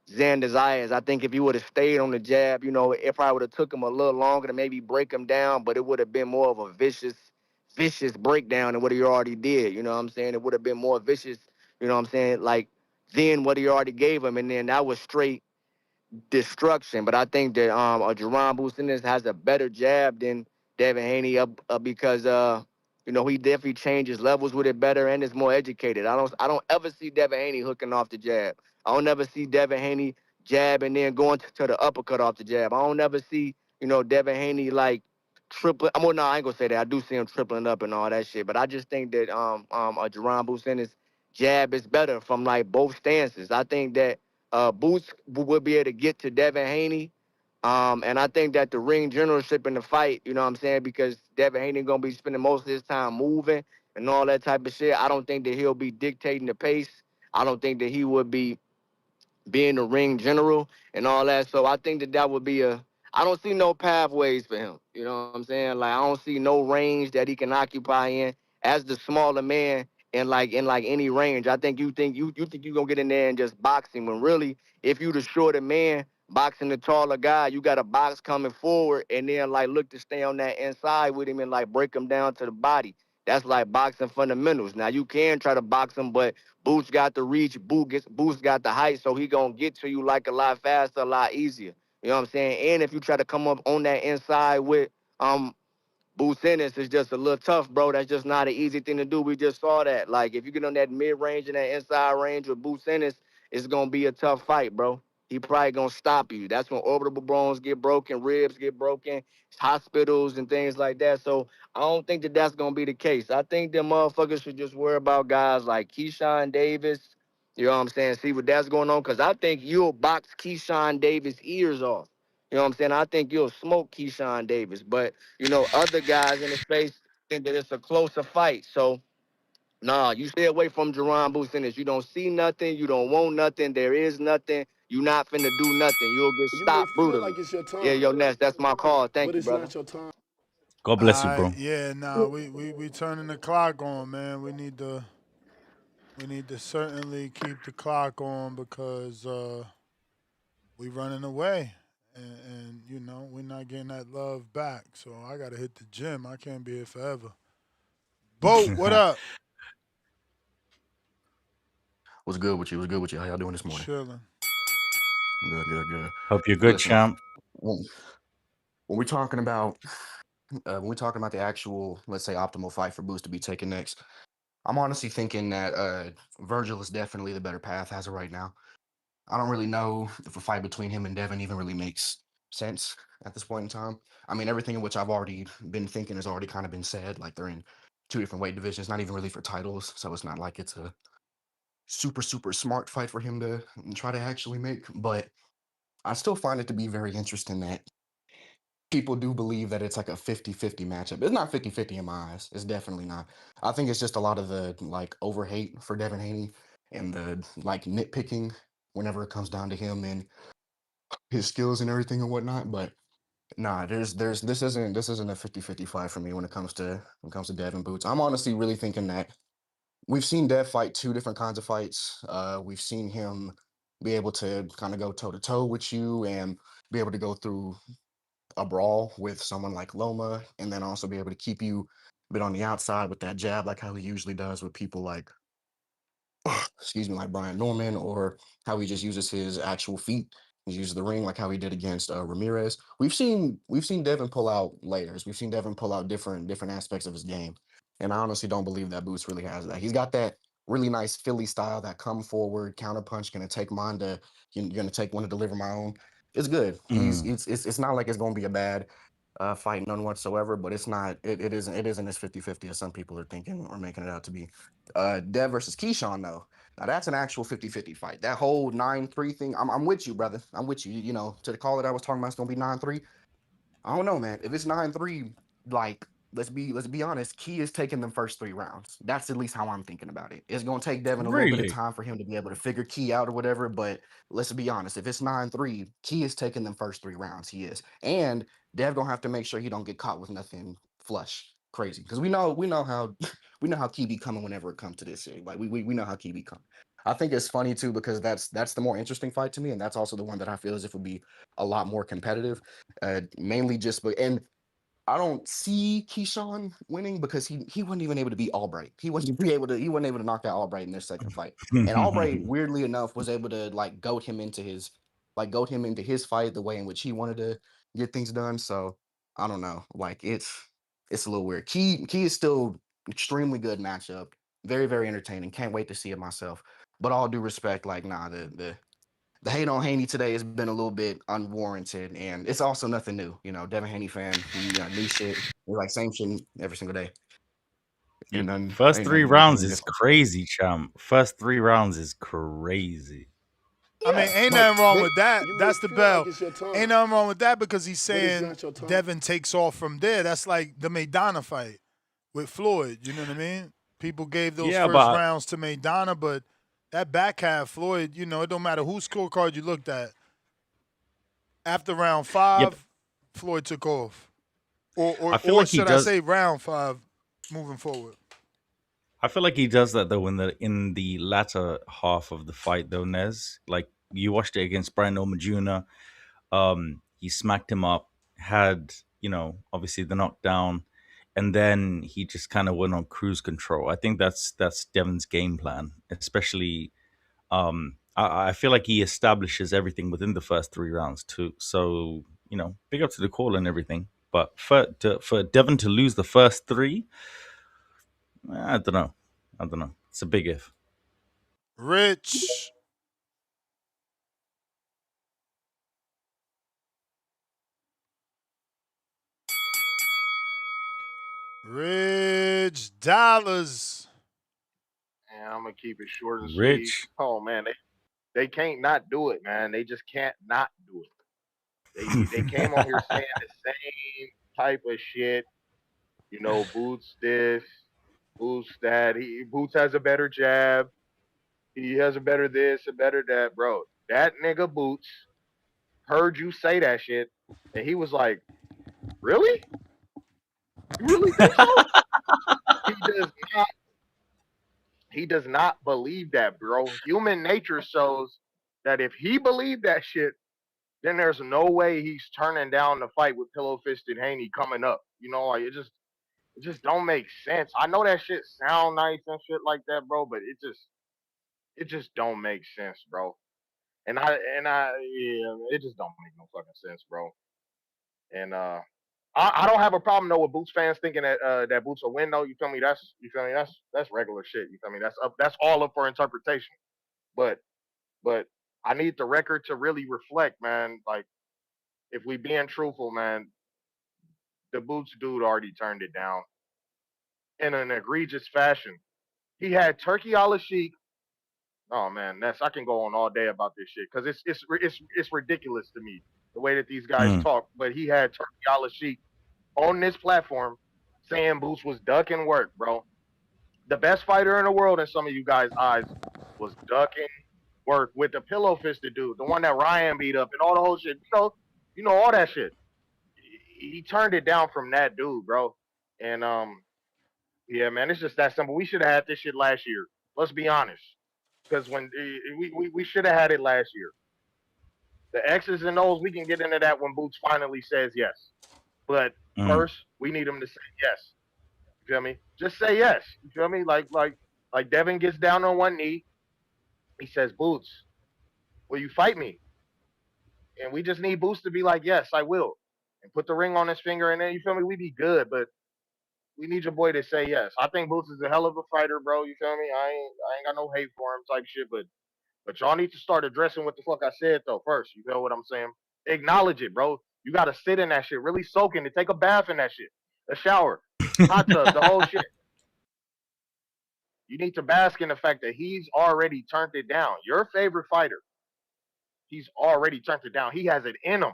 Xander Zayas. I think if he would have stayed on the jab, it probably would have took him a little longer to maybe break him down, but it would have been more of a vicious breakdown than what he already did. You know what I'm saying? It would have been more vicious, you know what I'm saying, like than what he already gave him, and then that was straight destruction. But I think that Jaron Business has a better jab than Devin Haney because he definitely changes levels with it better and is more educated. I don't ever see Devin Haney hooking off the jab. I don't ever see Devin Haney jab and then going to the uppercut off the jab. I don't ever see Devin Haney like tripling. Well, no, I ain't gonna say that. I do see him tripling up and all that shit. But I just think that Jaron Business jab is better from like both stances. I think that Boots will be able to get to Devin Haney. And I think that the ring generalship in the fight, you know what I'm saying, because Devin Haney going to be spending most of his time moving and all that type of shit. I don't think that he'll be dictating the pace. I don't think that he would be being the ring general and all that. So I think that that would be I don't see no pathways for him. You know what I'm saying? Like, I don't see no range that he can occupy in as the smaller man in like any range. I think you think you gonna get in there and just boxing, when really, if you the shorter man boxing the taller guy, you got a box coming forward and then like look to stay on that inside with him and like break him down to the body. That's like boxing fundamentals. Now you can try to box him, but Boots got the reach, Boots got the height, so he gonna get to you like a lot faster, a lot easier. You know what I'm saying? And if you try to come up on that inside with Boots Ennis, is just a little tough, bro. That's just not an easy thing to do. We just saw that. Like, if you get on that mid-range and that inside range with Boots Ennis, it's going to be a tough fight, bro. He probably going to stop you. That's when orbital bones get broken, ribs get broken, hospitals and things like that. So I don't think that that's going to be the case. I think them motherfuckers should just worry about guys like Keyshawn Davis. You know what I'm saying? See what that's going on. Because I think you'll box Keyshawn Davis' ears off. You know what I'm saying? I think you'll smoke Keyshawn Davis. But other guys in the space think that it's a closer fight. So Nah, you stay away from Jaron Boots Ennis. You don't see nothing. You don't want nothing. There is nothing. You not finna do nothing. You'll get You may stopped feel brutally. like it's your Yeah, time, yo, Ness, that's my call. Thank but you, it's brother. not your time. God bless you, bro. Yeah, nah, we turning the clock on, man. We need to certainly keep the clock on because we running away. And you know, we're not getting that love back. So I gotta hit the gym. I can't be here forever. Boat, what up? What's good with you? What's good with you? How y'all doing this morning? Chilling. Good, good, good. Hope you're good, Listen, champ. when, when we're talking about the actual, let's say, optimal fight for Boost to be taken next, I'm honestly thinking that Vergil is definitely the better path as of right now. I don't really know if a fight between him and Devin even really makes sense at this point in time. I mean, everything in which I've already been thinking has already kind of been said. Like they're in two different weight divisions, not even really for titles, so it's not like it's a super smart fight for him to try to actually make. But I still find it to be very interesting that people do believe that it's like a 50-50 matchup. It's not 50-50 in my eyes. It's definitely not. I think it's just a lot of the like over hate for Devin Haney and the like nitpicking whenever it comes down to him and his skills and everything and whatnot. But nah, there's this isn't a 50-50 fight for me when it comes to Devin Boots. I'm honestly really thinking that we've seen Dev fight two different kinds of fights. We've seen him be able to kind of go toe to toe with you and be able to go through a brawl with someone like Loma, and then also be able to keep you a bit on the outside with that jab, like how he usually does with people like, excuse me, like Brian Norman, or how he just uses his actual feet. He uses the ring like how he did against Ramirez. We've seen Devin pull out layers. We've seen Devin pull out different aspects of his game, and I honestly don't believe that Boots really has that. He's got that really nice Philly style, that come forward counter punch, gonna take mine to you're gonna take one to deliver my own. It's good. He's Mm. it's not like it's gonna be a bad fight, none whatsoever, but it's not it isn't as 50-50 as some people are thinking or making it out to be. Dev versus Keyshawn though. Now that's an actual 50-50 fight. That whole 9-3 thing, I'm with you, brother. I'm with you. You know, to the call that I was talking about, it's gonna be 9-3. I don't know, man. If it's 9-3, like let's be honest, Key is taking them first 3 rounds. That's at least how I'm thinking about it. It's gonna take Devin a little bit of Really? time for him to be able to figure Key out or whatever, but let's be honest. If it's 9-3, Key is taking them first 3 rounds. He is. And Dev gonna have to make sure he don't get caught with nothing flush crazy. Because we know how we know how Key be coming whenever it comes to this shit. Like we know how Key be coming. I think it's funny too because that's the more interesting fight to me, and that's also the one that I feel as if would be a lot more competitive. Mainly just and I don't see Keyshawn winning because he wasn't even able to beat Albright. He wasn't able to knock out Albright in their second fight. And Albright, weirdly enough, was able to like goat him into his fight the way in which he wanted to get things done. So I don't know. Like it's a little weird. Key is still extremely good matchup. Very, very entertaining. Can't wait to see it myself. But all due respect, like nah, the hate on Haney today has been a little bit unwarranted, and it's also nothing new. You know, Devin Haney fan, new shit. We're like same shit every single day. And then First ain't three nothing rounds is different. crazy, champ. First 3 rounds is crazy. I mean, ain't But nothing wrong with that. you may That's the feel like bell. it's your Ain't time, nothing wrong with that because he's but it's saying not your time. Devin takes off from there. That's like the Maidana fight with Floyd. You know what I mean? People gave those Yeah, first but rounds to Maidana, but that back half, Floyd, you know, it don't matter whose scorecard you looked at. After round yeah, but 5, Floyd took off. Or, I or, feel or like he should I does. say round 5 moving forward. I feel like he does that though in the latter half of the fight though, Nez. Like you watched it against Brian Norman Jr. He smacked him up, had, obviously the knockdown, and then he just kind of went on cruise control. I think that's Devin's game plan, especially. I feel like he establishes everything within the first 3 rounds too. So big up to the call and everything. But for Devin to lose the first three, I don't know. I don't know. It's a big if. Rich. Rich Dollars. And I'm gonna keep it short and sweet. Rich. Oh man, they can't not do it, man. They just can't not do it. They came on here saying the same type of shit. You know, Boots this, Boots has a better jab. He has a better this, a better that, bro. That nigga Boots heard you say that shit, and he was like, "Really? You really think so?" He does not. He does not believe that, bro. Human nature shows that if he believed that shit, then there's no way he's turning down the fight with Pillow Fisted Haney coming up. You know, like it just don't make sense. I know that shit sound nice and shit like that, bro, but it just don't make sense, bro. Yeah, it just don't make no fucking sense, bro. And I don't have a problem though with Boots fans thinking that Boots will win though. You feel me? That's regular shit. You feel me? That's all up for interpretation. But but I need the record to really reflect, man. Like if we being truthful, man, the Boots dude already turned it down in an egregious fashion. He had Turkey Al Sheik. Oh man, I can go on all day about this shit because it's ridiculous to me the way that these guys talk. But he had Turkey Al Sheik on this platform saying Boots was ducking work, bro. The best fighter in the world in some of you guys' eyes was ducking work with the pillow fisted dude, the one that Ryan beat up and all the whole shit. You know all that shit. He turned it down from that dude, bro. And yeah, man, it's just that simple. We should have had this shit last year. Let's be honest, because when we should have had it last year. The X's and O's, we can get into that when Boots finally says yes. But first, we need him to say yes. You feel me? Just say yes. You feel me? Like Devin gets down on one knee. He says, "Boots, will you fight me?" And we just need Boots to be like, "Yes, I will," and put the ring on his finger, and then you feel me? We be good, but we need your boy to say yes. I think Boots is a hell of a fighter, bro. You feel me? I ain't got no hate for him type shit, but y'all need to start addressing what the fuck I said though first. You know what I'm saying? Acknowledge it, bro. You gotta sit in that shit, really soak in it, take a bath in that shit, a shower, hot tub, the whole shit. You need to bask in the fact that he's already turned it down. Your favorite fighter, he's already turned it down. He has it in him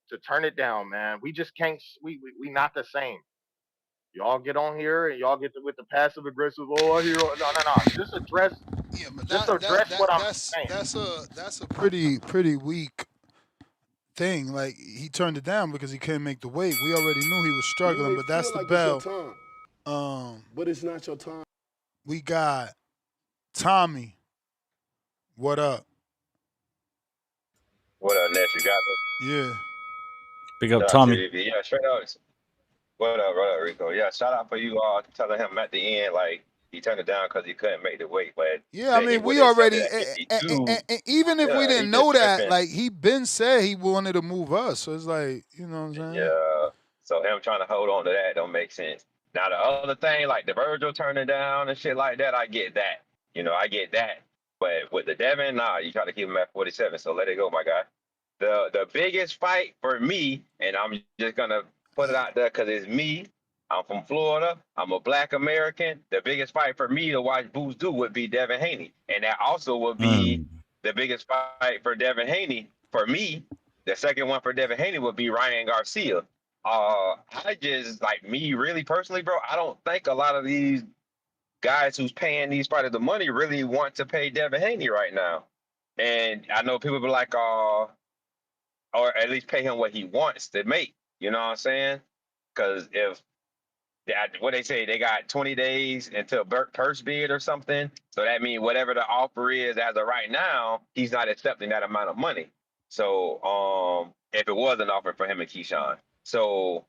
to turn it down, man. We just can't. We not the same. Y'all get on here and y'all get with the passive aggressive. Oh, I hear. No, no, no. Just address. Yeah, but Just address what I'm saying. that's a pretty weak thing. Like he turned it down because he couldn't make the weight. We already knew he was struggling, but that's the like bell. it's your time. But it's not your time. We got Tommy. What up? What up, Ness? You got me? Yeah. Big up, Shout out Tommy. TVV. Yeah, straight up. What up, Rico? Yeah, shout out for you all telling him at the end, like, he turned it down because he couldn't make the weight. But Yeah, I then he mean, would we have said already, it at 52. even if we Yeah, he didn't know just that, tripping. like he been said he wanted to move us. So it's like, you know what I'm saying? Yeah. So him trying to hold on to that don't make sense. Now the other thing, like the Virgil turning down and shit like that, I get that. I get that. But with the Devin, nah, you try to keep him at 47. So let it go, my guy. The biggest fight for me, and I'm just gonna put it out there because it's me. I'm from Florida. I'm a Black American. The biggest fight for me to watch Boots do would be Devin Haney, and that also would be the biggest fight for Devin Haney for me. The second one for Devin Haney would be Ryan Garcia. I just like me really personally, bro. I don't think a lot of these guys who's paying these fighters the money really want to pay Devin Haney right now. And I know people be like, or at least pay him what he wants to make. You know what I'm saying? Because if what they say, they got 20 days until purse bid or something. So that means whatever the offer is as of right now, he's not accepting that amount of money. So if it was an offer for him and Keyshawn, so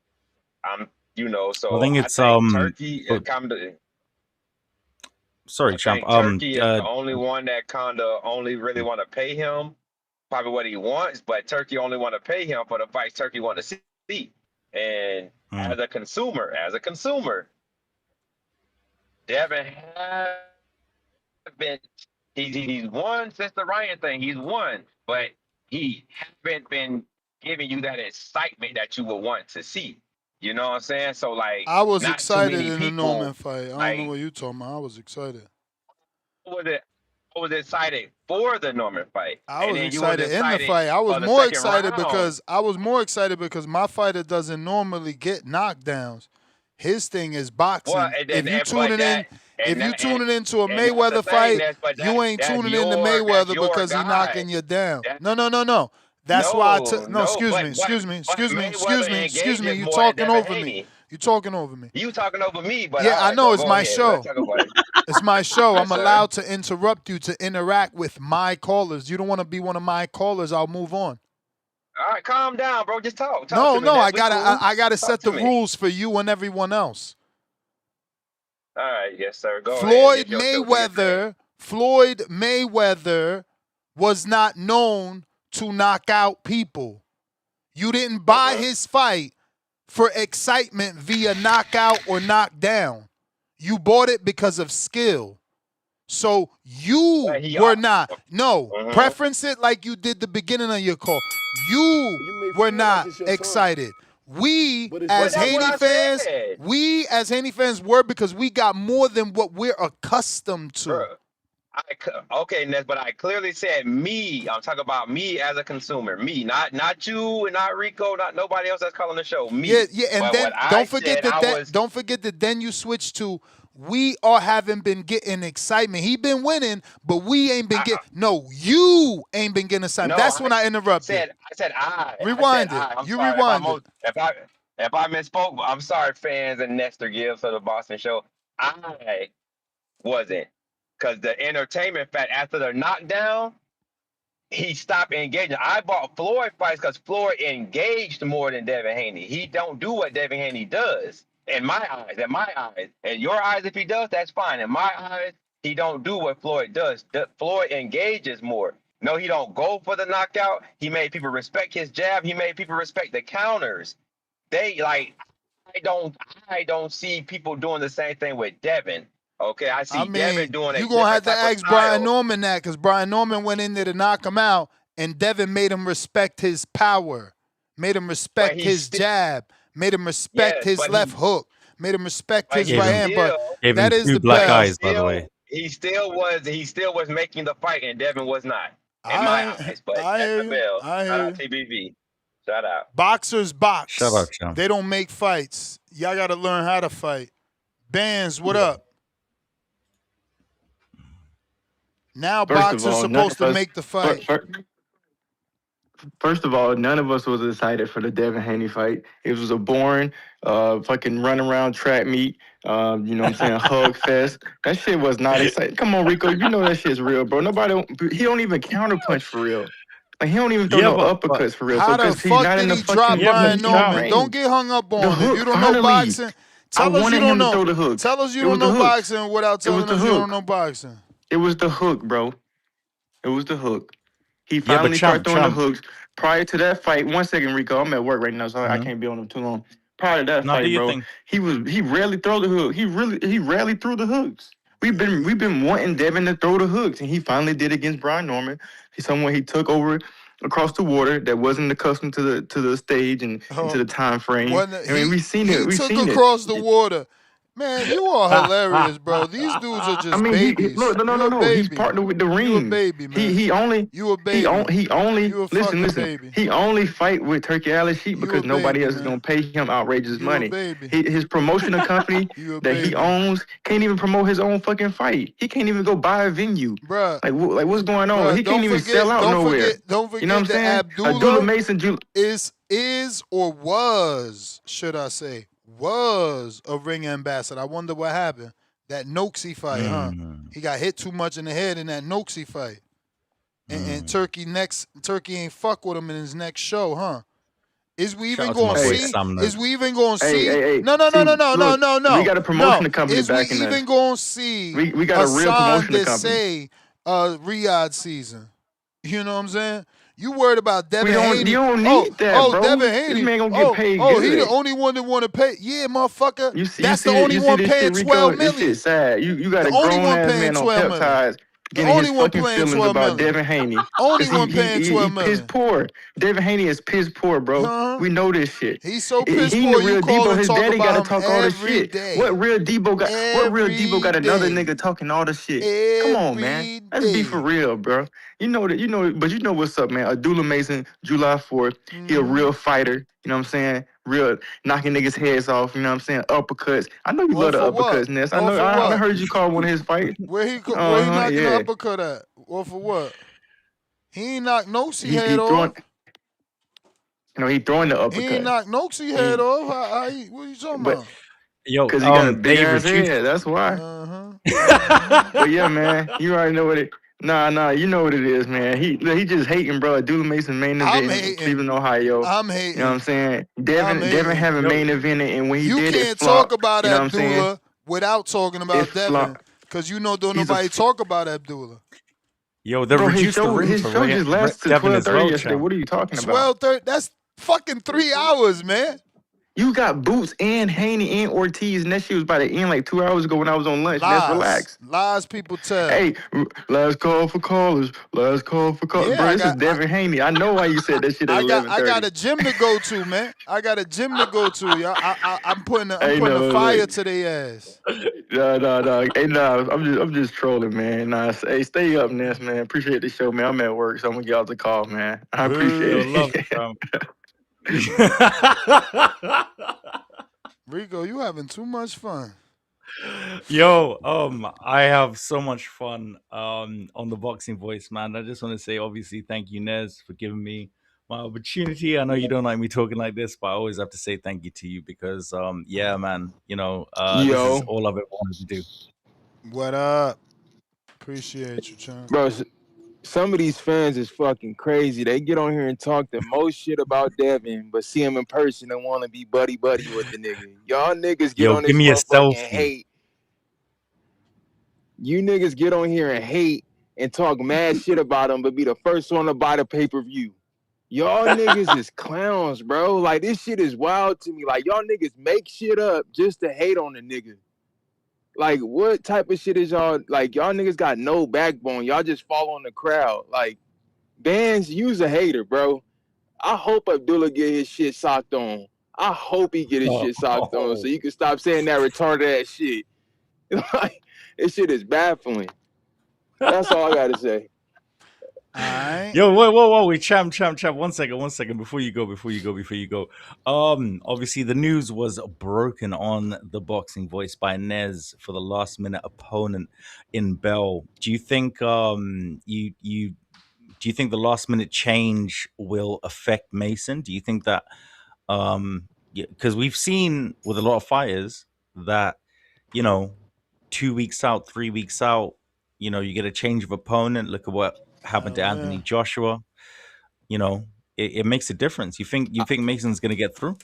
I think it's Turkey is kind of. Sorry, champ. Turkey is the only one that kind of only really want to pay him probably what he wants, but Turkey only want to pay him for the fights Turkey want to see. And as a consumer, Devin has been he's won since the Ryan thing. He's won, but he haven't been giving you that excitement that you would want to see. You know what I'm saying? So like, I was not excited too many in the people, Norman fight. I don't know what you talking about. I was excited. I was excited for the Norman fight. I was excited in the fight. I was more excited because my fighter doesn't normally get knockdowns. His thing is Well, boxing. If you but tuning in, that, if you tuning into a and that's the Mayweather thing. fight, you ain't That's tuning into that's Mayweather your because he guy. knocking you down. That, No. That's why I took. No, no, excuse me, but excuse me, excuse me, excuse Mayweather me, excuse me. engages You more than talking Devin over me. Haney. You talking over me. You talking over me, but Yeah, all I right, know. It's go my ahead. Let's show. talk about it. It's my show. Yes, I'm sir. allowed to interrupt you to interact with my callers. You don't want to be one of my callers. I'll move on. All right, calm down, bro. Just talk. Talk No, to me. I We gotta, cool. I gotta Talk set to the me. rules for you and everyone else. All right, yes, sir. Go ahead. Floyd It's your show. Do your thing. Mayweather was not known to knock out people. You didn't buy his fight for excitement via knockout or knockdown. You bought it because of skill. So you were not. No, preference it like you did the beginning of your call. You were not excited. We as Haney fans, were because we got more than what we're accustomed to. Bro, okay, Ness, but I clearly said me. I'm talking about me as a consumer. Me, not you, and not Rico, not nobody else that's calling the show. Me. Yeah, and but then what I don't forget said, don't forget that then you switch to we all haven't been getting excitement. He been winning, but we ain't been getting. No, you ain't been getting excitement. No, That's when I interrupted. I said I. Rewind I said it. I. I'm You sorry rewind it. if I misspoke. I'm sorry, fans and Nestor Gibbs of the Boston show. I wasn't, because the entertainment fact after the knockdown, he stopped engaging. I bought Floyd fights because Floyd engaged more than Devin Haney. He don't do what Devin Haney does. In my eyes. In your eyes, if he does, that's fine. In my eyes, he don't do what Floyd does. Floyd engages more. No, he don't go for the knockout. He made people respect his jab. He made people respect the counters. I don't see people doing the same thing with Devin. Okay, I see Devin doing a you gonna have different to type of ask style. Brian Norman that because Brian Norman went in there to knock him out, and Devin made him respect his power, made him respect his jab, made him respect his left hook, made him respect his right hand. But that is the black best. eyes, by the way. He still was making the fight, and Devin was not. In my eyes, but that's the bell. Shout out TBV. Shout out. Boxers box. Shout out, Sean. They don't make fights. Y'all got to learn how to fight. Bands, what up? Now boxers supposed to make the fight. First of all, none of us was excited for the Devin Haney fight. It was a boring, fucking run around track meet. You know what I'm saying? Hug fest. That shit was not exciting. Come on, Rico, you know that shit's real, bro. He don't even counter punch for real. Like, he don't even throw uppercuts for real. How the fuck did he drop Brian Norman? Range. Don't get hung up on The him. hook, If you don't finally. know boxing, tell us you don't know. Throw the hook. Tell us you don't know boxing without telling us you don't know boxing. It was the hook, bro. It was the hook. He finally started throwing the hooks. Prior to that fight, 1 second, Rico, I'm at work right now, so I can't be on him too long. Prior to that fight, bro, he rarely throw the hook. He rarely threw the hooks. We've been wanting Devin to throw the hooks, and he finally did against Brian Norman. He's someone he took over across the water that wasn't accustomed to the stage and to the time frame. I mean, we've seen it. He took across the water. Man, you are hilarious, bro. These dudes are just babies. No. He's partnered with the ring. You a baby, man. You a baby. He only You a fucking listen. baby. He only fight with Turkey Alley Sheep because nobody else is gonna pay him outrageous money. His promotional company that he owns can't even promote his own fucking fight. He can't even go buy a venue. Bruh. Like what's going on? He can't even sell out nowhere. Don't forget you know what I'm saying? Abdullah Mason is or was, should I say, was a ring ambassador. I wonder what happened. That Noxie fight, huh? He got hit too much in the head in that Noxie fight. And Turkey ain't fuck with him in his next show, huh? Is we even going to see? Is we even going to see? No. We got a promotion company Is back we in even going to see? We got a real promotion company. Say Riyadh season. You know what I'm saying? You worried about Devin Haney? You don't need that, bro. Devin Haney. This man gonna get paid good. He the only one that want to pay. Yeah, motherfucker. That's the you only one this paying shit, $12 Rico, million. This shit sad. You got The a only grown one ass paying man on $12 million. peptides getting only his one fucking paying feelings $12 about million. Devin Haney. Only one paying $12 million. Piss poor. Devin Haney is piss poor, bro. We know this shit. He's so piss He poor. the real You call Debo. and His talk daddy about gotta him talk all this every shit. day. What real Debo got? What real Debo got another day. nigga talking all this shit? Come on, man. Let's be for real, bro. But you know what's up, man. Abdullah Mason, July 4th. He a real fighter. You know what I'm saying? Real knocking niggas' heads off. You know what I'm saying? Uppercuts. I know you love the For what? uppercuts, Ness. I Or know. for I what? heard you call one of his fights. Where he knocking the Yeah. uppercut at? Or for what? He ain't knocked Noxie He head throwing. off. He throwing the He ain't uppercut. knocked Noxie head off. What are you talking But about? because he got a big they ass reduced. head. That's why. Uh-huh. But yeah, man, you already know what it. Nah, you know what it is, man. He just hating, bro. Dude made some main event in Cleveland, Ohio. I'm hating. You know what I'm saying? Devin having main event, and when he You did it, can't flop. talk about You know what I'm saying? Abdullah without talking about Devin, because you know don't He's a nobody talk about Abdullah. Yo, they Bro, reduced the ring his for show just lasted Devin 12:30 as well, yesterday. champ. What are you talking about? 12:30. That's fucking 3 hours, man. You got Boots and Haney and Ortiz, and that shit was about to end like 2 hours ago when I was on lunch. Let's relax. Lies people tell. Hey, last call for callers. Last call for callers. Yeah, Bro, this is Devin Haney. I know why you said that shit at 11:30. I got a gym to go to, man. I got a gym to go to, y'all. I'm putting a fire to their ass. No. Hey, nah, I'm just trolling, man. Nah, hey, stay up, Ness, man. Appreciate the show, man. I'm at work, so I'm gonna get out the call, man. I appreciate it. Love it, champ. Rico, you having too much fun. Yo, I have so much fun on the Boxing Voice, man. I just want to say, obviously, thank you, Nez, for giving me my opportunity. I know you don't like me talking like this, but I always have to say thank you to you because, yeah, man, this is all I've ever wanted to do. What up? Appreciate you, champ. Bro, some of these fans is fucking crazy. They get on here and talk the most shit about Devin, but see him in person and want to be buddy with the nigga. Y'all niggas get on Give this me a motherfucking selfie. hate. You niggas get on here and hate and talk mad shit about him, but be the first one to buy the pay-per-view. Y'all niggas is clowns, bro. Like, this shit is wild to me. Like, y'all niggas make shit up just to hate on the nigga. Like, what type of shit is y'all? Like, y'all niggas got no backbone. Y'all just following the crowd. Like, Bands, you's a hater, bro. I hope Abdullah get his shit socked on. I hope he get his shit socked on so you can stop saying that retarded ass shit. Like, this shit is baffling. That's all I got to say. Yo, whoa, champ. 1 second before you go. Obviously the news was broken on the Boxing Voice by Nez for the last minute opponent in Bell. Do you think do you think the last minute change will affect Mason? Do you think that because we've seen with a lot of fighters that 2 weeks out, 3 weeks out, you get a change of opponent. Look at what happened to Anthony Joshua. It makes a difference. You think Mason's gonna get through?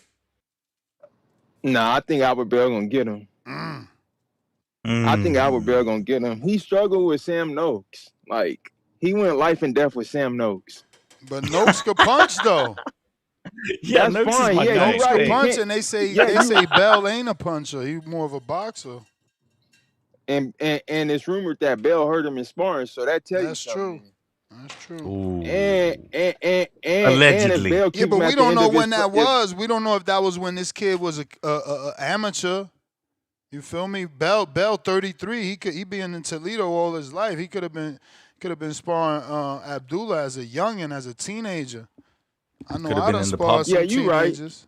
Nah, I think Albert Bell gonna get him. I think Albert Bell gonna get him. He struggled with Sam Noakes. Like, he went life and death with Sam Noakes. But Noakes could punch though. Yeah, that's Noakes fine. Is my yeah, guy. you're right. Punch, and they say Bell ain't a puncher. He's more of a boxer. And it's rumored that Bell hurt him in sparring, so that tells you something. That's true. Ooh. And Allegedly. Bell Yeah, but we don't know when that was. was. We don't know if that was when this kid was a amateur. You feel me? Bell 33. He been in Toledo all his life. He could have been sparring Abdullah as a youngin, as a teenager. I know I done sparred some teenagers.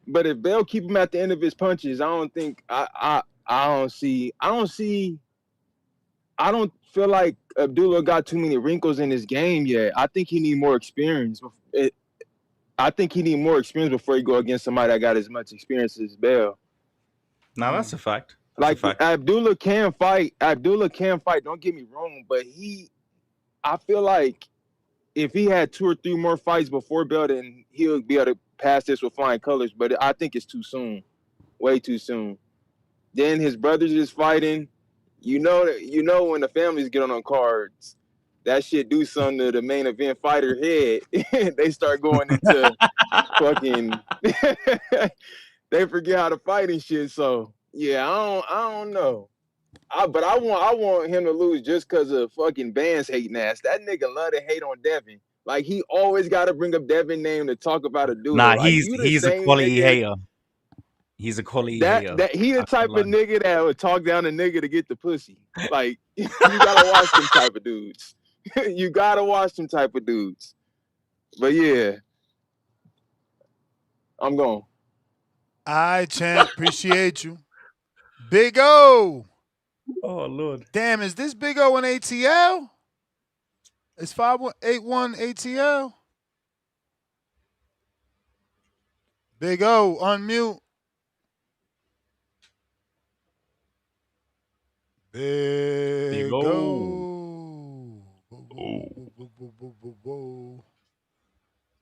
Right. But if Bell keep him at the end of his punches, I don't think I don't feel like Abdullah got too many wrinkles in his game yet. I think he need more experience. I think he need more experience before he go against somebody that got as much experience as Bell. Now that's a fact. Abdullah can fight. Don't get me wrong, but I feel like if he had 2 or 3 more fights before Bell, then he'll be able to pass this with flying colors. But I think it's too soon, way too soon. Then his brothers is fighting. You know when the families get on cards, that shit do something to the main event fighter head. They start going into fucking. They forget how to fight and shit. So yeah, I don't know. But I want him to lose just because of fucking Bands hating ass. That nigga love to hate on Devin. Like, he always got to bring up Devin's name to talk about a dude. Nah, like, he's a quality hater. He's a quality hater. He the type of nigga that would talk down a nigga to get the pussy. Like, you gotta watch them type of dudes. You gotta watch them type of dudes. But yeah. I'm going. All right, champ. Appreciate you. Big O. Oh, Lord. Damn, is this Big O in ATL? It's 5181 ATL. Big O, unmute. Big O.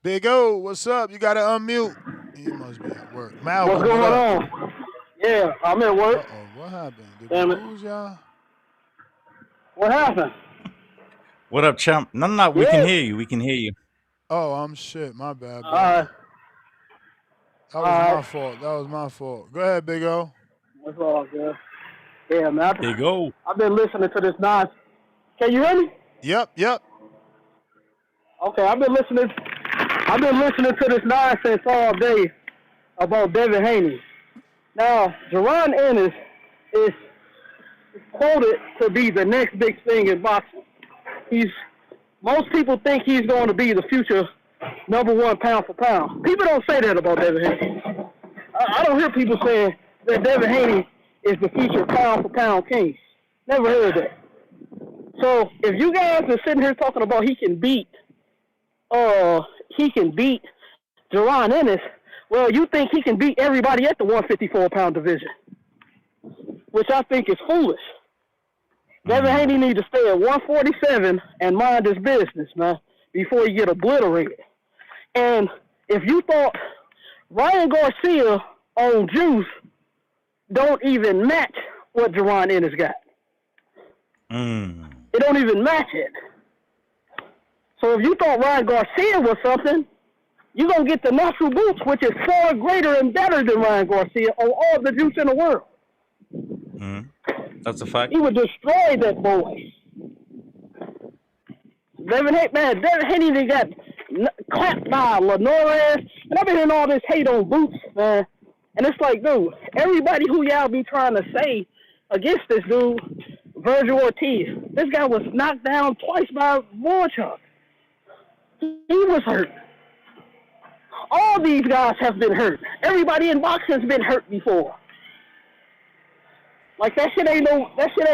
Big O, what's up? You got to unmute. He must be at work. Malcolm, What's going what up? on? Yeah, I'm at work. Uh-oh, what happened? Did Damn we it. lose y'all? What happened? What up, champ? No, we can Yeah. hear you. We can hear you. Oh, I'm shit. My bad, All brother. right. That was my fault. That was my fault. Go ahead, Big O. That's all good. Yeah, man. Big O. I've been listening to this nonsense. Can you hear me? Yep. Okay, I've been listening to this nonsense all day about Devin Haney. Now, Jaron Ennis is quoted to be the next big thing in boxing. Most people think he's going to be the future #1 pound for pound. People don't say that about Devin Haney. I don't hear people saying that Devin Haney is the future pound for pound king. Never heard that. So if you guys are sitting here talking about he can beat Jaron Ennis, well, you think he can beat everybody at the 154 pound division, which I think is foolish. Devin Haney needs to stay at 147 and mind his business, man, before he get obliterated. And if you thought Ryan Garcia on juice don't even match what Jaron Ennis got. It don't even match it. So if you thought Ryan Garcia was something, you're going to get the natural boots, which is far greater and better than Ryan Garcia on all the juice in the world. That's a fact. He would destroy that boy. Devin Haney, they got clapped by Lenores, and I've been hearing all this hate on Boots, man. And it's like, dude, everybody who y'all be trying to say against this dude, Vergil Ortiz, this guy was knocked down twice by Warchuk. He was hurt. All these guys have been hurt. Everybody in boxing's been hurt before. Like that shit ain't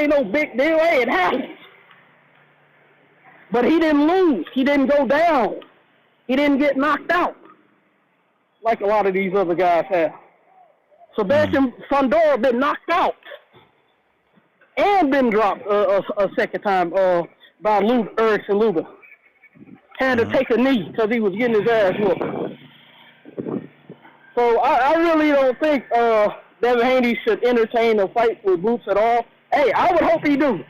no big deal. Hey, it happens. But he didn't lose. He didn't go down. He didn't get knocked out like a lot of these other guys have. Sebastian Fundora been knocked out and been dropped a second time by Erickson Lubin. Had to take a knee because he was getting his ass whooped. So I really don't think Devin Haney should entertain a fight with Boots at all. Hey, I would hope he do,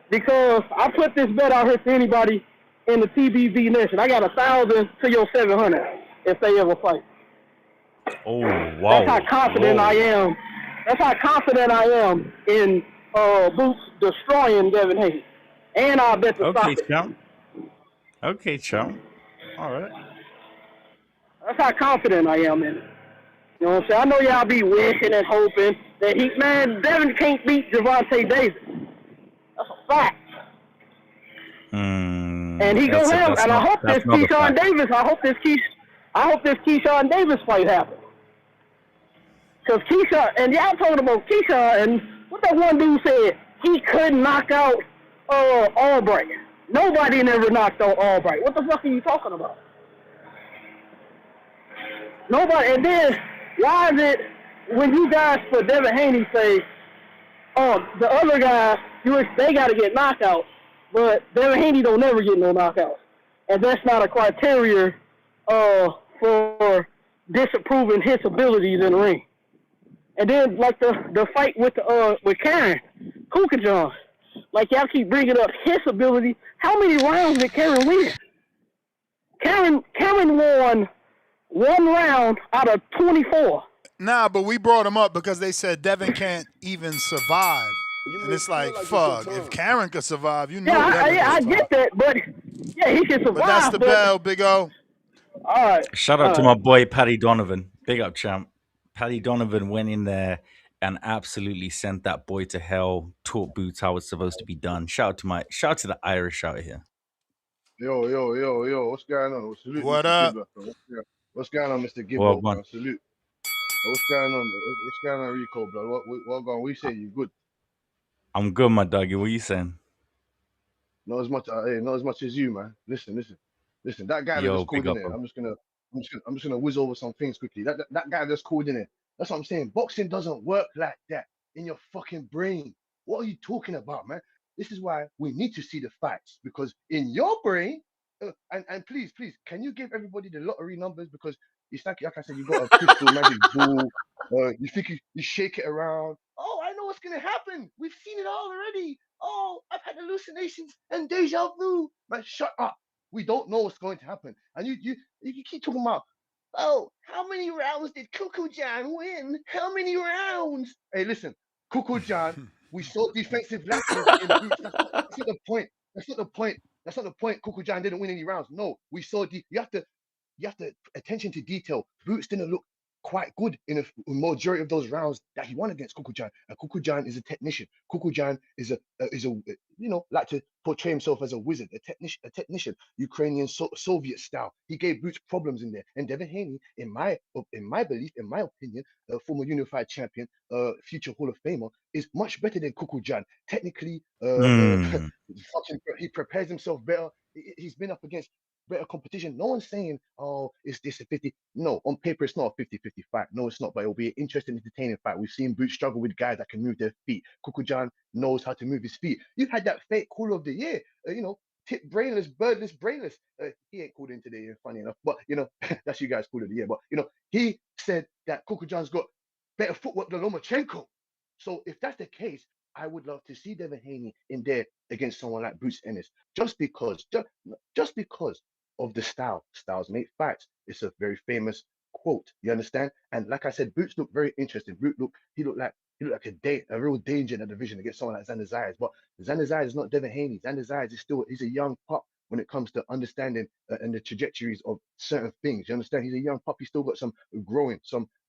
because I put this bet out here to anybody in the TBV Nation. I got 1,000 to your 700 if they ever fight. Oh, wow. That's how confident I am. That's how confident I am in Boots destroying Devin Haney. And I bet the stop it. Chum. Okay, chum. All right. That's how confident I am in it. You know what I'm saying? I know y'all be wishing and hoping that Devin can't beat Gervonta Davis. That's a fact. And he gonna have, and I hope this Keyshawn Davis. I hope this Keyshawn Davis fight happens. Cause Keyshawn, and y'all talking about Keyshawn, and what that one dude said, he couldn't knock out Albright. Nobody never knocked out Albright. What the fuck are you talking about? Nobody. And then why is it when you guys for Devin Haney say, the other guys, they got to get knocked out, but Devin Haney don't never get no knockouts, and that's not a criteria for disapproving his abilities in the ring. And then like the fight with Karen Kukajan, like y'all keep bringing up his ability. How many rounds did Karen win? Karen won 1 round out of 24. Nah, but we brought him up because they said Devin can't even survive. And it's like, fuck, if Karen could survive, you know Devin I get that, but yeah, he can survive. But that's the bell, Big O. All right. Shout out to my boy Paddy Donovan. Big up, champ. Paddy Donovan went in there and absolutely sent that boy to hell, taught Boots how it's supposed to be done. Shout out to the Irish out here. Yo, what's going on? What up? What's going on, Mr. Well, Gibbo? man, Salute. What's going on? What's going on, Rico, bro? What going? What you saying? You good? I'm good, my doggy. What you saying? Not as much. Not as much as you, man. Listen. That guy that Yo, just big called in up, there. bro. I'm just gonna whiz over some things quickly. That guy just called in there. That's what I'm saying. Boxing doesn't work like that in your fucking brain. What are you talking about, man? This is why we need to see the facts because in your brain. And please, can you give everybody the lottery numbers because it's like I said, you got a crystal magic ball. You think you shake it around. Oh, I know what's gonna happen. We've seen it all already. Oh, I've had hallucinations and deja vu. Man, shut up. We don't know what's going to happen. And you keep talking about, oh, how many rounds did Cuckoo Jan win? How many rounds? Hey, listen, Cuckoo Jan, we saw defensive lapses in boots. That's not the point. That's not the point. That's not the point. Cuckoo Jan didn't win any rounds. No, we saw you have to attention to detail. Boots didn't look quite good in a majority of those rounds that he won against Kukujan. And Kukujan is a technician. Kukujan is a like to portray himself as a wizard, a technician, Ukrainian Soviet style. He gave Boots problems in there. And Devin Haney, in my belief, in my opinion, former unified champion, future Hall of Famer, is much better than Kukujan. Technically, Mm. he prepares himself better. He's been up against better competition. No one's saying, oh, is this a 50? No, on paper, it's not a 50-50 fight. No, it's not, but it'll be an interesting, entertaining fight. We've seen Boots struggle with guys that can move their feet. Kukujan knows how to move his feet. You've had that fake call of the year, tip brainless, birdless, brainless. He ain't called in today, funny enough, but, that's you guys call of the year. But, he said that Kukujan's got better footwork than Lomachenko. So if that's the case, I would love to see Devin Haney in there against someone like Boots Ennis, just because of the style. Styles make fights. It's a very famous quote. You understand? And like I said, Boots looked very interesting. He looked like a real danger in the division against someone like Xander Zayas. But Xander Zayas is not Devin Haney. Xander Zayas he's a young pup when it comes to understanding and the trajectories of certain things. You understand? He's a young pup. He's still got some growing.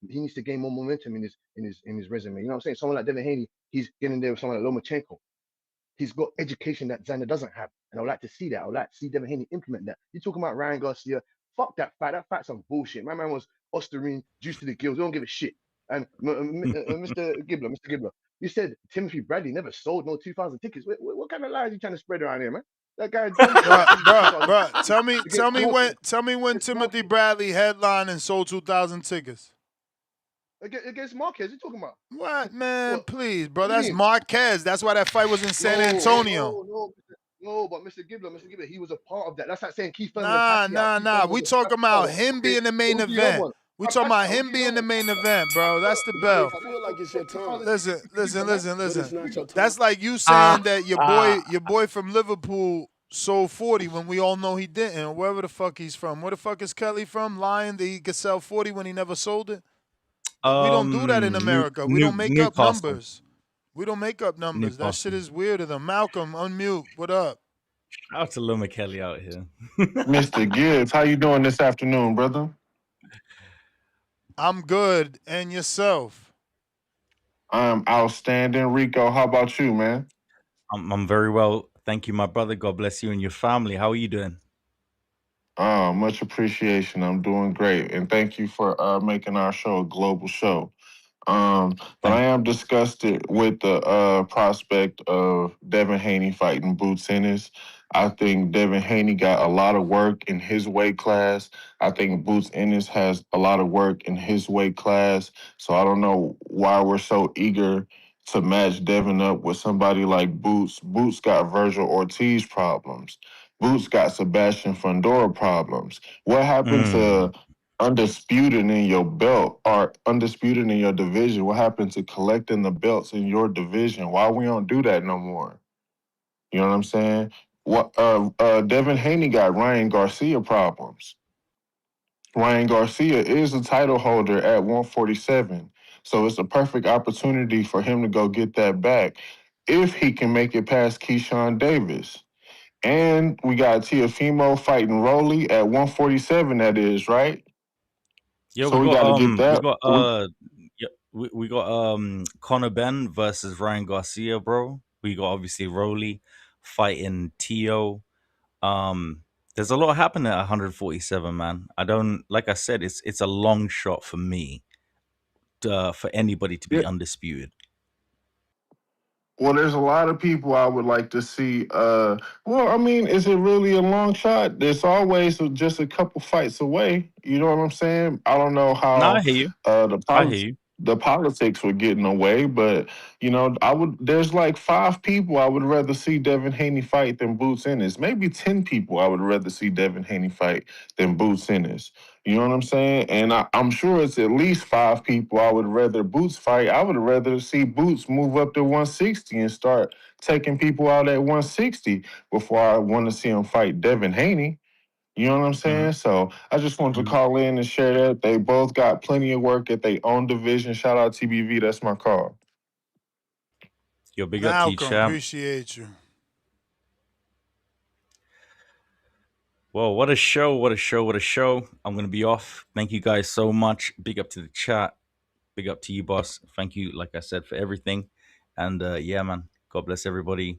He needs to gain more momentum in his resume. You know what I'm saying? Someone like Devin Haney, he's getting there with someone like Lomachenko. He's got education that Xander doesn't have. And I would like to see that. I would like to see Devin Haney implement that. You're talking about Ryan Garcia. Fuck that fight. That fight's some bullshit. My man was Osterine, juice to the gills. We don't give a shit. And Mr. Gibbler, you said Timothy Bradley never sold no 2,000 tickets. What kind of lies are you trying to spread around here, man? That guy Bruh, tell me when Timothy Bradley headlined and sold 2,000 tickets. Against Marquez, you talking about? What, man? What? Please, bro. What do you That's mean? Marquez. That's why that fight was in San Antonio. No, but Mr. Gibbler, he was a part of that. That's like saying Keith Thurman and Pacquiao. Nah. We talking about him being the main event. We talking about him being the main event, bro. That's the bell. I feel like it's your time. Listen. But it's not your time. That's like you saying that your boy from Liverpool sold 40 when we all know he didn't. Wherever the fuck he's from. Where the fuck is Kelly from? Lying that he could sell 40 when he never sold it? We don't do that in America. We don't make up numbers. We don't make up numbers. That shit is weird to them. Malcolm, unmute. What up? Shout out to Loma Kelly out here. Mr. Gibbs, how you doing this afternoon, brother? I'm good. And yourself? I'm outstanding. Rico, how about you, man? I'm very well. Thank you, my brother. God bless you and your family. How are you doing? Much appreciation. I'm doing great. And thank you for making our show a global show. But I am disgusted with the prospect of Devin Haney fighting Boots Ennis. I think Devin Haney got a lot of work in his weight class. I think Boots Ennis has a lot of work in his weight class. So I don't know why we're so eager to match Devin up with somebody like Boots. Boots got Vergil Ortiz problems. Boots got Sebastian Fundora problems. What happened to undisputed in your belt or undisputed in your division? What happened to collecting the belts in your division? Why we don't do that no more? You know what I'm saying? What Devin Haney got Ryan Garcia problems. Ryan Garcia is a title holder at 147. So it's a perfect opportunity for him to go get that back if he can make it past Keyshawn Davis. And we got Teofimo fighting Rolly at 147, that is, right? Yeah, So we got to get that. we got Conor Ben versus Ryan Garcia, bro. We got obviously Rolly fighting Tio. There's a lot happening at 147, man. I don't, like I said, it's a long shot for me for anybody to be undisputed. Well, there's a lot of people I would like to see. Well, I mean, is it really a long shot? There's always just a couple fights away. You know what I'm saying? I don't know No, I how hear you. the the politics would get in the way, but you know, I would. There's like 5 people I would rather see Devin Haney fight than Boots Ennis. Maybe 10 people I would rather see Devin Haney fight than Boots Ennis. You know what I'm saying? And I'm sure it's at least 5 people I would rather Boots fight. I would rather see Boots move up to 160 and start taking people out at 160 before I want to see him fight Devin Haney. You know what I'm saying? So I just wanted to call in and share that. They both got plenty of work at their own division. Shout out TBV. That's my call. Yo, big up to you, Malcolm, champ. appreciate you. Well, what a show, what a show, what a show. I'm going to be off. Thank you guys so much. Big up to the chat. Big up to you, boss. Thank you, like I said, for everything. And yeah, man, God bless everybody.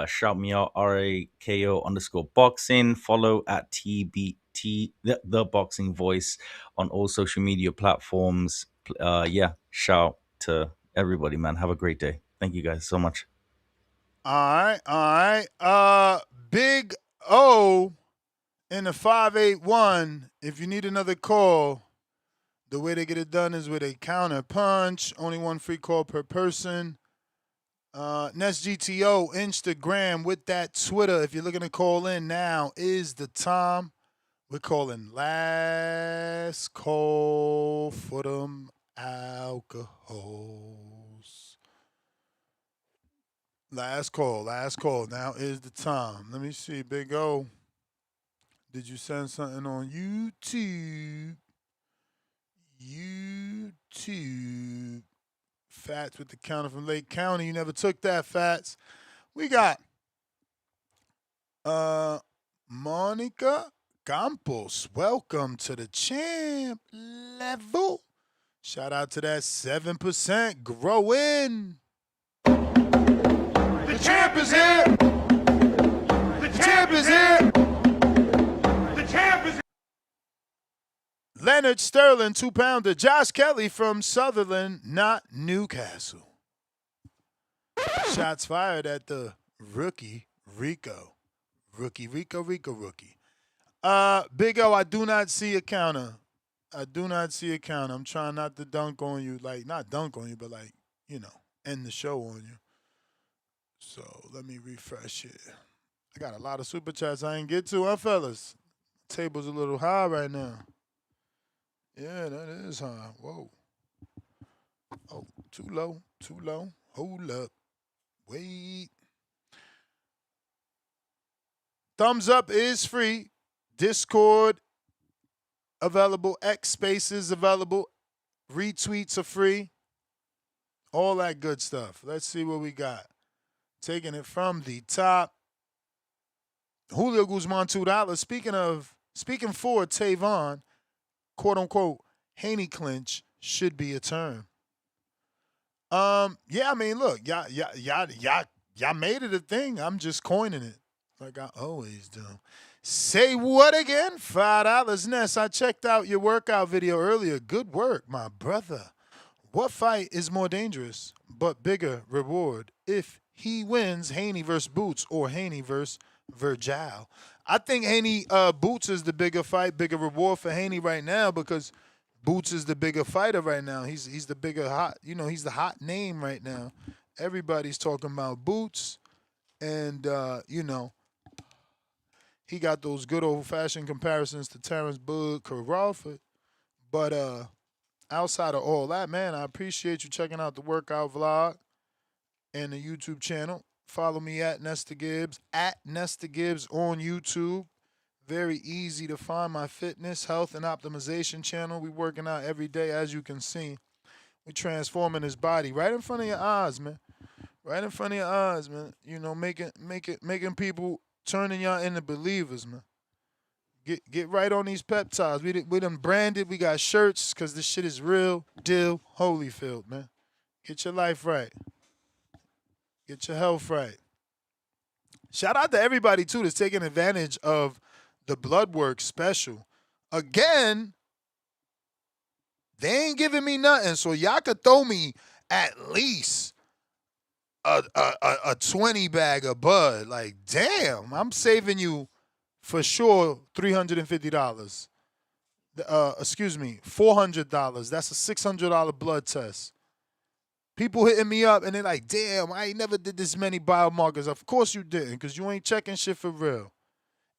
Shout me out, RAKO_boxing. Follow at TBT, the Boxing Voice, on all social media platforms. Yeah, shout to everybody, man. Have a great day. Thank you guys so much. All right. Big O in the 581. If you need another call, the way they get it done is with a counter punch. Only one free call per person. Nest GTO, Instagram with that Twitter. If you're looking to call in, now is the time. We're calling last call for them alcohols. Last call. Now is the time. Let me see, Big O. Did you send something on YouTube? Fats with the counter from Lake County. You never took that, Fats. We got Monica Campos. Welcome to the champ level. Shout out to that 7% growing. The champ is here. The champ is here. The champ is here. Leonard Sterling, 2-pounder. Josh Kelly from Sutherland, not Newcastle. Shots fired at the rookie Rico. Rookie. Big O, I do not see a counter. I'm trying not to dunk on you. Like, not dunk on you, but like, you know, end the show on you. So let me refresh it. I got a lot of super chats I ain't get to, huh, fellas? Table's a little high right now. Yeah, that is high. Whoa. Oh, too low. Hold up. Wait. Thumbs up is free. Discord available. X Spaces available. Retweets are free. All that good stuff. Let's see what we got. Taking it from the top. Julio Guzman, $2. Speaking for Tavon, quote unquote, Haney clinch should be a term. Yeah, I mean, look, y'all made it a thing. I'm just coining it like I always do. Say what again? $5. Ness, I checked out your workout video earlier. Good work, my brother. What fight is more dangerous but bigger reward if he wins Haney versus Boots or Haney versus Vergil? I think Haney Boots is the bigger fight, bigger reward for Haney right now because Boots is the bigger fighter right now. He's the bigger hot, he's the hot name right now. Everybody's talking about Boots, and he got those good old-fashioned comparisons to Terrence Bud, Kurt Crawford. But outside of all that, man, I appreciate you checking out the workout vlog and the YouTube channel. Follow me at Nesta Gibbs on YouTube. Very easy to find my fitness, health, and optimization channel. We working out every day, as you can see. We transforming his body right in front of your eyes, man. Right in front of your eyes, man. Making people, turning y'all into believers, man. Get right on these peptides. We done branded. We got shirts because this shit is real deal Holyfield, man. Get your life right. Get your health right. Shout out to everybody, too, that's taking advantage of the blood work special. Again, they ain't giving me nothing, so y'all could throw me at least a 20 bag of bud. Like, damn, I'm saving you for sure $350. Excuse me, $400. That's a $600 blood test. People hitting me up and they're like, damn, I ain't never did this many biomarkers. Of course you didn't, because you ain't checking shit for real.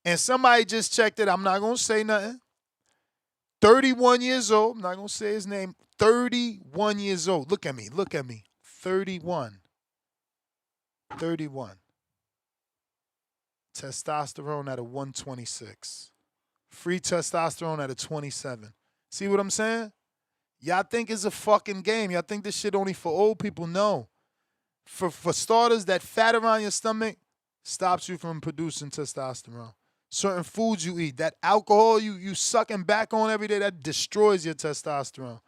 And somebody just checked it. I'm not going to say nothing. 31 years old. I'm not going to say his name. 31 years old. Look at me. 31. Testosterone at a 126. Free testosterone at a 27. See what I'm saying? Y'all think it's a fucking game. Y'all think this shit only for old people. No. For starters, that fat around your stomach stops you from producing testosterone. Certain foods you eat, that alcohol you sucking back on every day, that destroys your testosterone.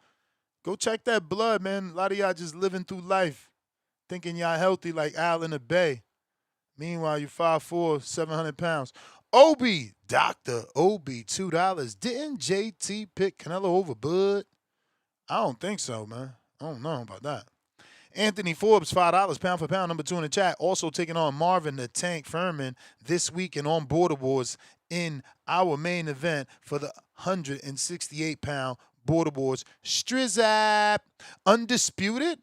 Go check that blood, man. A lot of y'all just living through life thinking y'all healthy like Al in the Bay. Meanwhile, you 5'4", 700 pounds. Obi, Dr. Obi, $2. Didn't JT pick Canelo over Bud? I don't think so, man. I don't know about that. Anthony Forbes, $5, pound for pound, number 2 in the chat. Also taking on Marvin the Tank Furman this week in On Border Wars in our main event for the 168-pound Border Wars. Strizap, undisputed.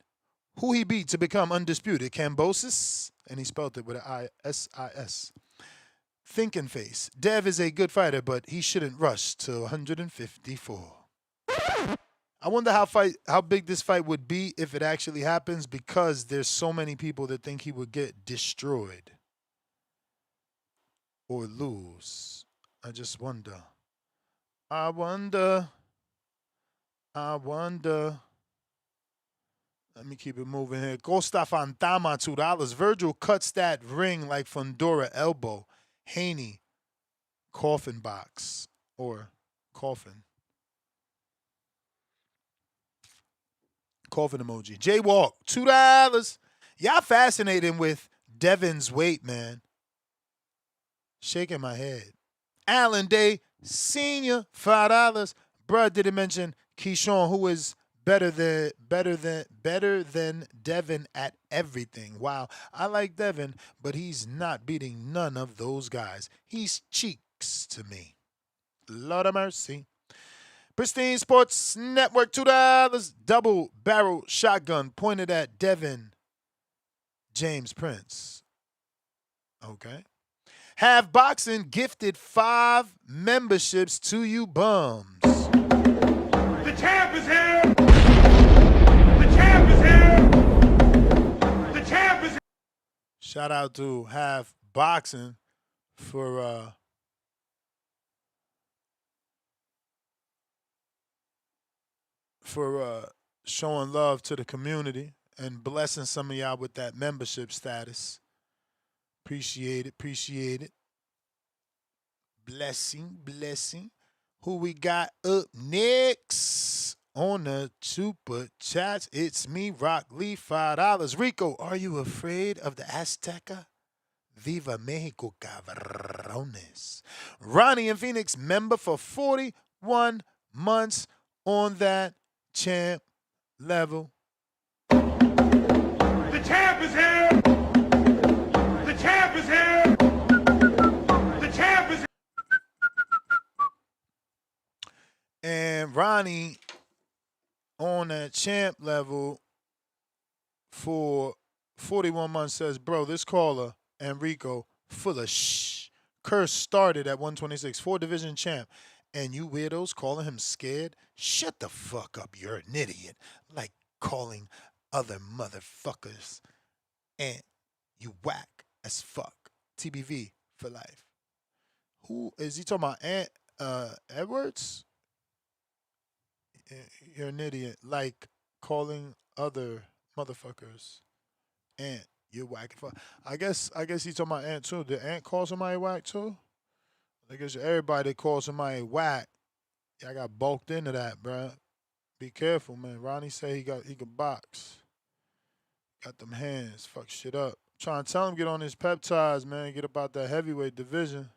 Who he beat to become undisputed? Cambosis, and he spelled it with an I-S-I-S. Thinking face. Dev is a good fighter, but he shouldn't rush to 154. I wonder how big this fight would be if it actually happens, because there's so many people that think he would get destroyed or lose. I just wonder. I wonder. Let me keep it moving here. Costa Fantama, $2. Vergil cuts that ring like Fundora elbow. Haney, coffin box or coffin. Coffin emoji. Jaywalk, $2. Y'all fascinating with Devin's weight, man. Shaking my head. Alan Day, Senior, $5. Bruh didn't mention Keyshawn, who is better than Devin at everything. Wow, I like Devin, but he's not beating none of those guys. He's cheeks to me. Lord of mercy. Pristine Sports Network, $2. Double barrel shotgun pointed at Devin James Prince. Okay. Have Boxing gifted 5 memberships to you bums. The champ is here! The champ is here! The champ is here! Shout out to Have Boxing for showing love to the community and blessing some of y'all with that membership status. Appreciate it. Blessing. Who we got up next on the Super Chats? It's me, Rock Lee, $5. Rico, are you afraid of the Azteca? Viva Mexico, cabrones. Ronnie in Phoenix, member for 41 months on that champ level. The champ is here! The champ is here! The champ is here! And Ronnie on that champ level for 41 months says, bro, this caller, Enrico, full of shh. Curse started at 126, 4-division champ. And you weirdos calling him scared? Shut the fuck up, you're an idiot. Like calling other motherfuckers. And you whack as fuck. TBV for life. Who is he talking about? Ant Edwards? You're an idiot. Like calling other motherfuckers. Ant, you whack. I guess he's talking about Ant too. Did Ant call somebody whack too? I guess everybody that calls somebody whack, I got bulked into that, bro. Be careful, man. Ronnie say he could box. Got them hands. Fuck shit up. Trying to tell him get on his peptides, man. Get about that heavyweight division.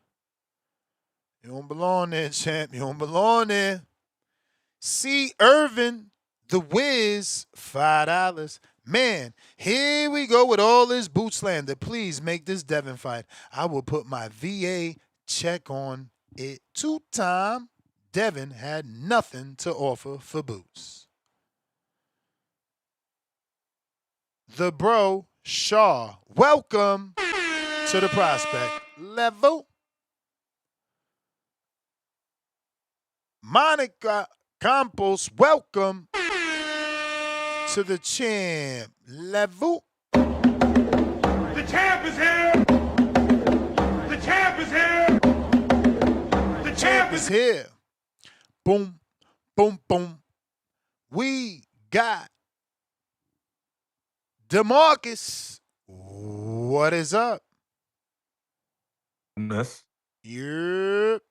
You don't belong there, champ. You don't belong there. C. Irvin, the Wiz, $5. Man, here we go with all this boot slander. Please make this Devin fight. I will put my VA check on it 2-time. Devin had nothing to offer for boots. The bro, Shaw, welcome to the prospect level. Monica Campos, welcome to the champ level. The champ is here. The champ is here. The champ is here. Boom, boom, boom. We got DeMarcus. What is up? Ennis. Yep.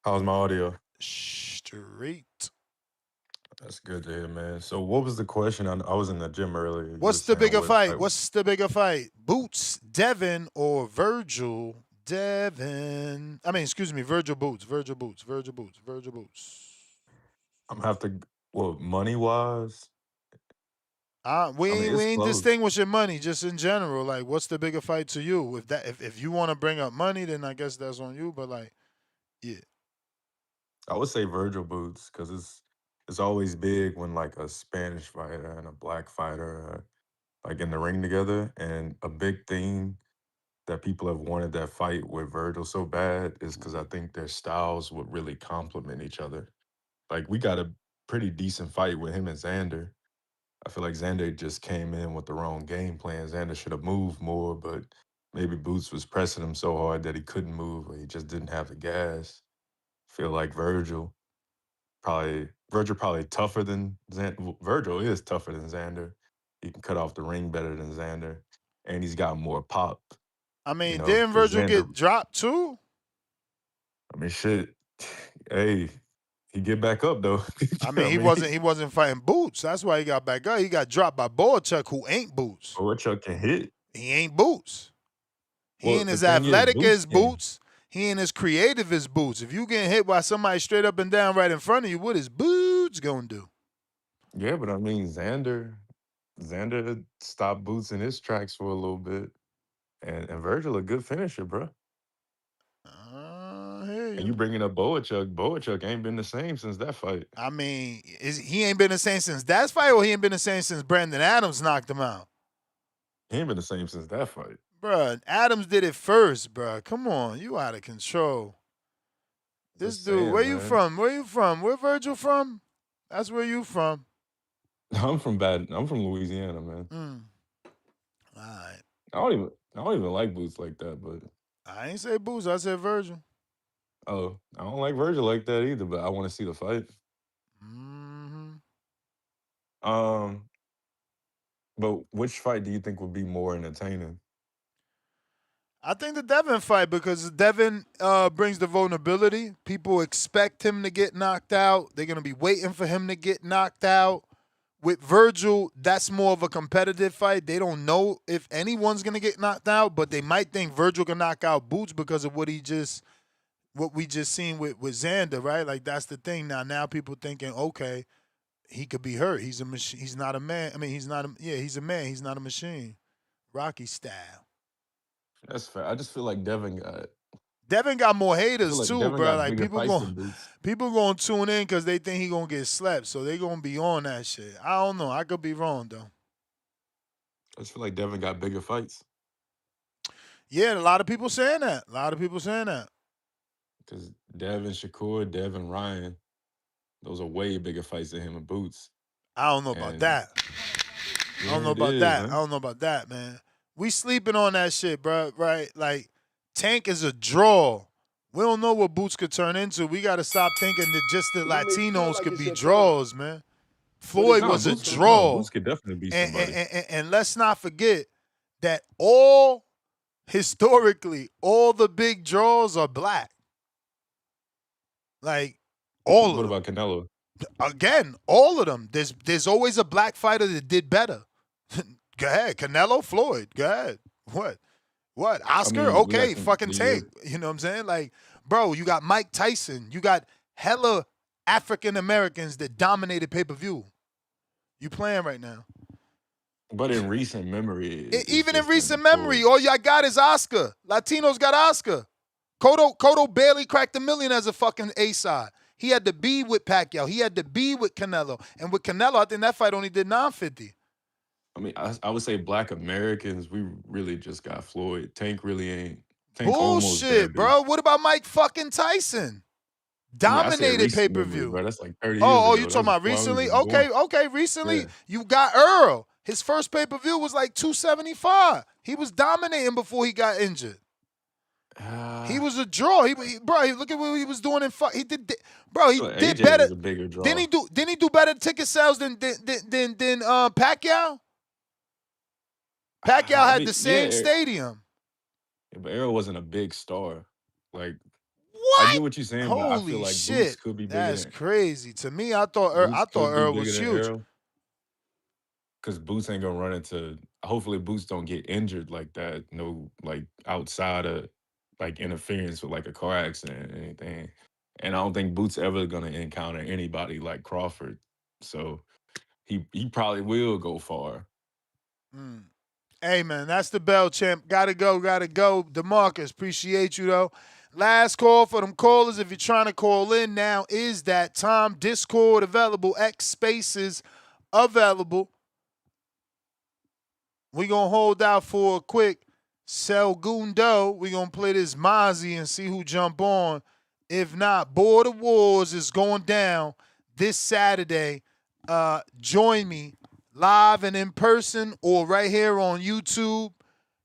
How's my audio? Straight. That's good to hear, man. So what was the question? I was in the gym earlier. You What's were the saying bigger what fight? What's the bigger fight? Boots, Devin, or Vergil? Devin. Vergil Boots. Vergil Boots. Vergil Boots. Vergil Boots. I'm gonna have to, well, money-wise? We I mean, it's ain't close. distinguishing money, just in general. Like, what's the bigger fight to you? If you want to bring up money, then I guess that's on you. But like, yeah. I would say Vergil Boots, because it's always big when like a Spanish fighter and a black fighter are like in the ring together. And a big thing that people have wanted that fight with Vergil so bad is because I think their styles would really complement each other. Like, we got a pretty decent fight with him and Xander. I feel like Xander just came in with the wrong game plan. Xander should have moved more, but maybe Boots was pressing him so hard that he couldn't move, or he just didn't have the gas. Feel like Vergil probably tougher than Xander. Vergil is tougher than Xander. He can cut off the ring better than Xander, and he's got more pop. I mean, know, didn't 'cause Vergil get dropped too? I mean, shit. Hey, he get back up though. I mean, he wasn't fighting Boots. That's why he got back up. He got dropped by Boachuk, who ain't Boots. Boachuk can hit. He ain't Boots. He Well, ain't the as thing is, athletic Boots as can- Boots. He ain't as creative as Boots. If you get hit by somebody straight up and down right in front of you, what is Boots gonna do? Yeah, but I mean, Xander stopped Boots in his tracks for a little bit, and Vergil a good finisher, bro. And you bringing up Boachuk? Boachuk ain't been the same since that fight. I mean, he ain't been the same since that fight, or he ain't been the same since Brandon Adams knocked him out? He ain't been the same since that fight. Bruh, Adams did it first, bruh. Come on, you out of control. This Just dude, saying, where you man. from? Where you from? Where Vergil from? That's where you from. I'm from Louisiana, man. All right. I don't even like Boots like that, but I ain't say Boots, I said Vergil. oh, I don't like Vergil like that either. But I want to see the fight. But which fight do you think would be more entertaining? I think the Devin fight, because Devin brings the vulnerability. People expect him to get knocked out. They're going to be waiting for him to get knocked out. With Vergil, that's more of a competitive fight. They don't know if anyone's going to get knocked out, but they might think Vergil can knock out Boots because of what we just seen with Xander, right? Like, that's the thing. Now people thinking, okay, he could be hurt. He's a machine. He's not a man. I mean, he's a man. He's not a machine. Rocky style. That's fair. I just feel like Devin got more haters like too, Devin bro. got Like, bigger people fights going than Boots. people gonna tune in because they think he gonna get slept, so they gonna be on that shit. I don't know. I could be wrong though. I just feel like Devin got bigger fights. Yeah, a lot of people saying that. Because Devin Shakur, Devin Ryan, those are way bigger fights than him and Boots. I don't know about that. I don't know about that, man. We sleeping on that shit, bro. Right? Like, Tank is a draw. We don't know what Boots could turn into. We got to stop thinking that just the Latinos could be draws, man. Floyd was a draw. Boots could definitely be somebody. And let's not forget that all the big draws are black. Like, all of them. What about Canelo? Again, all of them. There's always a black fighter that did better. Go ahead. Canelo, Floyd. Go ahead. What? Oscar? I mean, okay, fucking Tank. You know what I'm saying? Like, Bro, you got Mike Tyson. You got hella African Americans that dominated pay-per-view. You playing right now. But in recent memory, even in recent memory, all y'all got is Oscar. Latinos got Oscar. Cotto barely cracked $1 million as a fucking A-side. He had to be with Pacquiao. He had to be with Canelo. And with Canelo, I think that fight only did $950. I mean, I would say Black Americans, we really just got Floyd. Tank really ain't. Tank Bullshit, bro. What about Mike fucking Tyson? Dominated pay-per-view. Bro. That's like 30 years ago. Oh, you talking about recently? Okay, recently. Yeah. You got Earl. His first pay-per-view was like $275. He was dominating before he got injured. He was a draw. Bro, look at what he was doing in fight. He did better. Was a bigger draw. Didn't he do better ticket sales than Pacquiao? Pacquiao had the same stadium. Yeah, but Earl wasn't a big star. Like, what? I get what you're saying, but I feel like Boots could be bigger. That's crazy. To me, I thought Earl was huge. Because Boots ain't gonna run into. Hopefully, Boots don't get injured like that. No, like outside of like interference with like a car accident or anything. And I don't think Boots ever gonna encounter anybody like Crawford. So he probably will go far. Hey, man, that's the bell, champ. Gotta go. DeMarcus, appreciate you, though. Last call for them callers. If you're trying to call in, now is that time. Discord available. X Spaces available. We're going to hold out for a quick Segundo. We're going to play this Mozzie and see who jump on. If not, Border Wars is going down this Saturday. Join me live and in person or right here on YouTube.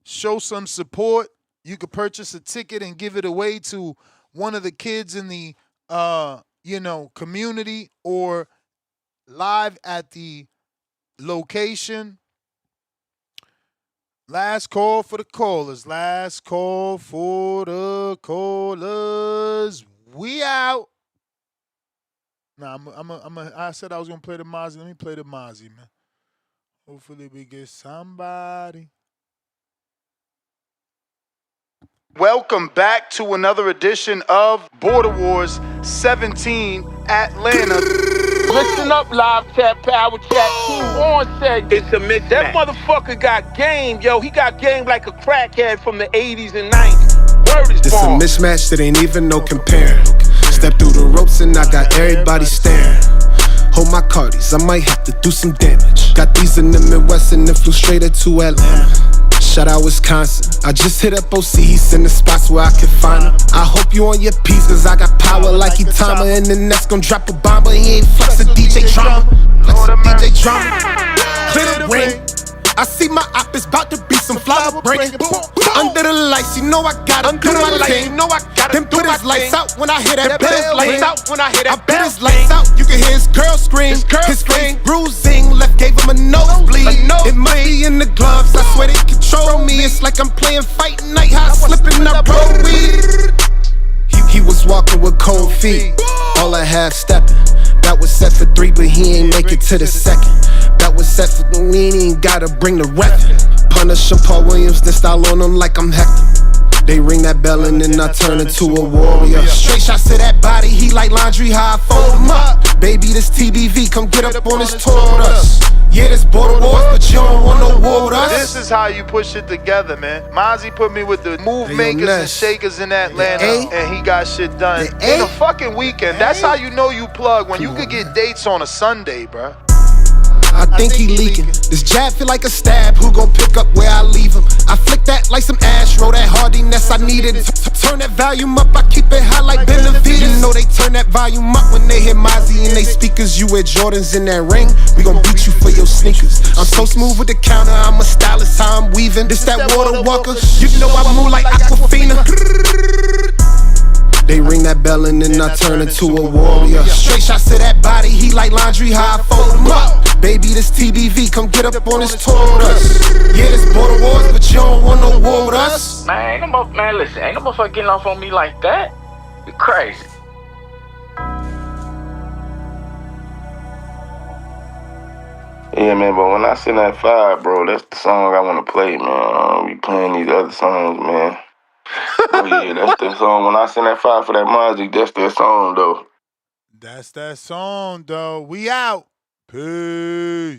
Show some support. You could purchase a ticket and give it away to one of the kids in the community or live at the location. Last call for the callers. We out. Nah, I said I was gonna play the Mozzie. Let me play the Mozzie, man. Hopefully we get somebody. Welcome back to another edition of Border Wars 17 Atlanta. Listen up, live chat, power chat, team on set. It's a mismatch. That motherfucker got game, yo. He got game like a crackhead from the 80s and 90s. Word is It's a mismatch that ain't even no comparing. Step through the ropes and I got everybody staring. Hold my cardies, I might have to do some damage. Got these in the Midwest and then flew straight to Atlanta. Shout out Wisconsin. I just hit up OCs in the spots where I can find them. I hope you on your piece, cause I got power like Itama. And the next gon' drop a bomb, but he ain't flexin' DJ Drama. DJ Drama. Clear the ring. I see my op is about to be some flower break. Under the lights, you know I gotta do my thing. Then put his lights out when I hear that bell ring. I put his lights out, you can hear his girl scream. His face bruising, left gave him a nosebleed. It might be in the gloves, I swear they control me. It's like I'm playing fight night, how I slipping up road weed. He was walking with cold feet, all I half stepping. That was set for 3, but he ain't make it to the second. That was set for the lean, he ain't gotta bring the weapon. Punish him, Paul Williams, then style on him like I'm Hector. They ring that bell and then I turn into a warrior. Straight shots to that body, he like laundry, how I fold him up. Baby, this TBV, come get up on this tour with us. Yeah, this Border Wars, but you don't want no war with us. This is how you push it together, man. Mozzie put me with the move makers and shakers in Atlanta, and he got shit done in a fucking weekend. That's how you know you plug, when you could get dates on a Sunday, bruh. I think he leaking. This jab feel like a stab. Who gon' pick up where I leave him? I flick that like some Astro. That hardiness I needed. Turn that volume up. I keep it high like Benavides. You know they turn that volume up when they hear Mozzie in they speakers. You wear Jordans in that ring. We gon' beat you for your sneakers. I'm so smooth with the counter. I'm a stylist. How I'm weaving. This that water walker. You know I move like Aquafina. They ring that bell and then I turn into a warrior. Straight shots to that body, he like laundry, how I fold him up. Baby, this TBV, come get up on this tour with us. Yeah, this Border Wars, but you don't want no war with us. Man, listen, ain't no motherfucker getting off on me like that. You crazy. Yeah, man, but when I send that fire, bro, that's the song I want to play, man. We playing these other songs, man. Oh yeah, that's that song. When I send that fire for that magic, that's that song though. That's that song though. We out. Peace.